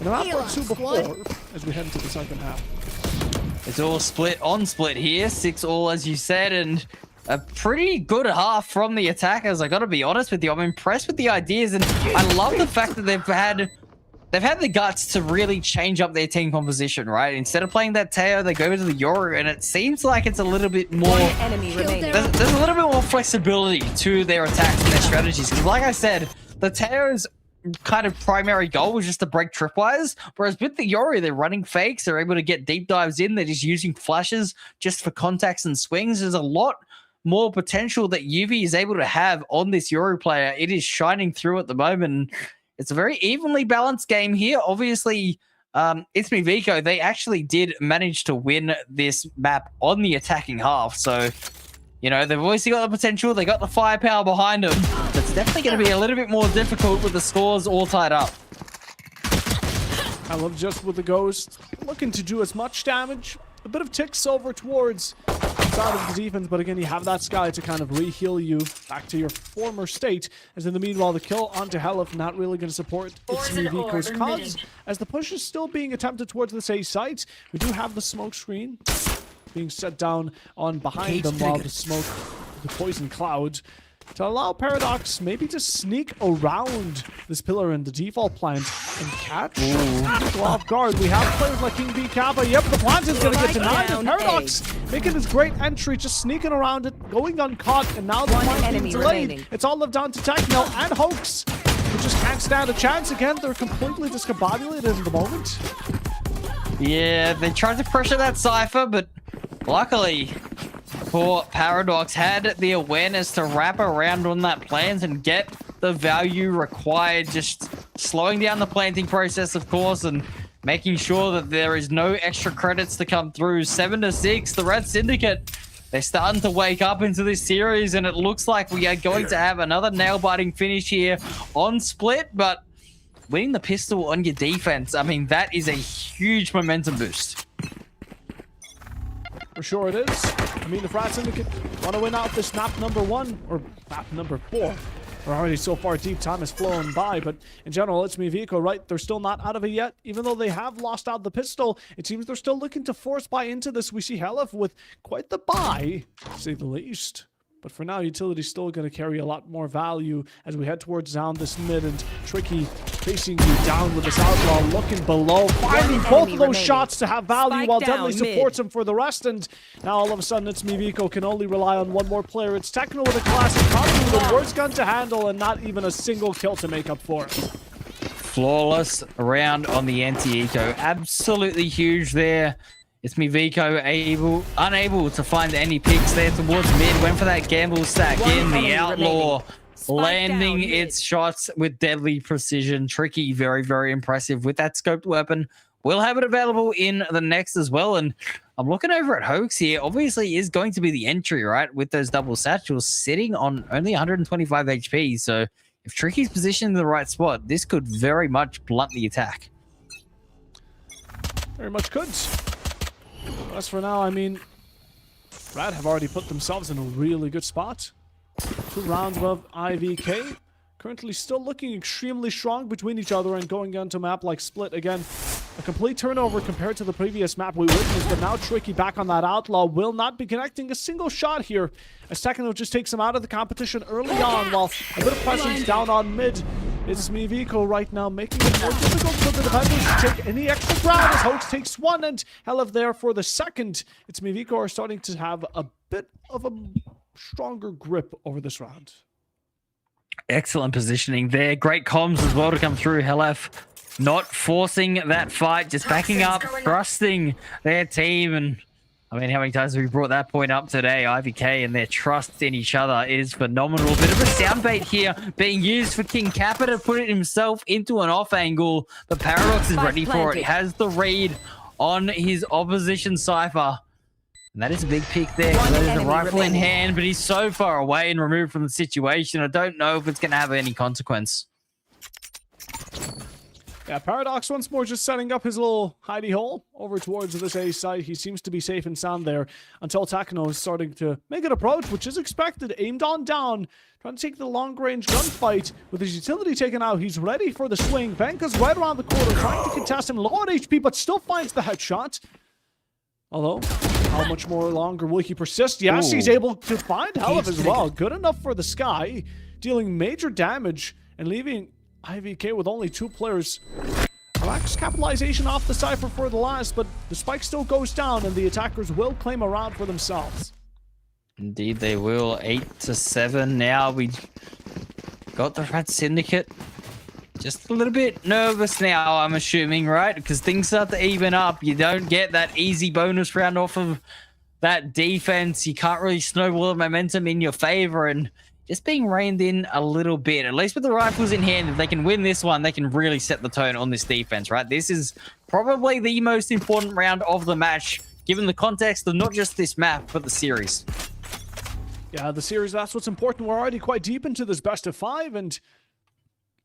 in a map or 2 before as we head into the second half. It's all split on split here. 6-all, as you said, and a pretty good half from the attackers. I gotta be honest with you, I'm impressed with the ideas, and I love the fact that they've had the guts to really change up their team composition, right? Instead of playing that Teo, they go to the Yoru, and it seems like it's a little bit more... There's a little bit more flexibility to their attacks and their strategies, because like I said, the Teo's kind of primary goal was just to break tripwires, whereas with the Yoru, they're running fakes, they're able to get deep dives in, they're just using flashes just for contacts and swings. There's a lot more potential that UV is able to have on this Yoru player. It is shining through at the moment. It's a very evenly balanced game here. Obviously, ItsMeViko, they actually did manage to win this map on the attacking half. So, you know, they've obviously got the potential. They got the firepower behind them. But it's definitely going to be a little bit more difficult with the scores all tied up. I love just with the Ghost looking to do as much damage. A bit of ticks over towards the side of the defense, but again, you have that Sky to kind of re-heal you back to your former state. As in the meanwhile, the kill onto Helif not really going to support ItsMeViko's cause, as the push is still being attempted towards the A site. We do have the smoke screen being set down on behind them while the smoke, the poison cloud, to allow Paradox maybe to sneak around this pillar in the default plant and catch people off guard. We have players like King B Kappa. Yep, the plant is going to get denied. And Paradox making his great entry, just sneaking around it, going uncaught, and now the plant being delayed. It's all left down to Techno and Hoax, who just can't stand a chance. Again, they're completely discombobulated in the moment. Yeah, they tried to pressure that Cypher, but luckily for Paradox had the awareness to wrap around on that plant and get the value required, just slowing down the planting process, of course, and making sure that there is no extra credits to come through. 7-6, the RAD Syndicate, they're starting to wake up into this series, and it looks like we are going to have another nail-biting finish here on split, but winning the pistol on your defense, I mean, that is a huge momentum boost. For sure it is. I mean, the RAD Syndicate want to win out this map number 1, or map number 4. We're already so far deep, time has flown by, but in general, ItsMeViko, right? They're still not out of it yet. Even though they have lost out the pistol, it seems they're still looking to force buy into this. We see Helif with quite the buy, to say the least. But for now, Utility's still going to carry a lot more value as we head towards down this mid, and Tricky facing you down with this Outlaw, looking below, finding both of those shots to have value while Deadly supports him for the rest. And now all of a sudden, ItsMeViko can only rely on one more player. It's Techno with a classic, probably the worst gun to handle, and not even a single kill to make up for it. Flawless round on the anti-eco. Absolutely huge there. ItsMeViko unable to find any picks there towards mid. Went for that gamble stack in. The Outlaw landing its shots with deadly precision. Tricky, very, very impressive with that scoped weapon. We'll have it available in the next as well. And I'm looking over at Hoax here. Obviously is going to be the entry, right? With those double satchels sitting on only 125 HP. So if Tricky's positioned in the right spot, this could very much blunt the attack. Very much could. As for now, I mean, RAD have already put themselves in a really good spot. 2 rounds above IVK. Currently still looking extremely strong between each other and going onto a map like Split again. A complete turnover compared to the previous map we witnessed, but now Tricky back on that Outlaw will not be connecting a single shot here. As Tekno just takes him out of the competition early on, while a bit of presence down on mid. ItsMeViko right now making it more difficult for the defenders to take any extra ground as Hoax takes 1 and Helev there for the second. ItsMeViko are starting to have a bit of a stronger grip over this round. Excellent positioning there. Great comms as well to come through. Helev not forcing that fight, just backing up, trusting their team. And I mean, how many times have we brought that point up today? IVK and their trust in each other is phenomenal. Bit of a soundbait here being used for King Kappa to put it himself into an off angle. But Paradox is ready for it. He has the read on his opposition Cypher. And that is a big pick there. That is a rifle in hand, but he's so far away and removed from the situation. I don't know if it's going to have any consequence. Yeah, Paradox once more just setting up his little hidey hole over towards this A site. He seems to be safe and sound there until Tekno is starting to make an approach, which is expected. Aimed on down, trying to take the long-range gunfight. With his utility taken out, he's ready for the swing. Venka's right around the corner, trying to contest him. Low on HP, but still finds the headshot. Although, how much more longer will he persist? Yes, he's able to find Helev as well. Good enough for the Sky, dealing major damage and leaving IVK with only 2 players. Lacks capitalization off the Cypher for the last, but the spike still goes down and the attackers will claim a round for themselves. Indeed they will. 8-7 now. We got the RAD Syndicate. Just a little bit nervous now, I'm assuming, right? Because things start to even up. You don't get that easy bonus round off of that defense. You can't really snowball the momentum in your favor, and just being reined in a little bit. At least with the rifles in hand, if they can win this one, they can really set the tone on this defense, right? This is probably the most important round of the match, given the context of not just this map, but the series. Yeah, the series, that's what's important. We're already quite deep into this best of 5, and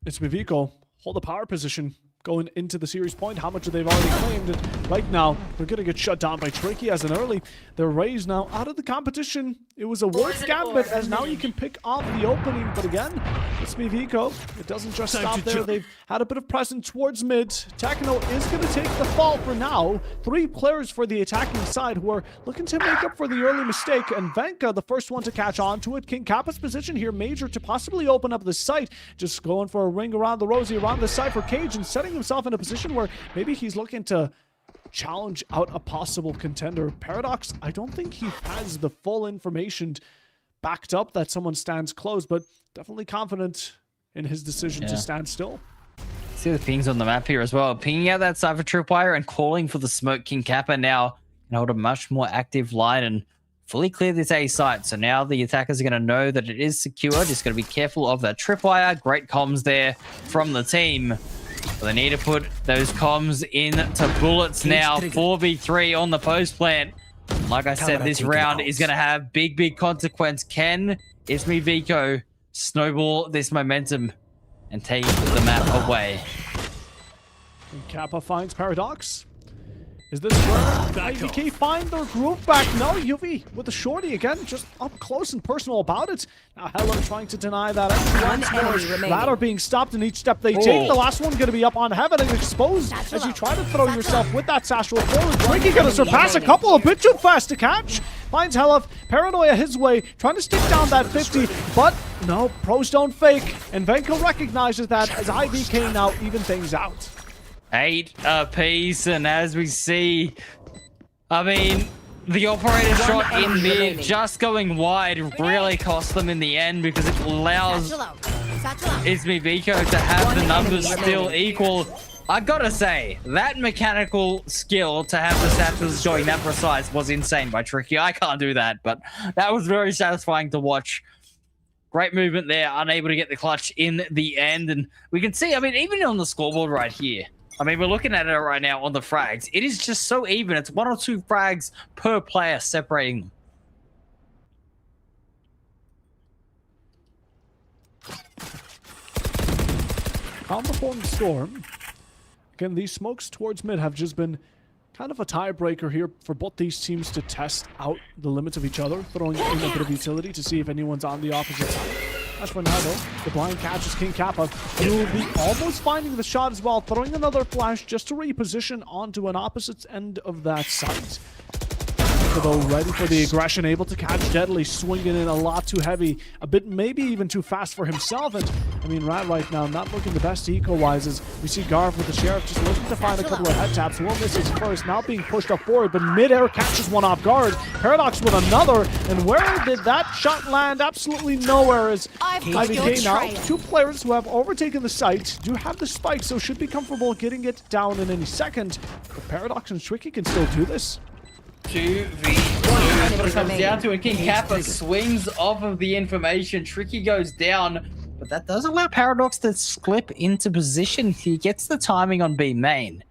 ItsMeViko hold the power position going into the series point. How much have they already claimed? And right now, they're going to get shut down by Tricky as an early. They're raised now out of the competition. It was a worth gambit as now you can pick off the opening. But again, ItsMeViko, it doesn't just stop there. They've had a bit of presence towards mid. Tekno is going to take the fall for now. 3 players for the attacking side who are looking to make up for the early mistake. And Venka, the first one to catch on to it. King Kappa's position here, major to possibly open up the site. Just going for a ring around the rosy, around the Cypher cage, and setting himself in a position where maybe he's looking to challenge out a possible contender. Paradox, I don't think he has the full information backed up that someone stands close, but definitely confident in his decision to stand still. See the pings on the map here as well. Pinging out that Cypher tripwire and calling for the smoke. King Kappa now can hold a much more active line and fully clear this A site. So now the attackers are going to know that it is secure. Just got to be careful of that tripwire. Great comms there from the team. But they need to put those comms into bullets now. 4v3 on the post plant. Like I said, this round is going to have big consequence. Can ItsMeViko snowball this momentum and take the map away? And Kappa finds Paradox. Is this where IVK find their group back? No, UV with the shorty again, just up close and personal about it. Now Helen trying to deny that extra. Ladder being stopped in each step they take. The last one going to be up on heaven and exposed as you try to throw yourself with that satchel forward. Tricky going to surpass a couple, a bit too fast to catch. Finds Helev, paranoia his way, trying to stick down that 50, but no, pros don't fake. And Venko recognizes that as IVK now even things out. 8 apiece, and as we see, I mean, the operator shot in mid just going wide really cost them in the end because it allows ItsMeViko to have the numbers still equal. I gotta say, that mechanical skill to have the satchels going that precise was insane by Tricky. I can't do that, but that was very satisfying to watch. Great movement there, unable to get the clutch in the end, and we can see, I mean, even on the scoreboard right here, I mean, we're looking at it right now on the frags. It is just so even. It's 1 or 2 frags per player separating them. Calm before the storm. Again, these smokes towards mid have just been kind of a tiebreaker here for both these teams to test out the limits of each other, throwing in a bit of utility to see if anyone's on the opposite side. As for now, though, the blind catches King Kappa. He will be almost finding the shot as well, throwing another flash just to reposition onto an opposite end of that site. Though ready for the aggression, able to catch Deadly, swinging in a lot too heavy, a bit maybe even too fast for himself. And I mean, RAD right now not looking the best eco-wise, as we see Garv with the Sheriff just looking to find a couple of head taps. Will miss his first, now being pushed up forward, but mid-air catches one off guard. Paradox with another, and where did that shot land? Absolutely nowhere, as IVK now, two players who have overtaken the site, do have the spike, so should be comfortable getting it down in any second. But Paradox and Tricky can still do this. 2v2, but it comes down to it. King Kappa swings off of the information. Tricky goes down, but that does allow Paradox to slip into position. He gets the timing on B main.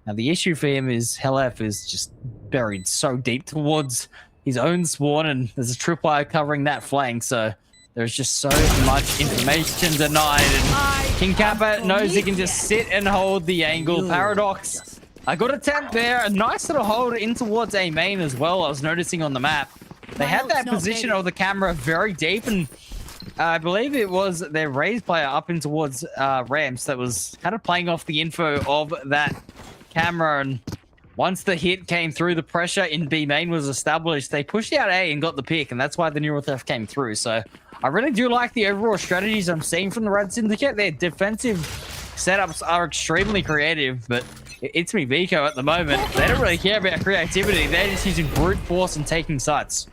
Now the issue for him is Hellf is just buried so deep towards his own spawn, and there's a tripwire covering that flank, so there's just so much information denied. And King Kappa knows he can just sit and hold the angle. Paradox, a good attempt there. A nice little hold in towards A main as well. I was noticing on the map. They had that position of the camera very deep, and I believe it was their raised player up in towards ramps that was kind of playing off the info of that camera. And once the hit came through, the pressure in B main was established. They pushed out A and got the pick, and that's why the neural theft came through. So I really do like the overall strategies I'm seeing from the RAD Syndicate. Their defensive setups are extremely creative, but ItsMeViko at the moment, they don't really care about creativity. They're just using brute force and taking sites.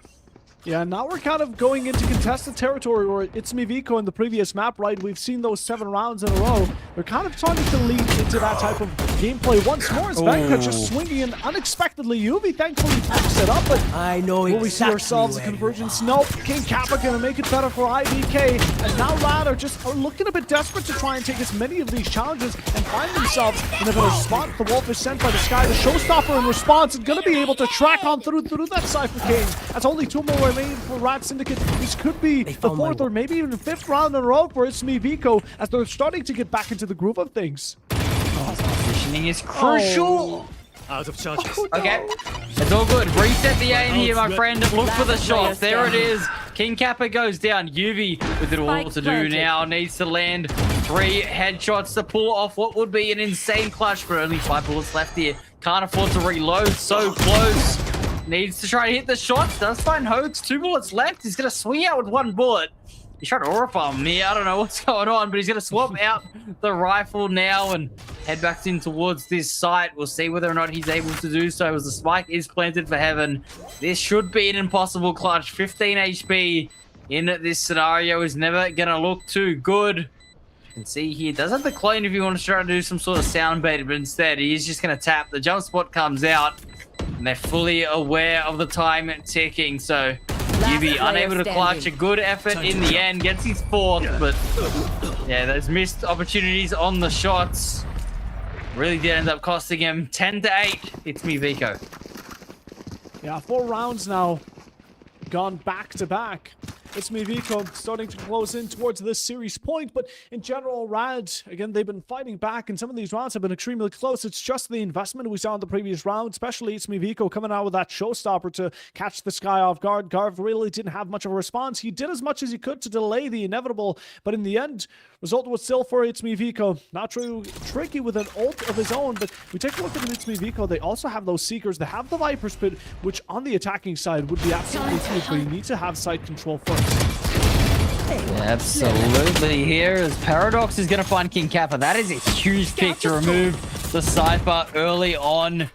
Yeah, now we're kind of going into contested territory where ItsMeViko in the previous map, right? We've seen those 7 rounds in a row. They're kind of starting to lead into that type of gameplay once more. As Venka just swinging in unexpectedly. Yuvi thankfully picks it up, but I know will we see ourselves a convergence? Nope. King Kappa gonna make it better for IVK, and now RAD are just looking a bit desperate to try and take as many of these challenges and find themselves in a better spot. The Wolf is sent by the sky. The Showstopper in response and gonna be able to track on through that Cypher King. That's only 2 more remaining for RAD Syndicate. This could be the 4th or maybe even 5th round in a row for ItsMeViko, as they're starting to get back into the groove of things. Positioning is crucial. Out of charges. Okay, it's all good. Reset the aim here, my friend. Look for the shot. There it is. King Kappa goes down. Yuvi with it all to do now. Needs to land 3 headshots to pull off what would be an insane clutch, but only 5 bullets left here. Can't afford to reload. So close. Needs to try to hit the shots. Does find Hoax. 2 bullets left. He's going to swing out with 1 bullet. He's trying to aura farm me. I don't know what's going on, but he's going to swap out the rifle now and head back in towards this site. We'll see whether or not he's able to do so, as the spike is planted for Heaven. This should be an impossible clutch. 15 HP in this scenario is never going to look too good. You can see here, does have the clean if you want to try to do some sort of sound bait, but instead he is just going to tap. The jump spot comes out, and they're fully aware of the time ticking, so Yubi unable to clutch. A good effort in the end, gets his 4th, but yeah, those missed opportunities on the shots really did end up costing him. 10-8. ItsMeViko. Yeah, 4 rounds now gone back to back. ItsMeViko starting to close in towards this series point, but in general, RAD, again, they've been fighting back, and some of these rounds have been extremely close. It's just the investment we saw in the previous round, especially ItsMeViko coming out with that showstopper to catch the sky off guard. Garv really didn't have much of a response. He did as much as he could to delay the inevitable, but in the end, result was still for ItsMeViko. Not too tricky with an ult of his own, but we take a look at ItsMeViko. They also have those Seekers. They have the Viper Spit, which on the attacking side would be absolutely huge, but you need to have site control first. Absolutely. Here is Paradox is going to find King Kappa. That is a huge pick to remove the Cypher early on.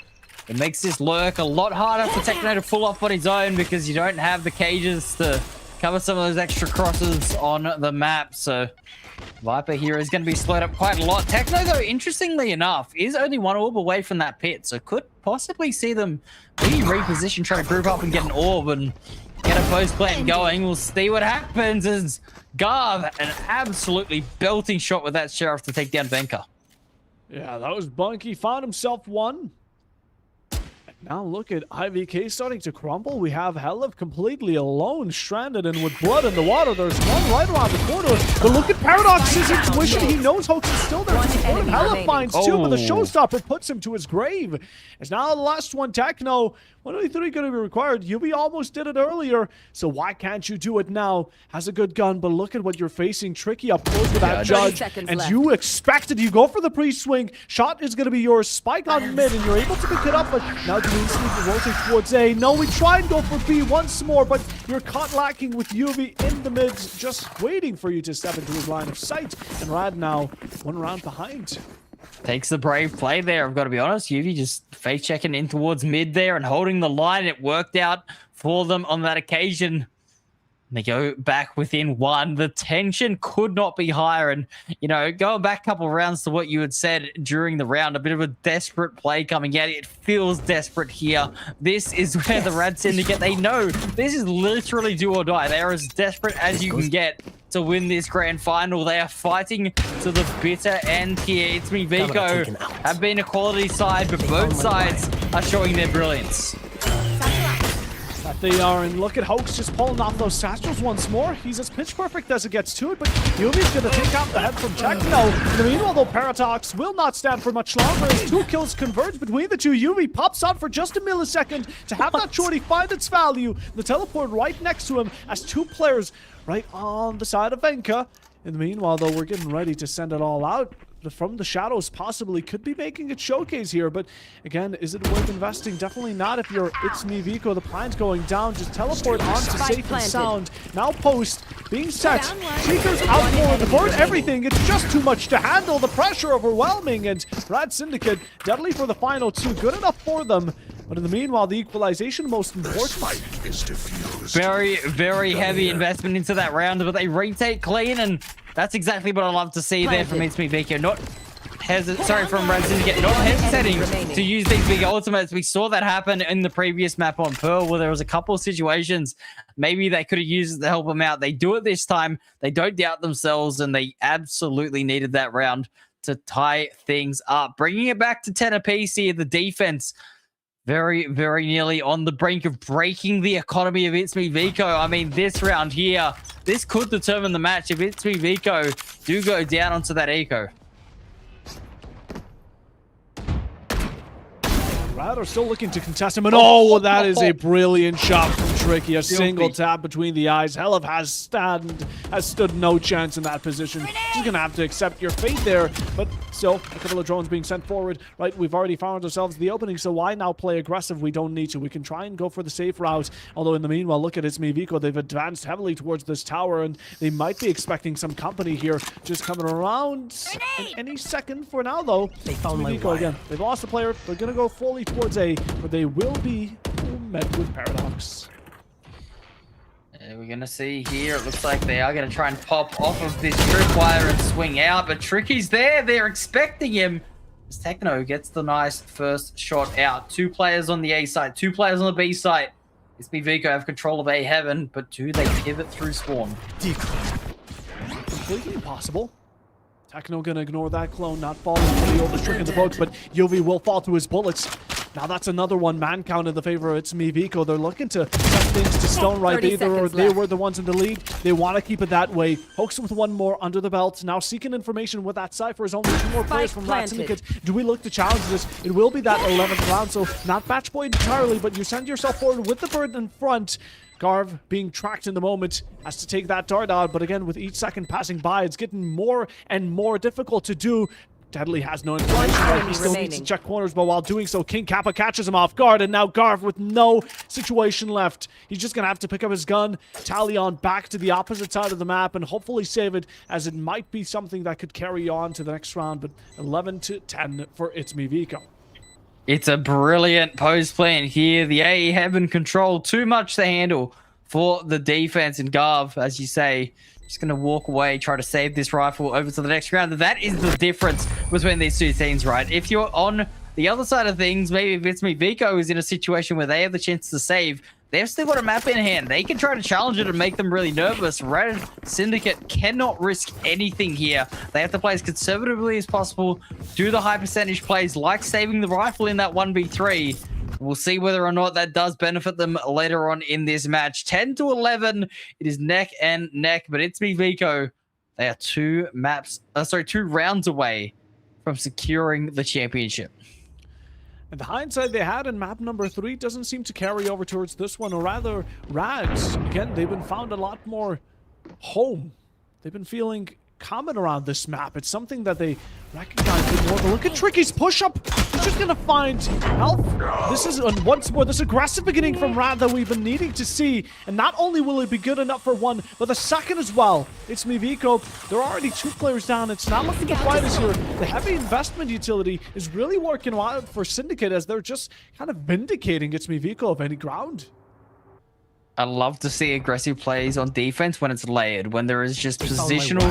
It makes this lurk a lot harder for Techno to pull off on his own, because you don't have the cages to cover some of those extra crosses on the map. So Viper here is going to be slowed up quite a lot. Techno, though, interestingly enough, is only 1 orb away from that pit, so could possibly see them maybe reposition, try to group up and get an orb and get a post plant going. We'll see what happens as Garv, an absolutely belting shot with that Sheriff to take down Venka. Yeah, that was Bunky. Found himself 1. Now look at IVK starting to crumble. We have Helev completely alone, stranded, and with blood in the water. There's one right around the corner. But look at Paradox's intuition. He knows Hoax is still there. Helev finds two, but the showstopper puts him to his grave. It's now the last one, Techno. 183 going to be required. Yubi almost did it earlier, so why can't you do it now? Has a good gun, but look at what you're facing. Tricky up close with that judge. And you expected, you go for the pre-swing. Shot is going to be yours. Spike on mid, and you're able to pick it up, but now Dwayne rotating towards A. No, we try and go for B once more, but you're caught lacking with Yubi in the mid, just waiting for you to step into his line of sight. And Rad now 1 round behind. Takes the brave play there, I've got to be honest. Yuvi just face checking in towards mid there and holding the line. It worked out for them on that occasion. They go back within 1. The tension could not be higher. And, you know, going back a couple of rounds to what you had said during the round, a bit of a desperate play coming out. It feels desperate here. This is where the RAD Syndicate, they know this is literally do or die. They are as desperate as you can get to win this grand final. They are fighting to the bitter end here. ItsMeViko have been a quality side, but both sides are showing their brilliance. That they are, and look at Hoax just pulling off those satchels once more. He's as pitch perfect as it gets to it, but Yuvi's going to take out the head from Techno. In the meanwhile, though, Paradox will not stand for much longer as 2 kills converge between the two. Yuvi pops out for just a millisecond to have that shorty find its value. The teleport right next to him as 2 players right on the side of Venka. In the meanwhile, though, we're getting ready to send it all out. From the shadows possibly could be making a showcase here, but again, is it worth investing? Definitely not if you're ItsMeViko. The plan's going down. Just teleport on to safe and sound. Now post being set. Seeker's out for the board. Everything. It's just too much to handle. The pressure overwhelming, and RAD Syndicate deadly for the final 2. Good enough for them. But in the meanwhile, the equalization most important. Very, very heavy investment into that round, but they retake clean, and that's exactly what I love to see there from ItsMeViko. From RAD Syndicate, not hesitating to use these big ultimates. We saw that happen in the previous map on Pearl, where there was a couple of situations maybe they could have used it to help them out. They do it this time. They don't doubt themselves, and they absolutely needed that round to tie things up. Bringing it back to 10 apiece here, the defense very, very nearly on the brink of breaking the economy of ItsMeViko. I mean, this round here, this could determine the match if ItsMeViko do go down onto that eco. RAD are still looking to contest him, and oh, that is a brilliant shot from Tricky. A single tap between the eyes. Helev has stood no chance in that position. She's gonna have to accept your fate there, but still, a couple of drones being sent forward. Right, we've already found ourselves the opening, so why now play aggressive? We don't need to. We can try and go for the safe route. Although in the meanwhile, look at ItsMeViko. They've advanced heavily towards this tower, and they might be expecting some company here just coming around any second. For now, though, They found my ItsMeViko again. They've lost a player. They're gonna go fully towards A, but they will be met with Paradox. We're going to see here, it looks like they are going to try and pop off of this tripwire and swing out, but Tricky's there. They're expecting him. As Techno gets the nice first shot out. 2 players on the A side, 2 players on the B side. ItsMeViko have control of A heaven, but do they pivot through spawn? Completely impossible. Techno gonna ignore that clone, not falling for the oldest trick in the books, but Yuvi will fall to his bullets. Now that's another one man count in the favor of ItsMeViko. They're looking to set things to stone right. They were the ones in the lead. They want to keep it that way. Hoax with 1 more under the belt. Now seeking information with that Cypher is only 2 more players from RAD Syndicate. Do we look to challenge this? It will be that 11th round, so not match point entirely, but you send yourself forward with the bird in front. Garv being tracked in the moment has to take that dart out, but again, with each second passing by, it's getting more and more difficult to do. Deadly has no information. He still needs to check corners, but while doing so, King Kappa catches him off guard, and now Garv with no situation left. He's just going to have to pick up his gun, tally on back to the opposite side of the map, and hopefully save it, as it might be something that could carry on to the next round, but 11-10 for ItsMeViko. It's a brilliant post plan here. The A have in control. Too much to handle for the defense. And Garv, as you say, just going to walk away, try to save this rifle over to the next round. That is the difference between these 2 teams, right? If you're on the other side of things, maybe if ItsMeViko is in a situation where they have the chance to save, they've still got a map in hand. They can try to challenge it and make them really nervous. RAD Syndicate cannot risk anything here. They have to play as conservatively as possible, do the high percentage plays like saving the rifle in that 1v3. We'll see whether or not that does benefit them later on in this match. 10-11, it is neck and neck, but ItsMeViko, they are 2 rounds away from securing the championship. And the hindsight they had in map number 3 doesn't seem to carry over towards this one, or rather, RADs, again, they've been found a lot more home. They've been feeling common around this map. It's something that they recognize a bit more. But look at Tricky's push-up. He's just gonna find health. This is once more this aggressive beginning from RAD that we've been needing to see. And not only will it be good enough for one, but the second as well. ItsMeViko, there are already 2 players down. It's not looking the brightest here. The heavy investment utility is really working out for Syndicate as they're just kind of vindicating ItsMeViko of any ground. I love to see aggressive plays on defense when it's layered, when there is just positional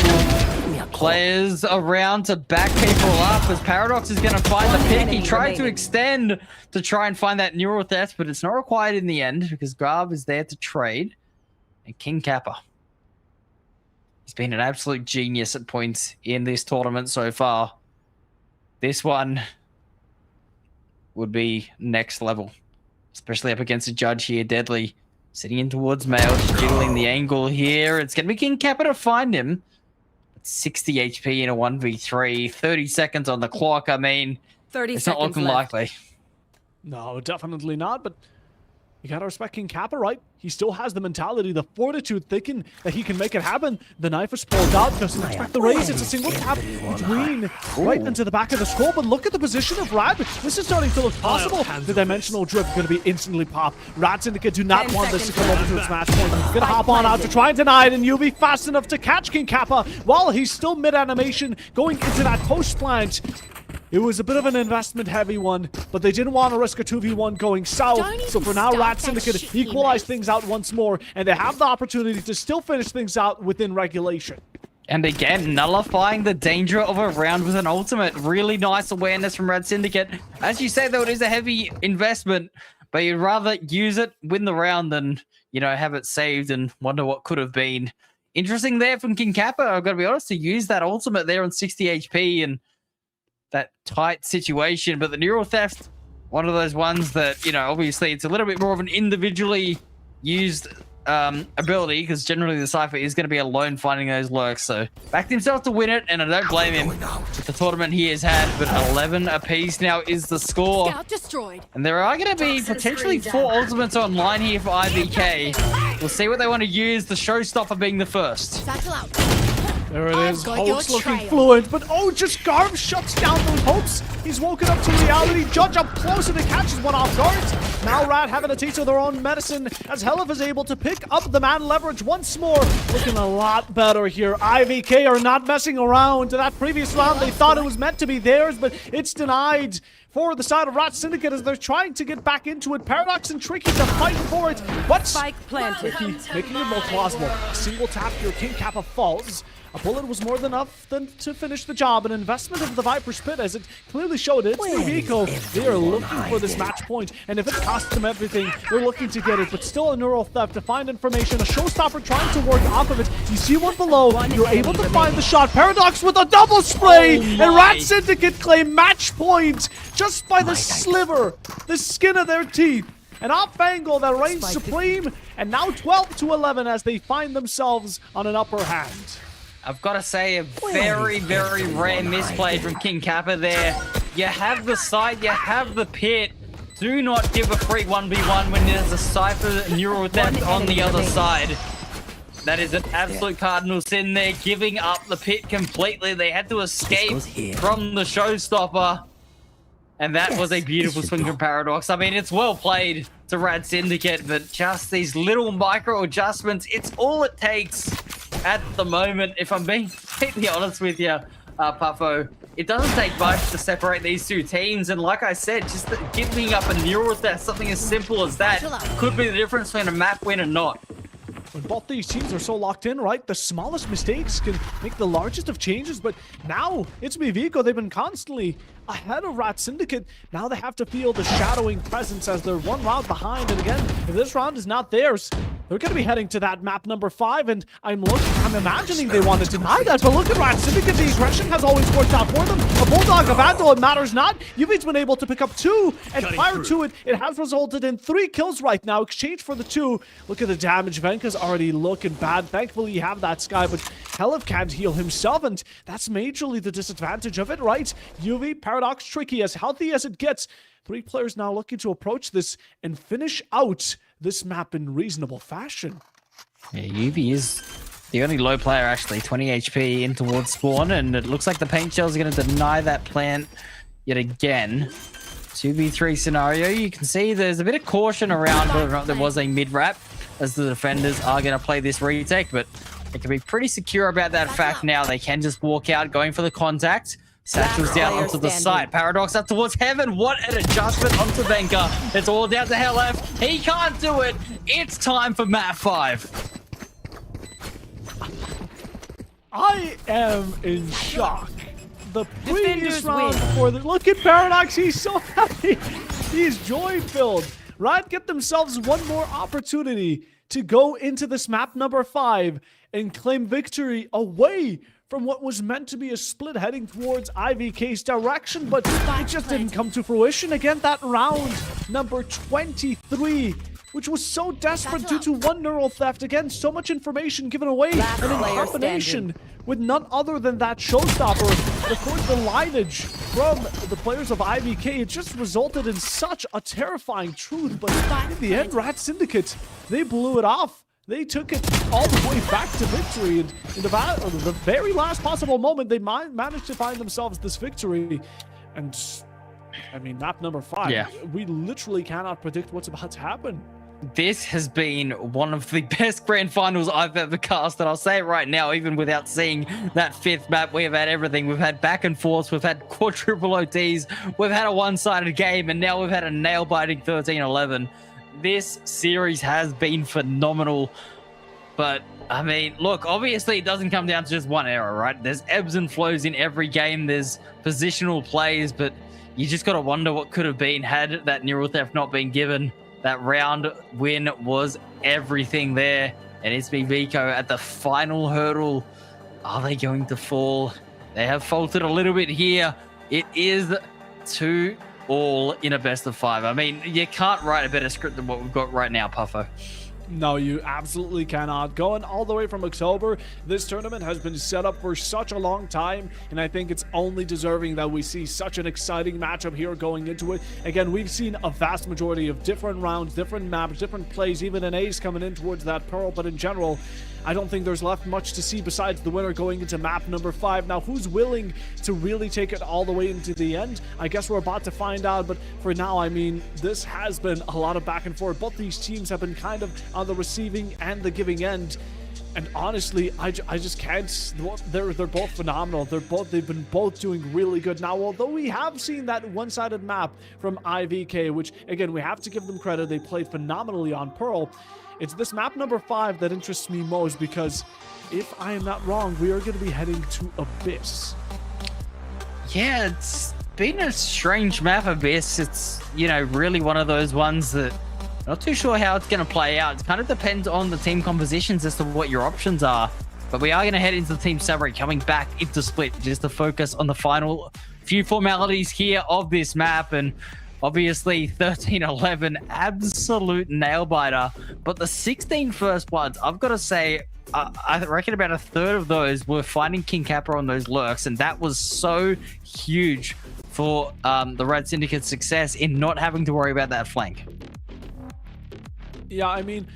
players around to back people up, as Paradox is going to find the pick. He tried to extend to try and find that neural theft, but it's not required in the end because Garb is there to trade. And King Kappa, he's been an absolute genius at points in this tournament so far. This one would be next level, especially up against a judge here, Deadly. Sitting in towards Mail, just jiggling the angle here. It's going to be King Kappa to find him. 60 HP in a 1v3, 30 seconds on the clock. I mean, 30 it's not seconds looking left. likely. No, definitely not, but you gotta respect King Kappa, right? He still has the mentality, the fortitude, thinking that he can make it happen. The knife is pulled out, doesn't expect the raise. It's a single tap between right into the back of the skull, but look at the position of RAD. This is starting to look possible. The dimensional drift going to be instantly popped. RAD Syndicate do not want this to come over to its match point. He's gonna hop on out to try and deny it, and you'll be fast enough to catch King Kappa while he's still mid-animation going into that post plant. It was a bit of an investment-heavy one, but they didn't want to risk a 2v1 going south. So for now, RAD Syndicate equalize things out once more, and they have the opportunity to still finish things out within regulation. And again, nullifying the danger of a round with an ultimate. Really nice awareness from RAD Syndicate. As you say, though, it is a heavy investment, but you'd rather use it, win the round, than, you know, have it saved and wonder what could have been. Interesting there from King Kappa, I've got to be honest, to use that ultimate there on 60 HP and that tight situation. But the neural theft, one of those ones that, you know, obviously it's a little bit more of an individually used ability, because generally the Cypher is going to be alone finding those lurks. So backed himself to win it, and I don't blame him with the tournament he has had. But 11 apiece now is the score. Scout destroyed. And there are going to be potentially 4 ultimates online here for IVK. We'll see what they want to use, the showstopper being the first. Satchel out. There it I've is, got your Hopes looking trail. fluent, but oh, just Garb shuts down those hopes. He's woken up to reality. Judge up close and it catches one off guard. Now RAD having a taste of their own medicine as Helif is able to pick up the man leverage once more. Looking a lot better here. IVK are not messing around. That previous round, they thought it was meant to be theirs, but it's denied for the side of RAD Syndicate as they're trying to get back into it. Paradox and Tricky to fight for it, but Spike planted. Tricky making it more plausible. A single tap here, King Kappa falls. A bullet was more than enough to finish the job. An investment of the Viper Spit, as it clearly showed. ItsMeViko, they are looking for this match point, and if it costs them everything, they're looking to get it. But still a neural theft to find information. A showstopper trying to work off of it. You see one below. You're able to find the shot. Paradox with a double spray, and RAD Syndicate claim match point just by the sliver, the skin of their teeth. An off angle that reigns supreme, and now 12-11 as they find themselves on an upper hand. I've got to say, a very, very rare misplay from King Kappa there. You have the site, you have the pit. Do not give a free 1v1 when there's a Cypher neural theft on the other side. That is an absolute cardinal sin there, giving up the pit completely. They had to escape from the showstopper. And that was a beautiful swing from Paradox. I mean, it's well played to RAD Syndicate, but just these little micro adjustments, it's all it takes at the moment, if I'm being completely honest with you, Puffo. It doesn't take much to separate these two teams, and like I said, just giving up a neural theft, something as simple as that, could be the difference between a map win and not. When both these teams are so locked in, right, the smallest mistakes can make the largest of changes, but now ItsMeViko, they've been constantly ahead of RAD Syndicate. Now they have to feel the shadowing presence as they're one round behind, and again, if this round is not theirs, they're going to be heading to that map number 5, and I'm imagining they want to deny that, but look at RAD Syndicate. The aggression has always worked out for them. A Bulldog, a Vandal, it matters not. Yuvi's been able to pick up 2 and fire to it. It has resulted in 3 kills right now, exchanged for the 2. Look at the damage. Venka's already looking bad. Thankfully, you have that Sky, but Helif can't heal himself, and that's majorly the disadvantage of it, right? Yuvi, Paradox, Tricky, as healthy as it gets. 3 players now looking to approach this and finish out this map in reasonable fashion. Yeah, Yuvi is the only low player, actually. 20 HP in towards spawn, and it looks like the paint shells are going to deny that plant yet again. 2v3 scenario. You can see there's a bit of caution around whether or not there was a mid-wrap, as the defenders are going to play this retake, but they can be pretty secure about that fact now. They can just walk out, going for the contact. Satchel's down onto the side. Paradox up towards heaven. What an adjustment onto Venka. It's all down to Helif. He can't do it. It's time for map 5. I am in shock. The previous round before the look at Paradox. He's so happy. He's joy-filled. RAD get themselves one more opportunity to go into this map number 5 and claim victory away from what was meant to be a split heading towards IVK's direction, but it just didn't come to fruition. Again, that round number 23, which was so desperate due to one neural theft. Again, so much information given away, and in combination with none other than that showstopper, of course, the lineage from the players of IVK, it just resulted in such a terrifying truth. But in the end, RAD Syndicate, they blew it off. They took it all the way back to victory, and in the very last possible moment, they managed to find themselves this victory. And I mean, map number 5, we literally cannot predict what's about to happen. This has been one of the best grand finals I've ever cast, and I'll say it right now, even without seeing that 5th map, we have had everything. We've had back and forths, we've had quadruple OTs, we've had a one-sided game, and now we've had a nail-biting 13-11. This series has been phenomenal, but I mean, look, obviously it doesn't come down to just one error, right? There's ebbs and flows in every game, there's positional plays, but you just got to wonder what could have been had that neural theft not been given. That round win was everything there, and ItsMeViko at the final hurdle. Are they going to fall? They have faltered a little bit here. It is 2 all in a best of 5. I mean, you can't write a better script than what we've got right now, Puffo. No, you absolutely cannot. Going all the way from October, this tournament has been set up for such a long time, and I think it's only deserving that we see such an exciting matchup here going into it. Again, we've seen a vast majority of different rounds, different maps, different plays, even an ace coming in towards that Pearl, but in general, I don't think there's left much to see besides the winner going into map number 5. Now, who's willing to really take it all the way into the end? I guess we're about to find out, but for now, I mean, this has been a lot of back and forth. Both these teams have been kind of on the receiving and the giving end, and honestly, I just can't. They're both phenomenal. They've been both doing really good. Now, although we have seen that one-sided map from IVK, which again we have to give them credit, they played phenomenally on Pearl. It's this map number 5 that interests me most, because if I am not wrong, we are going to be heading to Abyss. Yeah, it's been a strange map, Abyss. It's, you know, really one of those ones that I'm not too sure how it's going to play out. It kind of depends on the team compositions as to what your options are. But we are going to head into the Team Summary, coming back into Split, just to focus on the final few formalities here of this map. And obviously, 13-11, absolute nail-biter. But the 16 first bloods, I've got to say, I reckon about a third of those were finding King Kappa on those lurks, and that was so huge for the RAD Syndicate's success in not having to worry about that flank. Yeah, I mean,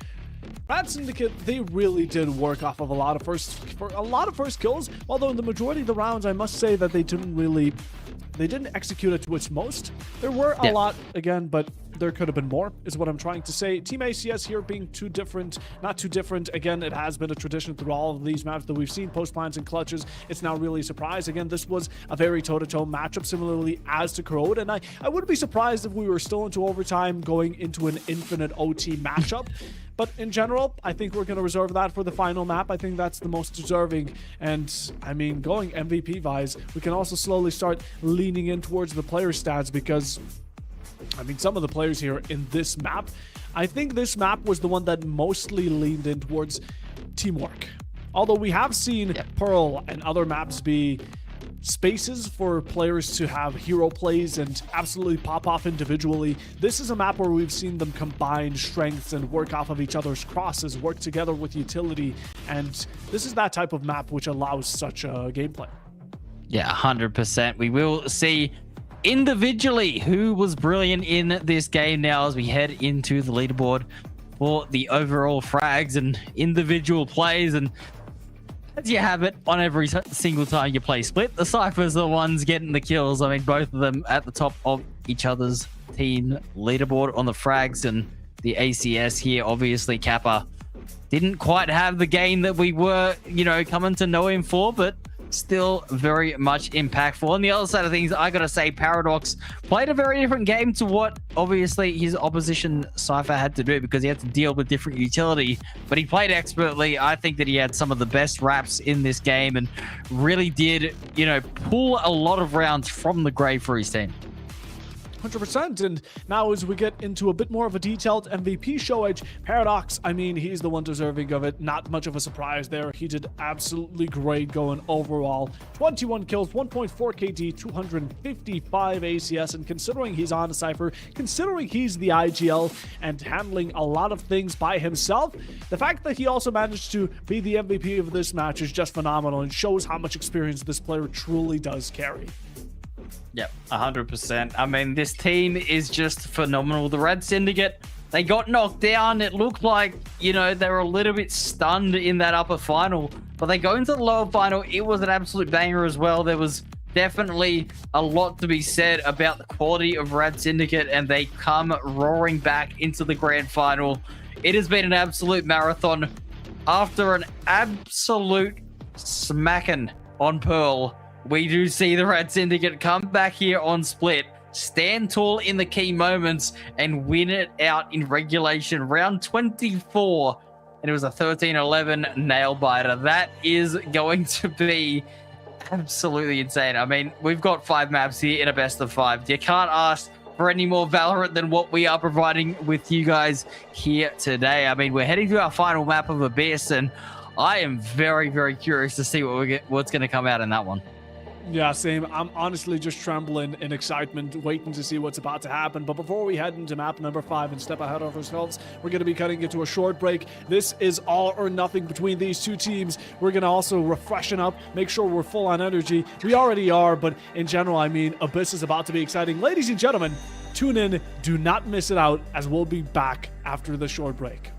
RAD Syndicate, they really did work off of a lot of first kills, although in the majority of the rounds, I must say that they didn't execute it to its most. There were a lot, again, but there could have been more, is what I'm trying to say. Team ACS here being not too different. Again, it has been a tradition through all of these maps that we've seen, post plants and clutches. It's now really a surprise. Again, this was a very toe-to-toe matchup, similarly as to Corrode, and I wouldn't be surprised if we were still into overtime going into an infinite OT matchup. But in general, I think we're going to reserve that for the final map. I think that's the most deserving. And I mean, going MVP-wise, we can also slowly start leaning in towards the player stats, because I mean, some of the players here in this map, I think this map was the one that mostly leaned in towards teamwork. Although we have seen Pearl and other maps be spaces for players to have hero plays and absolutely pop off individually. This is a map where we've seen them combine strengths and work off of each other's crosses, work together with utility, and this is that type of map which allows such a gameplay. Yeah, 100%. We will see individually who was brilliant in this game now as we head into the leaderboard for the overall frags and individual plays. And as you have it on every single time you play Split, the Cyphers are the ones getting the kills. I mean, both of them at the top of each other's team leaderboard on the frags, and the ACS here, obviously Kappa didn't quite have the game that we were, coming to know him for, but still very much impactful. On the other side of things, I gotta say, Paradox played a very different game to what obviously his opposition Cypher had to do, because he had to deal with different utility, but he played expertly. I think that he had some of the best raps in this game and really did, pull a lot of rounds from the grave for his team. 100%. And now as we get into a bit more of a detailed MVP show, Edge, Paradox, I mean, he's the one deserving of it. Not much of a surprise there. He did absolutely great going overall. 21 kills, 1.4 KD, 255 ACS, and considering he's on a Cypher, considering he's the IGL and handling a lot of things by himself, the fact that he also managed to be the MVP of this match is just phenomenal and shows how much experience this player truly does carry. Yep, 100%. I mean, this team is just phenomenal. The RAD Syndicate, they got knocked down. It looked like, they were a little bit stunned in that upper final, but they go into the lower final. It was an absolute banger as well. There was definitely a lot to be said about the quality of RAD Syndicate, and they come roaring back into the grand final. It has been an absolute marathon. After an absolute smacking on Pearl, we do see the RAD Syndicate come back here on Split, stand tall in the key moments, and win it out in regulation. Round 24, and it was a 13-11 nail-biter. That is going to be absolutely insane. I mean, we've got 5 maps here in a best of 5. You can't ask for any more Valorant than what we are providing with you guys here today. I mean, we're heading to our final map of Abyss, and I am very, very curious to see what's going to come out in that one. Yeah, same. I'm honestly just trembling in excitement, waiting to see what's about to happen. But before we head into map number 5 and step ahead of ourselves, we're going to be cutting into a short break. This is all or nothing between these two teams. We're going to also refreshen up, make sure we're full on energy. We already are, but in general, I mean, Abyss is about to be exciting. Ladies and gentlemen, tune in. Do not miss it out, as we'll be back after the short break.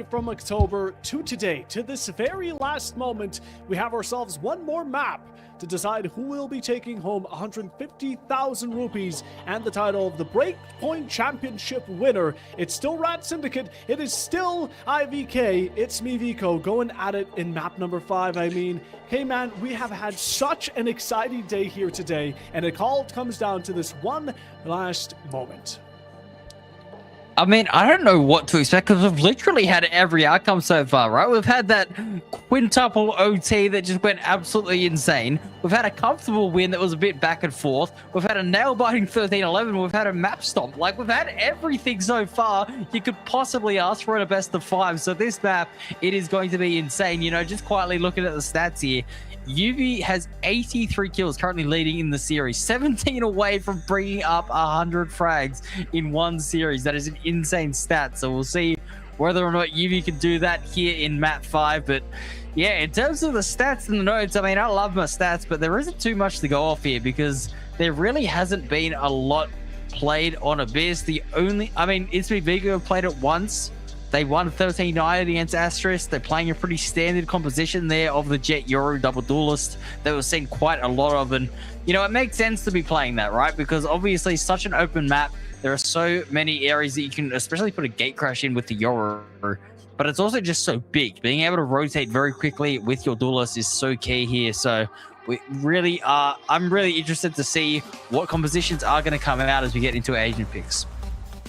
From October to today, to this very last moment, we have ourselves one more map to decide who will be taking home 150,000 rupees and the title of the Breakpoint Championship winner. It's still RAD Syndicate, it is still IVK, ItsMeViko going at it in map number 5. I mean, hey man, we have had such an exciting day here today, and it all comes down to this one last moment. I mean, I don't know what to expect because we've literally had every outcome so far, right? We've had that quintuple OT that just went absolutely insane. We've had a comfortable win that was a bit back and forth. We've had a nail-biting 13-11. We've had a map stomp. Like, we've had everything so far you could possibly ask for in a best of 5. So this map, it is going to be insane. You know, just quietly looking at the stats here, Yuvi has 83 kills, currently leading in the series, 17 away from bringing up 100 frags in one series. That is an insane stat. So we'll see whether or not Yuvi can do that here in map 5. But yeah, in terms of the stats and the notes, I mean, I love my stats, but there isn't too much to go off here because there really hasn't been a lot played on Abyss. The only, I mean, ItsMeViko played it once. They won 13-9 against Asterisk. They're playing a pretty standard composition there of the Jet Yoru double duelist that we've seen quite a lot of. And, you know, it makes sense to be playing that, right? Because obviously such an open map. There are so many areas that you can especially put a gate crash in with the Yoru. But it's also just so big. Being able to rotate very quickly with your duelist is so key here. So we really are, I'm really interested to see what compositions are going to come out as we get into agent picks.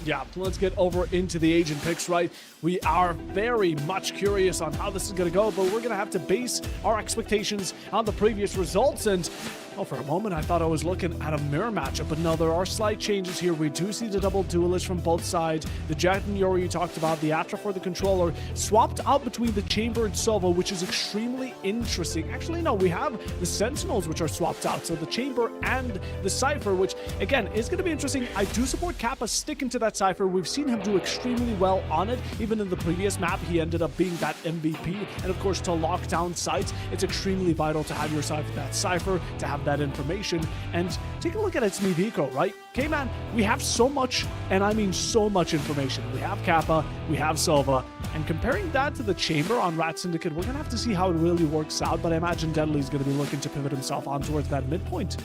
Yeah, let's get over into the agent picks, right? We are very much curious on how this is going to go, but we're going to have to base our expectations on the previous results. And oh, for a moment, I thought I was looking at a mirror matchup, but no, there are slight changes here. We do see the double duelist from both sides. The Jet and Yoru you talked about, the Atra for the controller, swapped out between the Chamber and Sova, which is extremely interesting. Actually, no, we have the Sentinels, which are swapped out. So the Chamber and the Cypher, which, again, is going to be interesting. I do support Kappa sticking to that Cypher. We've seen him do extremely well on it. Even in the previous map, he ended up being that MVP. And of course, to lock down sites, it's extremely vital to have your side for that Cypher, to have that information. And take a look at ItsMeViko, right? Okay, man, we have so much, and I mean so much information. We have Kappa, we have Sova, and comparing that to the Chamber on RAD Syndicate, we're going to have to see how it really works out, but I imagine Deadly's going to be looking to pivot himself on towards that midpoint.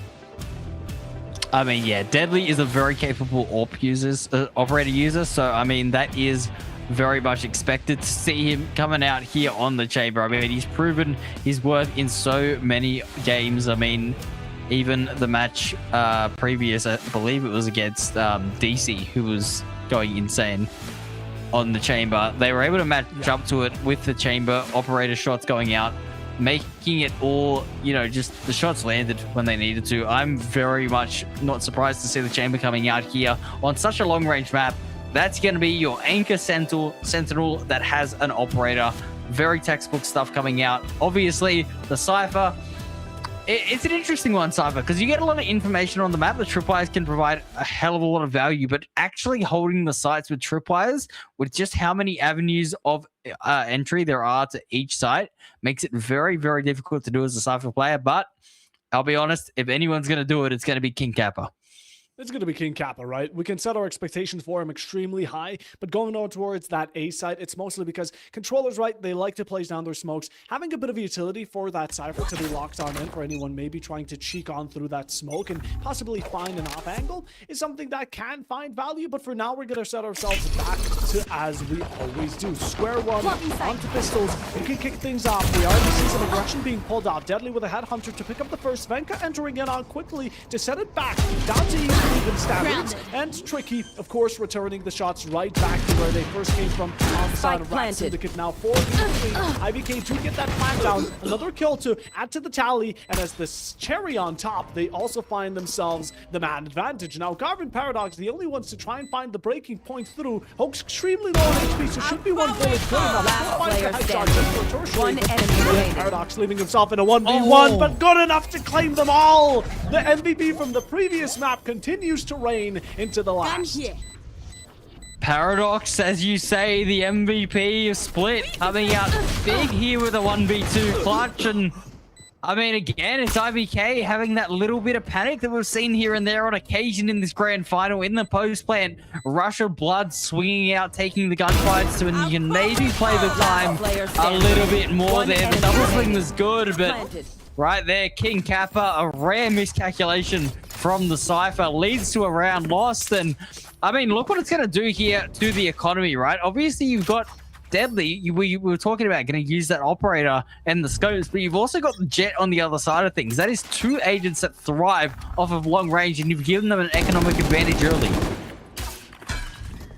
I mean, yeah, Deadly is a very capable operator user, so I mean, that is very much expected to see him coming out here on the Chamber. I mean, he's proven his worth in so many games. I mean, even the match previous, I believe it was against DC, who was going insane on the Chamber. They were able to match up to it with the Chamber operator shots going out. making it all, you know, just the shots landed when they needed to. I'm very much not surprised to see the Chamber coming out here on such a long-range map. That's going to be your anchor sentinel that has an operator. Very textbook stuff coming out. Obviously, the Cypher, it's an interesting one, Cypher, because you get a lot of information on the map. The tripwires can provide a hell of a lot of value, but actually holding the sites with tripwires, with just how many avenues of entry there are to each site, makes it very, very difficult to do as a Cypher player. But I'll be honest, if anyone's going to do it, it's going to be King Kappa. It's going to be King Kappa, right? We can set our expectations for him extremely high, but going on towards that A site, it's mostly because controllers, right, they like to place down their smokes. Having a bit of utility for that Cypher to be locked on in for anyone maybe trying to cheek on through that smoke and possibly find an off angle is something that can find value, but for now, we're going to set ourselves back to as we always do. Square one, onto pistols, we can kick things off. We already see some aggression being pulled out. Deadly with a headhunter to pick up the first. Venka entering in on quickly to set it back down to even standards, and Tricky, of course, returning the shots right back to where they first came from on the side of RAD Syndicate. Now 4v3, IVK to get that plant down, another kill to add to the tally, and as the cherry on top, they also find themselves the man advantage. Now Garvin Paradox, the only ones to try and find the breaking point through. Hoax extremely low on HP, so should be one bullet good enough. Last player standing. One One enemy remaining. Paradox leaving himself in a 1v1, but good enough to claim them all. The MVP from the previous map continues to reign into the last. Paradox, as you say, the MVP split coming out big here with a 1v2 clutch. And I mean, again, it's IVK having that little bit of panic that we've seen here and there on occasion in this grand final. In the post plant, Rush of Blood swinging out, taking the gunfights to, and you can maybe play the time a little bit more there. The double swing was good, but right there, King Kappa, a rare miscalculation from the Cypher leads to a round lost. And I mean, look what it's going to do here to the economy, right? Obviously, you've got Deadly. We were talking about going to use that operator and the scopes, but you've also got the Jet on the other side of things. That is two agents that thrive off of long range, and you've given them an economic advantage early.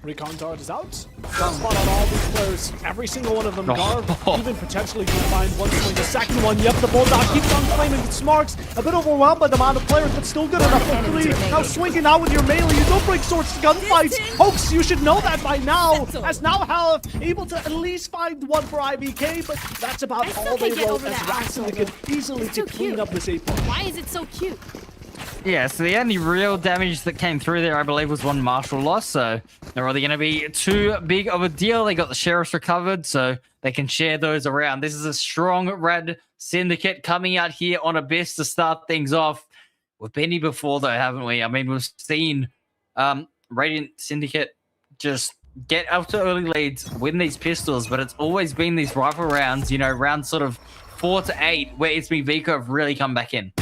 Recon dart is out. Got spot on all these players. Every single one of them. Garv even potentially can find one swing. The second one, yep, the Bulldog keeps on claiming its marks. A bit overwhelmed by the amount of players, but still good enough for three. Now swinging out with your melee. You don't bring swords to gunfights. Hoax, you should know that by now. As now Half able to at least find one for IVK, but that's about all they wrote as RAD Syndicate easily to clean up this 8 point. Why is it so cute? Yeah, so the only real damage that came through there, I believe, was one martial loss. So they're really going to be too big of a deal. They got the sheriffs recovered, so they can share those around. This is a strong RAD Syndicate coming out here on Abyss to start things off. We've been here before, though, haven't we? I mean, we've seen Radiant Syndicate just get up to early leads, win these pistols, but it's always been these rifle rounds, you know, rounds sort of 4 to 8, where ItsMeViko have really come back in.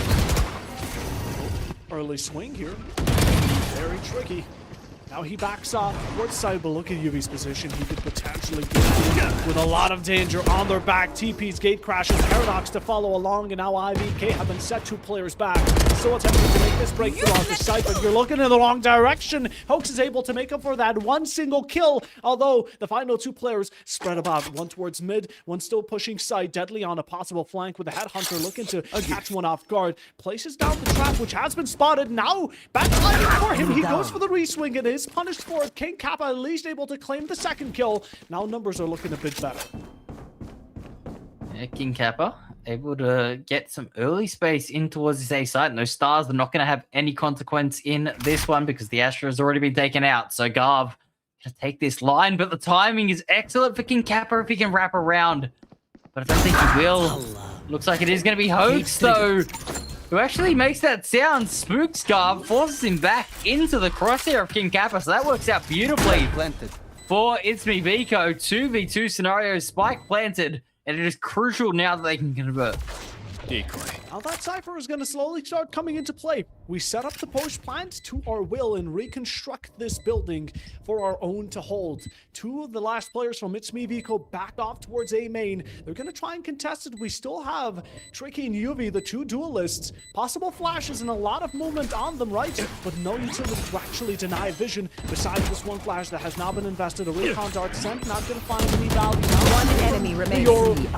Early swing here. Very tricky. Now he backs off towards side, but look at UV's position. He could potentially get with a lot of danger on their back. TP's gate crashes. Paradox to follow along, and now IVK have been set 2 players back. Still attempting to make this breakthrough off the site, but you're looking in the wrong direction. Hoax is able to make up for that one single kill, although the final 2 players spread about. One towards mid, one still pushing side. Deadly on a possible flank with a headhunter looking to catch one off guard. Places down the trap, which has been spotted. Now backlining for him. He goes for the re-swing and is punished for it. King Kappa at least able to claim the second kill. Now numbers are looking a bit better. Yeah, King Kappa able to get some early space in towards this A site, and those stars are not going to have any consequence in this one because the Astra has already been taken out. So Garv going to take this line, but the timing is excellent for King Kappa if he can wrap around. But I don't think he will. Looks like it is going to be Hoax, though, who actually makes that sound. Spooks Garv, forces him back into the crosshair of King Kappa, so that works out beautifully for ItsMeViko. 2v2 scenario, spike planted, and it is crucial now that they can convert. Decoy. Now that Cypher is going to slowly start coming into play. We set up the post plant to our will and reconstruct this building for our own to hold. Two of the last players from ItsMeViko back off towards A main. They're going to try and contest it. We still have Tricky and Yuvi, the two duelists. Possible flashes and a lot of movement on them, right? But no utility to actually deny vision. Besides this one flash that has now been invested. A recon dart sent, not going to find any value. One enemy remains.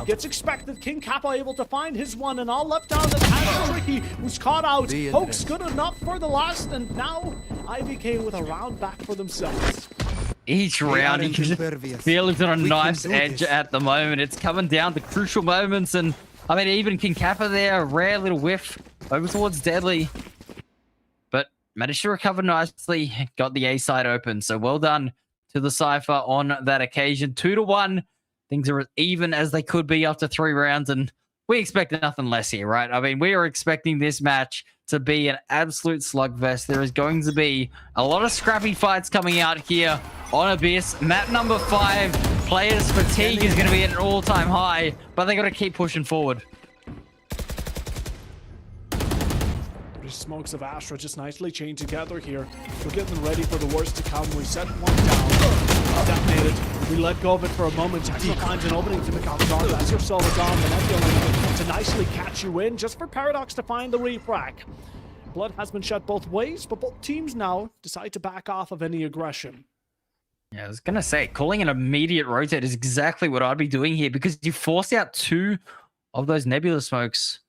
Gets expected. King Kappa able to find his one, and all left out that has Tricky, who's caught out. Hoax good enough for the last, and now IVK with a round back for themselves. Each round, you can just feel it's on a knife's edge at the moment. It's coming down to crucial moments, and I mean, even King Kappa there, a rare little whiff over towards Deadly, but managed to recover nicely. Got the A side open, so well done to the Cypher on that occasion. 2-1. Things are as even as they could be after 3 rounds, and we expect nothing less here, right? I mean, we are expecting this match to be an absolute slugfest. There is going to be a lot of scrappy fights coming out here on Abyss. Map number 5, players' fatigue is going to be at an all-time high, but they got to keep pushing forward. Smokes of Astra just nicely chained together here. We're getting ready for the worst to come. We set one down, detonated. We let go of it for a moment. Astra finds an opening to become dark. That's your solo down. The Nebula to nicely catch you in, just for Paradox to find the refrag. Blood has been shed both ways, but both teams now decide to back off of any aggression. Yeah, I was going to say, calling an immediate rotate is exactly what I'd be doing here, because you forced out 2 of those Nebula smokes,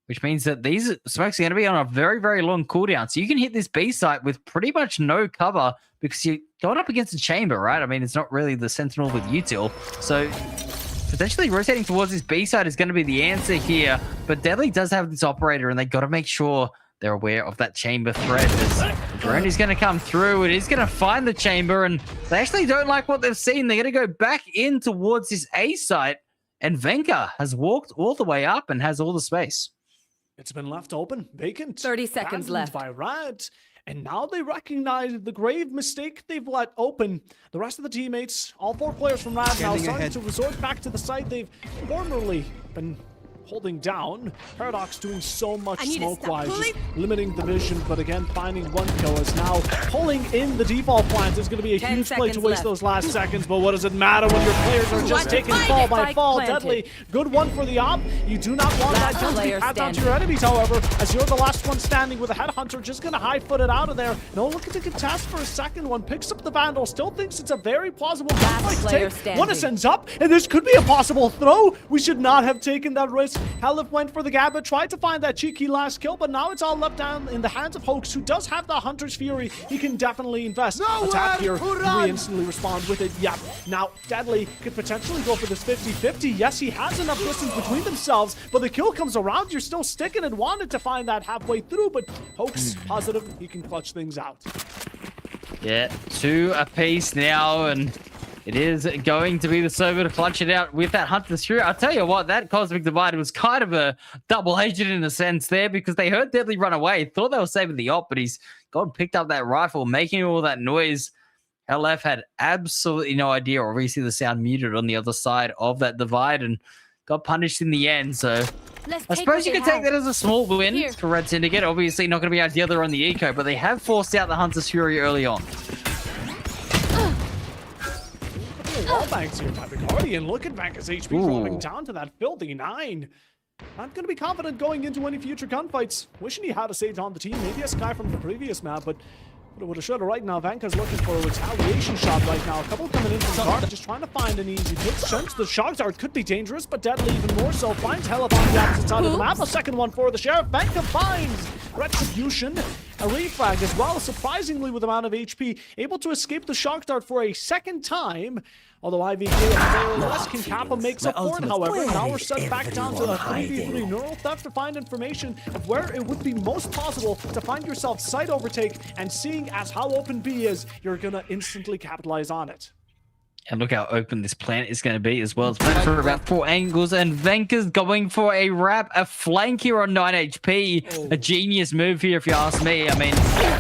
which means that these smokes are going to be on a very, very long cooldown. So you can hit this B site with pretty much no cover because you're going up against a chamber, right? I mean, it's not really the Sentinel with util. So potentially rotating towards this B site is going to be the answer here. But Deadly does have this operator, and they got to make sure they're aware of that chamber threat. As drone is going to come through. It is going to find the chamber, and they actually don't like what they've seen. They're going to go back in towards this A site, and Venka has walked all the way up and has all the space. It's been left open, vacant. 30 seconds left. By RAD. And now they recognize the grave mistake they've let open. The rest of the teammates, all 4 players from RAD now starting to resort back to the site they've formerly been holding down. Paradox doing so much smoke-wise, limiting the vision, but again, finding 1 kill is now pulling in the default plant. It's going to be a huge play to waste those last seconds, but what does it matter when your players are just taking fall by fall? Deadly, good one for the op. You do not want that kill to be passed out to your enemies, however, as you're the last one standing with a headhunter, just going to high-foot it out of there. No looking to contest for a second one, picks up the Vandal, still thinks it's a very plausible gunfight to take. One ascends up, and this could be a possible throw. We should not have taken that risk. Helif went for the Gabba, tried to find that cheeky last kill, but now it's all left down in the hands of Hoax, who does have the Hunter's Fury. He can definitely invest. Attack here, we instantly respond with it. Yep. Now, Deadly could potentially go for this 50-50. Yes, he has enough distance between themselves, but the kill comes around. You're still sticking and wanted to find that halfway through, but Hoax, positive, he can clutch things out. Yeah, 2 apiece now, and it is going to be the server to clutch it out with that Hunter's Fury. I'll tell you what, that Cosmic Divide was kind of a double agent in a sense there, because they heard Deadly run away, thought they were saving the op, but he's gone and picked up that rifle, making all that noise. LF had absolutely no idea. Obviously, the sound muted on the other side of that divide and got punished in the end. So I suppose you could take that as a small win for RAD Syndicate. Obviously, not going to be ideal on the eco, but they have forced out the Hunter's Fury early on. Wallbangs here by the Guardian. Look at Vanka's HP dropping down to that filthy 9. Not going to be confident going into any future gunfights. Wishing he had a Sage on the team. Maybe a Sky from the previous map, but woulda, shoulda. Right now, Vanka's looking for a retaliation shot right now. A couple coming in from Guard, just trying to find an easy pick. Chunks the Shock Dart could be dangerous, but Deadly even more so. Finds Helif on the opposite side of the map. A second one for the Sheriff. Vanka finds Retribution. A refrag as well, surprisingly with the amount of HP. Able to escape the Shock Dart for a second time. Although IVK and less, King Kappa makes up for it, however. Now we're set back down to a 3v3 neural theft to find information of where it would be most possible to find yourself site overtake, and seeing as how open B is, you're gonna instantly capitalize on it. And look how open this plant is going to be as well. It's planned for about 4 angles, and Venka's going for a wrap, a flank here on 9 HP. A genius move here, if you ask me. I mean,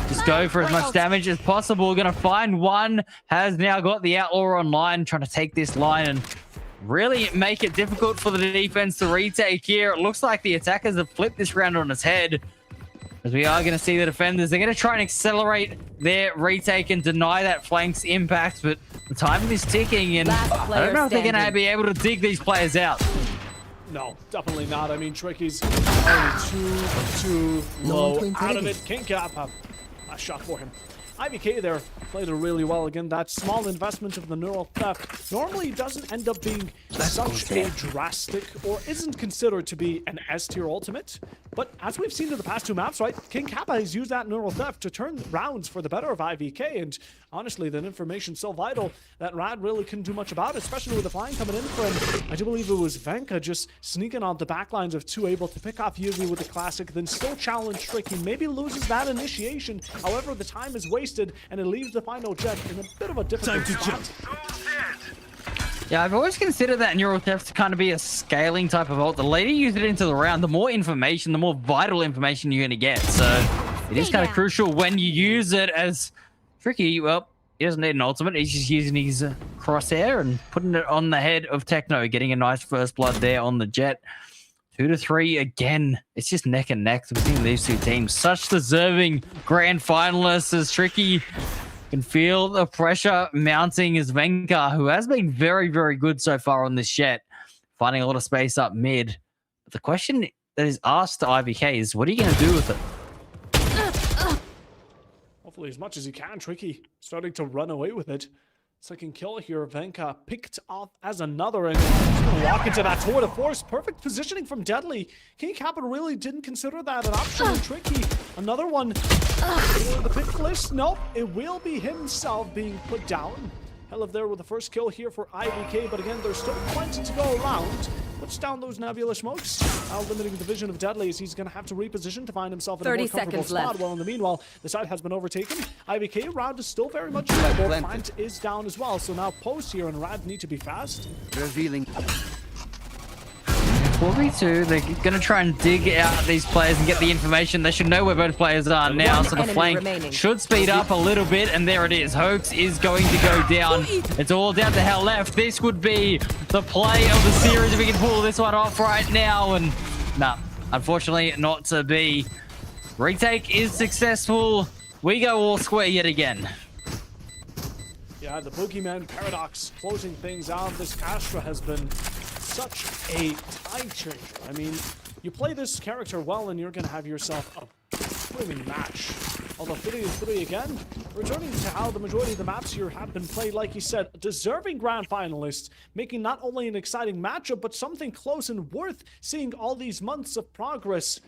just go for as much damage as possible. Going to find one. Has now got the Outlaw online, trying to take this line, and really make it difficult for the defense to retake here. It looks like the attackers have flipped this round on its head, as we are going to see the defenders. They're going to try and accelerate their retake and deny that flank's impact, but the time is ticking, and I don't know if they're going to be able to dig these players out. No, definitely not. I mean, Tricky's already too low out of it. King Cap, a shot for him. IVK there played it really well. Again, that small investment of the neural theft normally doesn't end up being such a drastic, or isn't considered to be an S tier ultimate. But as we've seen in the past two maps, right, King Kappa has used that neural theft to turn rounds for the better of IVK, and honestly, that information's so vital that RAD really couldn't do much about it, especially with the flying coming in for him. I do believe it was Venka just sneaking on the backlines of two, able to pick off Yuvi with the classic, then still challenge Tricky, maybe loses that initiation. However, the time is wasted, and it leaves the final jet in a bit of a difficult spot. Yeah, I've always considered that neural theft to kind of be a scaling type of ult. The later you use it into the round, the more information, the more vital information you're going to get. So it is kind of crucial when you use it. As Tricky, well, he doesn't need an ultimate. He's just using his crosshair and putting it on the head of Techno, getting a nice first blood there on the jet. 2 to 3 again. It's just neck and neck between these two teams. Such deserving grand finalists, as Tricky can feel the pressure mounting as Venka, who has been very, very good so far on this jet, finding a lot of space up mid. But the question that is asked to IVK is, what are you going to do with it? Hopefully as much as you can. Tricky starting to run away with it. Second kill here, Venka picked off as another, and he's going to walk into that tour de force. Perfect positioning from Deadly. King Kappa really didn't consider that an option. Tricky, another one for the pick list. Nope, it will be himself being put down. Hell of there with the first kill here for IVK, but again, there's still plenty to go around. Puts down those nebula smokes, now limiting the vision of Deadly, as he's going to have to reposition to find himself in a more comfortable spot. Well, in the meanwhile, the side has been overtaken. IVK, RAD is still very much stable. Plant is down as well, so now Post here and RAD need to be fast. Revealing. 4v2, they're going to try and dig out these players and get the information. They should know where both players are now, so the flank should speed up a little bit, and there it is. Hoax is going to go down. It's all down to hell left. This would be the play of the series if we can pull this one off right now, and nah, unfortunately not to be. Retake is successful. We go all square yet again. Yeah, the Boogeyman Paradox closing things out. This Astra has been such a tide changer. I mean, you play this character well and you're going to have yourself a swimming match. Although 3-3 again, returning to how the majority of the maps here have been played, like you said, deserving grand finalists, making not only an exciting matchup, but something close and worth seeing all these months of progress.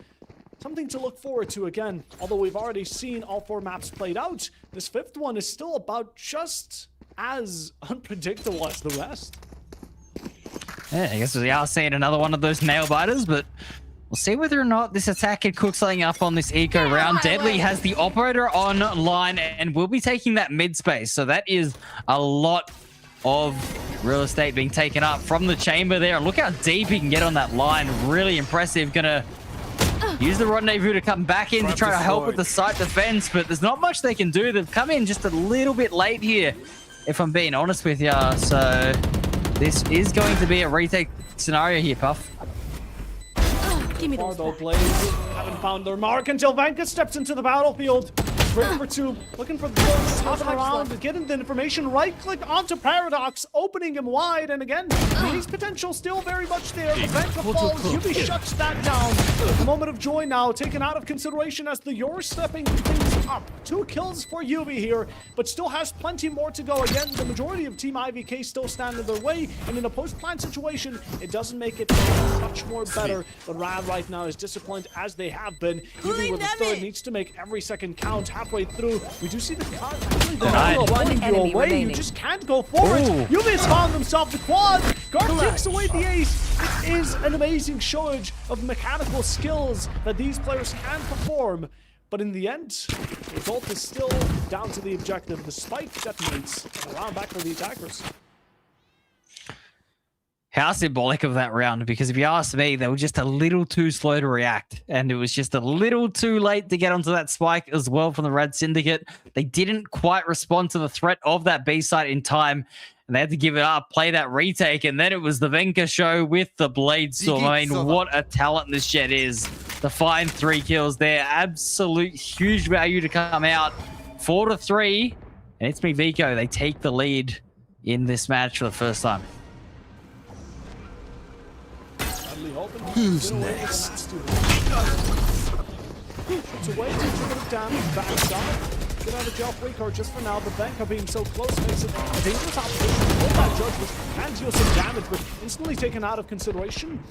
Something to look forward to again. Although we've already seen all 4 maps played out, this 5th one is still about just as unpredictable as the rest. Yeah, I guess we are seeing another one of those nail biters, but we'll see whether or not this attack could cook something up on this eco round. Deadly has the operator online and will be taking that mid space, so that is a lot of real estate being taken up from the chamber there. Look how deep he can get on that line. Really impressive. Gonna use the rendezvous to come back in to try to help with the site defense, but there's not much they can do. They've come in just a little bit late here, if I'm being honest with you. So this is going to be a retake scenario here, Puff. Give me those. Corrode Blaze haven't found their mark until Venka steps into the battlefield. Straight for 2, looking for the close, hopping around, getting the information, right-click onto Paradox, opening him wide, and again, he's potential still very much there. The Venka falls, Yubi shuts that down. The moment of joy now taken out of consideration as the Yor stepping things up. 2 kills for Yubi here, but still has plenty more to go. Again, the majority of Team IVK still stand in their way, and in a post-plant situation, it doesn't make it much more better. But RAD right now is disappointed as they have been. Yubi with the 3rd needs to make every second count. Halfway through, we do see the cut actually pulling you away. You just can't go forward. Yubi has found himself the quad. Garth takes away the ace. It is an amazing showage of mechanical skills that these players can perform. But in the end, the result is still down to the objective. The spike detonates around back for the attackers. How symbolic of that round, because if you ask me, they were just a little too slow to react, and it was just a little too late to get onto that spike as well from the RAD Syndicate. They didn't quite respond to the threat of that B site in time, and they had to give it up, play that retake, and then it was the Venka show with the Blade Storm. I mean, what a talent this Jet is. To find 3 kills there, absolute huge value to come out. 4-3, and ItsMeViko, they take the lead in this match for the first time. Who's next? It's a way to put it down backside. Get out of jail free card just for now, but Venka being so close makes it a dangerous opposition. Hold that judge, which can deal some damage, but instantly taken out of consideration.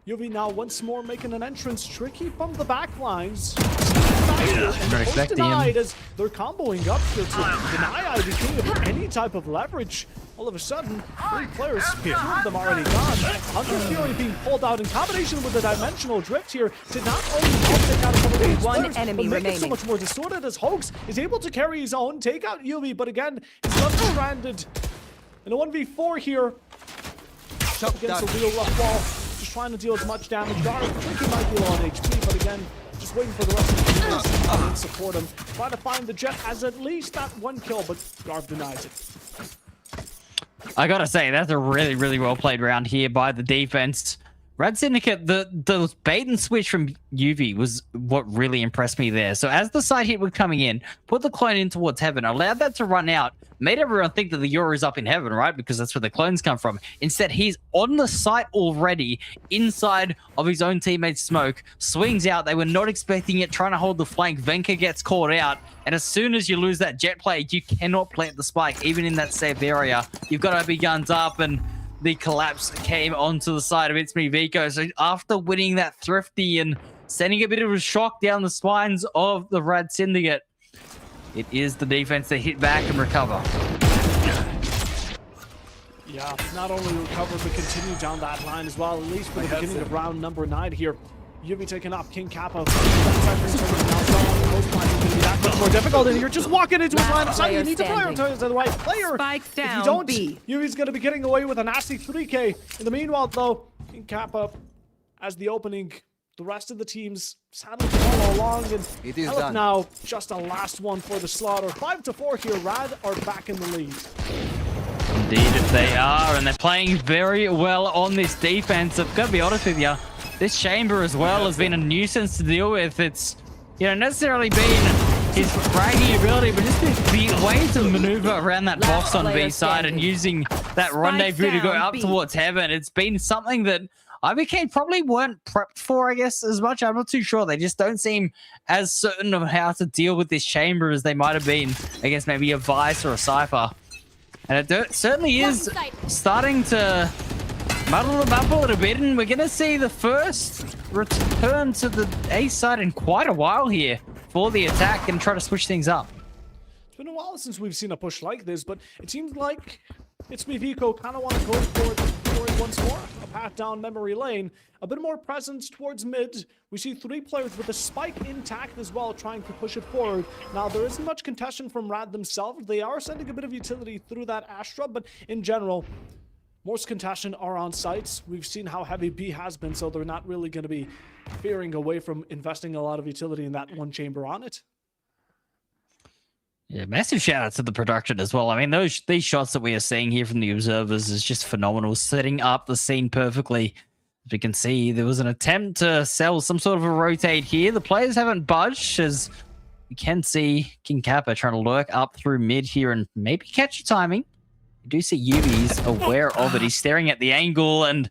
Yuvi now once more making an entrance, tricky from the back lines. And denied as they're comboing up here to deny IVK of any type of leverage. All of a sudden, 3 players, 2 of them already gone. Hunter's Fury being pulled out in combination with the dimensional drift here to not only help take out a couple of these players, but make it so much more distorted as Hoax is able to carry his own, take out Yuvi, but again, he's left stranded in a 1v4 here against a real rough wall. Just trying to deal as much damage. Garth, I think he might be low on HP, but again, just waiting for the rest of the players to come and support him. Trying to find the Jet has at least that 1 kill, but Garth denies it. I gotta say, that's a really, really well played round here by the defense. RAD Syndicate, the bait and switch from UV was what really impressed me there. So as the side hit was coming in, put the clone in towards heaven, allowed that to run out, made everyone think that the Yoru is up in heaven, right? Because that's where the clones come from. Instead, he's on the site already, inside of his own teammate's smoke, swings out. They were not expecting it, trying to hold the flank. Venka gets caught out. And as soon as you lose that Jet play, you cannot plant the spike, even in that safe area. You've got to be guns up, and the collapse came onto the side of ItsMeViko. So after winning that Thrifty and sending a bit of a shock down the spines of the RAD Syndicate, it is the defense that hit back and recover. Yeah, not only recover, but continue down that line as well, at least for the beginning of round number 9 here. Yuvi taking off King Kappa. That much more difficult, and you're just walking into his line of sight. You need to prioritize the right player. Spikes down, if you don't, B. Yuvi's going to be getting away with a nasty 3K. In the meanwhile, though, King Kappa as the opening. The rest of the teams sadly follow along, and it is done. Now just a last one for the slaughter. 5-4 here. RAD are back in the lead. Indeed, they are, and they're playing very well on this defense. I've got to be honest with you, this chamber as well has been a nuisance to deal with. It's, you know, necessarily been his bragging ability, but just the way to maneuver around that box on B side and using that rendezvous to go up towards heaven. It's been something that IVK probably weren't prepped for, I guess, as much. I'm not too sure. They just don't seem as certain of how to deal with this chamber as they might have been against maybe a Vice or a Cypher. And it certainly is starting to muddle them up a little bit, and we're going to see the first return to the A side in quite a while here for the attack and try to switch things up. It's been a while since we've seen a push like this, but it seems like ItsMeViko kind of want to go for it once more. A path down memory lane. A bit more presence towards mid. We see 3 players with the spike intact as well, trying to push it forward. Now, there isn't much contention from RAD themselves. They are sending a bit of utility through that Astra, but in general, most contention are on sites. We've seen how heavy B has been, so they're not really going to be veering away from investing a lot of utility in that one chamber on it. Yeah, massive shout out to the production as well. I mean, these shots that we are seeing here from the observers is just phenomenal, setting up the scene perfectly. As we can see, there was an attempt to sell some sort of a rotate here. The players haven't budged, as you can see King Kappa trying to lurk up through mid here and maybe catch a timing. You do see Yuvi's aware of it. He's staring at the angle, and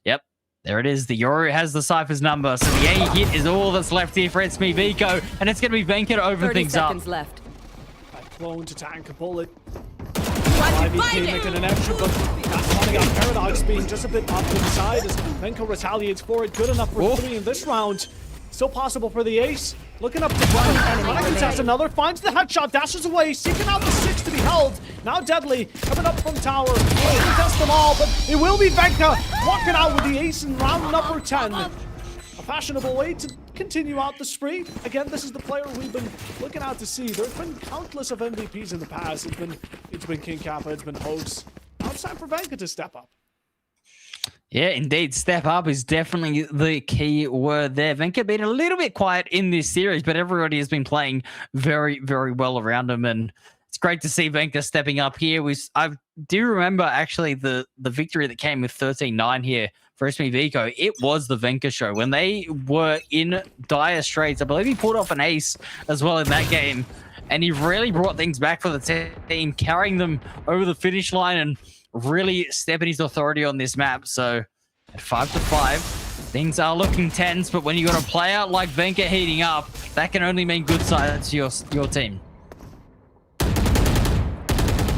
yep, there it is. The Yoru has the Cypher's number, so the A hit is all that's left here for ItsMeViko, and it's going to be Venka to open things up. 30 seconds left. Clone to tank a bullet. IVK making an extra, but that's coming out. Paradox being just a bit off to the side as Venka retaliates for it. Good enough for 3 in this round. Still possible for the ace. Looking up to Brian, trying to contest another. Finds the headshot, dashes away, seeking out the 6 to be held. Now Deadly coming up from tower. Will contest them all, but it will be Venka walking out with the ace in round number 10. A fashionable way to continue out the spree. Again, this is the player we've been looking out to see. There's been countless of MVPs in the past. It's been King Kappa, it's been Hoax. Now it's time for Venka to step up. Yeah, indeed. Step up is definitely the key word there. Venka been a little bit quiet in this series, but everybody has been playing very, very well around him. And as it's great to see Venka stepping up here. I do remember actually the victory that came with 13-9 here for ItsMeViko. It was the Venka show when they were in dire straits. I believe he pulled off an ace as well in that game, and he really brought things back for the team, carrying them over the finish line and really stepping his authority on this map. So at 5-5, things are looking tense, but when you got a player like Venka heating up, that can only mean good sides to your team.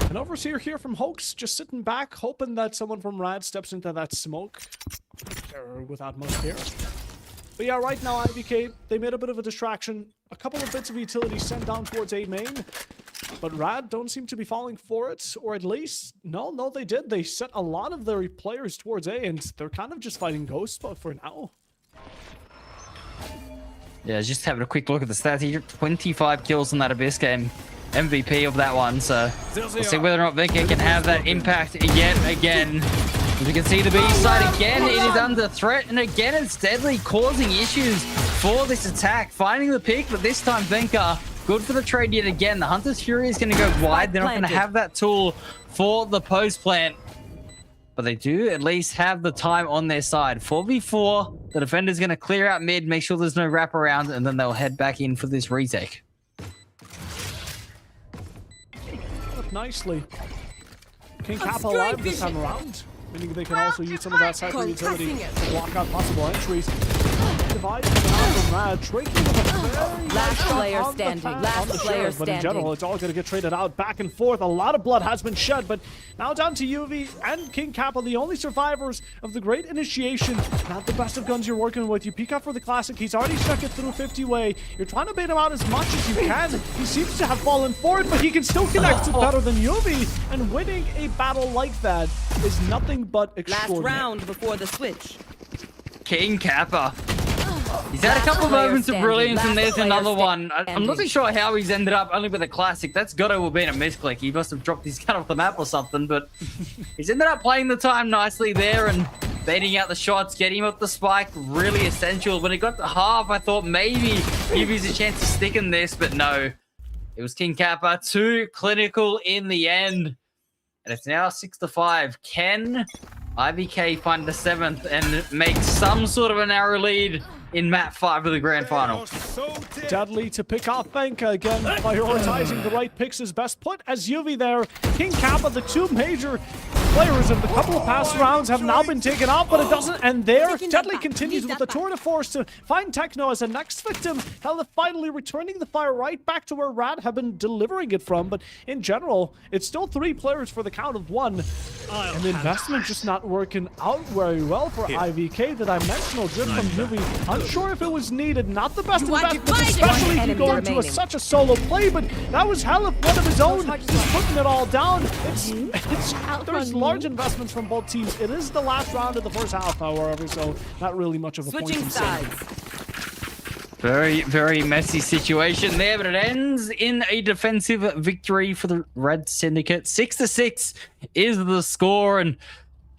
An overseer here from Hoax, just sitting back, hoping that someone from RAD steps into that smoke. Without much care. But yeah, right now, IVK, they made a bit of a distraction. A couple of bits of utility sent down towards A main. But RAD don't seem to be falling for it, or at least, no, they did. They sent a lot of their players towards A, and they're kind of just fighting Ghost for now. Yeah, just having a quick look at the stats here. 25 kills in that Abyss game. MVP of that one, so we'll see whether or not Venka can have that impact yet again. As you can see, the B side again, it is under threat, and again it's Deadly causing issues for this attack, finding the pick, but this time Venka good for the trade yet again. The Hunter's Fury is going to go wide. They're not going to have that tool for the post plant, but they do at least have the time on their side. 4v4, the defender's going to clear out mid, make sure there's no wraparound, and then they'll head back in for this retake. Nicely. King Kappa alive this time around, meaning they can also use some of that cycle utility to block out possible entries. Divide from RAD, trading with a very last player standing. But in general, it's all going to get traded out back and forth. A lot of blood has been shed, but now down to UV and King Kappa, the only survivors of the Great Initiation. Not the best of guns you're working with. You peek out for the classic. He's already stuck it through 50 way. You're trying to bait him out as much as you can. He seems to have fallen for it, but he can still connect to better than UV. And winning a battle like that is nothing but extraordinary. Last round before the switch. King Kappa. He's had a couple of moments of brilliance, and there's another one. I'm not too sure how he's ended up only with a classic. That's got to have been a misclick. He must have dropped his gun off the map or something, but he's ended up playing the time nicely there and baiting out the shots, getting him up the spike, really essential. When it got to half, I thought maybe UV's a chance to stick in this, but no. It was King Kappa, too clinical in the end. And it's now 6-5. Can IVK find the 7th and make some sort of a narrow lead in map 5 of the grand final? Deadly to pick off Venka again, prioritizing the right picks is best put as UV there. King Kappa, the two major players of the couple of past rounds have now been taken off, but it doesn't end there. Deadly continues with the tour de force to find Techno as the next victim. Hella finally returning the fire right back to where RAD have been delivering it from, but in general, it's still 3 players for the count of 1. And the investment just not working out very well for IVK. The dimensional drift from UV, unsure if it was needed. Not the best investment, especially if you go into such a solo play, but that was hella one of his own, just putting it all down. There's large investments from both teams. It is the last round of the first half, however, so not really much of a point in saying. Very, very messy situation there, but it ends in a defensive victory for the RAD Syndicate. 6-6 is the score, and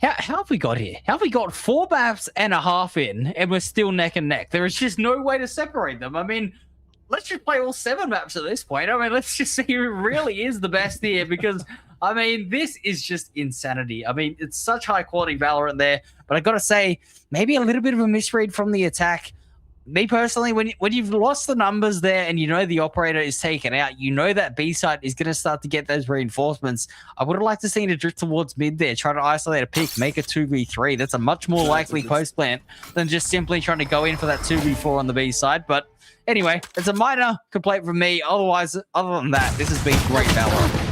how have we got here? How have we got 4 maps and a half in, and we're still neck and neck? There is just no way to separate them. I mean, let's just play all 7 maps at this point. I mean, let's just see who really is the best here, because I mean, this is just insanity. I mean, it's such high quality Valorant there, but I gotta say, maybe a little bit of a misread from the attack. Me personally, when you've lost the numbers there and you know the operator is taken out, you know that B side is going to start to get those reinforcements. I would have liked to see it drift towards mid there, try to isolate a pick, make a 2v3. That's a much more likely post plant than just simply trying to go in for that 2v4 on the B side. But anyway, it's a minor complaint from me. Otherwise, other than that, this has been great Valorant.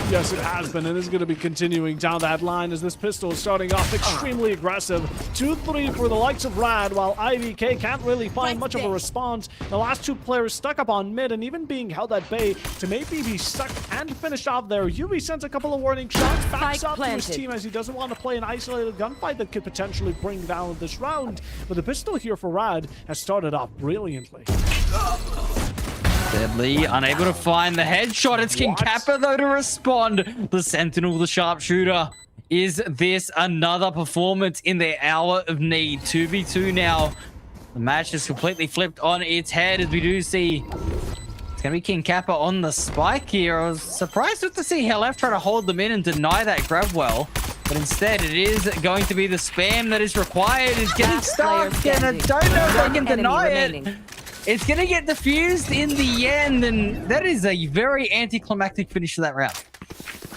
Yes, it has been, and is going to be continuing down that line as this pistol is starting off extremely aggressive. 2-3 for the likes of RAD, while IVK can't really find much of a response. The last 2 players stuck up on mid and even being held at bay to maybe be stuck and finished off there. UV sends a couple of warning shots, backs up to his team as he doesn't want to play an isolated gunfight that could potentially bring down this round. But the pistol here for RAD has started off brilliantly. Deadly, unable to find the headshot. It's King Kappa, though, to respond. The Sentinel, the sharpshooter. Is this another performance in their hour of need? 2v2 now. The match is completely flipped on its head as we do see it's going gonna be King Kappa on the spike here. I was surprised to see Hellf try to hold them in and deny that grab well. But instead, it is going to be the spam that is required. It's getting stuck, and I don't know if I can deny it. It's going to get diffused in the end, and that is a very anticlimactic finish to that round.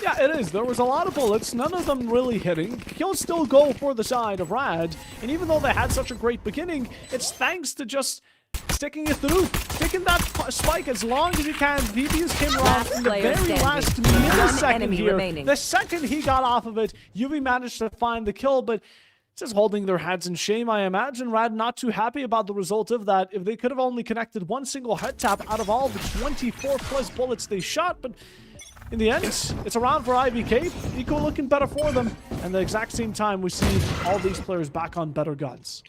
Yeah, it is. There was a lot of bullets, none of them really hitting. He'll still go for the side of RAD, and even though they had such a great beginning, it's thanks to just sticking it through, sticking that spike as long as you can. VBs came around in the very last millisecond here. Remaining. The second he got off of it, UV managed to find the kill, but just holding their heads in shame, I imagine. RAD not too happy about the result of that. If they could have only connected one single head tap out of all the 24 plus bullets they shot, but in the end, it's a round for IVK. Viko looking better for them, and at the exact same time, we see all these players back on better guns.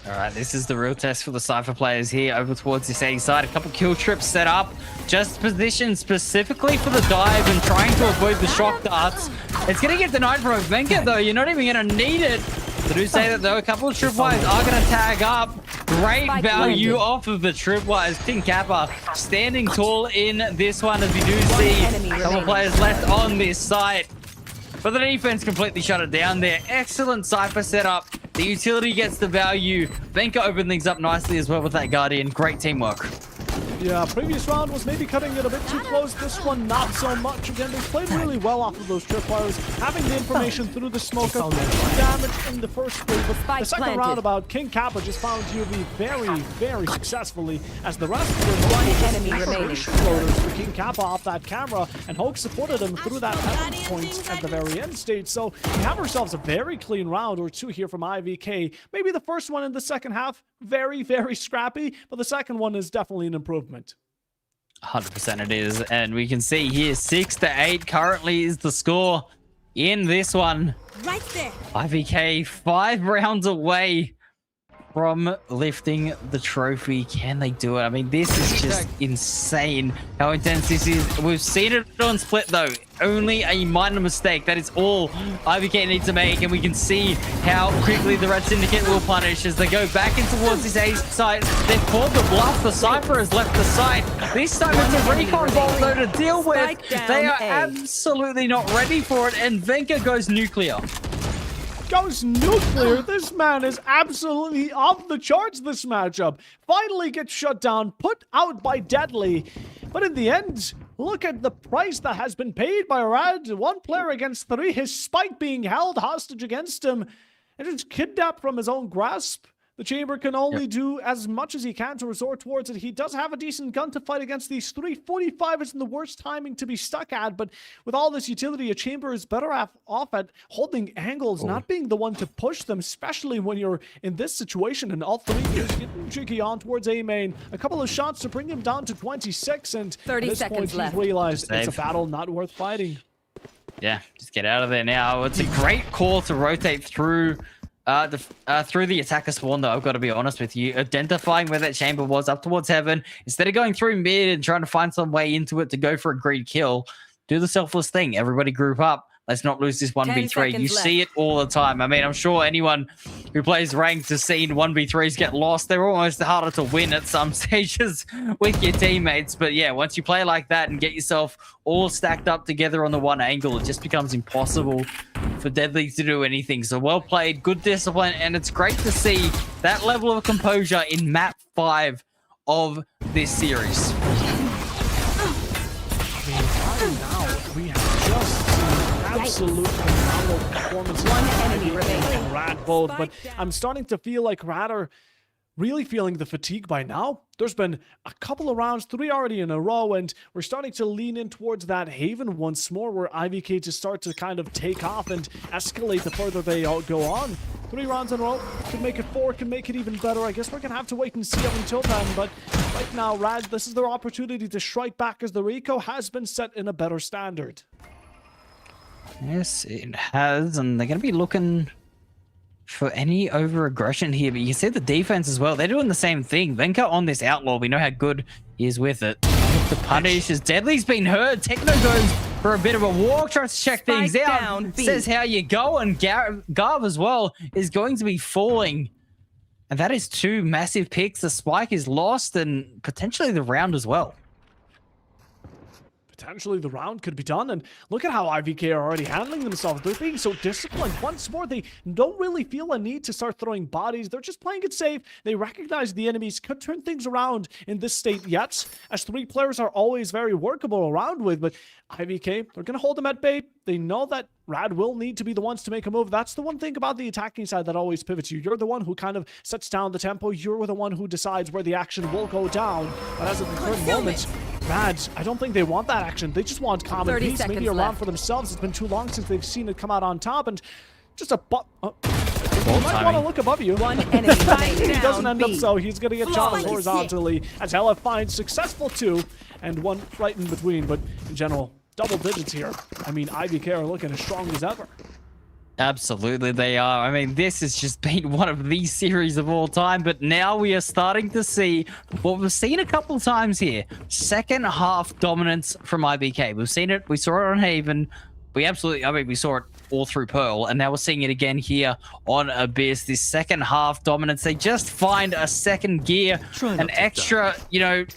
All right, this is the real test for the Cypher players here over towards this A side. A couple kill trips set up, just positioned specifically for the dive and trying to avoid the shock darts. It's going to get denied from Venka, though. You're not even going to need it. They do say that, though, a couple of tripwires are going to tag up. Great value off of the tripwires. King Kappa standing tall in this one, as we do see a couple of players left on this side. But the defense completely shut it down there. Excellent Cypher setup. The utility gets the value. Venka opened things up nicely as well with that Guardian. Great teamwork. Yeah, previous round was maybe cutting it a bit too close. This one, not so much. Again, they played really well off of those tripwires, having the information through the smoke, damage in the first play. But the second roundabout, King Kappa just found UV very, very successfully, as the rest of them floaters for King Kappa off that camera, and Hoke supported him through that heaven point at the very end stage. So we have ourselves a very clean round or two here from IVK. Maybe the first one in the second half, very, very scrappy, but the second one is definitely an improvement. 100% it is, and we can see here 6-8 currently is the score in this one. Right there. IVK 5 rounds away from lifting the trophy. Can they do it? I mean, this is just insane how intense this is. We've seen it on Split, though. Only a minor mistake. That is all IVK needs to make, and we can see how quickly the RAD Syndicate will punish as they go back in towards this A site. They've called the bluff. The Cypher has left the site. This time it's a recon vault, though, to deal with. They are absolutely not ready for it, and Venka goes nuclear. Goes nuclear. This man is absolutely off the charts, this matchup. Finally gets shut down, put out by Deadly. But in the end, look at the price that has been paid by RAD. One player against three, his spike being held hostage against him, and it's kidnapped from his own grasp. The Chamber can only do as much as he can to resort towards it. He does have a decent gun to fight against these three. 45 isn't the worst timing to be stuck at, but with all this utility, a Chamber is better off at holding angles, not being the one to push them, especially when you're in this situation. And all three is getting cheeky on towards A main. A couple of shots to bring him down to 26, and 30 at this seconds point, left. he's realized it's a battle not worth fighting. Yeah, just get out of there now. It's a great call to rotate through through the attacker spawn, though. I've got to be honest with you, identifying where that chamber was up towards heaven, instead of going through mid and trying to find some way into it to go for a greed kill, do the selfless thing. Everybody group up. Let's not lose this 1v3. You see it all the time. I mean, I'm sure anyone who plays ranked has seen 1v3s get lost. They're almost harder to win at some stages with your teammates. But yeah, once you play like that and get yourself all stacked up together on the one angle, it just becomes impossible for Deadly to do anything. So well played, good discipline, and it's great to see that level of composure in map 5 of this series. We have just seen absolute phenomenal performance. One enemy remaining. And RAD both, but I'm starting to feel like RAD are really feeling the fatigue by now. There's been a couple of rounds, 3 already in a row, and we're starting to lean in towards that haven once more, where IVK just start to kind of take off and escalate the further they all go on. 3 rounds in a row, could make it 4, can make it even better. I guess we're gonna have to wait and see up until then, but right now, RAD, this is their opportunity to strike back, as the Rico has been set in a better standard. Yes, it has, and they're going to be looking for any over-aggression here, but you can see the defense as well. They're doing the same thing. Venka on this outlaw, we know how good he is with it. The punish as Deadly's been hurt. Techno goes for a bit of a walk, tries to check things out. Says how you go, and Garv as well is going to be falling. And that is 2 massive picks. The spike is lost, and potentially the round as well. potentially the round could be done. And look at how IVK are already handling themselves. They're being so disciplined. Once more, they don't really feel a need to start throwing bodies. They're just playing it safe. They recognize the enemies could turn things around in this state yet, as 3 players are always very workable around with. But IVK, they're going to hold them at bay. They know that RAD will need to be the ones to make a move. That's the one thing about the attacking side that always pivots you. You're the one who kind of sets down the tempo. You're the one who decides where the action will go down. But as of the current moment, RAD, I don't think they want that action. They just want calm and peace, maybe a round for themselves. It's been too long since they've seen it come out on top, and just a you might want to look above you. One enemy he doesn't end up so. He's going to get shot horizontally as Hella finds successful 2 and 1 right in between. But in general, double digits here. I mean, IVK are looking as strong as ever. Absolutely, they are. I mean, this has just been one of the series of all time, but now we are starting to see what we've seen a couple of times here. Second half dominance from IVK. We've seen it. We saw it on Haven. We saw it all through Pearl, and now we're seeing it again here on Abyss. This second half dominance, they just find a second gear, an extra, an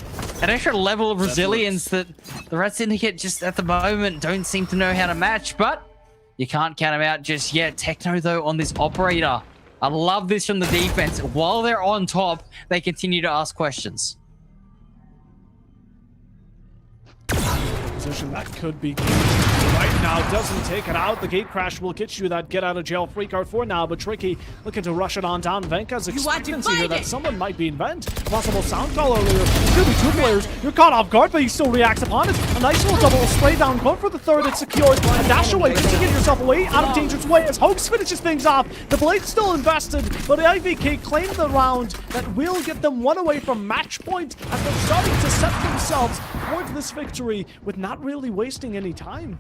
extra level of resilience that the RAD Syndicate just at the moment don't seem to know how to match, but you can't count them out just yet. Techno, though, on this operator. I love this from the defense. While they're on top, they continue to ask questions. Position that could be right now doesn't take it out. The gate crash will get you that get out of jail free card for now, but Tricky looking to rush it on down. Venka's expectancy here that someone might be in vent. Possible sound call earlier. It's gonna be 2 players. You're caught off guard, but he still reacts upon it. A nice little double spray down quote for the third. It's secured. A dash away just to get yourself away out of danger's way as Hoax finishes things off. The blade's still invested, but IVK claimed the round that will get them 1 away from match point as they're starting to set themselves towards this victory with not really wasting any time.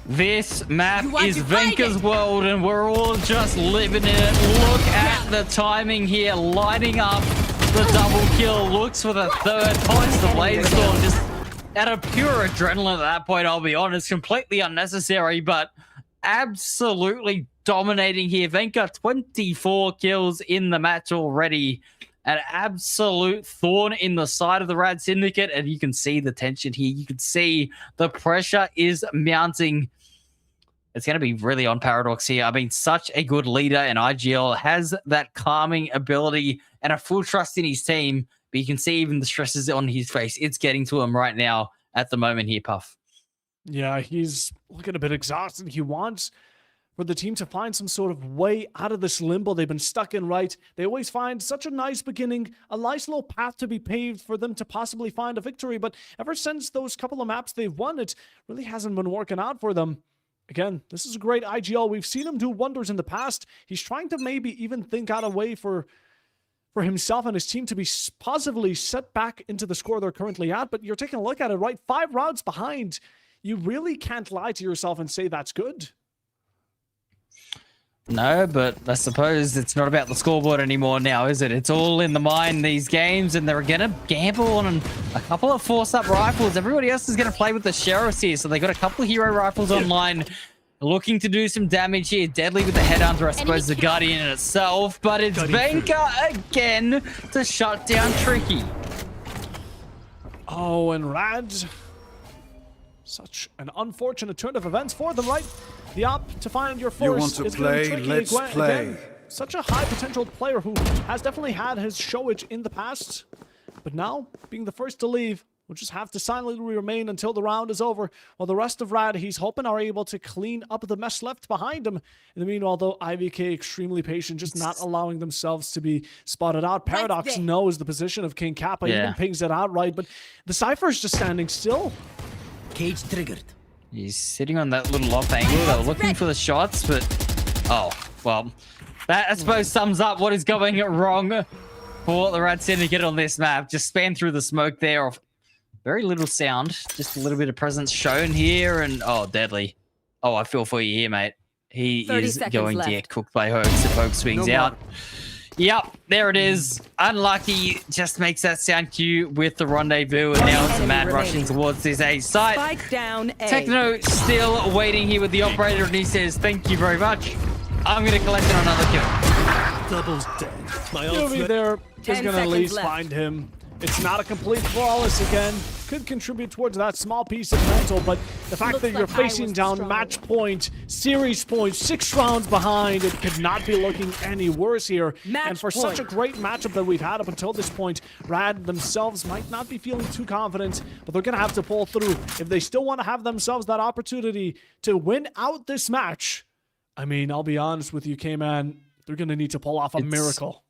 This map is Venka's world, and we're all just living in it. Look at the timing here, lining up the double kill. Looks for the third, finds the Bladestorm just out of pure adrenaline at that point, I'll be honest. Completely unnecessary, but absolutely dominating here. Venka, 24 kills in the match already. An absolute thorn in the side of the RAD Syndicate, and you can see the tension here. You can see the pressure is mounting. It's going to be really on Paradox here. I mean, such a good leader, and IGL has that calming ability and a full trust in his team, but you can see even the stresses on his face. It's getting to him right now at the moment here, Puff. Yeah, he's looking a bit exhausted. He wants for the team to find some sort of way out of this limbo they've been stuck in, right? They always find such a nice beginning, a nice little path to be paved for them to possibly find a victory, but ever since those couple of maps they've won, it really hasn't been working out for them. Again, this is a great IGL. We've seen him do wonders in the past. He's trying to maybe even think out a way for himself and his team to be positively set back into the score they're currently at, but you're taking a look at it, right? 5 rounds behind. You really can't lie to yourself and say that's good. No, but I suppose it's not about the scoreboard anymore now, is it? It's all in the mind, these games, and they're going to gamble on a couple of force-up rifles. Everybody else is going to play with the sheriffs here, so they got a couple of hero rifles online, looking to do some damage here. Deadly with the headhunter, I suppose, the Guardian in itself, but it's Venka again to shut down Tricky. Oh, and RAD, such an unfortunate turn of events for them, right? The op to find your force is going to be tricky. Let's play. Again, such a high potential player who has definitely had his showage in the past, but now being the first to leave, we'll just have to silently remain until the round is over. While the rest of RAD, he's hoping, are able to clean up the mess left behind him. In the meanwhile, though, IVK extremely patient, just not allowing themselves to be spotted out. Paradox knows the position of King Kappa, even pings it out right, but the Cypher's just standing still. Cage triggered. He's sitting on that little off angle. They're looking for the shots, but oh, well, that I suppose sums up what is going wrong for the RAD Syndicate on this map. Just spam through the smoke there of very little sound, just a little bit of presence shown here, and oh, deadly. Oh, I feel for you here, mate. He is going to get cooked by Hoax if Hoax swings out. Yep, there it is. Unlucky, just makes that sound cue with the rendezvous, and now it's a mad rushing towards this A site. Spike down A. Techno still waiting here with the operator, and he says, thank you very much. I'm going to collect another kill. Double's dead. My Yuvi there is going to at least left. find him. It's not a complete flawless again. Could contribute towards that small piece of mental, but the fact that you're facing down match point, series point, 6 rounds behind, it could not be looking any worse here. And for such a great matchup that we've had up until this point, RAD themselves might not be feeling too confident, but they're going to have to pull through. If they still want to have themselves that opportunity to win out this match, I mean, I'll be honest with you, K-Man, they're going to need to pull off a miracle.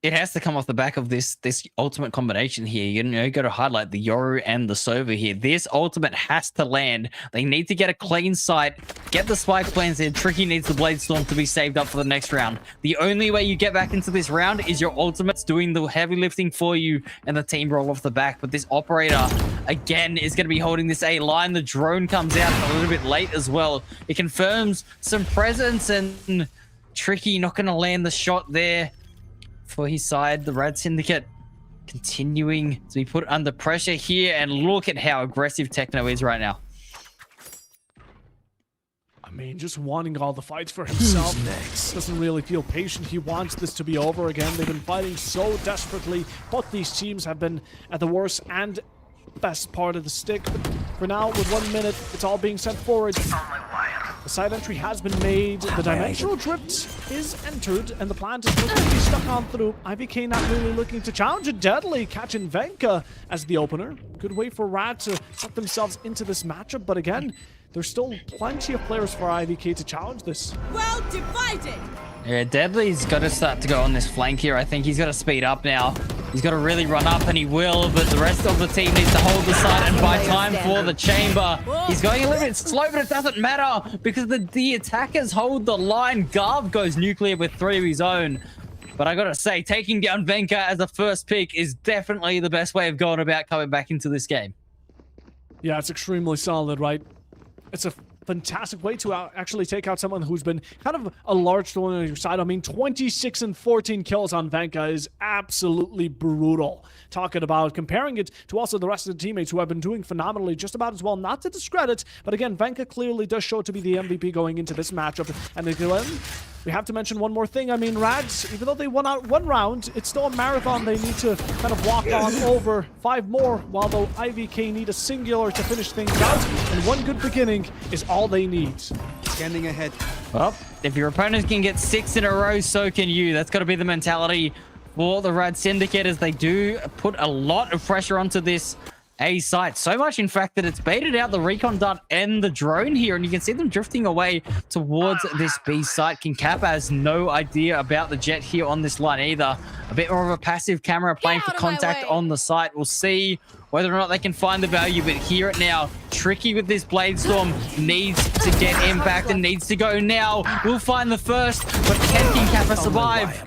It has to come off the back of this ultimate combination here. You got to highlight the Yoru and the Sova here. This ultimate has to land. They need to get a clean sight, get the spike plans in. Tricky needs the Blade Storm to be saved up for the next round. The only way you get back into this round is your ultimates doing the heavy lifting for you and the team roll off the back. But this operator, again, is going to be holding this A line. The drone comes out a little bit late as well. It confirms some presence, and Tricky not going to land the shot there for his side. The RAD Syndicate continuing to be put under pressure here, and look at how aggressive Techno is right now. I mean, just wanting all the fights for himself. Doesn't really feel patient. He wants this to be over again. They've been fighting so desperately. Both these teams have been at the worst and best part of the stick. But for now, with 1 minute, it's all being sent forward. The side entry has been made. The dimensional drift is entered, and the plant is looking to be stuck on through. IVK not really looking to challenge it. Deadly catching Venka as the opener. Good way for RAD to set themselves into this matchup, but again, there's still plenty of players for IVK to challenge this. Well divided. Yeah, Deadly's got to start to go on this flank here. I think he's got to speed up now. He's got to really run up, and he will, but the rest of the team needs to hold the side and buy time for the chamber. He's going a little bit slow, but it doesn't matter because the attackers hold the line. Garv goes nuclear with 3 of his own. But I got to say, taking down Venka as a first pick is definitely the best way of going about coming back into this game. Yeah, it's extremely solid, right? It's a fantastic way to actually take out someone who's been kind of a large thorn on your side. I mean, 26 and 14 kills on Venka is absolutely brutal. Talking about comparing it to also the rest of the teammates who have been doing phenomenally just about as well. Not to discredit, but again, Venka clearly does show to be the MVP going into this matchup. And again, we have to mention one more thing. I mean, RADs, even though they won out 1 round, it's still a marathon. They need to kind of walk on over 5 more, while though IVK need a singular to finish things out. And 1 good beginning is all they need. Scanning ahead. Well, if your opponent can get 6 in a row, so can you. That's got to be the mentality for the RAD Syndicate, as they do put a lot of pressure onto this A site. So much, in fact, that it's baited out the recon dart and the drone here, and you can see them drifting away towards this B site. King Kappa has no idea about the jet here on this line either. A bit more of a passive camera playing for contact on the site. We'll see whether or not they can find the value, but hear it now. Tricky with this Blade Storm, needs to get impact and needs to go now. We'll find the first, but can King Kappa survive?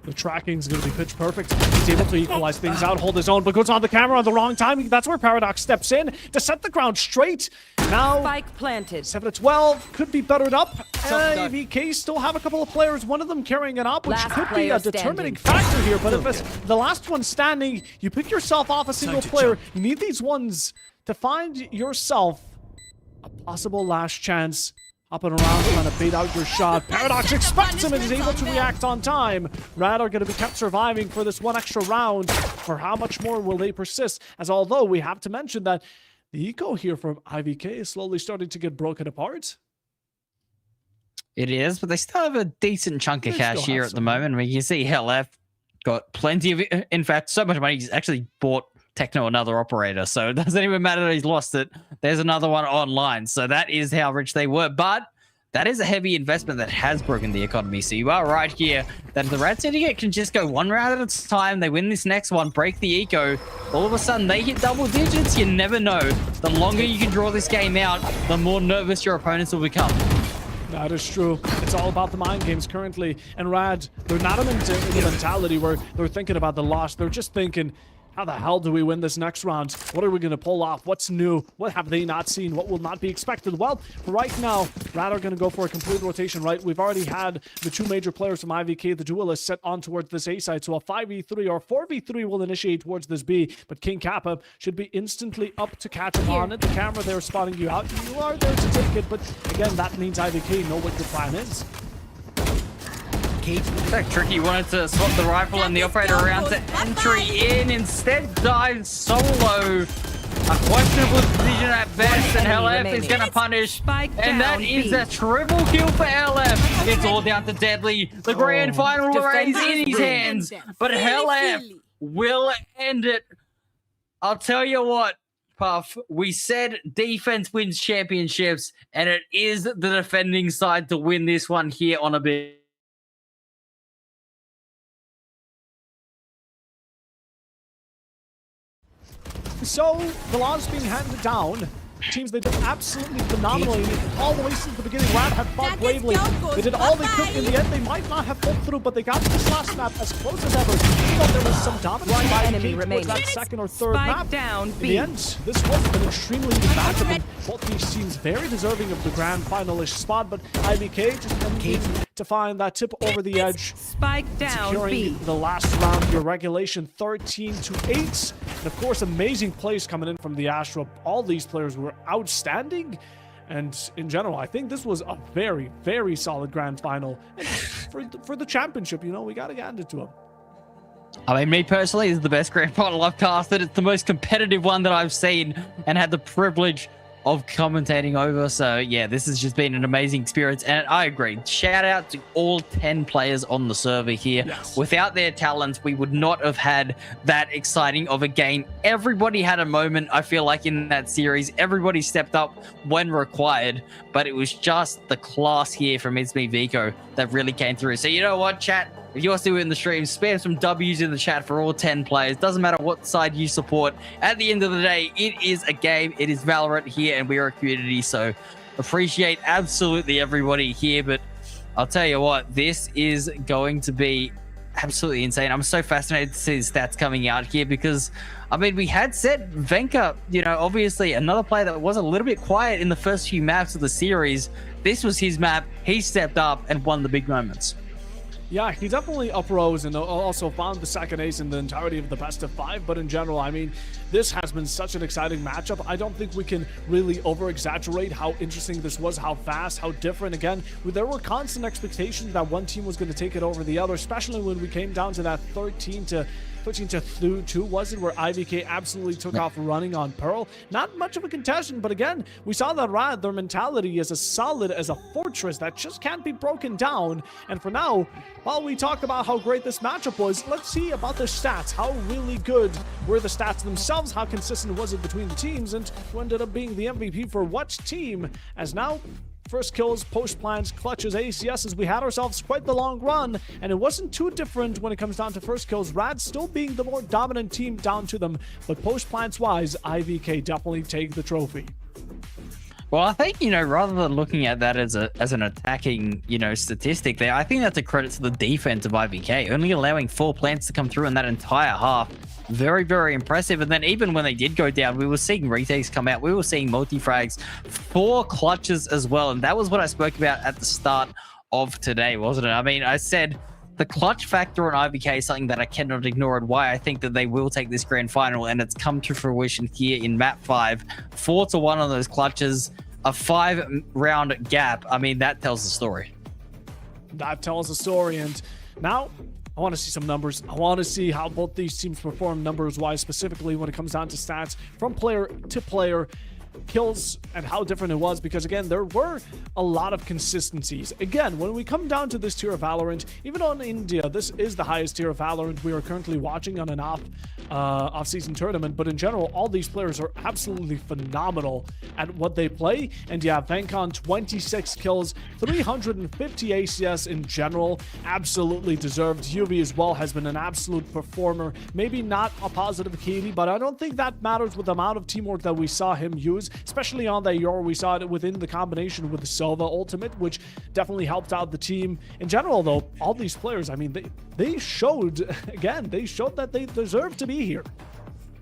The tracking is going to be pitch perfect. He's able to equalize things out, hold his own, but goes on the camera on the wrong timing. That's where Paradox steps in to set the ground straight. Now, Spike planted. 7-12 could be bettered up. AVK still have a couple of players, one of them carrying it up, which Last could be a player determining standing. factor here. But if it's the last one standing, you pick yourself off a single player. You need these ones to find yourself a possible last chance. Up and around, trying to bait out your shot. Paradox expects him and is able to react on time. RAD are going to be kept surviving for this 1 extra round. For how much more will they persist? As although we have to mention that the eco here from IVK is slowly starting to get broken apart. It is, but they still have a decent chunk of cash here at the moment. I mean, you see LF got plenty of, in fact, so much money. He's actually bought Techno another operator, so it doesn't even matter that he's lost it. There's another one online, so that is how rich they were. But that is a heavy investment that has broken the economy. So you are right here that if the RAD Syndicate can just go 1 round at a time, they win this next one, break the eco, all of a sudden they hit double digits. You never know. The longer you can draw this game out, the more nervous your opponents will become. That is true. It's all about the mind games currently. And RAD, they're not in the mentality where they're thinking about the loss. They're just thinking, how the hell do we win this next round? What are we going to pull off? What's new? What have they not seen? What will not be expected? Well, right now, RAD are going to go for a complete rotation, right? We've already had the 2 major players from IVK, the duelists, set on towards this A side. So a 5v3 or 4v3 will initiate towards this B. But King Kappa should be instantly up to catch upon it. The camera there spotting you out. You are there to take it. But again, that means IVK know what your plan is. Cage So tricky. Wanted to swap the rifle and the operator around to entry in. Instead, dives solo. A questionable decision at best, and LF is going to punish. And that is a triple kill for LF. It's all down to Deadly. The grand final race in his hands. But LF will end it. I'll tell you what, Puff. We said defense wins championships, and it is the defending side to win this one here on a bit. So, the laws being handed down. Teams, they did absolutely phenomenally all the way since the beginning. RAD had fought bravely. They did all they could. In the end, they might not have pulled through, but they got to this last map as close as ever. Even though there was some dominance by enemy towards that second or third Spike map. down, In the end, this was an extremely good matchup, and both these teams very deserving of the grand finalish spot, but IVK just managing to find that tip over the edge. Spike down, Securing B. the last round here, regulation 13-8. And of course, amazing plays coming in from the Astro. All these players were outstanding. And in general, I think this was a very, very solid grand final. And for the championship, you know, we got to hand it to them. I mean, me personally, this is the best grand final I've casted. It's the most competitive one that I've seen and had the privilege of commentating over. So yeah, this has just been an amazing experience, and I agree. Shout out to all 10 players on the server here. Yes. Without their talents, we would not have had that exciting of a game. Everybody had a moment, I feel like, in that series. Everybody stepped up when required, but it was just the class here from ItsMeViko that really came through. So you know what, chat? If you're still in the stream, spam some W's in the chat for all 10 players. Doesn't matter what side you support. At the end of the day, it is a game. It is Valorant here, and we are a community. So appreciate absolutely everybody here. But I'll tell you what, this is going to be absolutely insane. I'm so fascinated to see the stats coming out here because, I mean, we had said Venka, you know, obviously another player that was a little bit quiet in the first few maps of the series. This was his map. He stepped up and won the big moments. Yeah, he definitely uprose and also found the second ace in the entirety of the best of 5. But in general, I mean, this has been such an exciting matchup. I don't think we can really over-exaggerate how interesting this was, how fast, how different. Again, there were constant expectations that one team was going to take it over the other, especially when we came down to that 13-2, was it, where IVK absolutely took off running on Pearl. Not much of a contestant, but again, we saw that RAD, their mentality is as solid as a fortress that just can't be broken down. And for now, while we talk about how great this matchup was, let's see about the stats. How really good were the stats themselves? How consistent was it between the teams? And who ended up being the MVP for what team? As now, first kills, post plants, clutches, ACSs, we had ourselves quite the long run, and it wasn't too different when it comes down to first kills. RAD still being the more dominant team down to them, but post plants wise, IVK definitely take the trophy. Well, I think, you know, rather than looking at that as an attacking, you know, statistic there, I think that's a credit to the defense of IVK, only allowing 4 plants to come through in that entire half. Very, very impressive. And then even when they did go down, we were seeing retakes come out. We were seeing multi-frags, 4 clutches as well. And that was what I spoke about at the start of today, wasn't it? I mean, I said the clutch factor on IVK is something that I cannot ignore, and why I think that they will take this grand final, and it's come to fruition here in map 5. 4-1 on those clutches, a 5-round gap. I mean, that tells the story. That tells the story, and now I want to see some numbers. I want to see how both these teams perform numbers-wise, specifically when it comes down to stats from player to player, kills, and how different it was, because again, there were a lot of consistencies. Again, when we come down to this tier of Valorant, even on India, this is the highest tier of Valorant we are currently watching on an off-season tournament, but in general, all these players are absolutely phenomenal at what they play. And yeah, Vancon, 26 kills, 350 ACS in general, absolutely deserved. UV as well has been an absolute performer. Maybe not a positive KD, but I don't think that matters with the amount of teamwork that we saw him use, especially on that Yor. We saw it within the combination with the Silva ultimate, which definitely helped out the team. In general, though, all these players, I mean, they showed, again, they showed that they deserve to be here.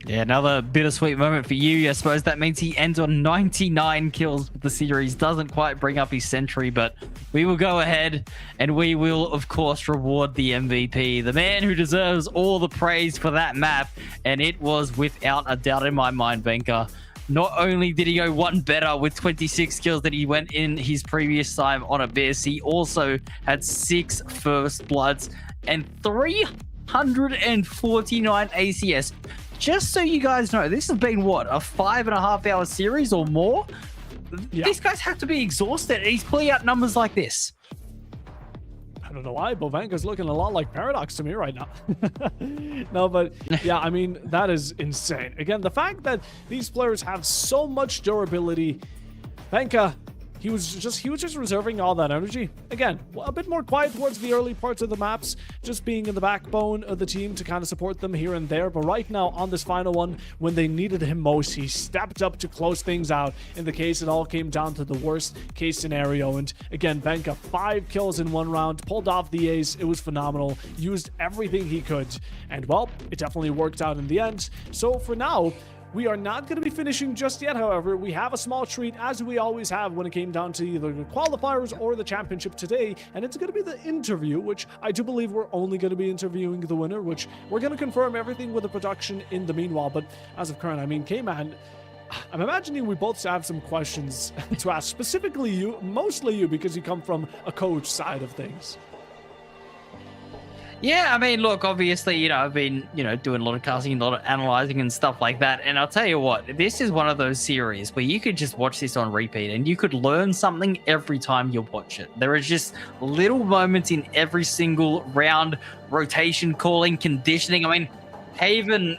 Yeah, another bittersweet moment for you. I suppose that means he ends on 99 kills with the series. Doesn't quite bring up his century, but we will go ahead and we will, of course, reward the MVP, the man who deserves all the praise for that map. And it was, without a doubt in my mind, Venka, not only did he go one better with 26 kills than he went in his previous time on Abyss, he also had 6 first bloods and 349 ACS. Just so you guys know, this has been what, a 5.5 hour series or more? Yeah. These guys have to be exhausted, and he's pulling out numbers like this. I don't know why, but Vanka's looking a lot like Paradox to me right now. No, but yeah, I mean, that is insane. Again, the fact that these players have so much durability, Vanka, he was just reserving all that energy. Again, a bit more quiet towards the early parts of the maps, just being in the backbone of the team to kind of support them here and there. But right now, on this final one, when they needed him most, he stepped up to close things out. In the case, it all came down to the worst case scenario. And again, Vanka, 5 kills in 1 round, pulled off the ace. It was phenomenal. Used everything he could. And well, it definitely worked out in the end. So for now, we are not going to be finishing just yet, however. We have a small treat, as we always have when it came down to either the qualifiers or the championship today, and it's going to be the interview, which I do believe we're only going to be interviewing the winner, which we're going to confirm everything with the production in the meanwhile. But as of current, I mean, K-Man, I'm imagining we both have some questions to ask, specifically you, mostly you, because you come from a coach side of things. Yeah, I mean, look, obviously, I've been, doing a lot of casting, a lot of analyzing and stuff like that. And I'll tell you what, this is one of those series where you could just watch this on repeat and you could learn something every time you watch it. There is just little moments in every single round, rotation, calling, conditioning. I mean, Haven,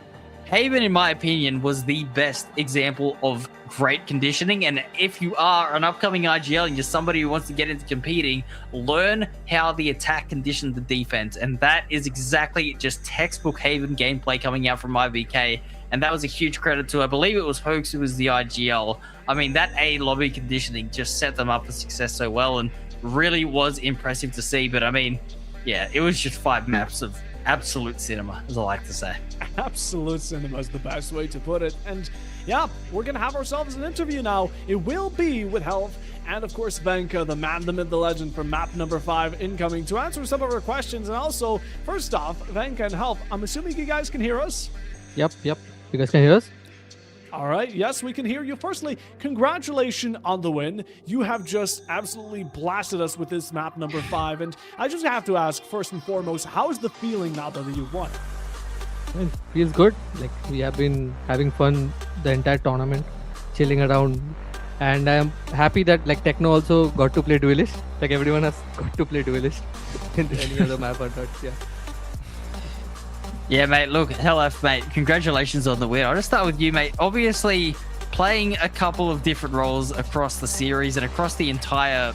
in my opinion, was the best example of great conditioning. And if you are an upcoming IGL and you're somebody who wants to get into competing, learn how the attack conditions the defense. And that is exactly just textbook Haven gameplay coming out from IVK. And that was a huge credit to, I believe it was Hoax who was the IGL. I mean, that A lobby conditioning just set them up for success so well and really was impressive to see. But I mean, yeah, it was just 5 maps of absolute cinema, as I like to say. Absolute cinema is the best way to put it. And yeah, we're gonna have ourselves an interview now. It will be with Health and of course Vanka, the man, the myth, the legend from map number 5, incoming to answer some of our questions. And also, first off, Vanka and Health, I'm assuming you guys can hear us? Yep. You guys can hear us? All right, yes, we can hear you. Firstly, congratulations on the win. You have just absolutely blasted us with this map number 5. And I just have to ask, first and foremost, how is the feeling now that you won? It feels good. Like, we have been having fun the entire tournament, chilling around. And I'm happy that like Techno also got to play Duelist. Like everyone has got to play Duelist in any other map or not. Yeah. Yeah, mate, look, LF, mate, congratulations on the win. I'll just start with you, mate. Obviously, playing a couple of different roles across the series and across the entire,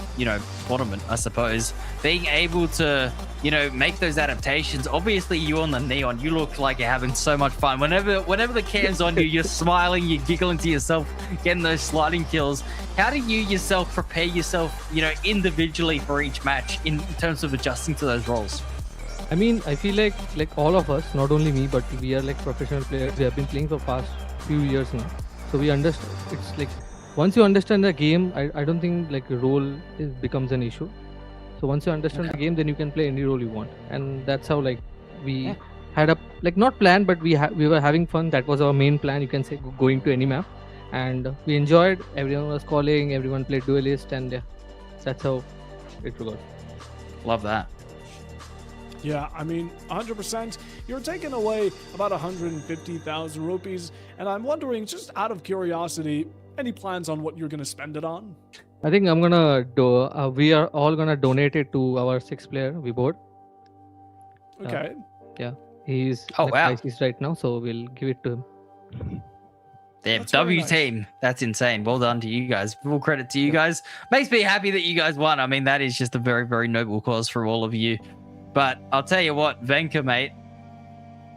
tournament, I suppose. Being able to, make those adaptations. Obviously, you on the Neon, you look like you're having so much fun. Whenever the cam's on you, you're smiling, you're giggling to yourself, getting those sliding kills. How do you yourself prepare yourself, individually for each match in terms of adjusting to those roles? I mean, I feel like all of us, not only me, but we are like professional players. We have been playing for past few years now. So we understand. It's like once you understand the game, I don't think like a role becomes an issue. So once you understand the game, then you can play any role you want. And that's how like we had a not plan, but we were having fun. That was our main plan. You can say going to any map, and we enjoyed. Everyone was calling. Everyone played Duelist, and yeah, that's how it goes. Love that. Yeah, I mean, 100%. You're taking away about 150,000 rupees, and I'm wondering, just out of curiosity, any plans on what you're going to spend it on? I think I'm gonna do. We are all gonna donate it to our 6th player, Vibod. Okay. Yeah, he's crisis right now, so we'll give it to him. Damn, W nice. Team. That's insane. Well done to you guys. Full credit to you guys. Makes me happy that you guys won. I mean, that is just a very, very noble cause for all of you. But I'll tell you what, Vanka, mate,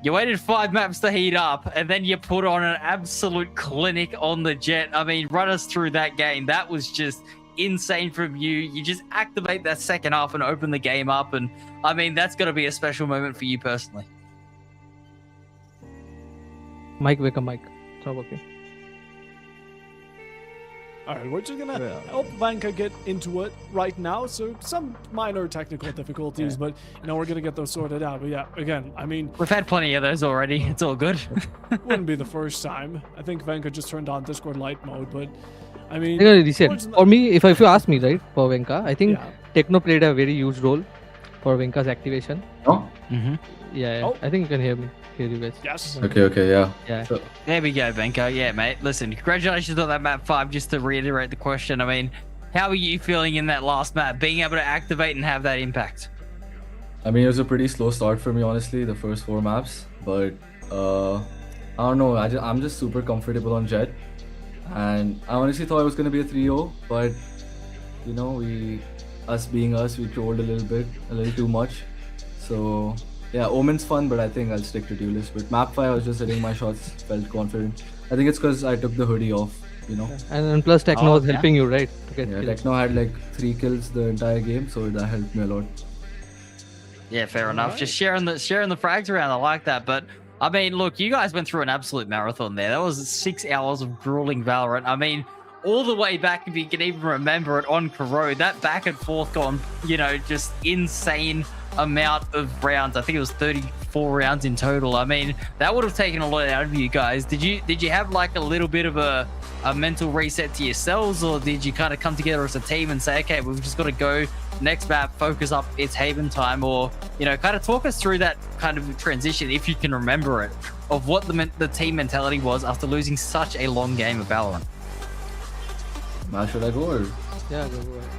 you waited 5 maps to heat up, and then you put on an absolute clinic on the Jet. I mean, run us through that game. That was just insane from you. You just activate that second half and open the game up. And I mean, that's got to be a special moment for you personally. Mike, wake up, Mike. It's not working. All right, we're just gonna help Vanka get into it right now. So some minor technical difficulties, but we're gonna get those sorted out. But yeah, again, I mean, We've had plenty of those already. It's all good. wouldn't be the first time. I think Vanka just turned on Discord light mode, but I mean, for me, if you ask me, right, for Venka, I think Techno played a very huge role for Venka's activation. Oh? Yeah, Oh. I think you can hear you guys. Yes. Okay, yeah. Yeah. So, There we go, Venko. Yeah, mate. Listen, congratulations on that map 5. Just to reiterate the question, I mean, how are you feeling in that last map, being able to activate and have that impact? I mean, it was a pretty slow start for me, honestly, the first 4 maps. But, I don't know, I'm just super comfortable on Jet. And I honestly thought it was going to be a 3-0, but, us being us, we trolled a little too much. So, yeah, Omen's fun, but I think I'll stick to Duelist. But map 5, I was just hitting my shots, felt confident. I think it's because I took the hoodie off, And plus Techno was helping you, right? To get Yeah, kills. Techno had like 3 kills the entire game, so that helped me a lot. Yeah, fair enough. Just sharing the frags around. I like that. But I mean, look, you guys went through an absolute marathon there. That was 6 hours of grueling Valorant. I mean, all the way back, if you can even remember it, on Corrode, that back and forth gone, just insane amount of rounds. I think it was 34 rounds in total. I mean, that would have taken a lot out of you guys. Did you have like a little bit of a mental reset to yourselves, or did you kind of come together as a team and say, okay, we've just got to go next map, focus up, it's Haven time, or kind of talk us through that kind of transition, if you can remember it, of what the team mentality was after losing such a long game of Valorant? Should I go or? Yeah, go ahead.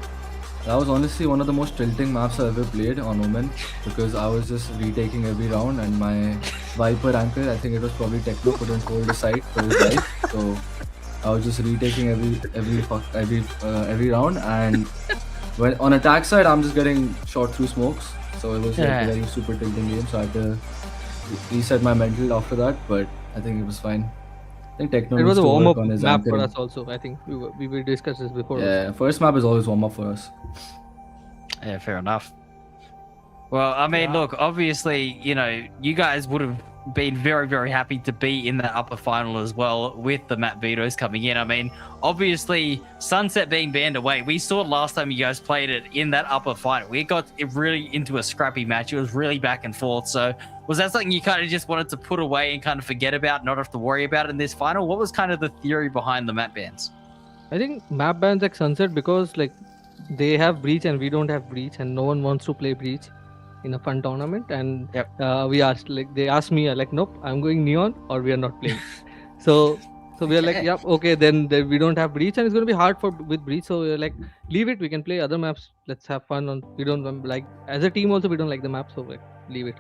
That was honestly one of the most tilting maps I've ever played on Omen, because I was just retaking every round, and my Viper anchor, I think it was probably Techno, couldn't hold the site for his life, so I was just retaking every round, and when on attack side I'm just getting shot through smokes, so it was like a very super tilting game, so I had to reset my mental after that, but I think it was fine. I think Techno It was needs a to warm-up work on his map for anchoring. us also. I think we will discuss this before. Yeah, first map is always warm-up for us. Yeah, fair enough. Well, I mean, look, obviously, you guys would have been very, very happy to be in that upper final as well with the map vetoes coming in. I mean, obviously, Sunset being banned away, we saw last time you guys played it in that upper final. We got it really into a scrappy match. It was really back and forth. So was that something you kind of just wanted to put away and kind of forget about, not have to worry about it in this final? What was kind of the theory behind the map bans? I think map bans like Sunset, because like they have Breach and we don't have Breach, and no one wants to play Breach in a fun tournament. And they asked me like, nope, I'm going Neon or we are not playing. so we are like, yep, okay, then we don't have Breach and it's going to be hard with Breach. So we're like, leave it, we can play other maps. Let's have fun. We don't like, as a team also, we don't like the map, so like, leave it.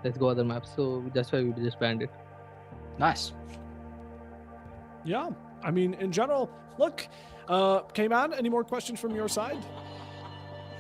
Let's go other maps. So that's why we just banned it. Nice. Yeah, I mean, in general, look, K-Man, any more questions from your side?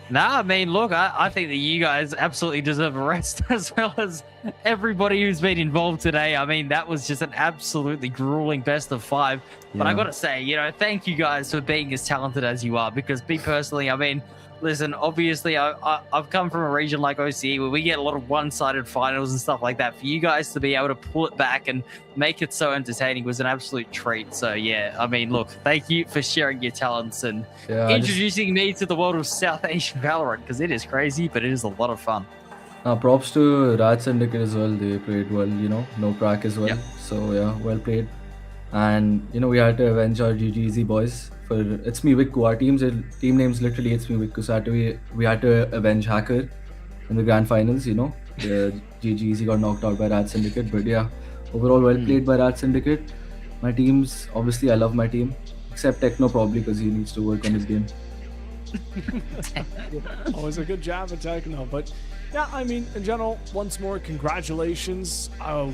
Nah, I mean, look, I think that you guys absolutely deserve a rest, as well as everybody who's been involved today. I mean, that was just an absolutely grueling best of 5. But I got to say, thank you guys for being as talented as you are, because me personally, I mean, listen, obviously, I've come from a region like OCE where we get a lot of one-sided finals and stuff like that. For you guys to be able to pull it back and make it so entertaining was an absolute treat. So, yeah, I mean, look, thank you for sharing your talents and introducing me to the world of South Asian Valorant, because it is crazy, but it is a lot of fun. Props to RAD Syndicate as well. They played well, no crack as well. Yep. So, yeah, well played. And, we had to avenge our GGZ boys. For ItsMeViko, our team name's literally ItsMeViko, so we had to avenge Hacker in the grand finals, The GGZ got knocked out by RAD Syndicate, but yeah, overall well played by RAD Syndicate. My teams, obviously I love my team, except Techno probably because he needs to work on his game. Always a good jab at Techno, but yeah, I mean, in general, once more, congratulations.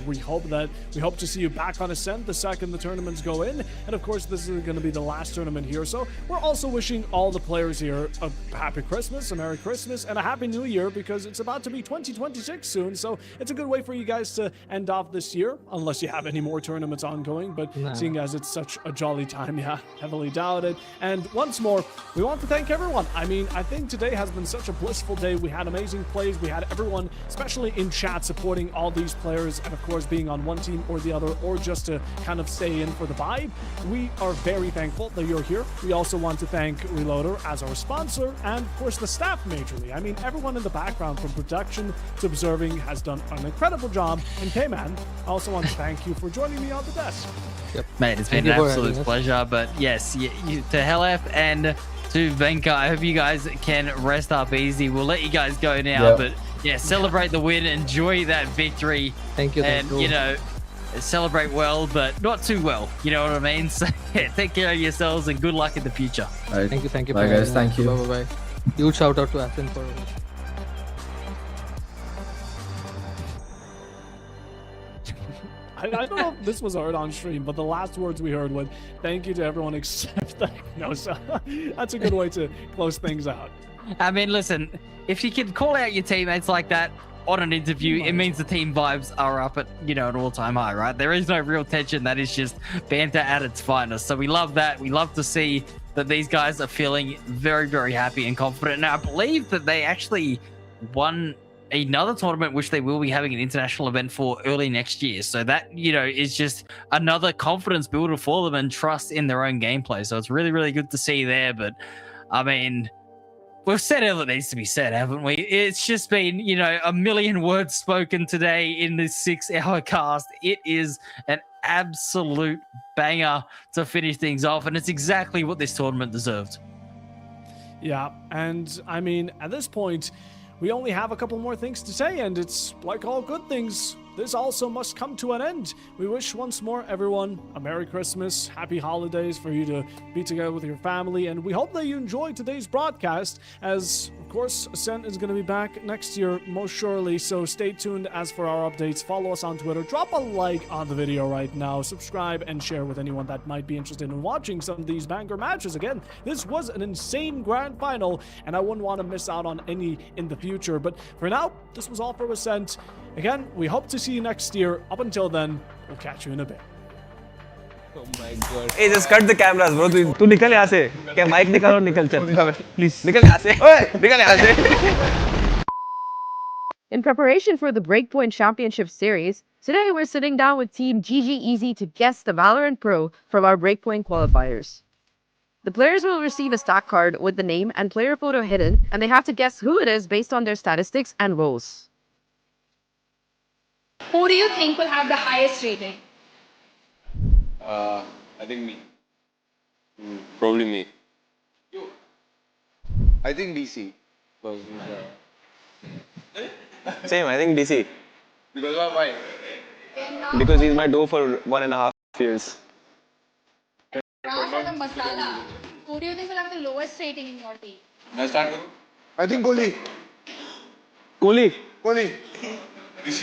We hope to see you back on Ascend the second the tournaments go in. And of course, this is going to be the last tournament here. So we're also wishing all the players here a happy Christmas, a Merry Christmas, and a Happy New Year, because it's about to be 2026 soon. So it's a good way for you guys to end off this year, unless you have any more tournaments ongoing. But seeing as it's such a jolly time, yeah, heavily doubted. And once more, we want to thank everyone everyone. I mean, I think today has been such a blissful day. We had amazing plays. We had everyone, especially in chat, supporting all these players and, of course, being on one team or the other, or just to kind of stay in for the vibe. We are very thankful that you're here. We also want to thank Reloader as our sponsor and, of course, the staff majorly. I mean, everyone in the background from production to observing has done an incredible job. And K-Man, I also want to thank you for joining me on the desk. Yep. Mate, it's been an absolute pleasure. But yes, you, to Helef and to Venka, I hope you guys can rest up easy. We'll let you guys go now. Yep. But yeah, celebrate the win, enjoy that victory. Thank you. And, you know, celebrate well, but not too well. You know what I mean? So yeah, take care of yourselves and good luck in the future. All right. Thank you. Bye, guys. Thank you. Bye. Huge shout out to Ascend for. I don't know if this was heard on stream, but the last words we heard was thank you to everyone except no. So that's a good way to close things out. I mean, listen, if you can call out your teammates like that on an interview, it means the team vibes are up at, you know, an all-time high, right? There is no real tension. That is just banter at its finest. So we love that. We love to see that these guys are feeling very, very happy and confident. Now, I believe that they actually won another tournament, which they will be having an international event for early next year. So that, you know, is just another confidence builder for them and trust in their own gameplay. So it's really, really good to see there. But I mean, we've said all that needs to be said, haven't we? It's just been, you know, a million words spoken today in this 6-hour cast. It is an absolute banger to finish things off. And it's exactly what this tournament deserved. Yeah, and I mean, at this point, we only have a couple more things to say, and it's like all good things, this also must come to an end. We wish once more everyone a Merry Christmas, Happy Holidays for you to be together with your family, and we hope that you enjoyed today's broadcast, as of course Ascent is going to be back next year most surely, so stay tuned as for our updates. Follow us on Twitter, drop a like on the video right now, subscribe and share with anyone that might be interested in watching some of these banger matches. Again, this was an insane grand final, and I wouldn't want to miss out on any in the future, but for now, this was all for Ascent. Again, we hope to see you next year. Up until then, we'll catch you in a bit. Oh my god. Hey, just cut the cameras, bro. तू निकल यहाँ से. क्या mic निकाल और निकल चल. Please. निकल यहाँ से. ओए, निकल यहाँ से. In preparation for the Breakpoint Championship series, today we're sitting down with Team GG Easy to guess the Valorant Pro from our Breakpoint qualifiers. The players will receive a stack card with the name and player photo hidden, and they have to guess who it is based on their statistics and roles. Who do you think will have the highest rating? I think me. Probably me. I think DC. Same, I think DC. Because why? Because he's my duo for 1.5 years. Now for the masala. Who do you think will have the lowest rating in your team? I start. I think Kohli. Kohli.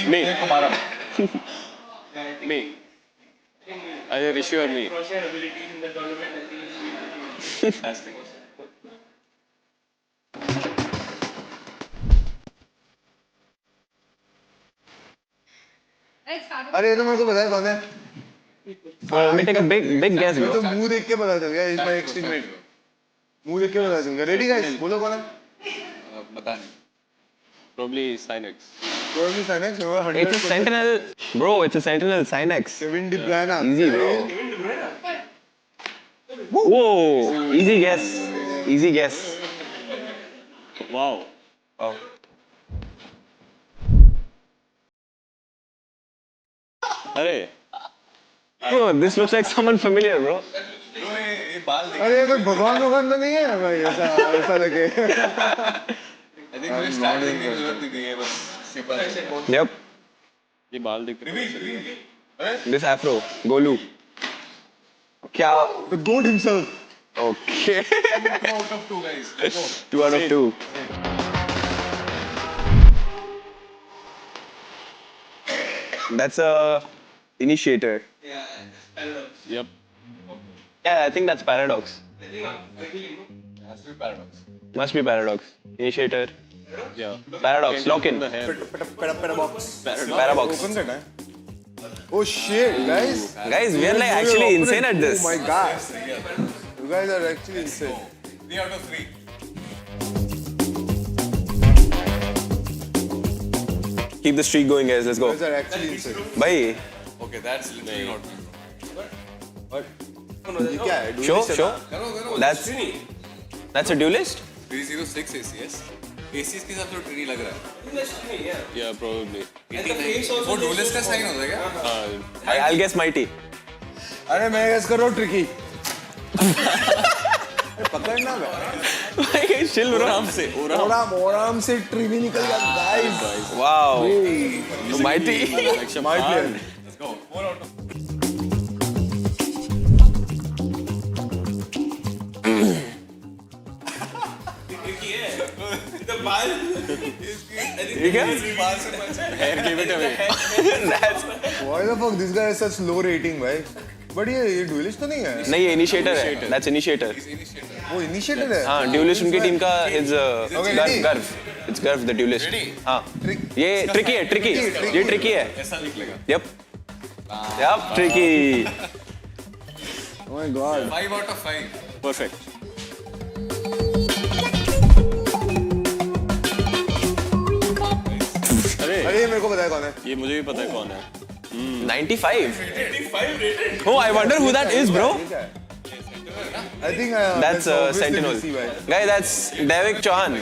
Me. Me. Either Rishi or me. Let's start. अरे ये तो मेरे को पता है कौन है. Let me take a big guess. मैं तो मुंह देख के पता चल गया. He's my ex-teammate. मुंह देख के पता चल गया. Ready guys? बोलो कौन है? पता नहीं. Probably Synex. Probably Synex. It's a Sentinel. Bro, it's a Sentinel. Synex. Kevin De Bruyne. Easy, bro. Whoa! Easy guess. Easy guess. Wow. Wow. अरे. Bro, this looks like someone familiar, bro. अरे ये कोई भगवान तो नहीं है भाई ऐसा लगे. I think we're starting the game. Yep. ये बाल दिख रहे हैं. This afro, Golu. क्या? The goat himself. Okay. 2 out of 2 guys. 2 out of 2. That's a initiator. Yep. Yeah, I think that's Paradox. Has to be Paradox. Must be Paradox. Initiator. Yeah. Paradox. Lock in. Paradox. Parabox. Oh shit, guys! Guys, we are like actually insane at this. Oh my god. You guys are actually insane. 3 out of 3. Keep the streak going, guys. Let's go. Those are actually insane. Bhai. Okay, that's literally not me. What? ये क्या है? Show. करो. That's a duelist? 306 ACS. ACS के साथ तो tree लग रहा है. Yeah, probably. वो duelist का sign होता है क्या? I'll guess mighty. अरे मैं guess कर रहा हूँ tricky. पकड़ना है. भाई chill bro. आराम से tricky निकल गया guys. Wow. Mighty. My player. Let's go. 4 out of Hair gave it away. Why the fuck this guy has such low rating, भाई? But ये duelist तो नहीं है? नहीं ये initiator है. That's initiator. वो initiator है? हाँ duelist उनकी टीम का is Garv. It's Garv the duelist. हाँ. ये tricky है tricky. ये tricky है. ऐसा निकलेगा. Yep. Tricky. Oh my god. 5 out of 5. Perfect. अरे मेरे को पता है कौन है? ये मुझे भी पता है कौन है. 95. Oh, I wonder who that is, bro. I think That's Sentinel. DC, guys. Guy, that's Devik Chauhan.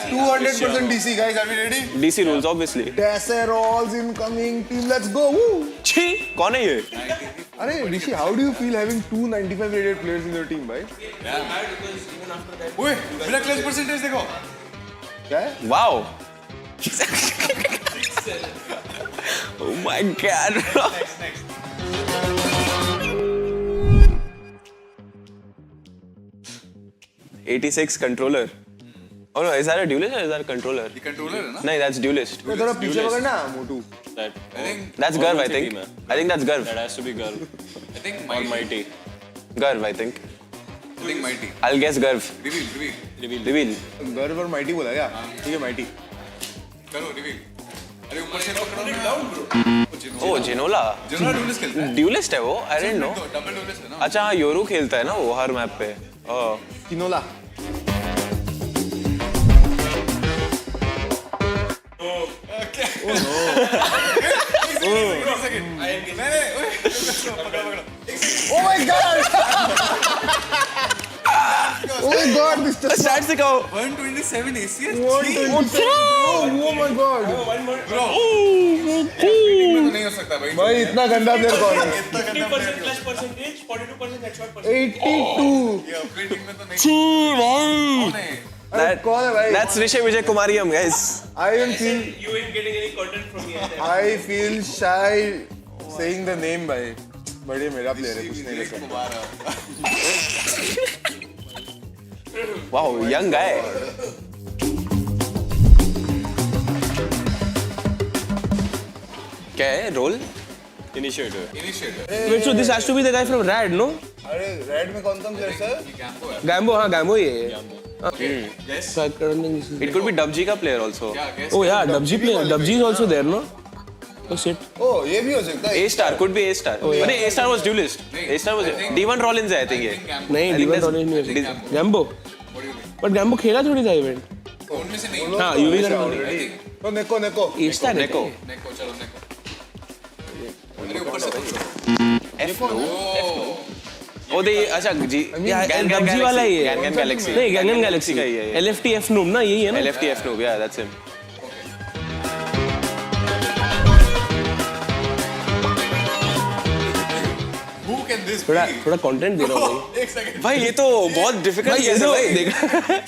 200% DC, guys. Are we ready? DC rules, obviously. Tesserolls incoming. Team, let's go. Woo! छी, कौन है ये? अरे Rishi, how do you feel having 295 rated players in your team, भाई? ओए, मेरा clutch percentage देखो. क्या है? Wow. Oh my god. Next. '86 controller. Oh no, is that a duelist or is that a controller? ये controller है ना? No, that's duelist. तो थोड़ा पीछे पकड़ना, मोटू. That's Garv, I think. I think that's Garv. That has to be Garv. I think mighty. Garv, I think. Mighty. I'll guess Garv. Reveal. गर्व और mighty बोला क्या? ठीक है mighty. करो reveal. अरे ऊपर से पकड़ो ना. Oh, Genola. Genola duelist खेलता है. Duelist है वो? I didn't know. Double duelist है ना? अच्छा हाँ योरू खेलता है ना वो हर मैप पे. Oh. Kinola. Oh my god! Oh my god, this just Stats दिखाओ. 127 ACS. Oh my god! Bro. नहीं हो सकता भाई. भाई इतना गंदा प्लेयर कौन है? 80% clutch percentage, 42% headshot percentage. 82. ये अपनी टीम में तो नहीं. कौन है भाई? That's Rishi Vijay Kumariam, guys. I even feel You ain't getting any content from me. I feel shy saying the name भाई. बड़े मेरा प्लेयर है कुछ नहीं कर सकता. Wow, young guy. क्या है role? Initiator. Wait, so this has to be the guy from RAD, no? अरे रेड में कौन सा प्लेयर सर? Gambo, हाँ Gambo ही है. Guess. It could be Dubji का player also. Yeah, guess. Oh yeah, Dubji player. Dubji is also there, no? Oh shit. Oh ये भी हो सकता है. A star could be A star. अरे A star was duelist. A star was D1 Rollins है I think ये. नहीं, I think D1 that's- Rollins नहीं हो सकता. Dis- Gambo. But Gambo खेला थोड़ी था इवेंट. उनमें से नहीं. हाँ, UV का तो neko. East है Neko. Neko, चलो Neko. अरे ऊपर से पकड़ो. F no. Oh the अच्छा जी. Dubji वाला ही है. Gangan Galaxy. नहीं, Gangan Galaxy का ही है ये. LFTF noob ना यही है ना? LFTF noob, yeah, that's him. Who can this be? थोड़ा कंटेंट दे रहा हूँ भाई. एक सेकंड. भाई ये तो बहुत डिफिकल्ट भाई ये तो देखा.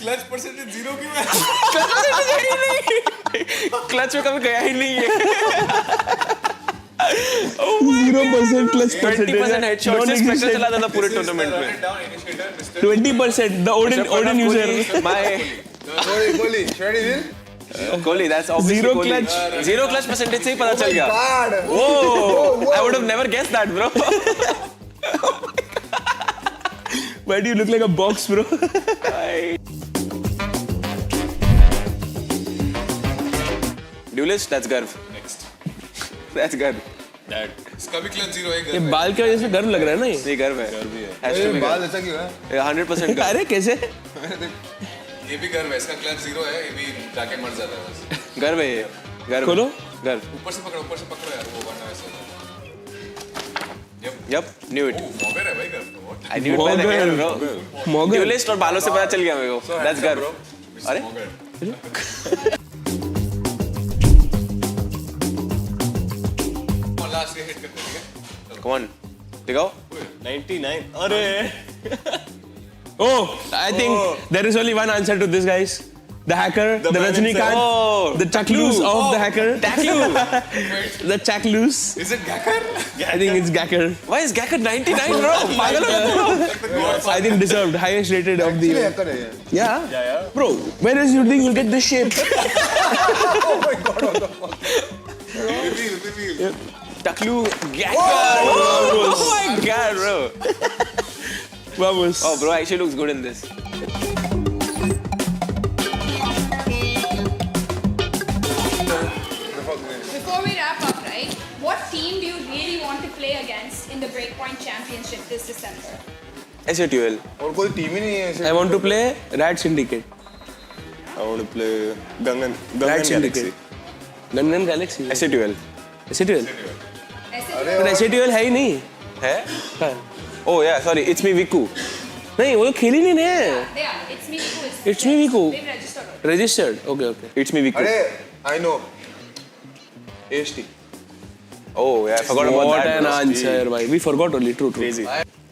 Clutch percentage 0 क्यों है? क्लच में कभी गया ही नहीं है. 0% clutch 20% headshot से स्पेशल चला था पूरे टूर्नामेंट में. Down initiator, Mr. 20%. The Odin user. My Kohli, should I reveal? Kohli, that's obviously Zero Kohli. clutch. Zero clutch percentage से ही पता चल गया. God. Whoa! I would have never guessed that, bro. Why do you look like a box, bro? Duelist, that's Garv. Next. That's Garv. That. इसका भी clutch 0 है. ये बाल की वजह से गर्व लग रहा है ना ये. ये Garv है. Has to be बाल Garv. ऐसा क्यों है? 100% Garv. अरे कैसे? ये भी गर्व है. इसका clutch 0 है. ये भी जाके मर जाता है बस. घर में है घर खोलो घर ऊपर से पकड़ो यार वो वरना वैसे Yep, knew it. मॉगर है भाई घर I knew it by the hair, bro. मॉगर Duelist और बालों से पता चल गया मेरे को. That's घर. अरे? लास्ट हिट करते हैं ठीक है Come on. दिखाओ. 99. अरे. Oh, I think there is only one answer to this, guys. The hacker, the Rajnikant, the Chaklus of the hacker. The Chaklus. Is it Gacker? I think it's Gacker. Why is Gacker 99 bro? पागल हो गए तुम लोग. I think deserved, highest rated of the. hacker है ये. Yeah. Bro, where else you think you'll get this shape? Oh my god, what the fuck? Reveal. Taklu Gacker. Oh my god, bro. Vamos. Oh, bro, actually looks good in this. Before we wrap up, right? What team do you really want to play against in the Breakpoint Championship this December? SATL. और कोई team ही नहीं है ऐसे. I want to play RAD Syndicate. I want to play Gangan RAD Syndicate. Gangan Galaxy. SATL. SATL. But SATL है ही नहीं. है? Oh yeah, sorry. ItsMeViko. नहीं वो खेल ही नहीं है. They are. ItsMeViko. ItsMeViko. They've registered. Registered. Okay. ItsMeViko. अरे, I know. AST. Oh yeah, I forgot about that. What an answer, bhai. We forgot only. True. Crazy.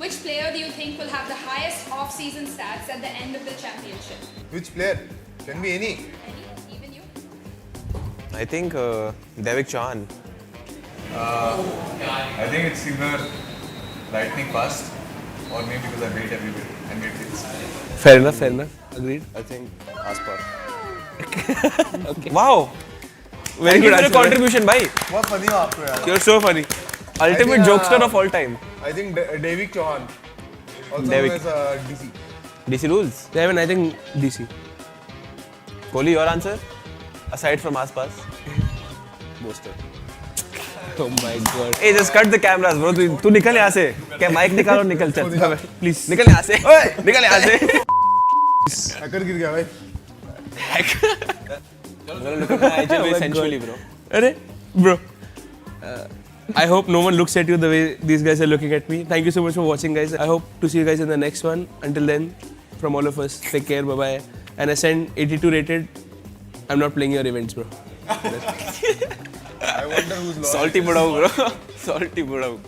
Which player do you think will have the highest off-season stats at the end of the championship? Which player? Can be any. Even you? I think Devik Chauhan. I think it's either lightning fast or maybe because I wait every bit and get hits. Fair enough. Agreed. I think Aspar. Okay. Wow. Very good answer. Contribution, bhai. बहुत funny हो आपको यार. You're so funny. Ultimate jokester of all time. I think Devik Chauhan. Also Devik. known as DC. DC rules. Devin, I think DC. Kohli, your answer? Aside from Aspas. Booster. Oh my god. Hey, just cut the cameras, bro. तू निकल यहाँ से. क्या mic निकाल और निकल चल. Please. निकल यहाँ से. ओए, निकल यहाँ से. Hacker गिर गया भाई. Hacker. Look at my agile way sensually, bro. अरे, bro. I hope no one looks at you the way these guys are looking at me. Thank you so much for watching, guys. I hope to see you guys in the next one. Until then, from all of us, take care, bye-bye. And Ascend 82 rated. I'm not playing your events, bro. I wonder who's lost. Salty budao, bro. Salty budao.